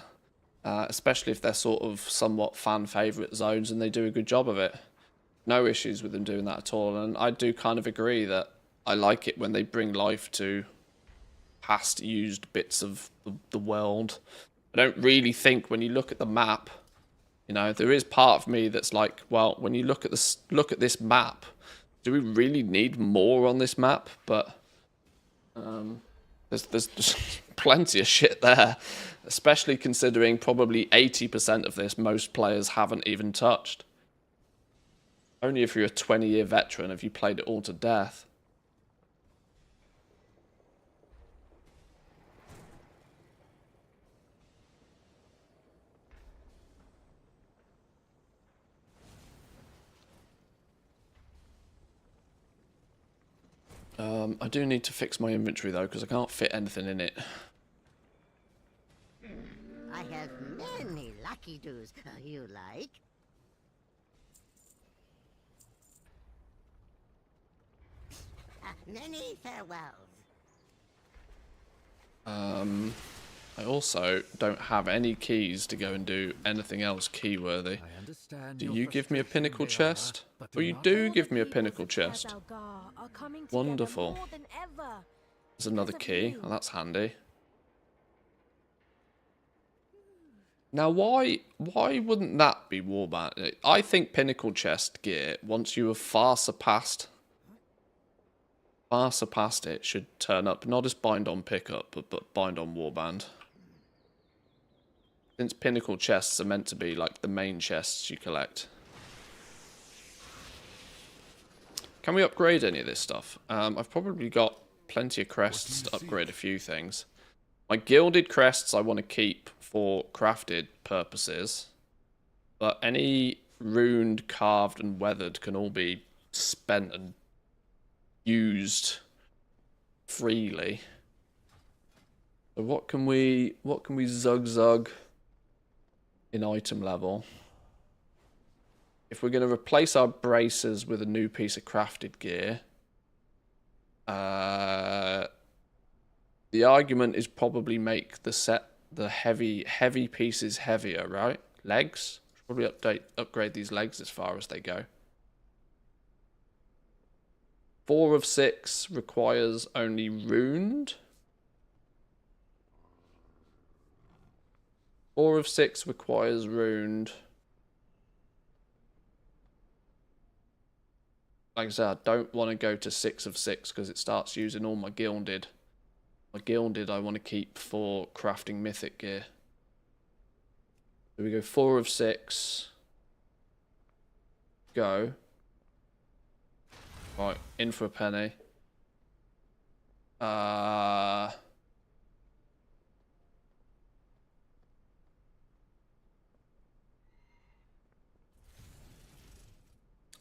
Speaker 1: especially if they're sort of somewhat fan favorite zones and they do a good job of it. No issues with them doing that at all, and I do kind of agree that I like it when they bring life to past used bits of the world. I don't really think when you look at the map, you know, there is part of me that's like, well, when you look at this map, do we really need more on this map? But there's plenty of shit there, especially considering probably 80% of this most players haven't even touched. Only if you're a 20-year veteran have you played it all to death. I do need to fix my inventory though, because I can't fit anything in it.
Speaker 5: I have many lucky doos. You like? Many farewells.
Speaker 1: I also don't have any keys to go and do anything else key-worthy. Do you give me a pinnacle chest? Or you do give me a pinnacle chest. Wonderful. There's another key. Oh, that's handy. Now, why wouldn't that be warband? I think pinnacle chest gear, once you have far surpassed it, should turn up, not as bind on pickup, but bind on warband. Since pinnacle chests are meant to be like the main chests you collect. Can we upgrade any of this stuff? I've probably got plenty of crests to upgrade a few things. My gilded crests I want to keep for crafted purposes. But any runed, carved and weathered can all be spent and used freely. So what can we zug in item level? If we're going to replace our braces with a new piece of crafted gear, the argument is probably make the heavy pieces heavier, right? Legs, probably upgrade these legs as far as they go. 4 of 6 requires only runed. 4 of 6 requires runed. Like I said, I don't want to go to 6 of 6 because it starts using all my gilded. My gilded I want to keep for crafting mythic gear. So we go 4 of 6. Go. Right, in for a penny.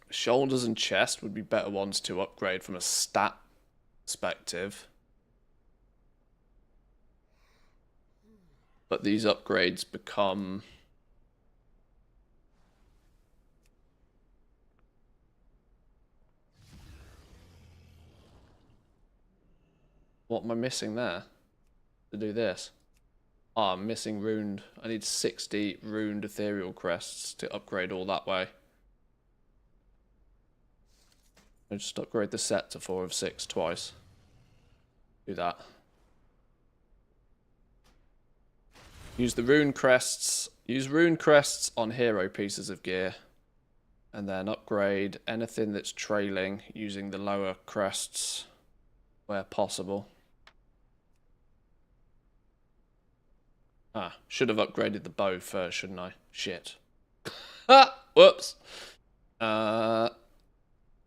Speaker 1: Shoulders and chest would be better ones to upgrade from a stat perspective. But these upgrades become... What am I missing there to do this? Ah, I'm missing runed. I need 60 runed ethereal crests to upgrade all that way. I'll just upgrade the set to 4 of 6 twice. Do that. Use the rune crests. Use rune crests on hero pieces of gear. And then upgrade anything that's trailing using the lower crests where possible. Ah, should have upgraded the bow first, shouldn't I? Shit. Ah! Whoops.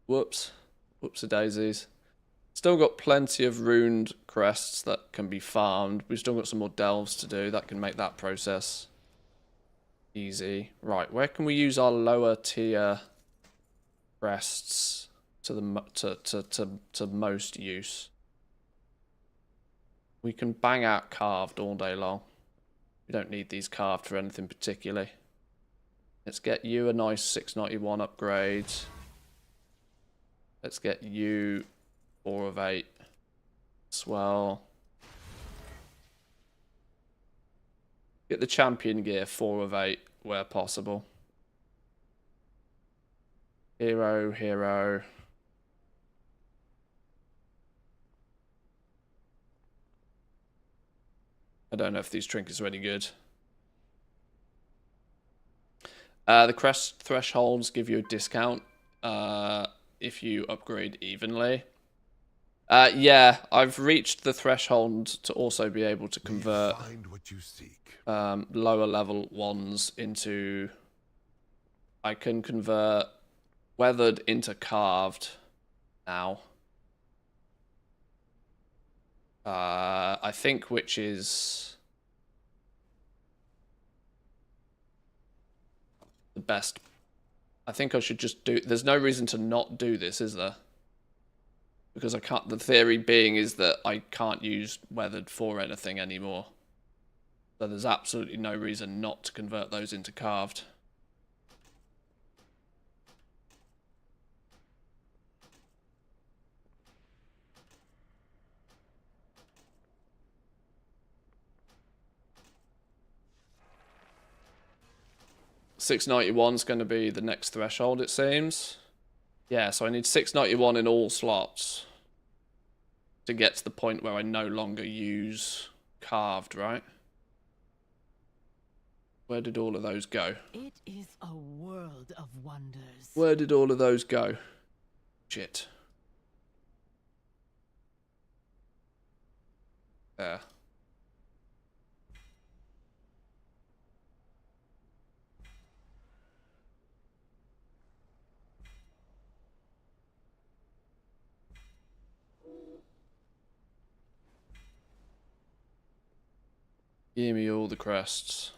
Speaker 1: Whoops. Whoops-a-daisies. Still got plenty of runed crests that can be farmed. We've still got some more delves to do. That can make that process easy. Right, where can we use our lower tier crests to the most use? We can bang out carved all day long. We don't need these carved for anything particularly. Let's get you a nice 691 upgrade. Let's get you 4 of 8 as well. Get the champion gear 4 of 8 where possible. Hero, hero. I don't know if these trinkets are any good. The crest thresholds give you a discount if you upgrade evenly. Yeah, I've reached the threshold to also be able to convert lower level ones into... I can convert weathered into carved now. I think which is the best. I think I should just do... There's no reason to not do this, is there? Because I can't. The theory being is that I can't use weathered for anything anymore. So there's absolutely no reason not to convert those into carved. $691 is going to be the next threshold, it seems. Yeah, so I need $691 in all slots to get to the point where I no longer use carved, right? Where did all of those go?
Speaker 19: It is a world of wonders.
Speaker 1: Where did all of those go? Shit. There. Give me all the crests.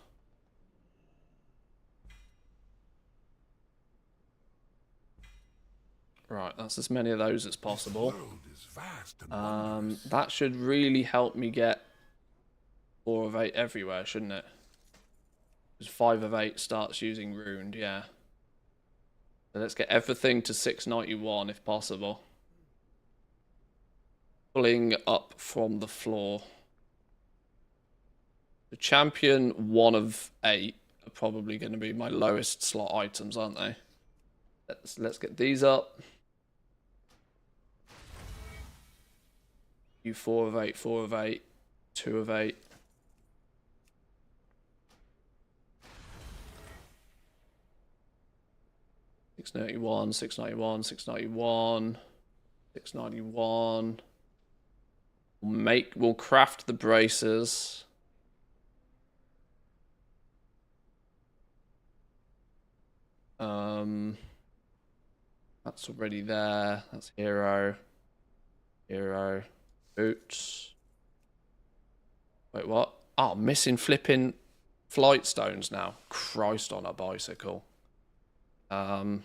Speaker 1: Right, that's as many of those as possible. That should really help me get 4 of 8 everywhere, shouldn't it? Because 5 of 8 starts using Ruined, yeah. So let's get everything to 691 if possible. Pulling up from the floor. The champion 1 of 8 are probably going to be my lowest slot items, aren't they? Let's get these up. You 4 of 8, 4 of 8, 2 of 8. $691, $691, $691, $691. We'll craft the braces. That's already there. That's hero. Hero. Boots. Wait, what? Oh, missing flipping flight stones now. Christ on a bicycle.
Speaker 18: Farewell.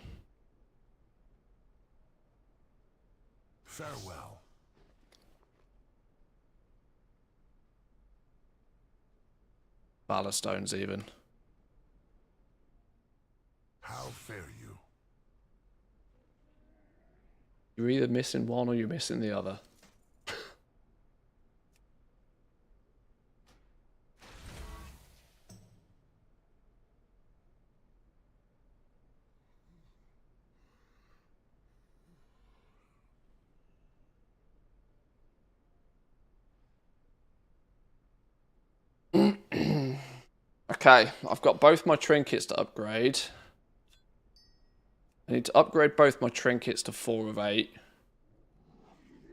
Speaker 1: Valor stones even.
Speaker 18: How fare you?
Speaker 1: You're either missing one or you're missing the other. Okay, I've got both my trinkets to upgrade. I need to upgrade both my trinkets to 4 of 8.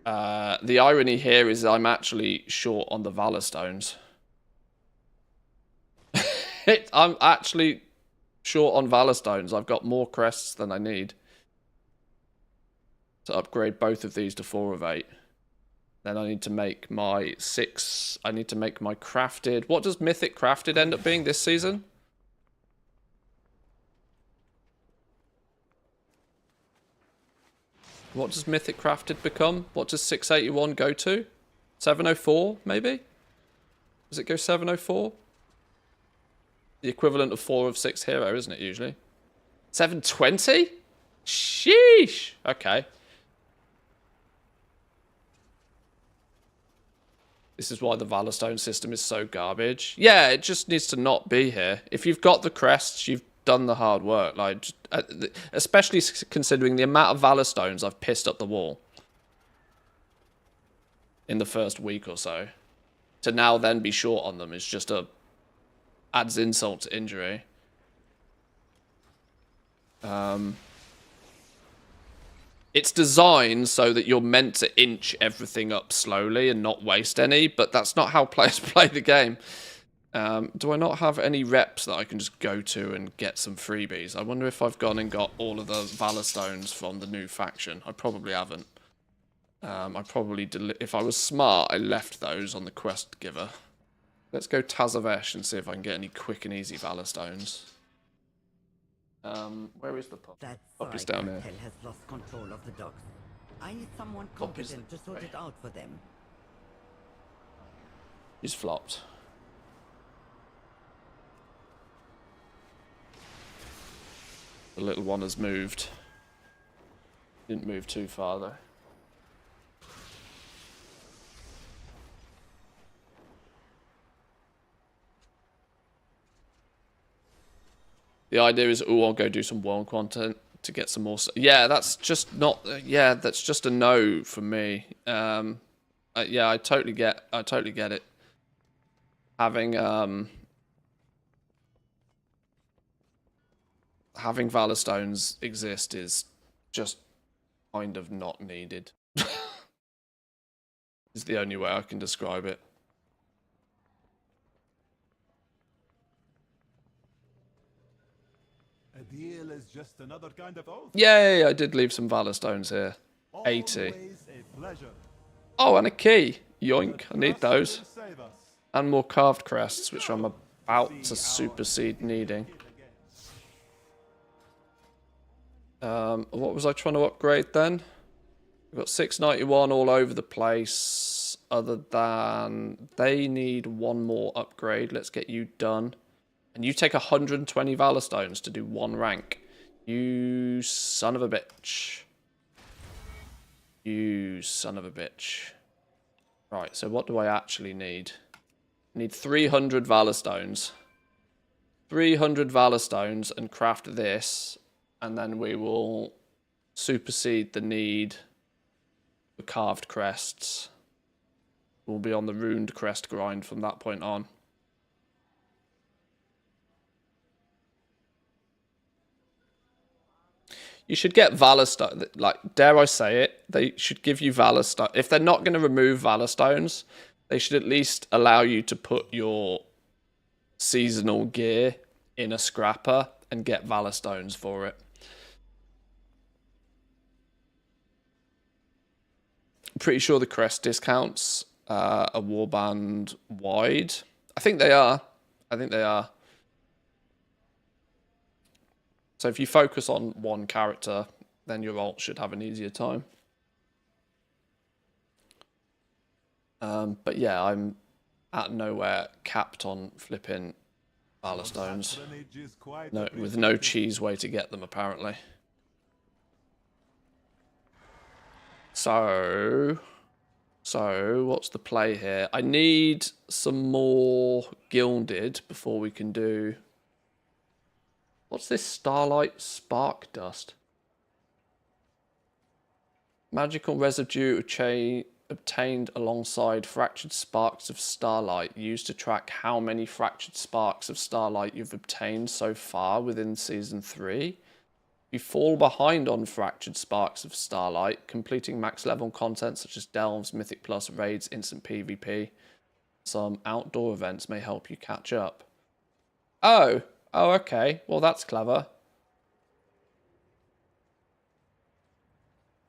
Speaker 1: The irony here is I'm actually short on the Valor Stones. I'm actually short on Valor Stones. I've got more crests than I need to upgrade both of these to 4 of 8. Then I need to make my 6. I need to make my crafted. What does Mythic Crafted end up being this season? What does Mythic Crafted become? What does 681 go to? 704, maybe? Does it go 704? The equivalent of 4 of 6 hero, isn't it, usually? 720? Sheesh! Okay. This is why the Valor Stone system is so garbage. Yeah, it just needs to not be here. If you've got the crests, you've done the hard work. Like, especially considering the amount of Valor Stones I've pissed up the wall in the first week or so. To now then be short on them is just adds insult to injury. It's designed so that you're meant to inch everything up slowly and not waste any, but that's not how players play the game. Do I not have any reps that I can just go to and get some freebies? I wonder if I've gone and got all of the Valor Stones from the new faction. I probably haven't. I probably, if I was smart, I left those on the quest giver. Let's go Tazavesh and see if I can get any quick and easy Valor Stones. Where is the pup?
Speaker 7: That
Speaker 1: Pup is down here.
Speaker 7: cartel has lost control of the docks. I need someone competent to sort it out for them.
Speaker 1: He's flopped. The little one has moved. Didn't move too far though. The idea is, oh, I'll go do some world content to get some more. Yeah, that's just not. Yeah, that's just a no for me. Yeah, I totally get it. Having Valor Stones exist is just kind of not needed. Is the only way I can describe it.
Speaker 20: A deal is just another kind of oath.
Speaker 1: Yay, I did leave some Valor Stones here. 80.
Speaker 20: Always a pleasure.
Speaker 1: Oh, and a key. Yoink, I need those. And more carved crests, which I'm about to supersede needing. What was I trying to upgrade then? We've got 691 all over the place. Other than they need one more upgrade. Let's get you done. And you take 120 Valor Stones to do one rank. You son of a bitch. You son of a bitch. Right, so what do I actually need? I need 300 Valor Stones. 300 Valor Stones and craft this. And then we will supersede the need for carved crests. We'll be on the runed crest grind from that point on. You should get Valor Stone. Like, dare I say it, they should give you Valor Stone. If they're not going to remove Valor Stones, they should at least allow you to put your seasonal gear in a scrapper and get Valor Stones for it. I'm pretty sure the crest discounts are warband wide. I think they are. I think they are. So if you focus on one character, then your ult should have an easier time. But yeah, I'm at nowhere capped on flipping Valor Stones. No, with no cheese way to get them, apparently. So what's the play here? I need some more gilded before we can do... What's this Starlight Spark Dust? Magical residue obtained alongside fractured sparks of starlight, used to track how many fractured sparks of starlight you've obtained so far within Season 3. If you fall behind on fractured sparks of starlight, completing max level content such as delves, mythic plus, raids, instant PvP, some outdoor events may help you catch up. Oh, okay. Well, that's clever.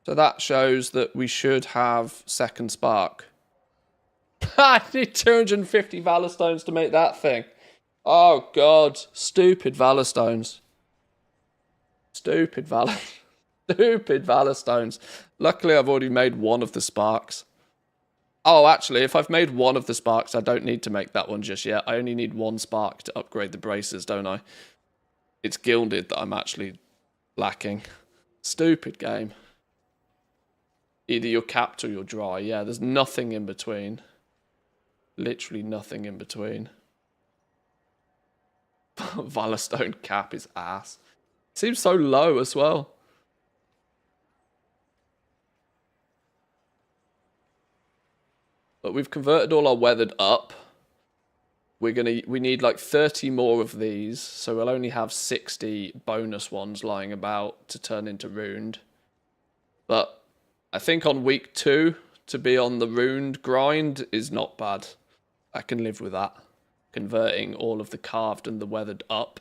Speaker 1: So that shows that we should have second spark. I need 250 Valor Stones to make that thing. Oh, God. Stupid Valor Stones. Stupid Valor Stones. Luckily, I've already made one of the sparks. Oh, actually, if I've made one of the sparks, I don't need to make that one just yet. I only need one spark to upgrade the braces, don't I? It's gilded that I'm actually lacking. Stupid game. Either you're capped or you're dry. Yeah, there's nothing in between. Literally nothing in between. Valor Stone cap is ass. Seems so low as well. But we've converted all our weathered up. We need like 30 more of these, so we'll only have 60 bonus ones lying about to turn into runed. But I think on week 2 to be on the runed grind is not bad. I can live with that. Converting all of the carved and the weathered up.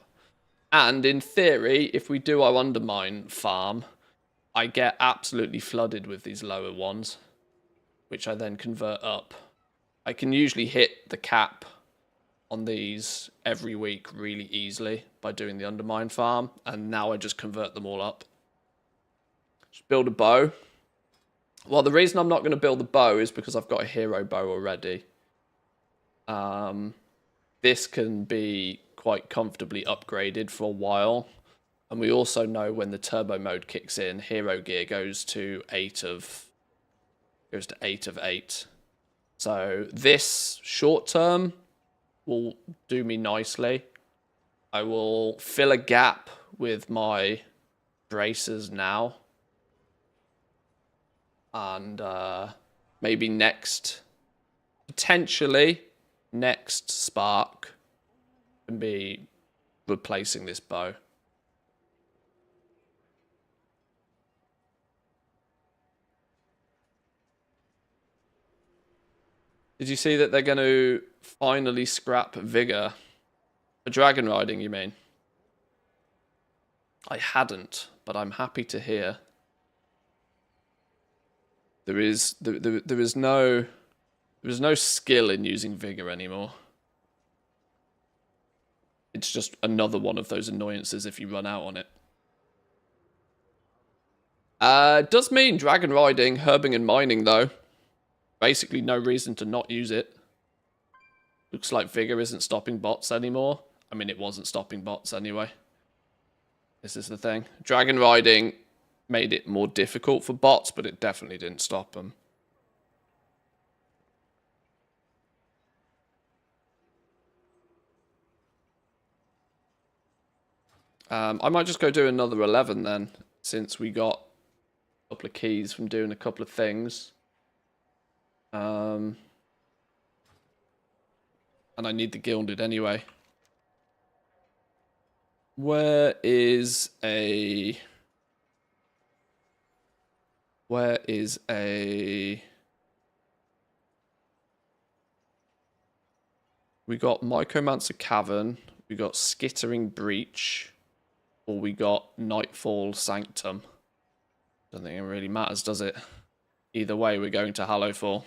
Speaker 1: And in theory, if we do our undermine farm, I get absolutely flooded with these lower ones, which I then convert up. I can usually hit the cap on these every week really easily by doing the undermine farm, and now I just convert them all up. Just build a bow. Well, the reason I'm not going to build the bow is because I've got a hero bow already. This can be quite comfortably upgraded for a while. And we also know when the turbo mode kicks in, hero gear goes to 8 of 8. So this short term will do me nicely. I will fill a gap with my bracers now. And maybe potentially next spark can be replacing this bow. Did you see that they're going to finally scrap Vigor? For dragon riding, you mean? I hadn't, but I'm happy to hear. There is no skill in using Vigor anymore. It's just another one of those annoyances if you run out on it. It does mean dragon riding, herbing and mining though. Basically no reason to not use it. Looks like Vigor isn't stopping bots anymore. I mean, it wasn't stopping bots anyway. This is the thing. Dragon riding made it more difficult for bots, but it definitely didn't stop them. I might just go do another 11 then, since we got a couple of keys from doing a couple of things. And I need the gilded anyway. Where is a... We got Mycomancer Cavern, we got Skittering Breach, or we got Nightfall Sanctum. Don't think it really matters, does it? Either way, we're going to Hallowfall.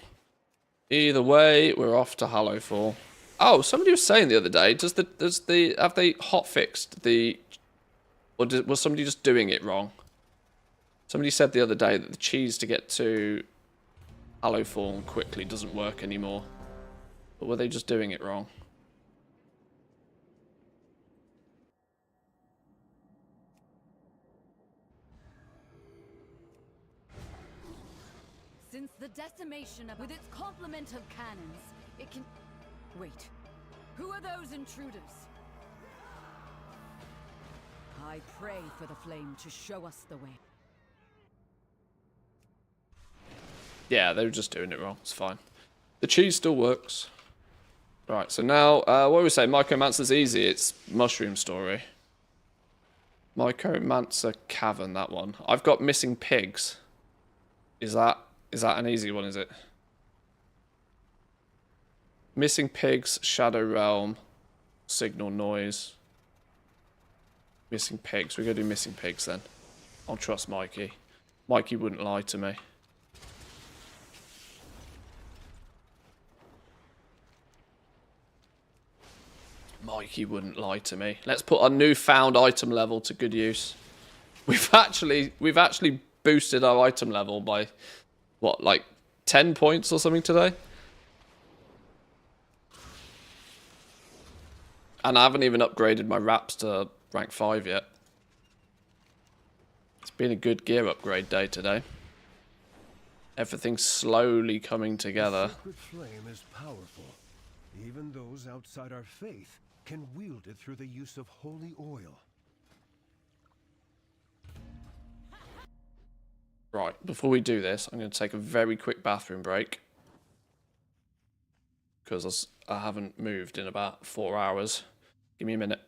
Speaker 1: Either way, we're off to Hallowfall. Oh, somebody was saying the other day, have they hotfixed the, or was somebody just doing it wrong? Somebody said the other day that the cheese to get to Hallowfall quickly doesn't work anymore. But were they just doing it wrong?
Speaker 21: Since the decimation with its complement of cannons, it can... Wait. Who are those intruders? I pray for the flame to show us the way.
Speaker 1: Yeah, they were just doing it wrong. It's fine. The cheese still works. Right, so now, what were we saying? Mycomancer's easy. It's Mushroom Story. Mycomancer Cavern, that one. I've got Missing Pigs. Is that an easy one, is it? Missing Pigs, Shadow Realm, Signal Noise. Missing Pigs. We're going to do Missing Pigs then. I'll trust Mikey. Mikey wouldn't lie to me. Mikey wouldn't lie to me. Let's put our newfound item level to good use. We've actually boosted our item level by what, like 10 points or something today? And I haven't even upgraded my wraps to rank 5 yet. It's been a good gear upgrade day today. Everything's slowly coming together.
Speaker 18: The sacred flame is powerful. Even those outside our faith can wield it through the use of holy oil.
Speaker 1: Right, before we do this, I'm going to take a very quick bathroom break. Because I haven't moved in about 4 hours. Give me a minute.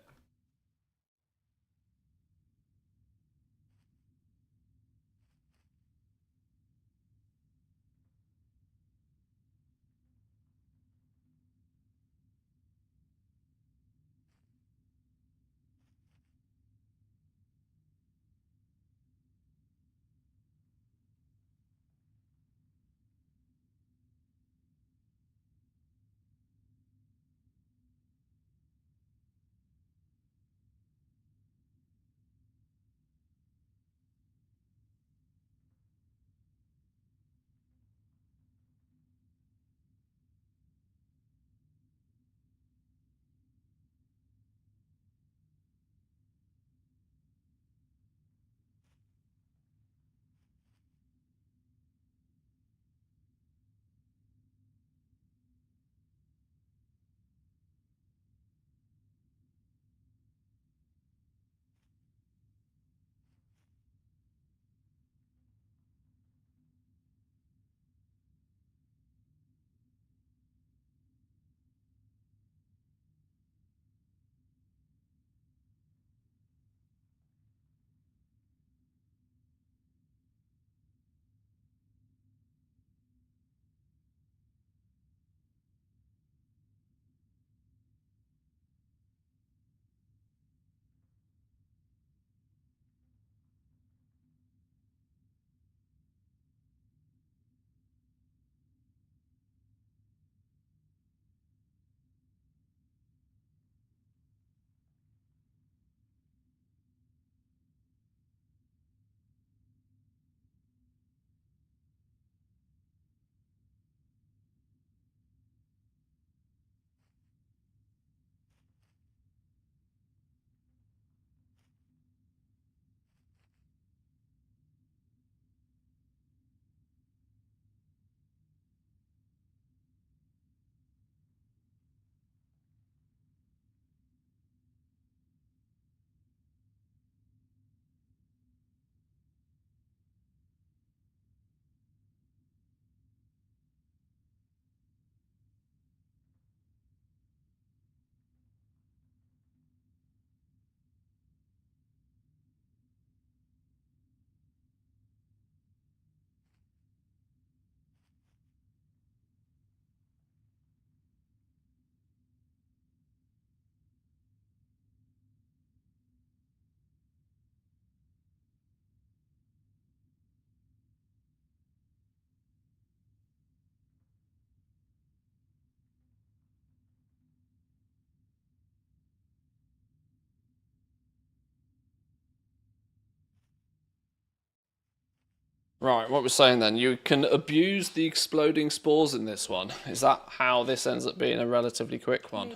Speaker 1: Right, what we're saying then, you can abuse the exploding spores in this one. Is that how this ends up being a relatively quick one?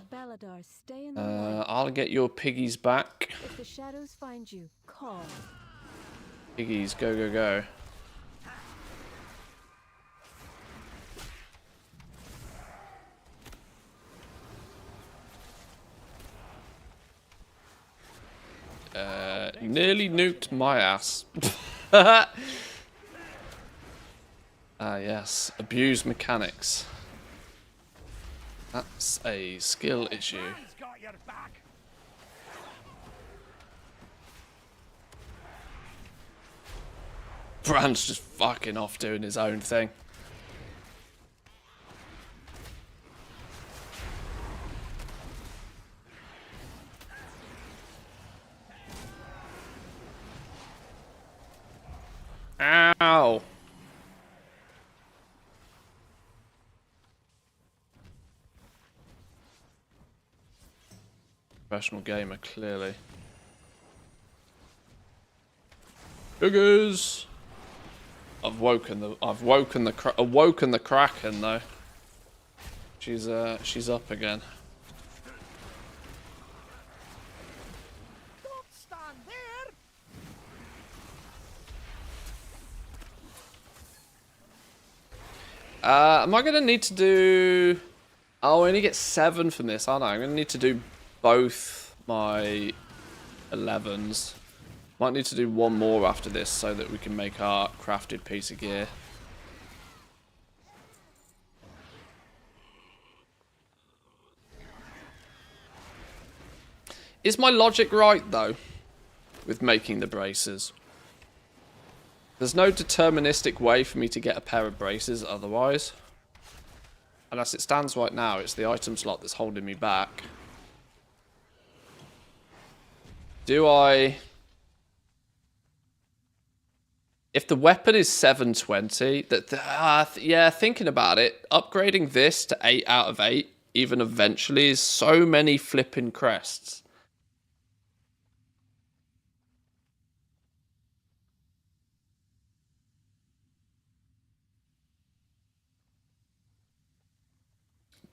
Speaker 1: I'll get your piggies back.
Speaker 8: If the shadows find you, call.
Speaker 1: Piggies, go, go, go. Nearly nuked my ass. Yes, abuse mechanics. That's a skill issue. Brand's just fucking off doing his own thing. Ow! Professional gamer, clearly. Boogers! Awoken the Kraken though. She's up again. Am I gonna need to do? Oh, I only get 7 from this, aren't I? I'm gonna need to do both my 11s. Might need to do one more after this so that we can make our crafted piece of gear. Is my logic right though with making the braces? There's no deterministic way for me to get a pair of braces otherwise. And as it stands right now, it's the item slot that's holding me back. Do I... If the weapon is 720, yeah, thinking about it, upgrading this to 8 out of 8, even eventually, is so many flipping crests.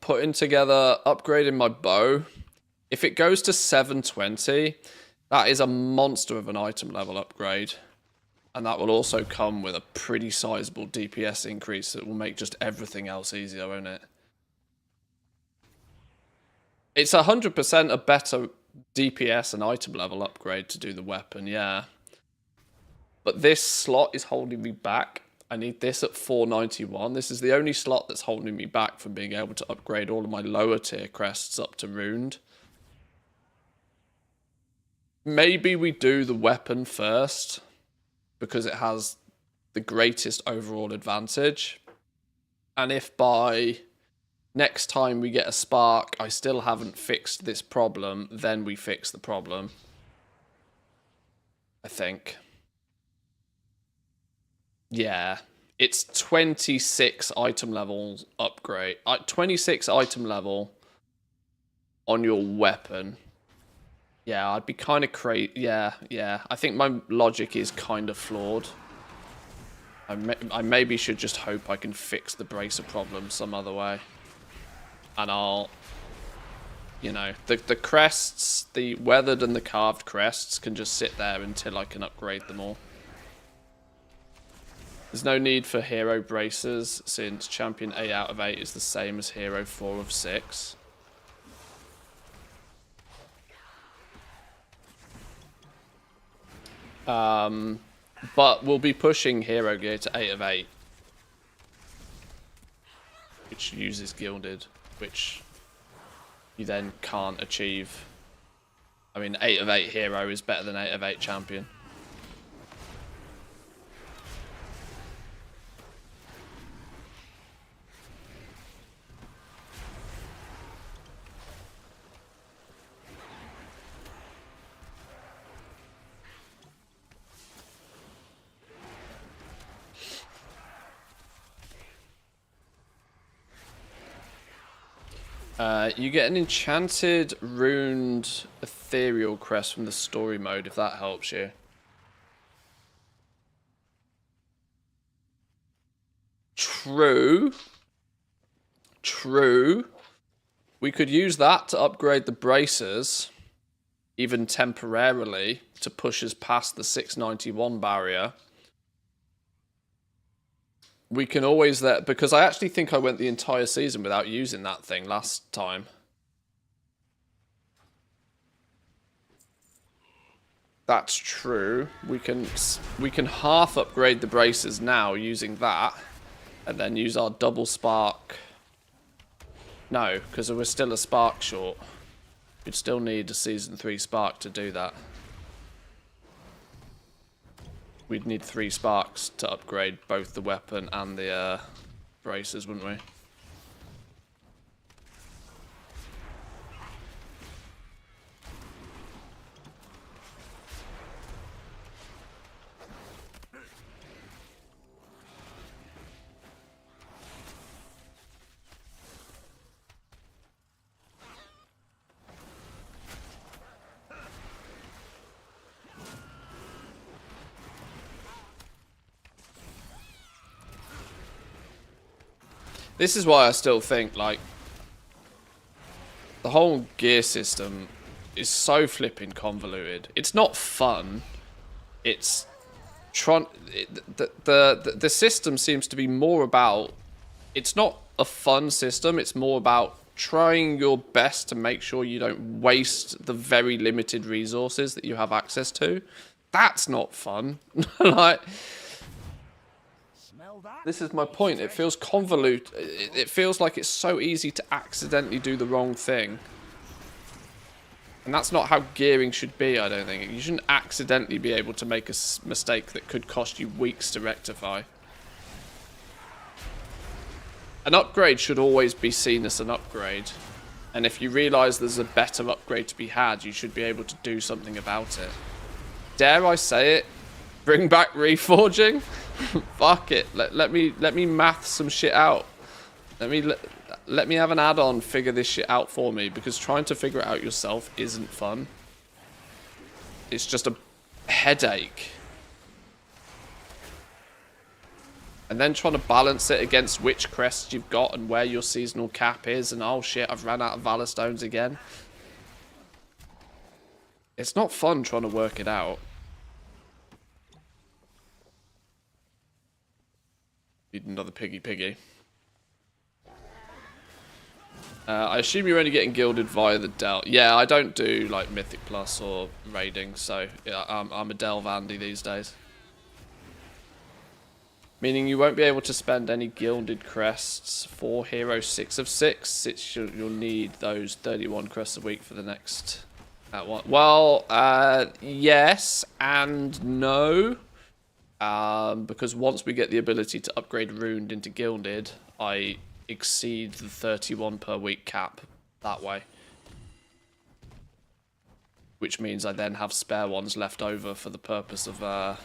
Speaker 1: Putting together, upgrading my bow. If it goes to 720, that is a monster of an item level upgrade. And that will also come with a pretty sizable DPS increase that will make just everything else easier, won't it? It's 100% a better DPS and item level upgrade to do the weapon, yeah. But this slot is holding me back. I need this at 491. This is the only slot that's holding me back from being able to upgrade all of my lower tier crests up to runed. Maybe we do the weapon first, because it has the greatest overall advantage. And if by next time we get a spark, I still haven't fixed this problem, then we fix the problem. I think. Yeah. It's 26 item levels upgrade. 26 item level on your weapon. Yeah, I'd be kind of crazy. Yeah. I think my logic is kind of flawed. I maybe should just hope I can fix the bracer problem some other way. And I'll... You know, the crests, the weathered and the carved crests can just sit there until I can upgrade them all. There's no need for hero bracers, since champion 8 out of 8 is the same as hero 4 of 6. But we'll be pushing hero gear to 8 of 8. Which uses gilded, which you then can't achieve. I mean, 8 of 8 hero is better than 8 of 8 champion. You get an enchanted, runed, ethereal crest from the story mode, if that helps you. True. True. We could use that to upgrade the bracers, even temporarily, to push us past the 691 barrier. We can always because I actually think I went the entire season without using that thing last time. That's true. We can half upgrade the bracers now using that, and then use our double spark. No, because we're still a spark short. We'd still need a Season 3 spark to do that. We'd need 3 sparks to upgrade both the weapon and the bracers, wouldn't we? This is why I still think, like, the whole gear system is so flipping convoluted. It's not fun. It's the system seems to be more about, it's not a fun system, it's more about trying your best to make sure you don't waste the very limited resources that you have access to. That's not fun. Like, this is my point. It feels convoluted. It feels like it's so easy to accidentally do the wrong thing. And that's not how gearing should be, I don't think. You shouldn't accidentally be able to make a mistake that could cost you weeks to rectify. An upgrade should always be seen as an upgrade. And if you realise there's a better upgrade to be had, you should be able to do something about it. Dare I say it? Bring back reforging? Fuck it. Let me math some shit out. Let me have an add-on figure this shit out for me, because trying to figure it out yourself isn't fun. It's just a headache. And then trying to balance it against which crests you've got and where your seasonal cap is, and oh shit, I've ran out of Valor Stones again. It's not fun trying to work it out. Need another piggy. I assume you're only getting gilded via the delve. Yeah, I don't do like Mythic Plus or raiding, so yeah, I'm a delve Andy these days. Meaning you won't be able to spend any gilded crests for Hero 6 of 6. You'll need those 31 crests a week for the next one. Well, yes and no. Because once we get the ability to upgrade Runed into Gilded, I exceed the 31 per week cap that way. Which means I then have spare ones left over for the purpose of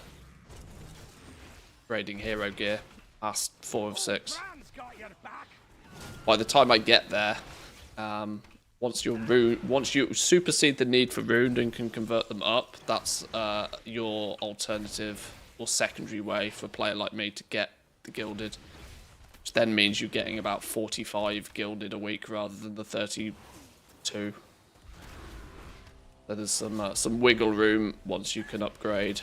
Speaker 1: grading hero gear past 4 of 6. By the time I get there, once you supersede the need for Runed and can convert them up, that's your alternative or secondary way for a player like me to get the Gilded. Which then means you're getting about 45 Gilded a week rather than the 32. So there's some wiggle room once you can upgrade.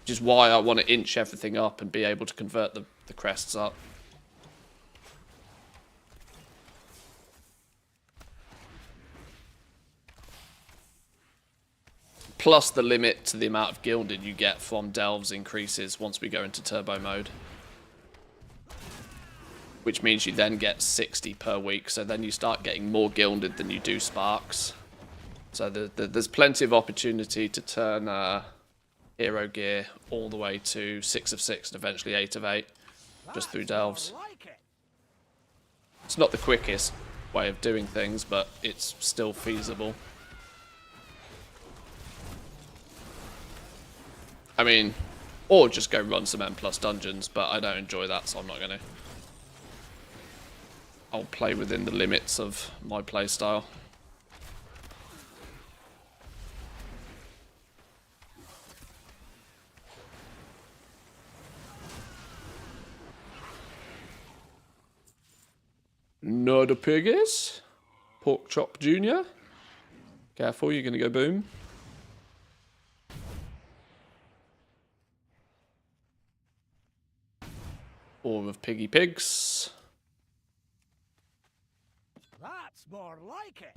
Speaker 1: Which is why I want to inch everything up and be able to convert the crests up. Plus the limit to the amount of Gilded you get from Delves increases once we go into turbo mode. Which means you then get 60 per week, so then you start getting more Gilded than you do Sparks. So there's plenty of opportunity to turn hero gear all the way to 6 of 6 and eventually 8 of 8, just through Delves. It's not the quickest way of doing things, but it's still feasible. I mean, or just go run some M+ dungeons, but I don't enjoy that, so I'm not going to. I'll play within the limits of my playstyle. Another piggies. Pork chop junior. Careful, you're gonna go boom. All of piggy pigs.
Speaker 2: That's more like it.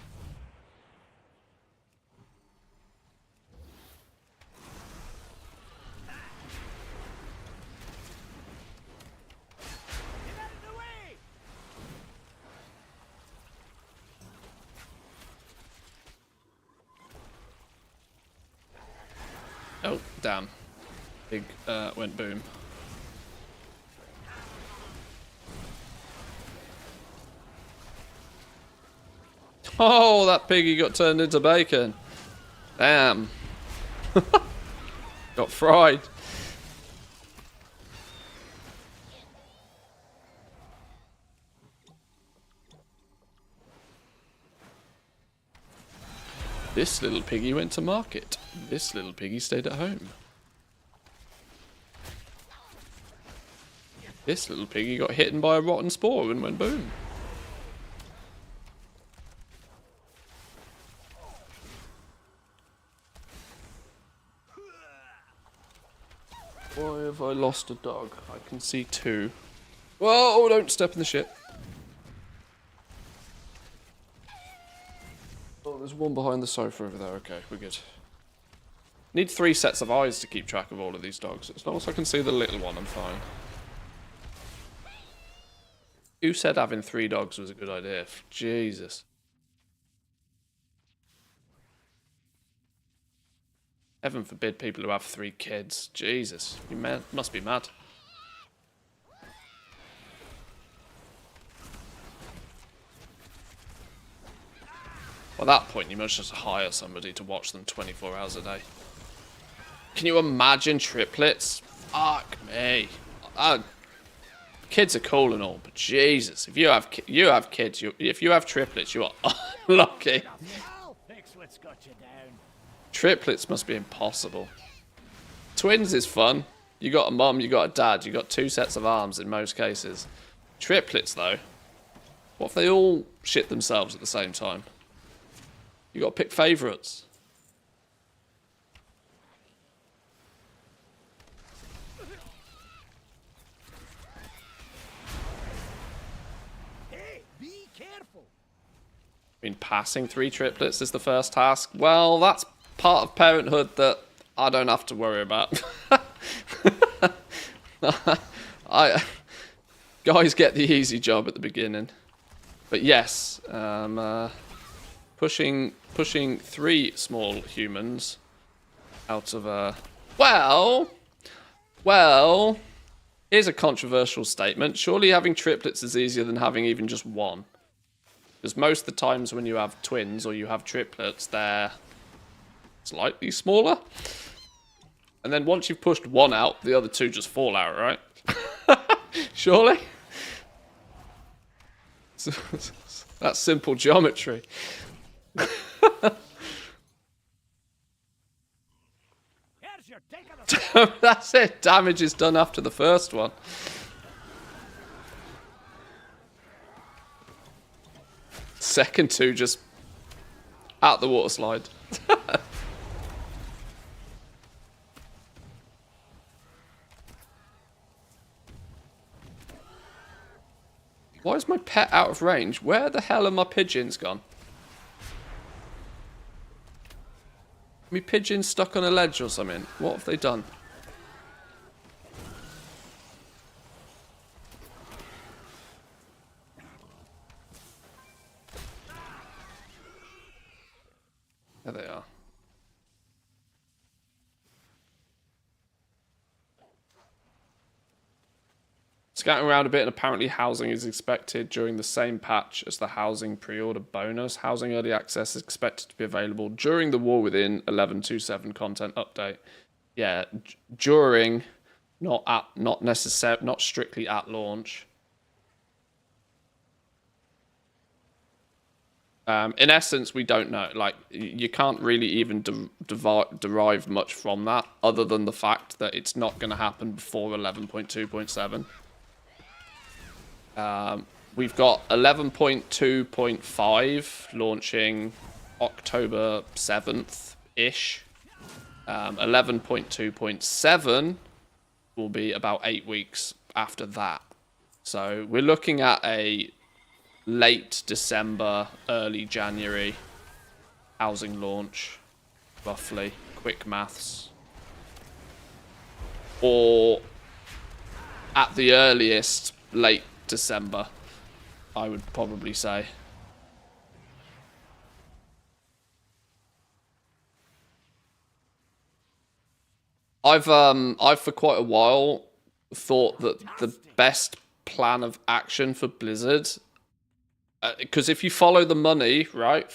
Speaker 1: Oh, damn. Pig went boom. Oh, that piggy got turned into bacon. Damn. Got fried. This little piggy went to market. This little piggy stayed at home. This little piggy got hit by a rotten spore and went boom. Why have I lost a dog? I can see two. Whoa, don't step in the shit. Oh, there's one behind the sofa over there. Okay, we're good. Need 3 sets of eyes to keep track of all of these dogs. As long as I can see the little one, I'm fine. Who said having 3 dogs was a good idea? Jesus. Heaven forbid people who have 3 kids. Jesus, you must be mad. Well, at that point, you must just hire somebody to watch them 24 hours a day. Can you imagine triplets? Fuck me. Kids are cool and all, but Jesus, if you have kids, if you have triplets, you are unlucky. Triplets must be impossible. Twins is fun. You got a mum, you got a dad, you got 2 sets of arms in most cases. Triplets, though, what if they all shit themselves at the same time? You got to pick favourites.
Speaker 2: Hey, be careful.
Speaker 1: I mean, passing 3 triplets is the first task. Well, that's part of parenthood that I don't have to worry about. Guys get the easy job at the beginning. But yes, pushing 3 small humans out of a... Well, here's a controversial statement. Surely having triplets is easier than having even just 1. Because most of the times when you have twins or you have triplets, they're slightly smaller. And then once you've pushed 1 out, the other 2 just fall out, right? Surely? That's simple geometry. That's it. Damage is done after the first one. Second 2 just out the water slide. Why is my pet out of range? Where the hell are my pigeons gone? My pigeons stuck on a ledge or something. What have they done? There they are. Scouting around a bit, and apparently housing is expected during the same patch as the housing pre-order bonus. Housing early access is expected to be available during the War Within 11.27 content update. Yeah, during, not strictly at launch. In essence, we don't know. Like, you can't really even derive much from that, other than the fact that it's not going to happen before 11.2.7. We've got 11.2.5 launching October 7th-ish. 11.2.7 will be about 8 weeks after that. So we're looking at a late December, early January housing launch, roughly. Quick maths. Or at the earliest, late December, I would probably say. I've for quite a while thought that the best plan of action for Blizzard, because if you follow the money, right,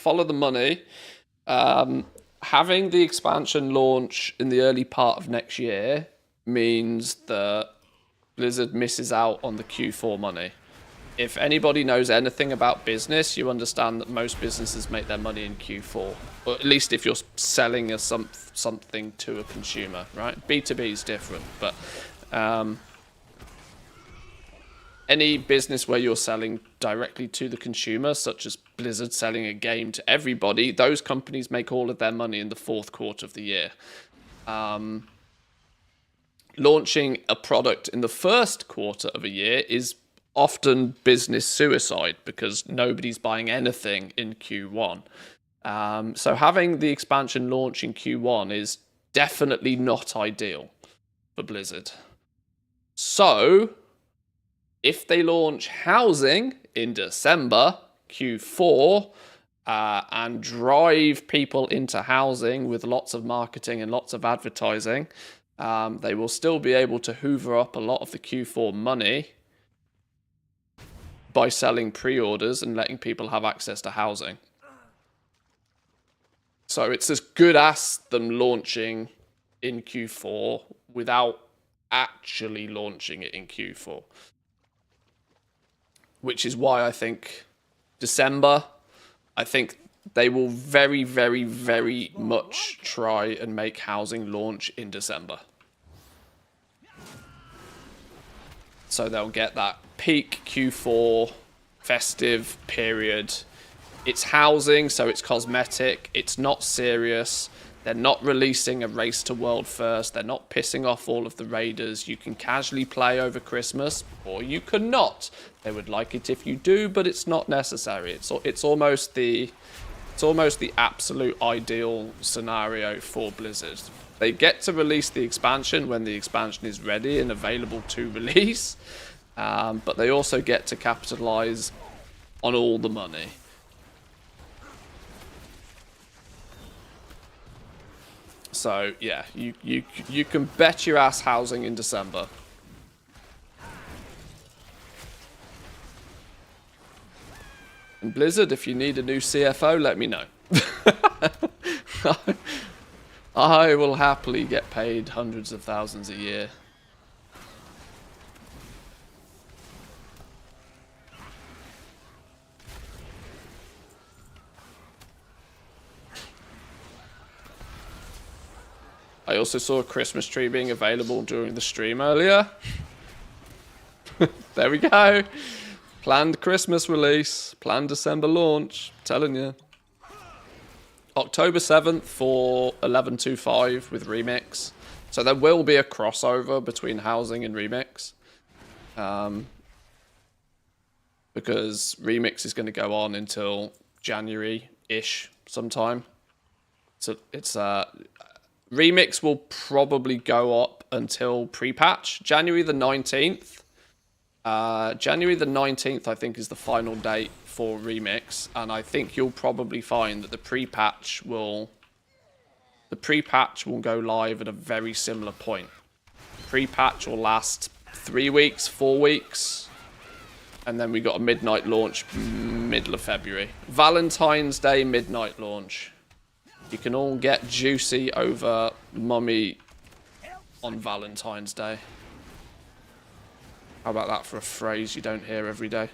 Speaker 1: having the expansion launch in the early part of next year means that Blizzard misses out on the Q4 money. If anybody knows anything about business, you understand that most businesses make their money in Q4. Or at least if you're selling something to a consumer, right? B2B is different, but any business where you're selling directly to the consumer, such as Blizzard selling a game to everybody, those companies make all of their money in the fourth quarter of the year. Launching a product in the first quarter of a year is often business suicide because nobody's buying anything in Q1. So having the expansion launch in Q1 is definitely not ideal for Blizzard. So if they launch housing in December, Q4, and drive people into housing with lots of marketing and lots of advertising, they will still be able to hoover up a lot of the Q4 money by selling pre-orders and letting people have access to housing. So it's as good as them launching in Q4 without actually launching it in Q4. Which is why I think December, I think they will very, very, very much try and make housing launch in December. So they'll get that peak Q4 festive period. It's housing, so it's cosmetic. It's not serious. They're not releasing a race to world first. They're not pissing off all of the raiders. You can casually play over Christmas, or you cannot. They would like it if you do, but it's not necessary. It's almost the absolute ideal scenario for Blizzard. They get to release the expansion when the expansion is ready and available to release, but they also get to capitalize on all the money. So yeah, you can bet your ass housing in December. And Blizzard, if you need a new CFO, let me know. I will happily get paid hundreds of thousands a year. I also saw a Christmas tree being available during the stream earlier. There we go. Planned Christmas release, planned December launch. I'm telling you. October 7th for 11.25 with Remix. So there will be a crossover between housing and Remix. Because Remix is going to go on until January-ish sometime. So it's Remix will probably go up until pre-patch. January the 19th. January the 19th, I think, is the final date for Remix. And I think you'll probably find that the pre-patch will go live at a very similar point. Pre-patch will last 3 weeks, 4 weeks. And then we got a midnight launch middle of February. Valentine's Day midnight launch. You can all get juicy over Mummy on Valentine's Day. How about that for a phrase you don't hear every day?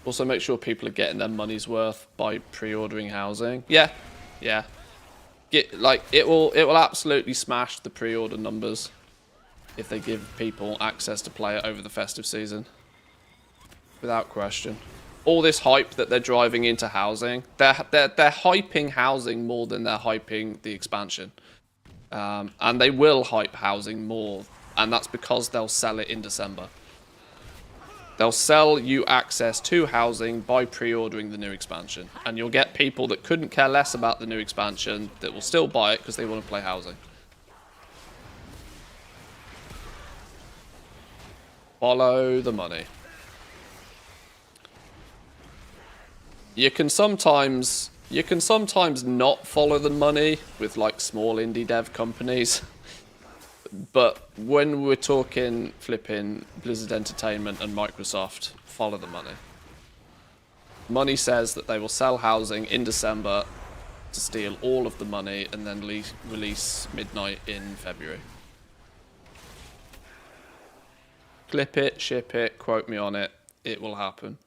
Speaker 1: Also, make sure people are getting their money's worth by pre-ordering housing. Yeah, yeah. It will absolutely smash the pre-order numbers if they give people access to play it over the festive season, without question. All this hype that they're driving into housing, they're hyping housing more than they're hyping the expansion, and they will hype housing more, and that's because they'll sell it in December. They'll sell you access to housing by pre-ordering the new expansion. And you'll get people that couldn't care less about the new expansion that will still buy it because they want to play housing. Follow the money. You can sometimes not follow the money with like small indie dev companies. But when we're talking flipping Blizzard Entertainment and Microsoft, follow the money. Money says that they will sell housing in December to steal all of the money and then release Midnight in February. Clip it, ship it, quote me on it. It will happen.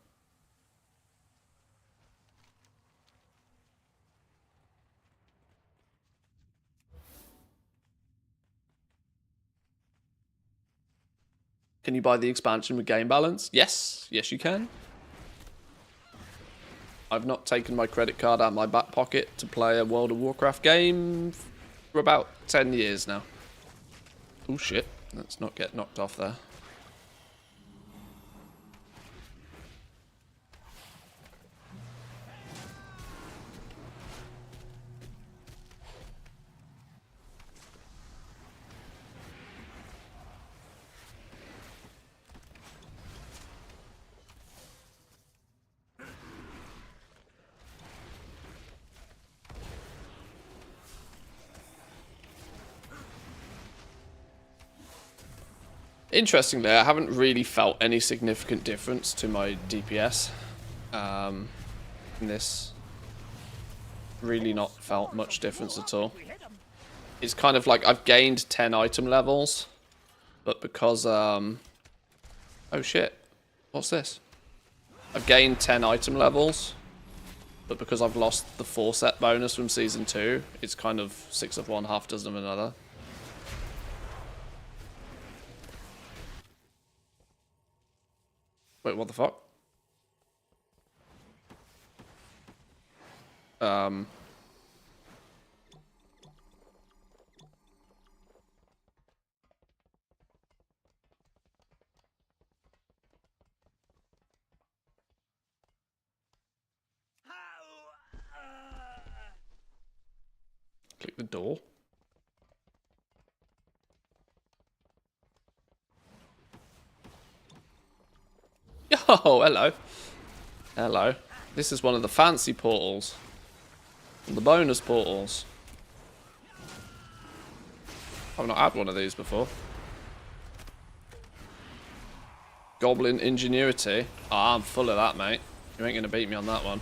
Speaker 1: Can you buy the expansion with game balance? Yes. Yes, you can. I've not taken my credit card out of my back pocket to play a World of Warcraft game for about 10 years now. Oh shit. Let's not get knocked off there. Interestingly, I haven't really felt any significant difference to my DPS in this. Really not felt much difference at all. It's kind of like I've gained 10 item levels, but because oh shit, what's this? I've gained 10 item levels, but because I've lost the 4 set bonus from season 2, it's kind of 6 of one, half dozen of another. Wait, what the fuck? Click the door. Oh, hello. Hello. This is one of the fancy portals. The bonus portals. I've not had one of these before. Goblin Ingenuity. Oh, I'm full of that, mate. You ain't going to beat me on that one.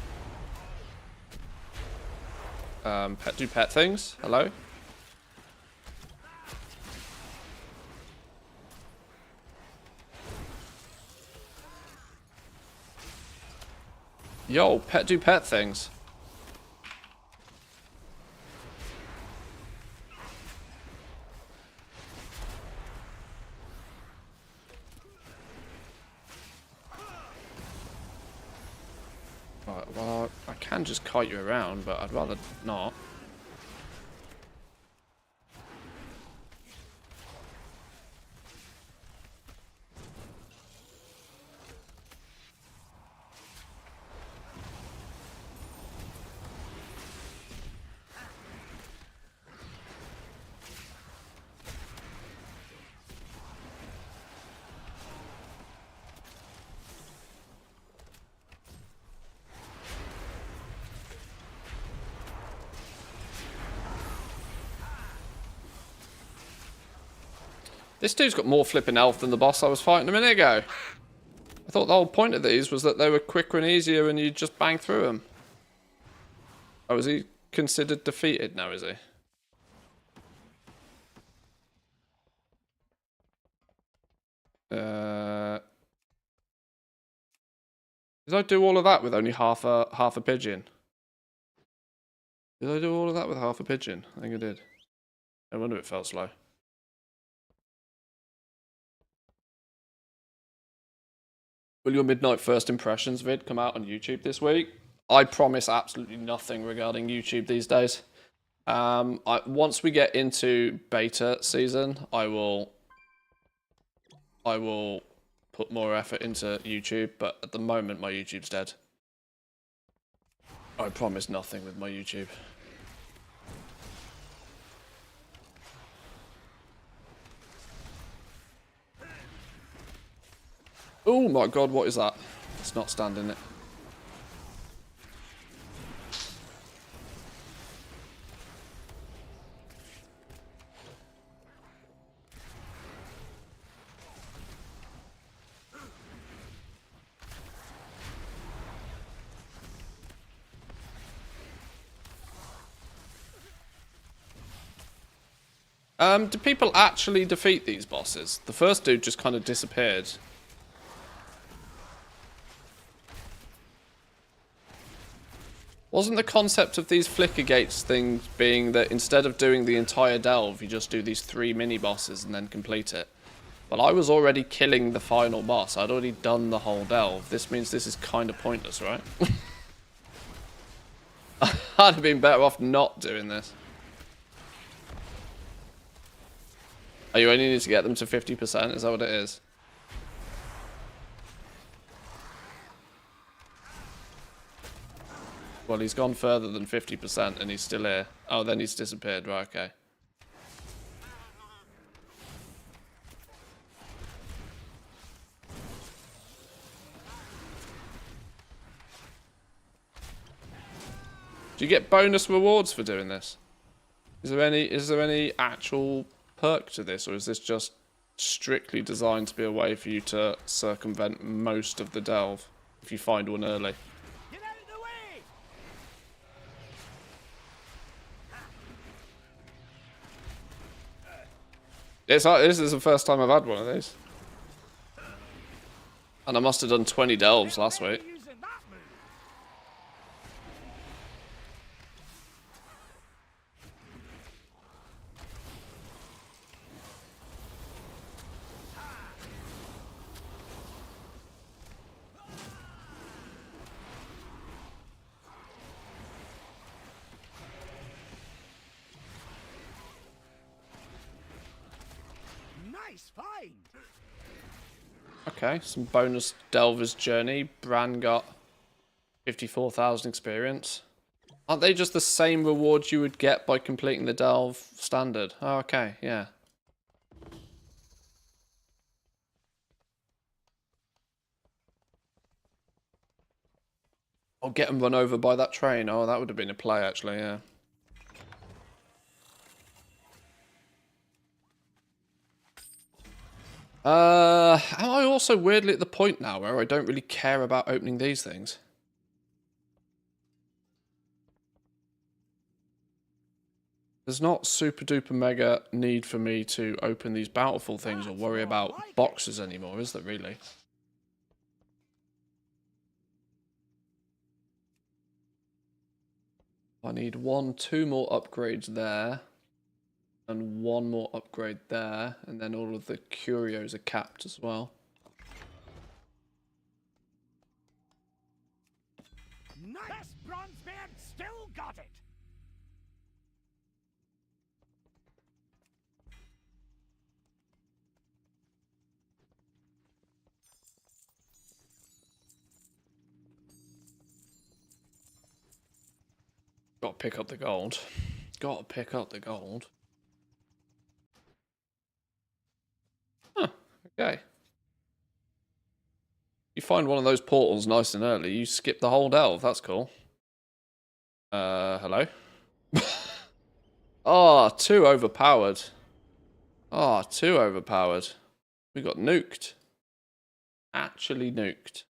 Speaker 1: Do pet things. Hello. Yo, do pet things. Right, well, I can just kite you around, but I'd rather not. This dude's got more flipping health than the boss I was fighting a minute ago. I thought the whole point of these was that they were quicker and easier and you just bang through them. Oh, is he considered defeated now, is he? Did I do all of that with only half a pigeon? Did I do all of that with half a pigeon? I think I did. No wonder it felt slow. Will your midnight first impressions vid come out on YouTube this week? I promise absolutely nothing regarding YouTube these days. Once we get into beta season, I will put more effort into YouTube, but at the moment my YouTube's dead. I promise nothing with my YouTube. Oh my god, what is that? It's not standing it. Do people actually defeat these bosses? The first dude just kind of disappeared. Wasn't the concept of these flicker gates things being that instead of doing the entire delve, you just do these 3 mini bosses and then complete it? Well, I was already killing the final boss. I'd already done the whole delve. This means this is kind of pointless, right? I'd have been better off not doing this. Oh, you only need to get them to 50%? Is that what it is? Well, he's gone further than 50% and he's still here. Oh, then he's disappeared. Right, okay. Do you get bonus rewards for doing this? Is there any actual perk to this, or is this just strictly designed to be a way for you to circumvent most of the delve if you find one early?
Speaker 6: Get out of the way!
Speaker 1: This is the first time I've had one of these. And I must have done 20 delves last week.
Speaker 6: Nice find!
Speaker 1: Okay, some bonus Delver's Journey. Bran got 54,000 experience. Aren't they just the same rewards you would get by completing the Delve standard? Oh, okay, yeah. I'll get them run over by that train. Oh, that would have been a play, actually, yeah. Am I also weirdly at the point now where I don't really care about opening these things? There's not super duper mega need for me to open these bountiful things or worry about boxes anymore, is there really? I need 2 more upgrades there. And 1 more upgrade there, and then all of the curios are capped as well.
Speaker 6: Nice! Bronzebeard still got it!
Speaker 1: Gotta pick up the gold. Gotta pick up the gold. Huh, okay. You find one of those portals nice and early, you skip the whole delve, that's cool. Hello? Oh, too overpowered. Oh, too overpowered. We got nuked. Actually nuked.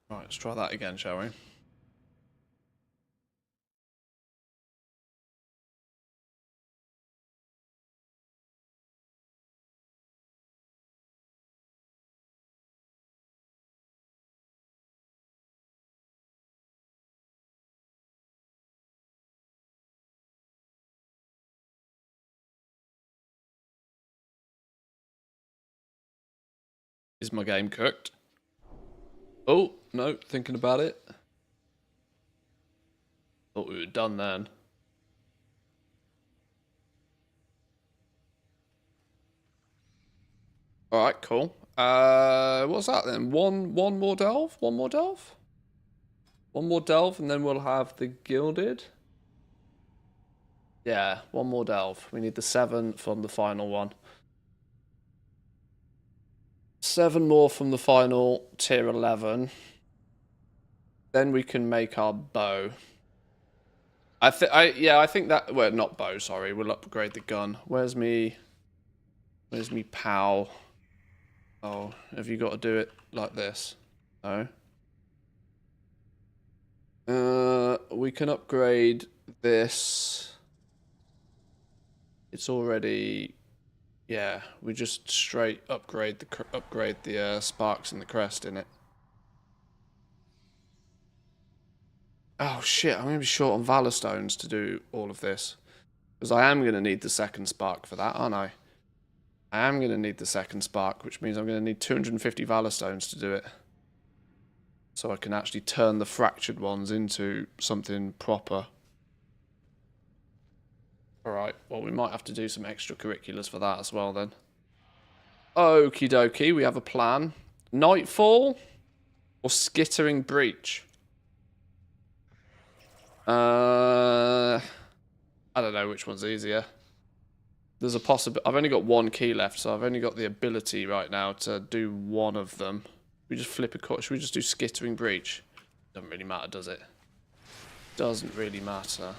Speaker 1: Right, let's try that again, shall we? Is my game cooked? Oh, no, thinking about it. Thought we were done then. Alright, cool. What's that then? One more delve? One more delve? One more delve and then we'll have the gilded. Yeah, one more delve. We need the 7 from the final one. 7 more from the final tier 11. Then we can make our bow. I think that, well, not bow, sorry. We'll upgrade the gun. Where's me POW? Oh, have you got to do it like this? No. We can upgrade this. It's already, yeah. We just straight upgrade the sparks and the crest in it. Oh shit! I'm gonna be short on Valor Stones to do all of this, because I am gonna need the second spark for that, aren't I? I am gonna need the second spark, which means I'm gonna need 250 Valor Stones to do it. So I can actually turn the fractured ones into something proper. Alright, well we might have to do some extracurriculars for that as well then. Okie dokie, we have a plan. Nightfall or Skittering Breach? I don't know which one's easier. There's a possibility. I've only got 1 key left, so I've only got the ability right now to do one of them. We just flip a coin. Should we just do Skittering Breach? Doesn't really matter, does it? Doesn't really matter.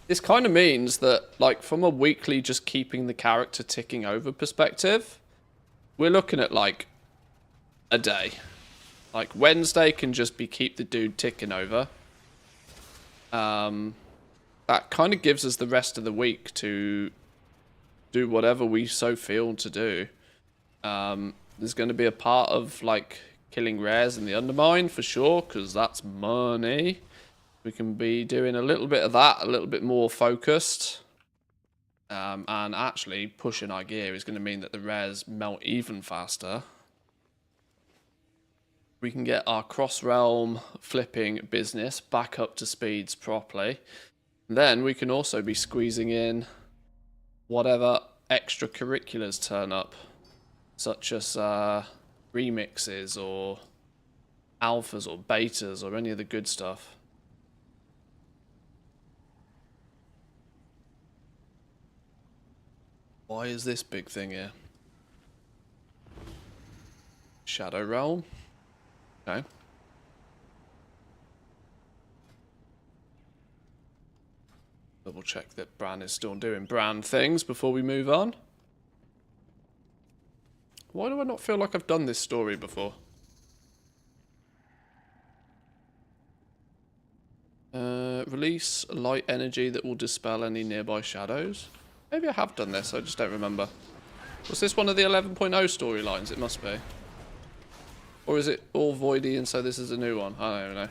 Speaker 1: This kind of means that, like, from a weekly just keeping the character ticking over perspective, we're looking at, like, a day. Like, Wednesday can just be keep the dude ticking over. That kind of gives us the rest of the week to do whatever we so feel to do. There's going to be a part of, like, killing rares in the Undermine, for sure, because that's money. We can be doing a little bit of that, a little bit more focused. And actually, pushing our gear is going to mean that the rares melt even faster. We can get our cross-realm flipping business back up to speeds properly. Then we can also be squeezing in whatever extracurriculars turn up, such as remixes or alphas or betas or any of the good stuff. Why is this big thing here? Shadow Realm. Okay. Double check that Bran is still doing Bran things before we move on. Why do I not feel like I've done this story before? Release light energy that will dispel any nearby shadows. Maybe I have done this, I just don't remember. Was this one of the 11.0 storylines? It must be. Or is it all voidy and so this is a new one? I don't know.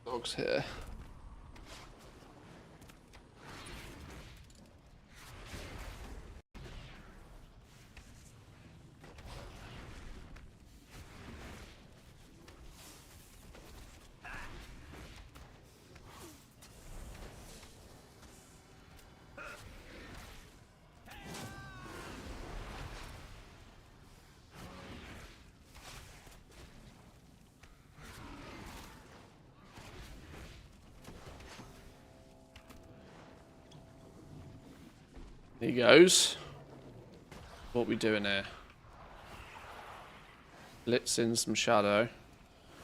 Speaker 1: Dogs here. He goes. What we doing here? Blitz in some shadow.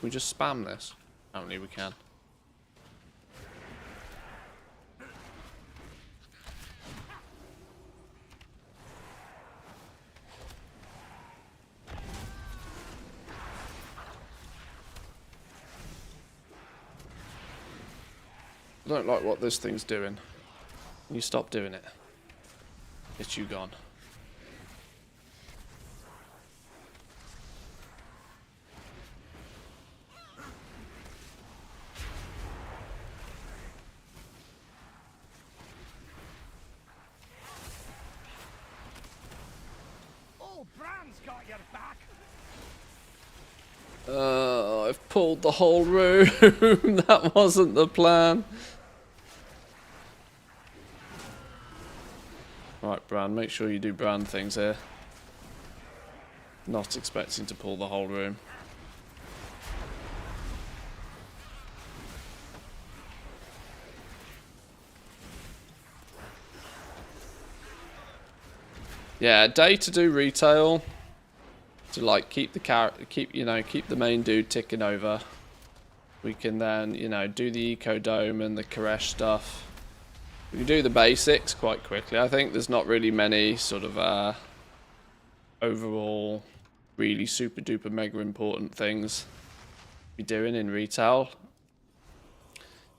Speaker 1: We just spam this. Apparently we can. I don't like what this thing's doing. Can you stop doing it? It's you gone.
Speaker 2: Oh, Bran's got your back.
Speaker 1: I've pulled the whole room. That wasn't the plan. Right, Bran, make sure you do Bran things here. Not expecting to pull the whole room. Yeah, a day to do retail. To like keep the main dude ticking over. We can then, do the Eco Dome and the Koresh stuff. We can do the basics quite quickly. I think there's not really many sort of overall really super duper mega important things to be doing in retail.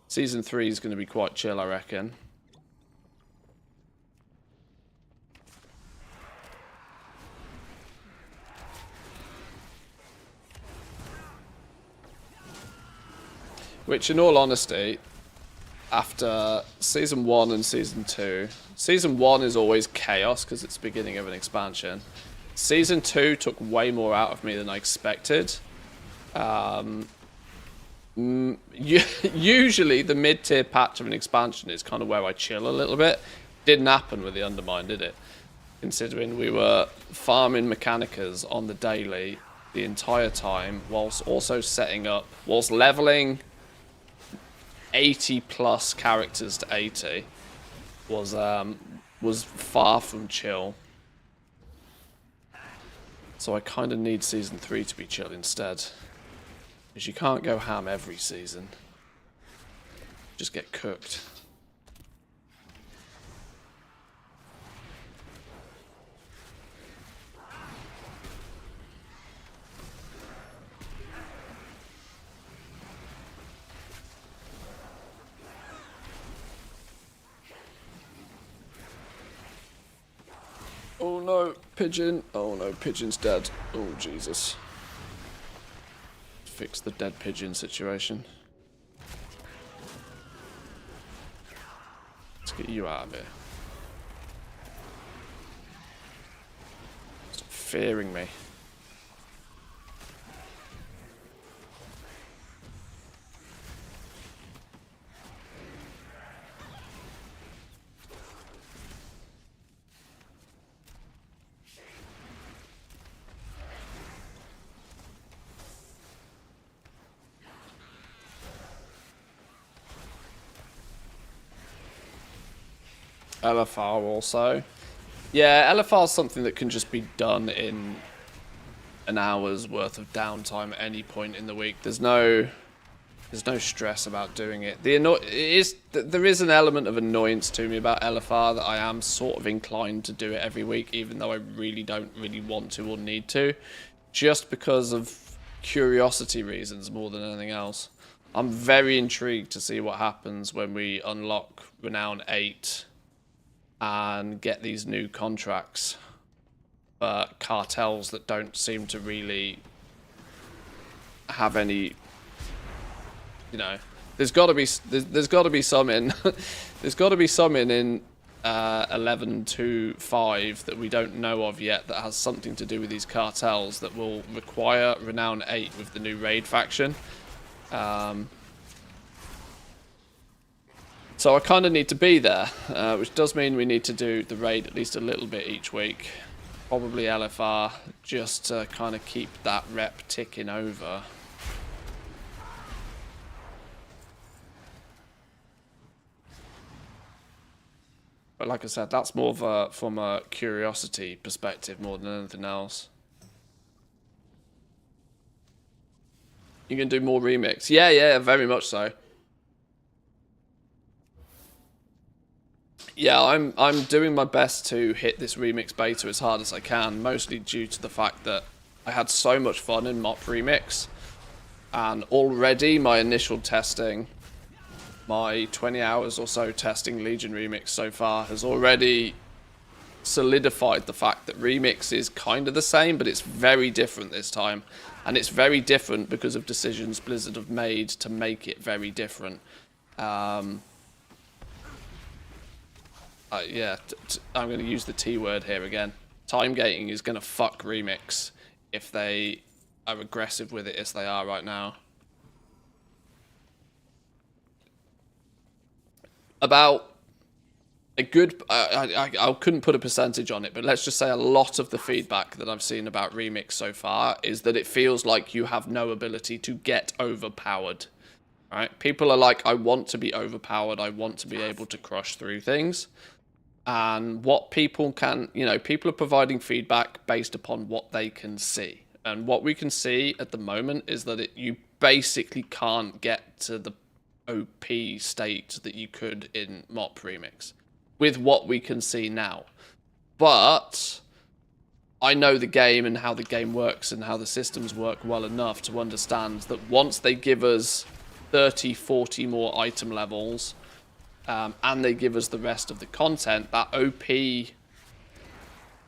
Speaker 1: Season 3 is going to be quite chill, I reckon. Which, in all honesty, after Season 1 and Season 2... Season 1 is always chaos because it's the beginning of an expansion. Season 2 took way more out of me than I expected. Usually, the mid-tier patch of an expansion is kind of where I chill a little bit. Didn't happen with the Undermine, did it? Considering we were farming Mechanicas on the daily the entire time, whilst also setting up, whilst leveling 80 plus characters to 80 was far from chill. So I kind of need Season 3 to be chill instead. Because you can't go ham every season. Just get cooked. Oh no, Pigeon. Oh no, Pigeon's dead. Oh Jesus. Fix the dead Pigeon situation. Let's get you out of here. Stop fearing me. LFR also. Yeah, LFR is something that can just be done in an hour's worth of downtime at any point in the week. There's no stress about doing it. There is an element of annoyance to me about LFR that I am sort of inclined to do it every week, even though I really don't want to or need to, just because of curiosity reasons more than anything else. I'm very intrigued to see what happens when we unlock Renown 8 and get these new contracts for cartels that don't seem to really have any, there's got to be some in there's got to be some in 11.2.5 that we don't know of yet that has something to do with these cartels that will require Renown 8 with the new raid faction. So I kind of need to be there, which does mean we need to do the raid at least a little bit each week. Probably LFR, just to kind of keep that rep ticking over. But like I said, that's more of a from a curiosity perspective more than anything else. You can do more remix. Yeah, yeah, very much so. Yeah, I'm doing my best to hit this remix beta as hard as I can, mostly due to the fact that I had so much fun in MOP Remix, and already my initial testing, my 20 hours or so testing Legion Remix so far has already solidified the fact that Remix is kind of the same, but it's very different this time. And it's very different because of decisions Blizzard have made to make it very different. Yeah, I'm going to use the T word here again. Time gating is going to fuck Remix if they are aggressive with it as they are right now. About a good... I couldn't put a percentage on it, but let's just say a lot of the feedback that I've seen about Remix so far is that it feels like you have no ability to get overpowered. Right? People are like, I want to be overpowered, I want to be able to crush through things. And what people can, you know, people are providing feedback based upon what they can see. And what we can see at the moment is that you basically can't get to the OP state that you could in MOP Remix with what we can see now. But I know the game and how the game works and how the systems work well enough to understand that once they give us 30, 40 more item levels, and they give us the rest of the content, that OP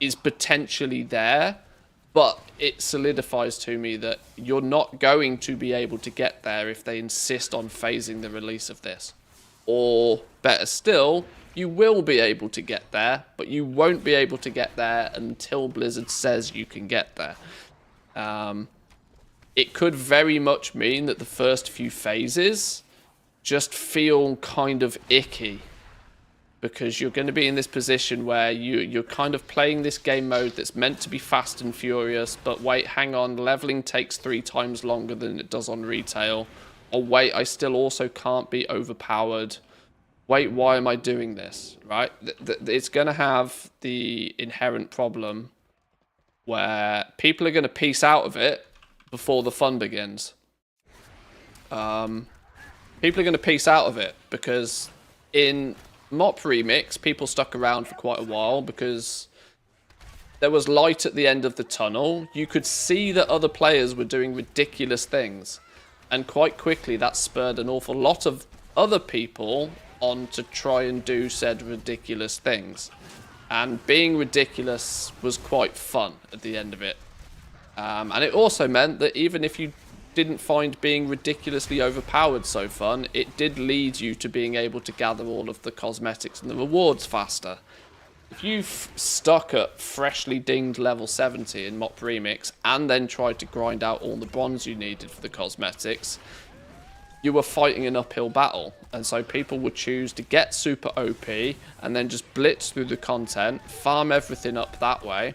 Speaker 1: is potentially there, but it solidifies to me that you're not going to be able to get there if they insist on phasing the release of this. Or, better still, you will be able to get there, but you won't be able to get there until Blizzard says you can get there. It could very much mean that the first few phases just feel kind of icky, because you're going to be in this position where you're kind of playing this game mode that's meant to be fast and furious, but wait, hang on, leveling takes 3 times longer than it does on retail. Or wait, I still also can't be overpowered. Wait, why am I doing this? Right? It's going to have the inherent problem where people are going to peace out of it before the fun begins. People are going to peace out of it because in MOP Remix, people stuck around for quite a while because there was light at the end of the tunnel. You could see that other players were doing ridiculous things. And quite quickly, that spurred an awful lot of other people on to try and do said ridiculous things. And being ridiculous was quite fun at the end of it. And it also meant that even if you didn't find being ridiculously overpowered so fun, it did lead you to being able to gather all of the cosmetics and the rewards faster. If you've stuck at freshly dinged level 70 in MOP Remix and then tried to grind out all the bronze you needed for the cosmetics, you were fighting an uphill battle. And so people would choose to get super OP and then just blitz through the content, farm everything up that way,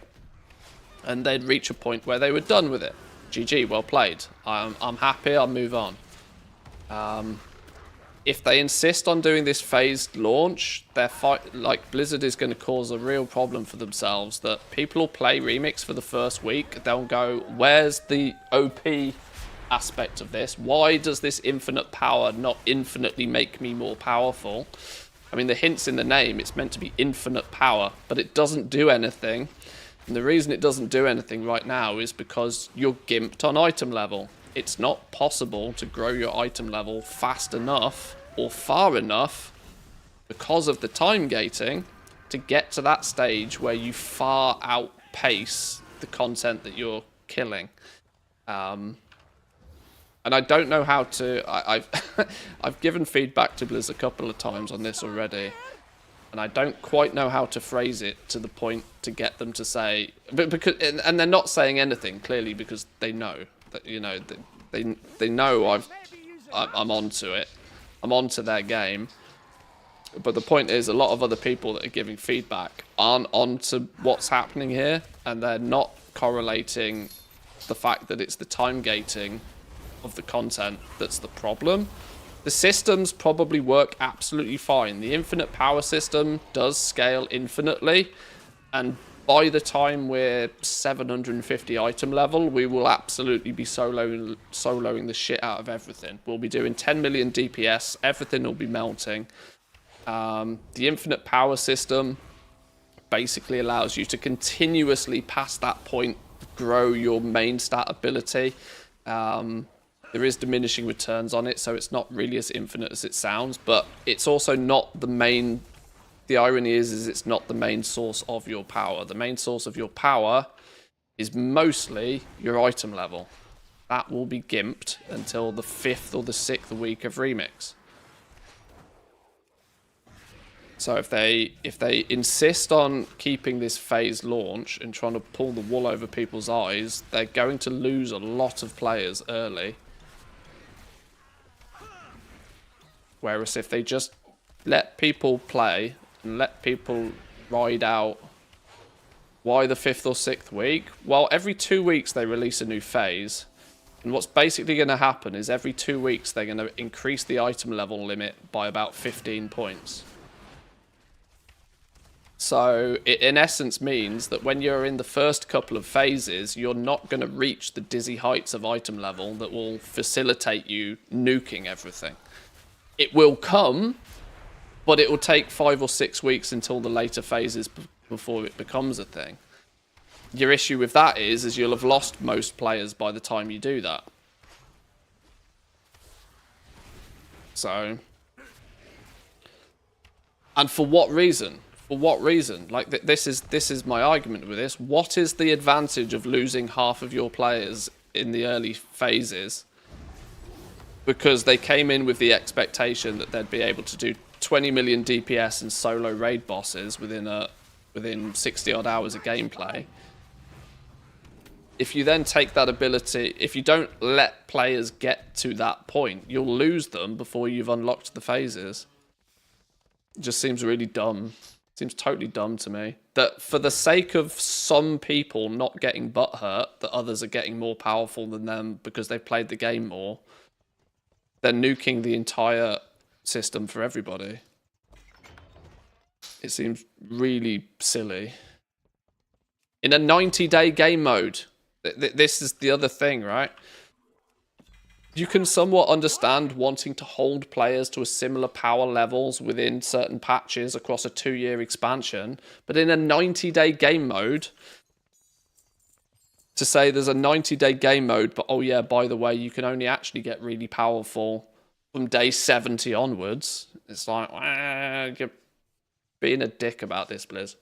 Speaker 1: and they'd reach a point where they were done with it. GG, well played. I'm happy, I'll move on. If they insist on doing this phased launch, Blizzard is going to cause a real problem for themselves, that people will play Remix for the first week, they'll go, where's the OP aspect of this? Why does this infinite power not infinitely make me more powerful? I mean, the hint's in the name, it's meant to be infinite power, but it doesn't do anything. And the reason it doesn't do anything right now is because you're gimped on item level. It's not possible to grow your item level fast enough or far enough because of the time gating to get to that stage where you far outpace the content that you're killing. And I don't know how to... I've given feedback to Blizz a couple of times on this already. And I don't quite know how to phrase it to the point to get them to say, and they're not saying anything clearly because they know that, you know, they know I'm onto it, I'm onto their game. But the point is, a lot of other people that are giving feedback aren't onto what's happening here, and they're not correlating the fact that it's the time gating of the content that's the problem. The systems probably work absolutely fine. The infinite power system does scale infinitely, and by the time we're 750 item level, we will absolutely be soloing the shit out of everything. We'll be doing 10 million DPS, everything will be melting. The infinite power system basically allows you to continuously past that point grow your main stat ability. There is diminishing returns on it, so it's not really as infinite as it sounds, but it's also not the main. The irony is it's not the main source of your power. The main source of your power is mostly your item level. That will be gimped until the 5th or the 6th week of Remix. So if they insist on keeping this phase launch and trying to pull the wool over people's eyes, they're going to lose a lot of players early. Whereas if they just let people play and let people ride out, why the 5th or 6th week? Well, every 2 weeks they release a new phase. And what's basically going to happen is every 2 weeks they're going to increase the item level limit by about 15 points. So it in essence means that when you're in the first couple of phases, you're not going to reach the dizzy heights of item level that will facilitate you nuking everything. It will come, but it will take 5 or 6 weeks until the later phases before it becomes a thing. Your issue with that is you'll have lost most players by the time you do that. So, and for what reason? For what reason? Like this is my argument with this. What is the advantage of losing half of your players in the early phases? Because they came in with the expectation that they'd be able to do 20 million DPS and solo raid bosses within 60 odd hours of gameplay. If you then take that ability, if you don't let players get to that point, you'll lose them before you've unlocked the phases. It just seems really dumb. Seems totally dumb to me. That for the sake of some people not getting butthurt, that others are getting more powerful than them because they've played the game more, they're nuking the entire system for everybody. It seems really silly. In a 90-day game mode, this is the other thing, right? You can somewhat understand wanting to hold players to a similar power levels within certain patches across a 2-year expansion, but in a 90-day game mode, to say there's a 90-day game mode, but oh yeah, by the way, you can only actually get really powerful from day 70 onwards, it's like, you're being a dick about this, Blizz.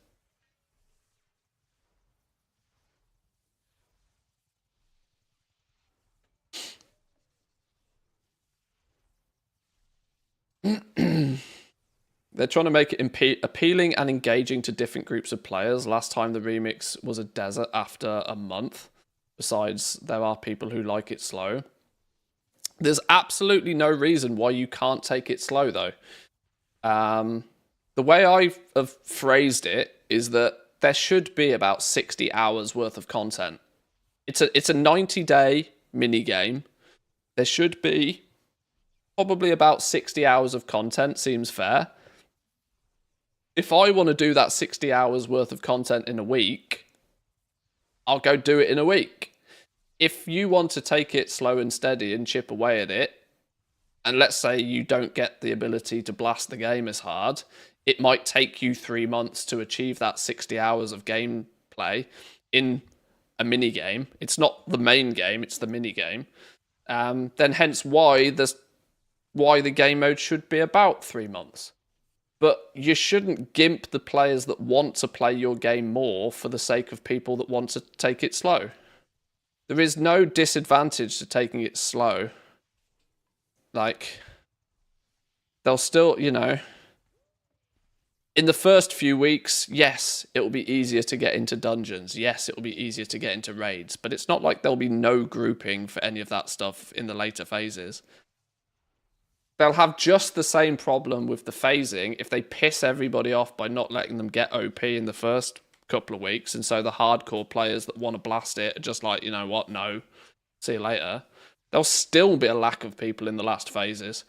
Speaker 1: They're trying to make it appealing and engaging to different groups of players. Last time the remix was a desert after a month. Besides, there are people who like it slow. There's absolutely no reason why you can't take it slow, though. The way I have phrased it is that there should be about 60 hours worth of content. It's a 90-day mini-game. There should be probably about 60 hours of content, seems fair. If I want to do that 60 hours worth of content in a week, I'll go do it in a week. If you want to take it slow and steady and chip away at it, and let's say you don't get the ability to blast the game as hard, it might take you 3 months to achieve that 60 hours of gameplay in a mini game. It's not the main game, it's the mini game. Then hence why the game mode should be about 3 months. But you shouldn't gimp the players that want to play your game more for the sake of people that want to take it slow. There is no disadvantage to taking it slow. Like, they'll still, you know, in the first few weeks, yes, it will be easier to get into dungeons. Yes, it will be easier to get into raids. But it's not like there'll be no grouping for any of that stuff in the later phases. They'll have just the same problem with the phasing if they piss everybody off by not letting them get OP in the first couple of weeks, and so the hardcore players that want to blast it are just like, you know what, no, see you later. There'll still be a lack of people in the last phases.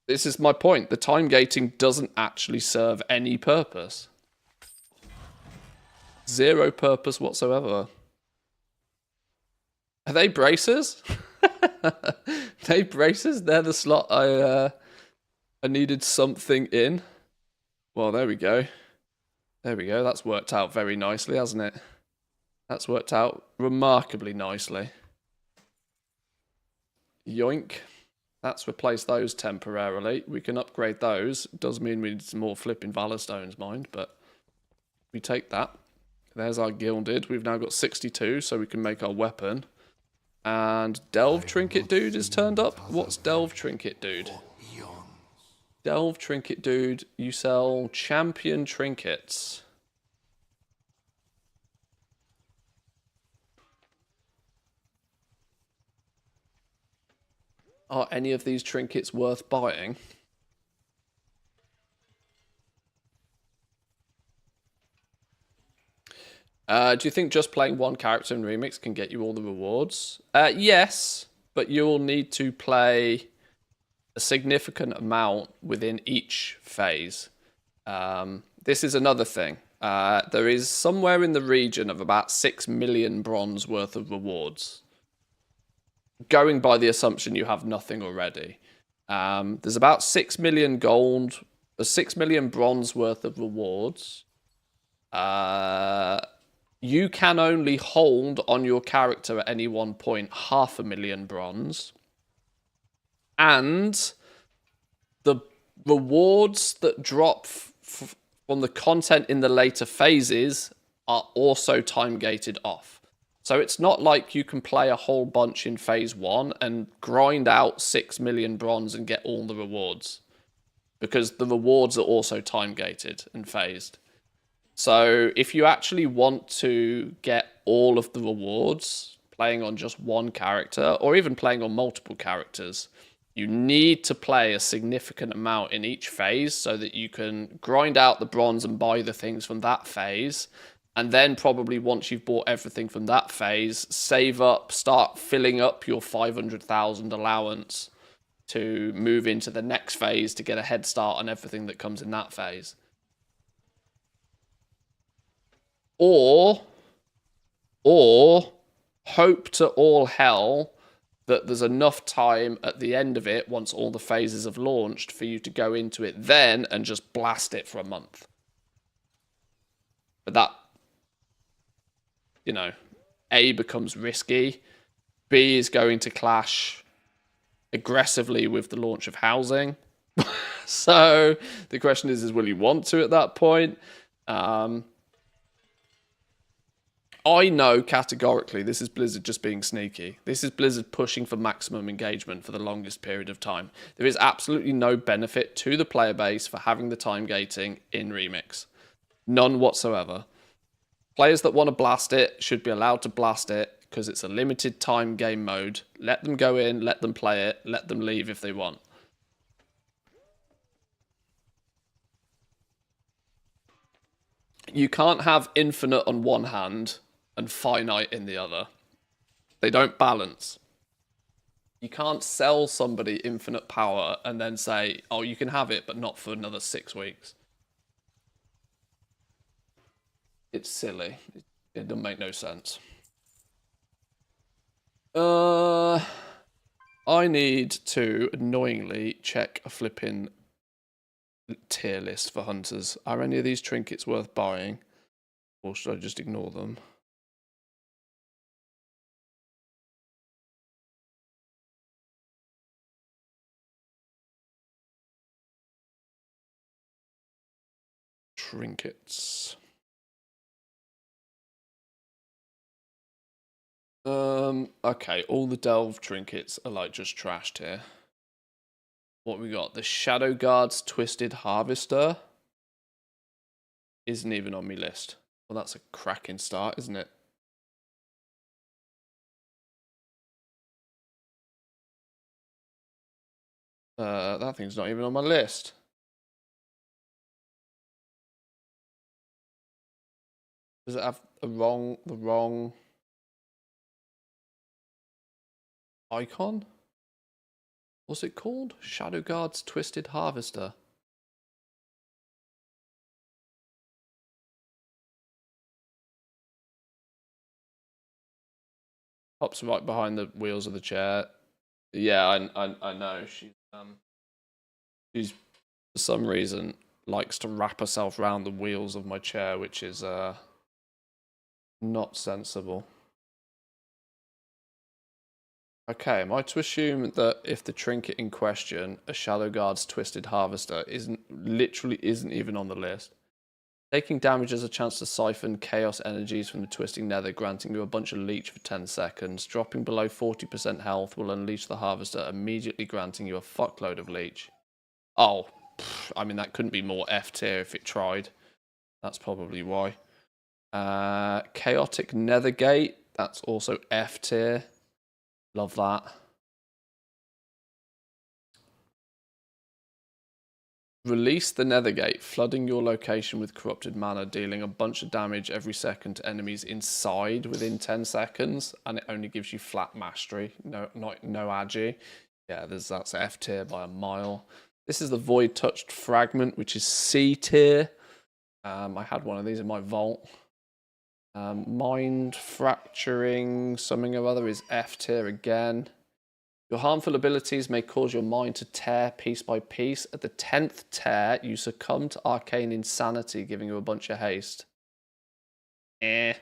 Speaker 1: This is my point. The time gating doesn't actually serve any purpose. Zero purpose whatsoever. Are they braces? They braces? They're the slot I needed something in. Well, there we go. There we go. That's worked out very nicely, hasn't it? That's worked out remarkably nicely. Yoink. That's replaced those temporarily. We can upgrade those. It does mean we need some more flipping Valor Stones, mind, but we take that. There's our gilded. We've now got 62, so we can make our weapon. And Delve Trinket Dude is turned up. What's Delve Trinket Dude? Delve Trinket Dude, you sell champion trinkets. Are any of these trinkets worth buying? Do you think just playing one character in Remix can get you all the rewards? Yes, but you'll need to play a significant amount within each phase. This is another thing. There is somewhere in the region of about 6 million bronze worth of rewards. Going by the assumption you have nothing already. There's about 6 million gold, 6 million bronze worth of rewards. You can only hold on your character at any one point 500,000 bronze. And the rewards that drop from the content in the later phases are also time gated off. So it's not like you can play a whole bunch in phase 1 and grind out 6 million bronze and get all the rewards. Because the rewards are also time gated and phased. So if you actually want to get all of the rewards playing on just one character, or even playing on multiple characters, you need to play a significant amount in each phase so that you can grind out the bronze and buy the things from that phase. And then probably once you've bought everything from that phase, save up, start filling up your 500,000 allowance to move into the next phase to get a head start on everything that comes in that phase. Or hope to all hell that there's enough time at the end of it, once all the phases have launched, for you to go into it then and just blast it for a month. But that, you know, A, becomes risky. B, is going to clash aggressively with the launch of housing. So the question is will you want to at that point? I know categorically this is Blizzard just being sneaky. This is Blizzard pushing for maximum engagement for the longest period of time. There is absolutely no benefit to the player base for having the time gating in Remix. None whatsoever. Players that want to blast it should be allowed to blast it because it's a limited time game mode. Let them go in, let them play it, let them leave if they want. You can't have infinite on one hand and finite in the other. They don't balance. You can't sell somebody infinite power and then say, oh, you can have it, but not for another 6 weeks. It's silly. It doesn't make no sense. I need to annoyingly check a flipping tier list for hunters. Are any of these trinkets worth buying? Or should I just ignore them? Trinkets. Okay, all the Delve trinkets are like just trashed here. What we got? The Shadow Guard's Twisted Harvester isn't even on my list. Well, that's a cracking start, isn't it? That thing's not even on my list. Does it have the wrong icon? What's it called? Shadow Guard's Twisted Harvester. Pops right behind the wheels of the chair. Yeah, I know. She's for some reason likes to wrap herself around the wheels of my chair, which is not sensible. Okay, am I to assume that if the trinket in question, a Shadow Guard's Twisted Harvester, literally isn't even on the list? Taking damage has a chance to siphon chaos energies from the twisting nether, granting you a bunch of leech for 10 seconds. Dropping below 40% health will unleash the harvester, immediately granting you a fuckload of leech. Oh, I mean, that couldn't be more F tier if it tried. That's probably why. Chaotic Nethergate, that's also F tier. Love that. Release the Nethergate, flooding your location with corrupted mana, dealing a bunch of damage every second to enemies inside within 10 seconds, and it only gives you flat mastery, no agi. Yeah, that's F tier by a mile. This is the Void Touched Fragment, which is C tier. I had one of these in my vault. Mind Fracturing something or other is F tier again. Your harmful abilities may cause your mind to tear piece by piece. At the 10th tear, you succumb to arcane insanity, giving you a bunch of haste. This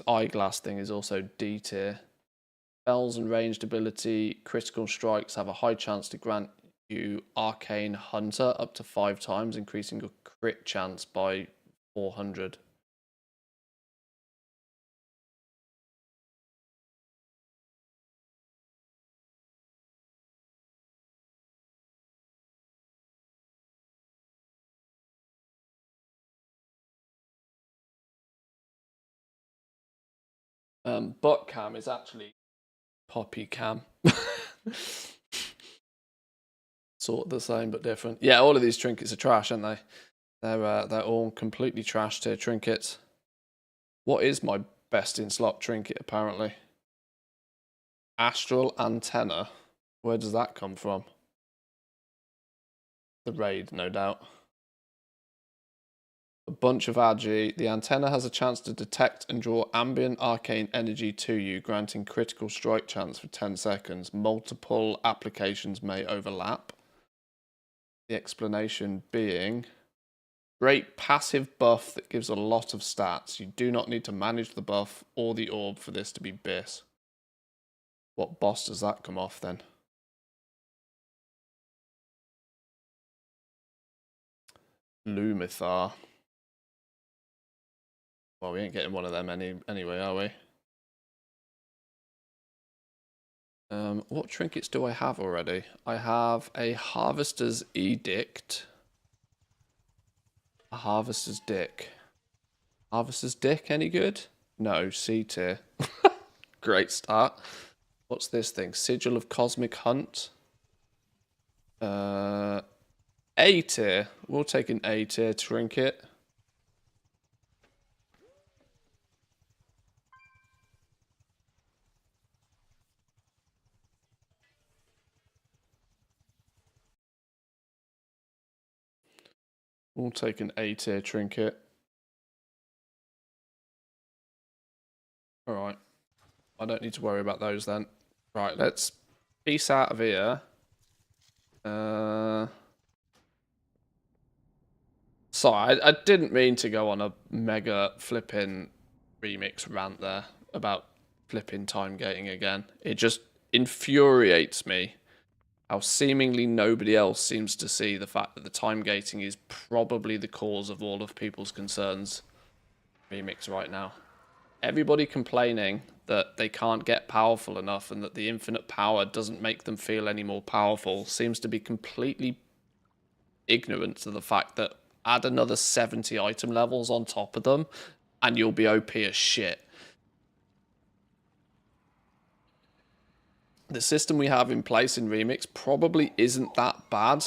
Speaker 1: eyeglass thing is also D tier. Spells and ranged ability, critical strikes have a high chance to grant you Arcane Hunter up to 5 times, increasing your crit chance by 400. Butt cam is actually Poppy cam. Sort of the same but different. Yeah, all of these trinkets are trash, aren't they? They're all completely trash tier trinkets. What is my best in slot trinket apparently? Astral Antenna. Where does that come from? The raid, no doubt. A bunch of agi. The antenna has a chance to detect and draw ambient arcane energy to you, granting critical strike chance for 10 seconds. Multiple applications may overlap. The explanation being, great passive buff that gives a lot of stats. You do not need to manage the buff or the orb for this to be bis. What boss does that come off then? Lumithar. Well, we ain't getting one of them anyway, are we? What trinkets do I have already? I have a Harvester's Edict. A Harvester's Dick. Harvester's Dick, any good? No, C tier. Great start. What's this thing? Sigil of Cosmic Hunt. A tier. We'll take an A tier trinket. We'll take an A tier trinket. Alright. I don't need to worry about those then. Right, let's peace out of here. Sorry, I didn't mean to go on a mega flipping remix rant there about flipping time gating again. It just infuriates me how seemingly nobody else seems to see the fact that the time gating is probably the cause of all of people's concerns. Remix right now. Everybody complaining that they can't get powerful enough and that the infinite power doesn't make them feel any more powerful seems to be completely ignorant to the fact that add another 70 item levels on top of them and you'll be OP as shit. The system we have in place in Remix probably isn't that bad.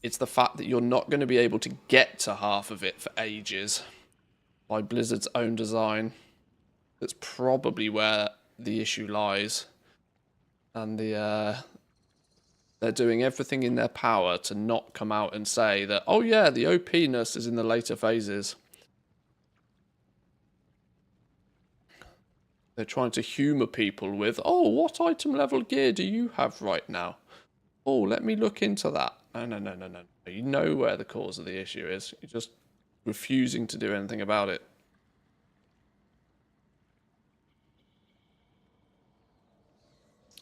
Speaker 1: It's the fact that you're not going to be able to get to half of it for ages by Blizzard's own design. That's probably where the issue lies. And they're doing everything in their power to not come out and say that, oh yeah, the OP-ness is in the later phases. They're trying to humour people with, oh, what item level gear do you have right now? Oh, let me look into that. No. You know where the cause of the issue is. You're just refusing to do anything about it.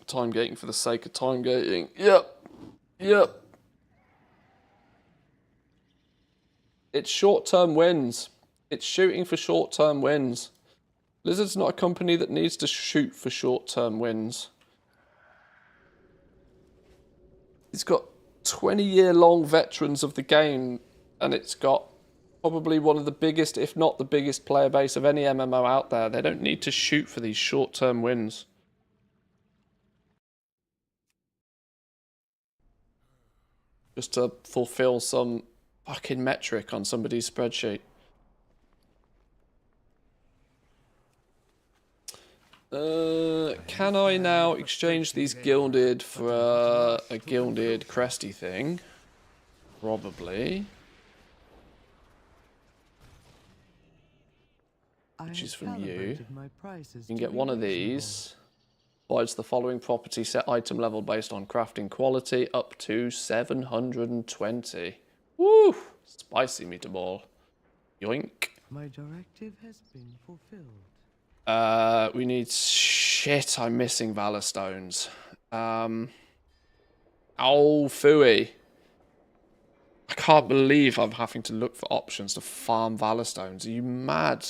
Speaker 1: Time gating for the sake of time gating. Yep. It's short-term wins. It's shooting for short-term wins. Blizzard's not a company that needs to shoot for short-term wins. It's got 20-year-long veterans of the game, and it's got probably one of the biggest, if not the biggest, player base of any MMO out there. They don't need to shoot for these short-term wins. Just to fulfill some fucking metric on somebody's spreadsheet. Can I now exchange these gilded for a gilded cresty thing? Probably. Which is from you. You can get one of these. Provides the following property: set item level based on crafting quality up to 720. Woo! Spicy meatball. Yoink.
Speaker 4: My directive has been fulfilled.
Speaker 1: We need shit. I'm missing Valor Stones. Oh, phooey. I can't believe I'm having to look for options to farm Valor Stones. Are you mad?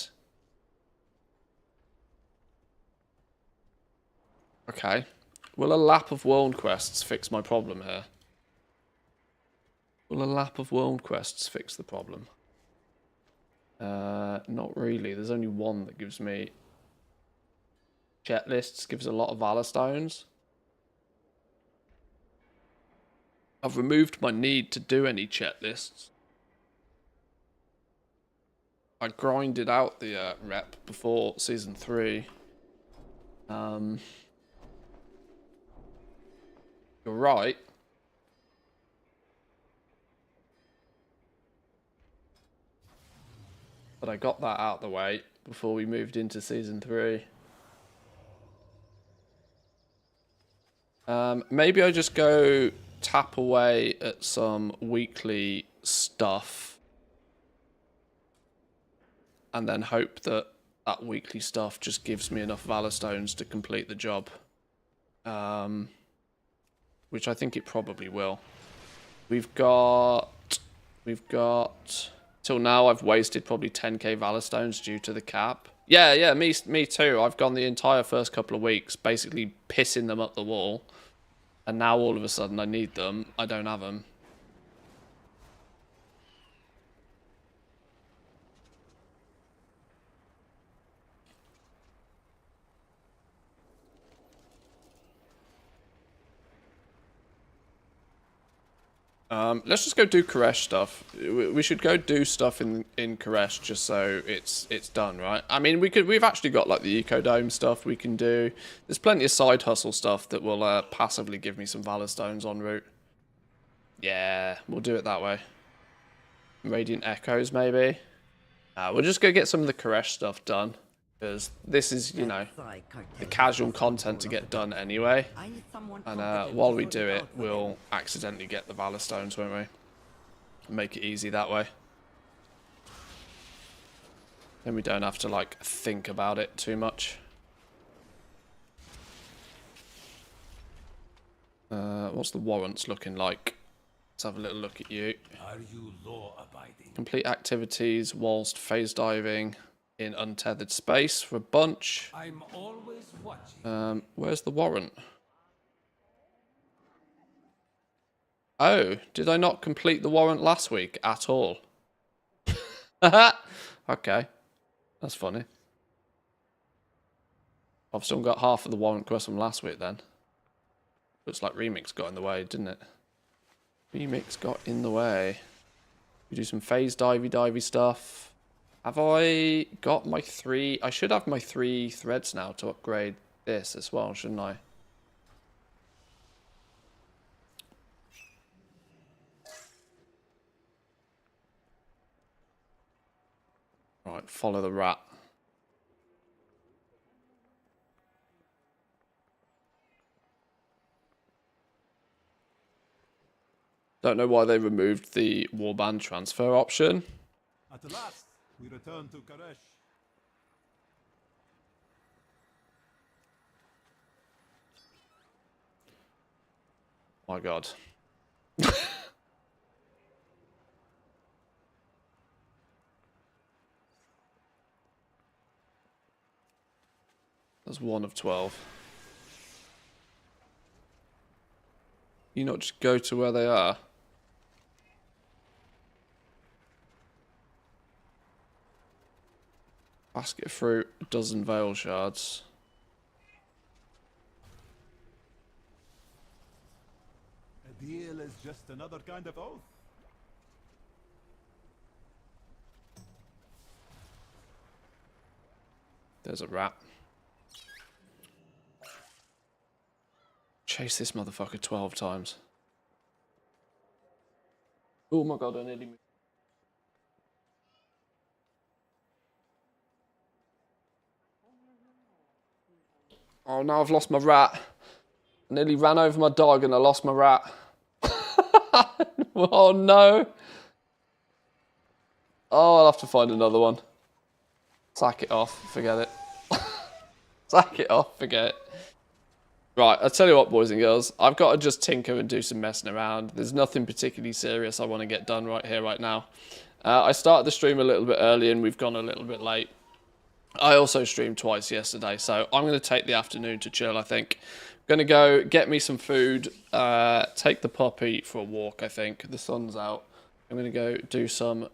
Speaker 1: Okay. Will a lap of world quests fix my problem here? Will a lap of world quests fix the problem? Not really. There's only one that gives me checklists, gives a lot of Valor Stones. I've removed my need to do any checklists. I grinded out the rep before Season 3. You're right. But I got that out of the way before we moved into Season 3. Maybe I just go tap away at some weekly stuff and then hope that that weekly stuff just gives me enough Valor Stones to complete the job. Which I think it probably will. We've got till now I've wasted probably 10k Valor Stones due to the cap. Yeah, me too. I've gone the entire first couple of weeks basically pissing them up the wall. And now all of a sudden I need them. I don't have them. Let's just go do Koresh stuff. We should go do stuff in Koresh just so it's done, right? I mean, we've actually got like the Ecodome stuff we can do. There's plenty of side hustle stuff that will passively give me some Valor Stones en route. Yeah, we'll do it that way. Radiant Echoes maybe. We'll just go get some of the Koresh stuff done. Because this is, you know, the casual content to get done anyway. And while we do it, we'll accidentally get the Valor Stones, won't we? Make it easy that way. Then we don't have to, like, think about it too much. What's the warrants looking like? Let's have a little look at you.
Speaker 18: Are you law-abiding?
Speaker 1: Complete activities whilst phase diving in untethered space for a bunch.
Speaker 18: I'm always watching.
Speaker 1: Where's the warrant? Oh, did I not complete the warrant last week at all? Okay, that's funny. I've still got half of the warrant quest from last week then. Looks like Remix got in the way, didn't it? Remix got in the way. We do some phase divey stuff. Have I got my 3? I should have my 3 threads now to upgrade this as well, shouldn't I? Right, follow the rat. Don't know why they removed the warband transfer option.
Speaker 20: At last, we return to Karesh.
Speaker 1: My God. That's 1 of 12. You not just go to where they are? Basket of fruit, a dozen veil shards.
Speaker 20: A deal is just another kind of oath.
Speaker 1: There's a rat. Chase this motherfucker 12 times. Oh my God, I nearly moved. Oh no, I've lost my rat. I nearly ran over my dog and I lost my rat. Oh no. Oh, I'll have to find another one. Sack it off, forget it. Sack it off, forget it. Right, I'll tell you what, boys and girls. I've got to just tinker and do some messing around. There's nothing particularly serious I want to get done right here, right now. I started the stream a little bit early and we've gone a little bit late. I also streamed twice yesterday, so I'm going to take the afternoon to chill, I think. Going to go get me some food, take the puppy for a walk, I think. The sun's out. I'm going to go do some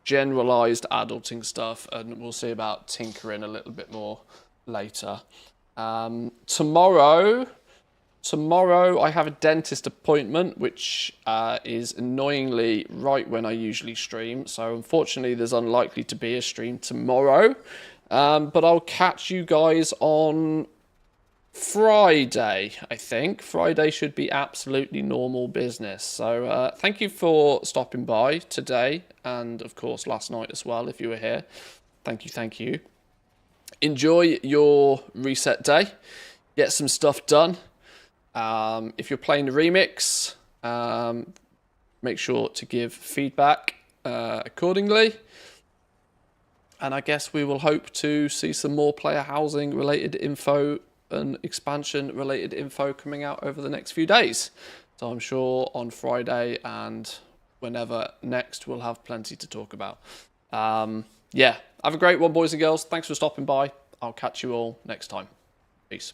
Speaker 1: generalised adulting stuff, and we'll see about tinkering a little bit more later. Tomorrow I have a dentist appointment, which is annoyingly right when I usually stream. So unfortunately, there's unlikely to be a stream tomorrow. But I'll catch you guys on Friday, I think. Friday should be absolutely normal business. So thank you for stopping by today, and of course last night as well, if you were here. Thank you, thank you. Enjoy your reset day. Get some stuff done. If you're playing the remix, make sure to give feedback accordingly. And I guess we will hope to see some more player housing related info and expansion related info coming out over the next few days. So I'm sure on Friday and whenever next we'll have plenty to talk about. Yeah, have a great one, boys and girls. Thanks for stopping by. I'll catch you all next time. Peace.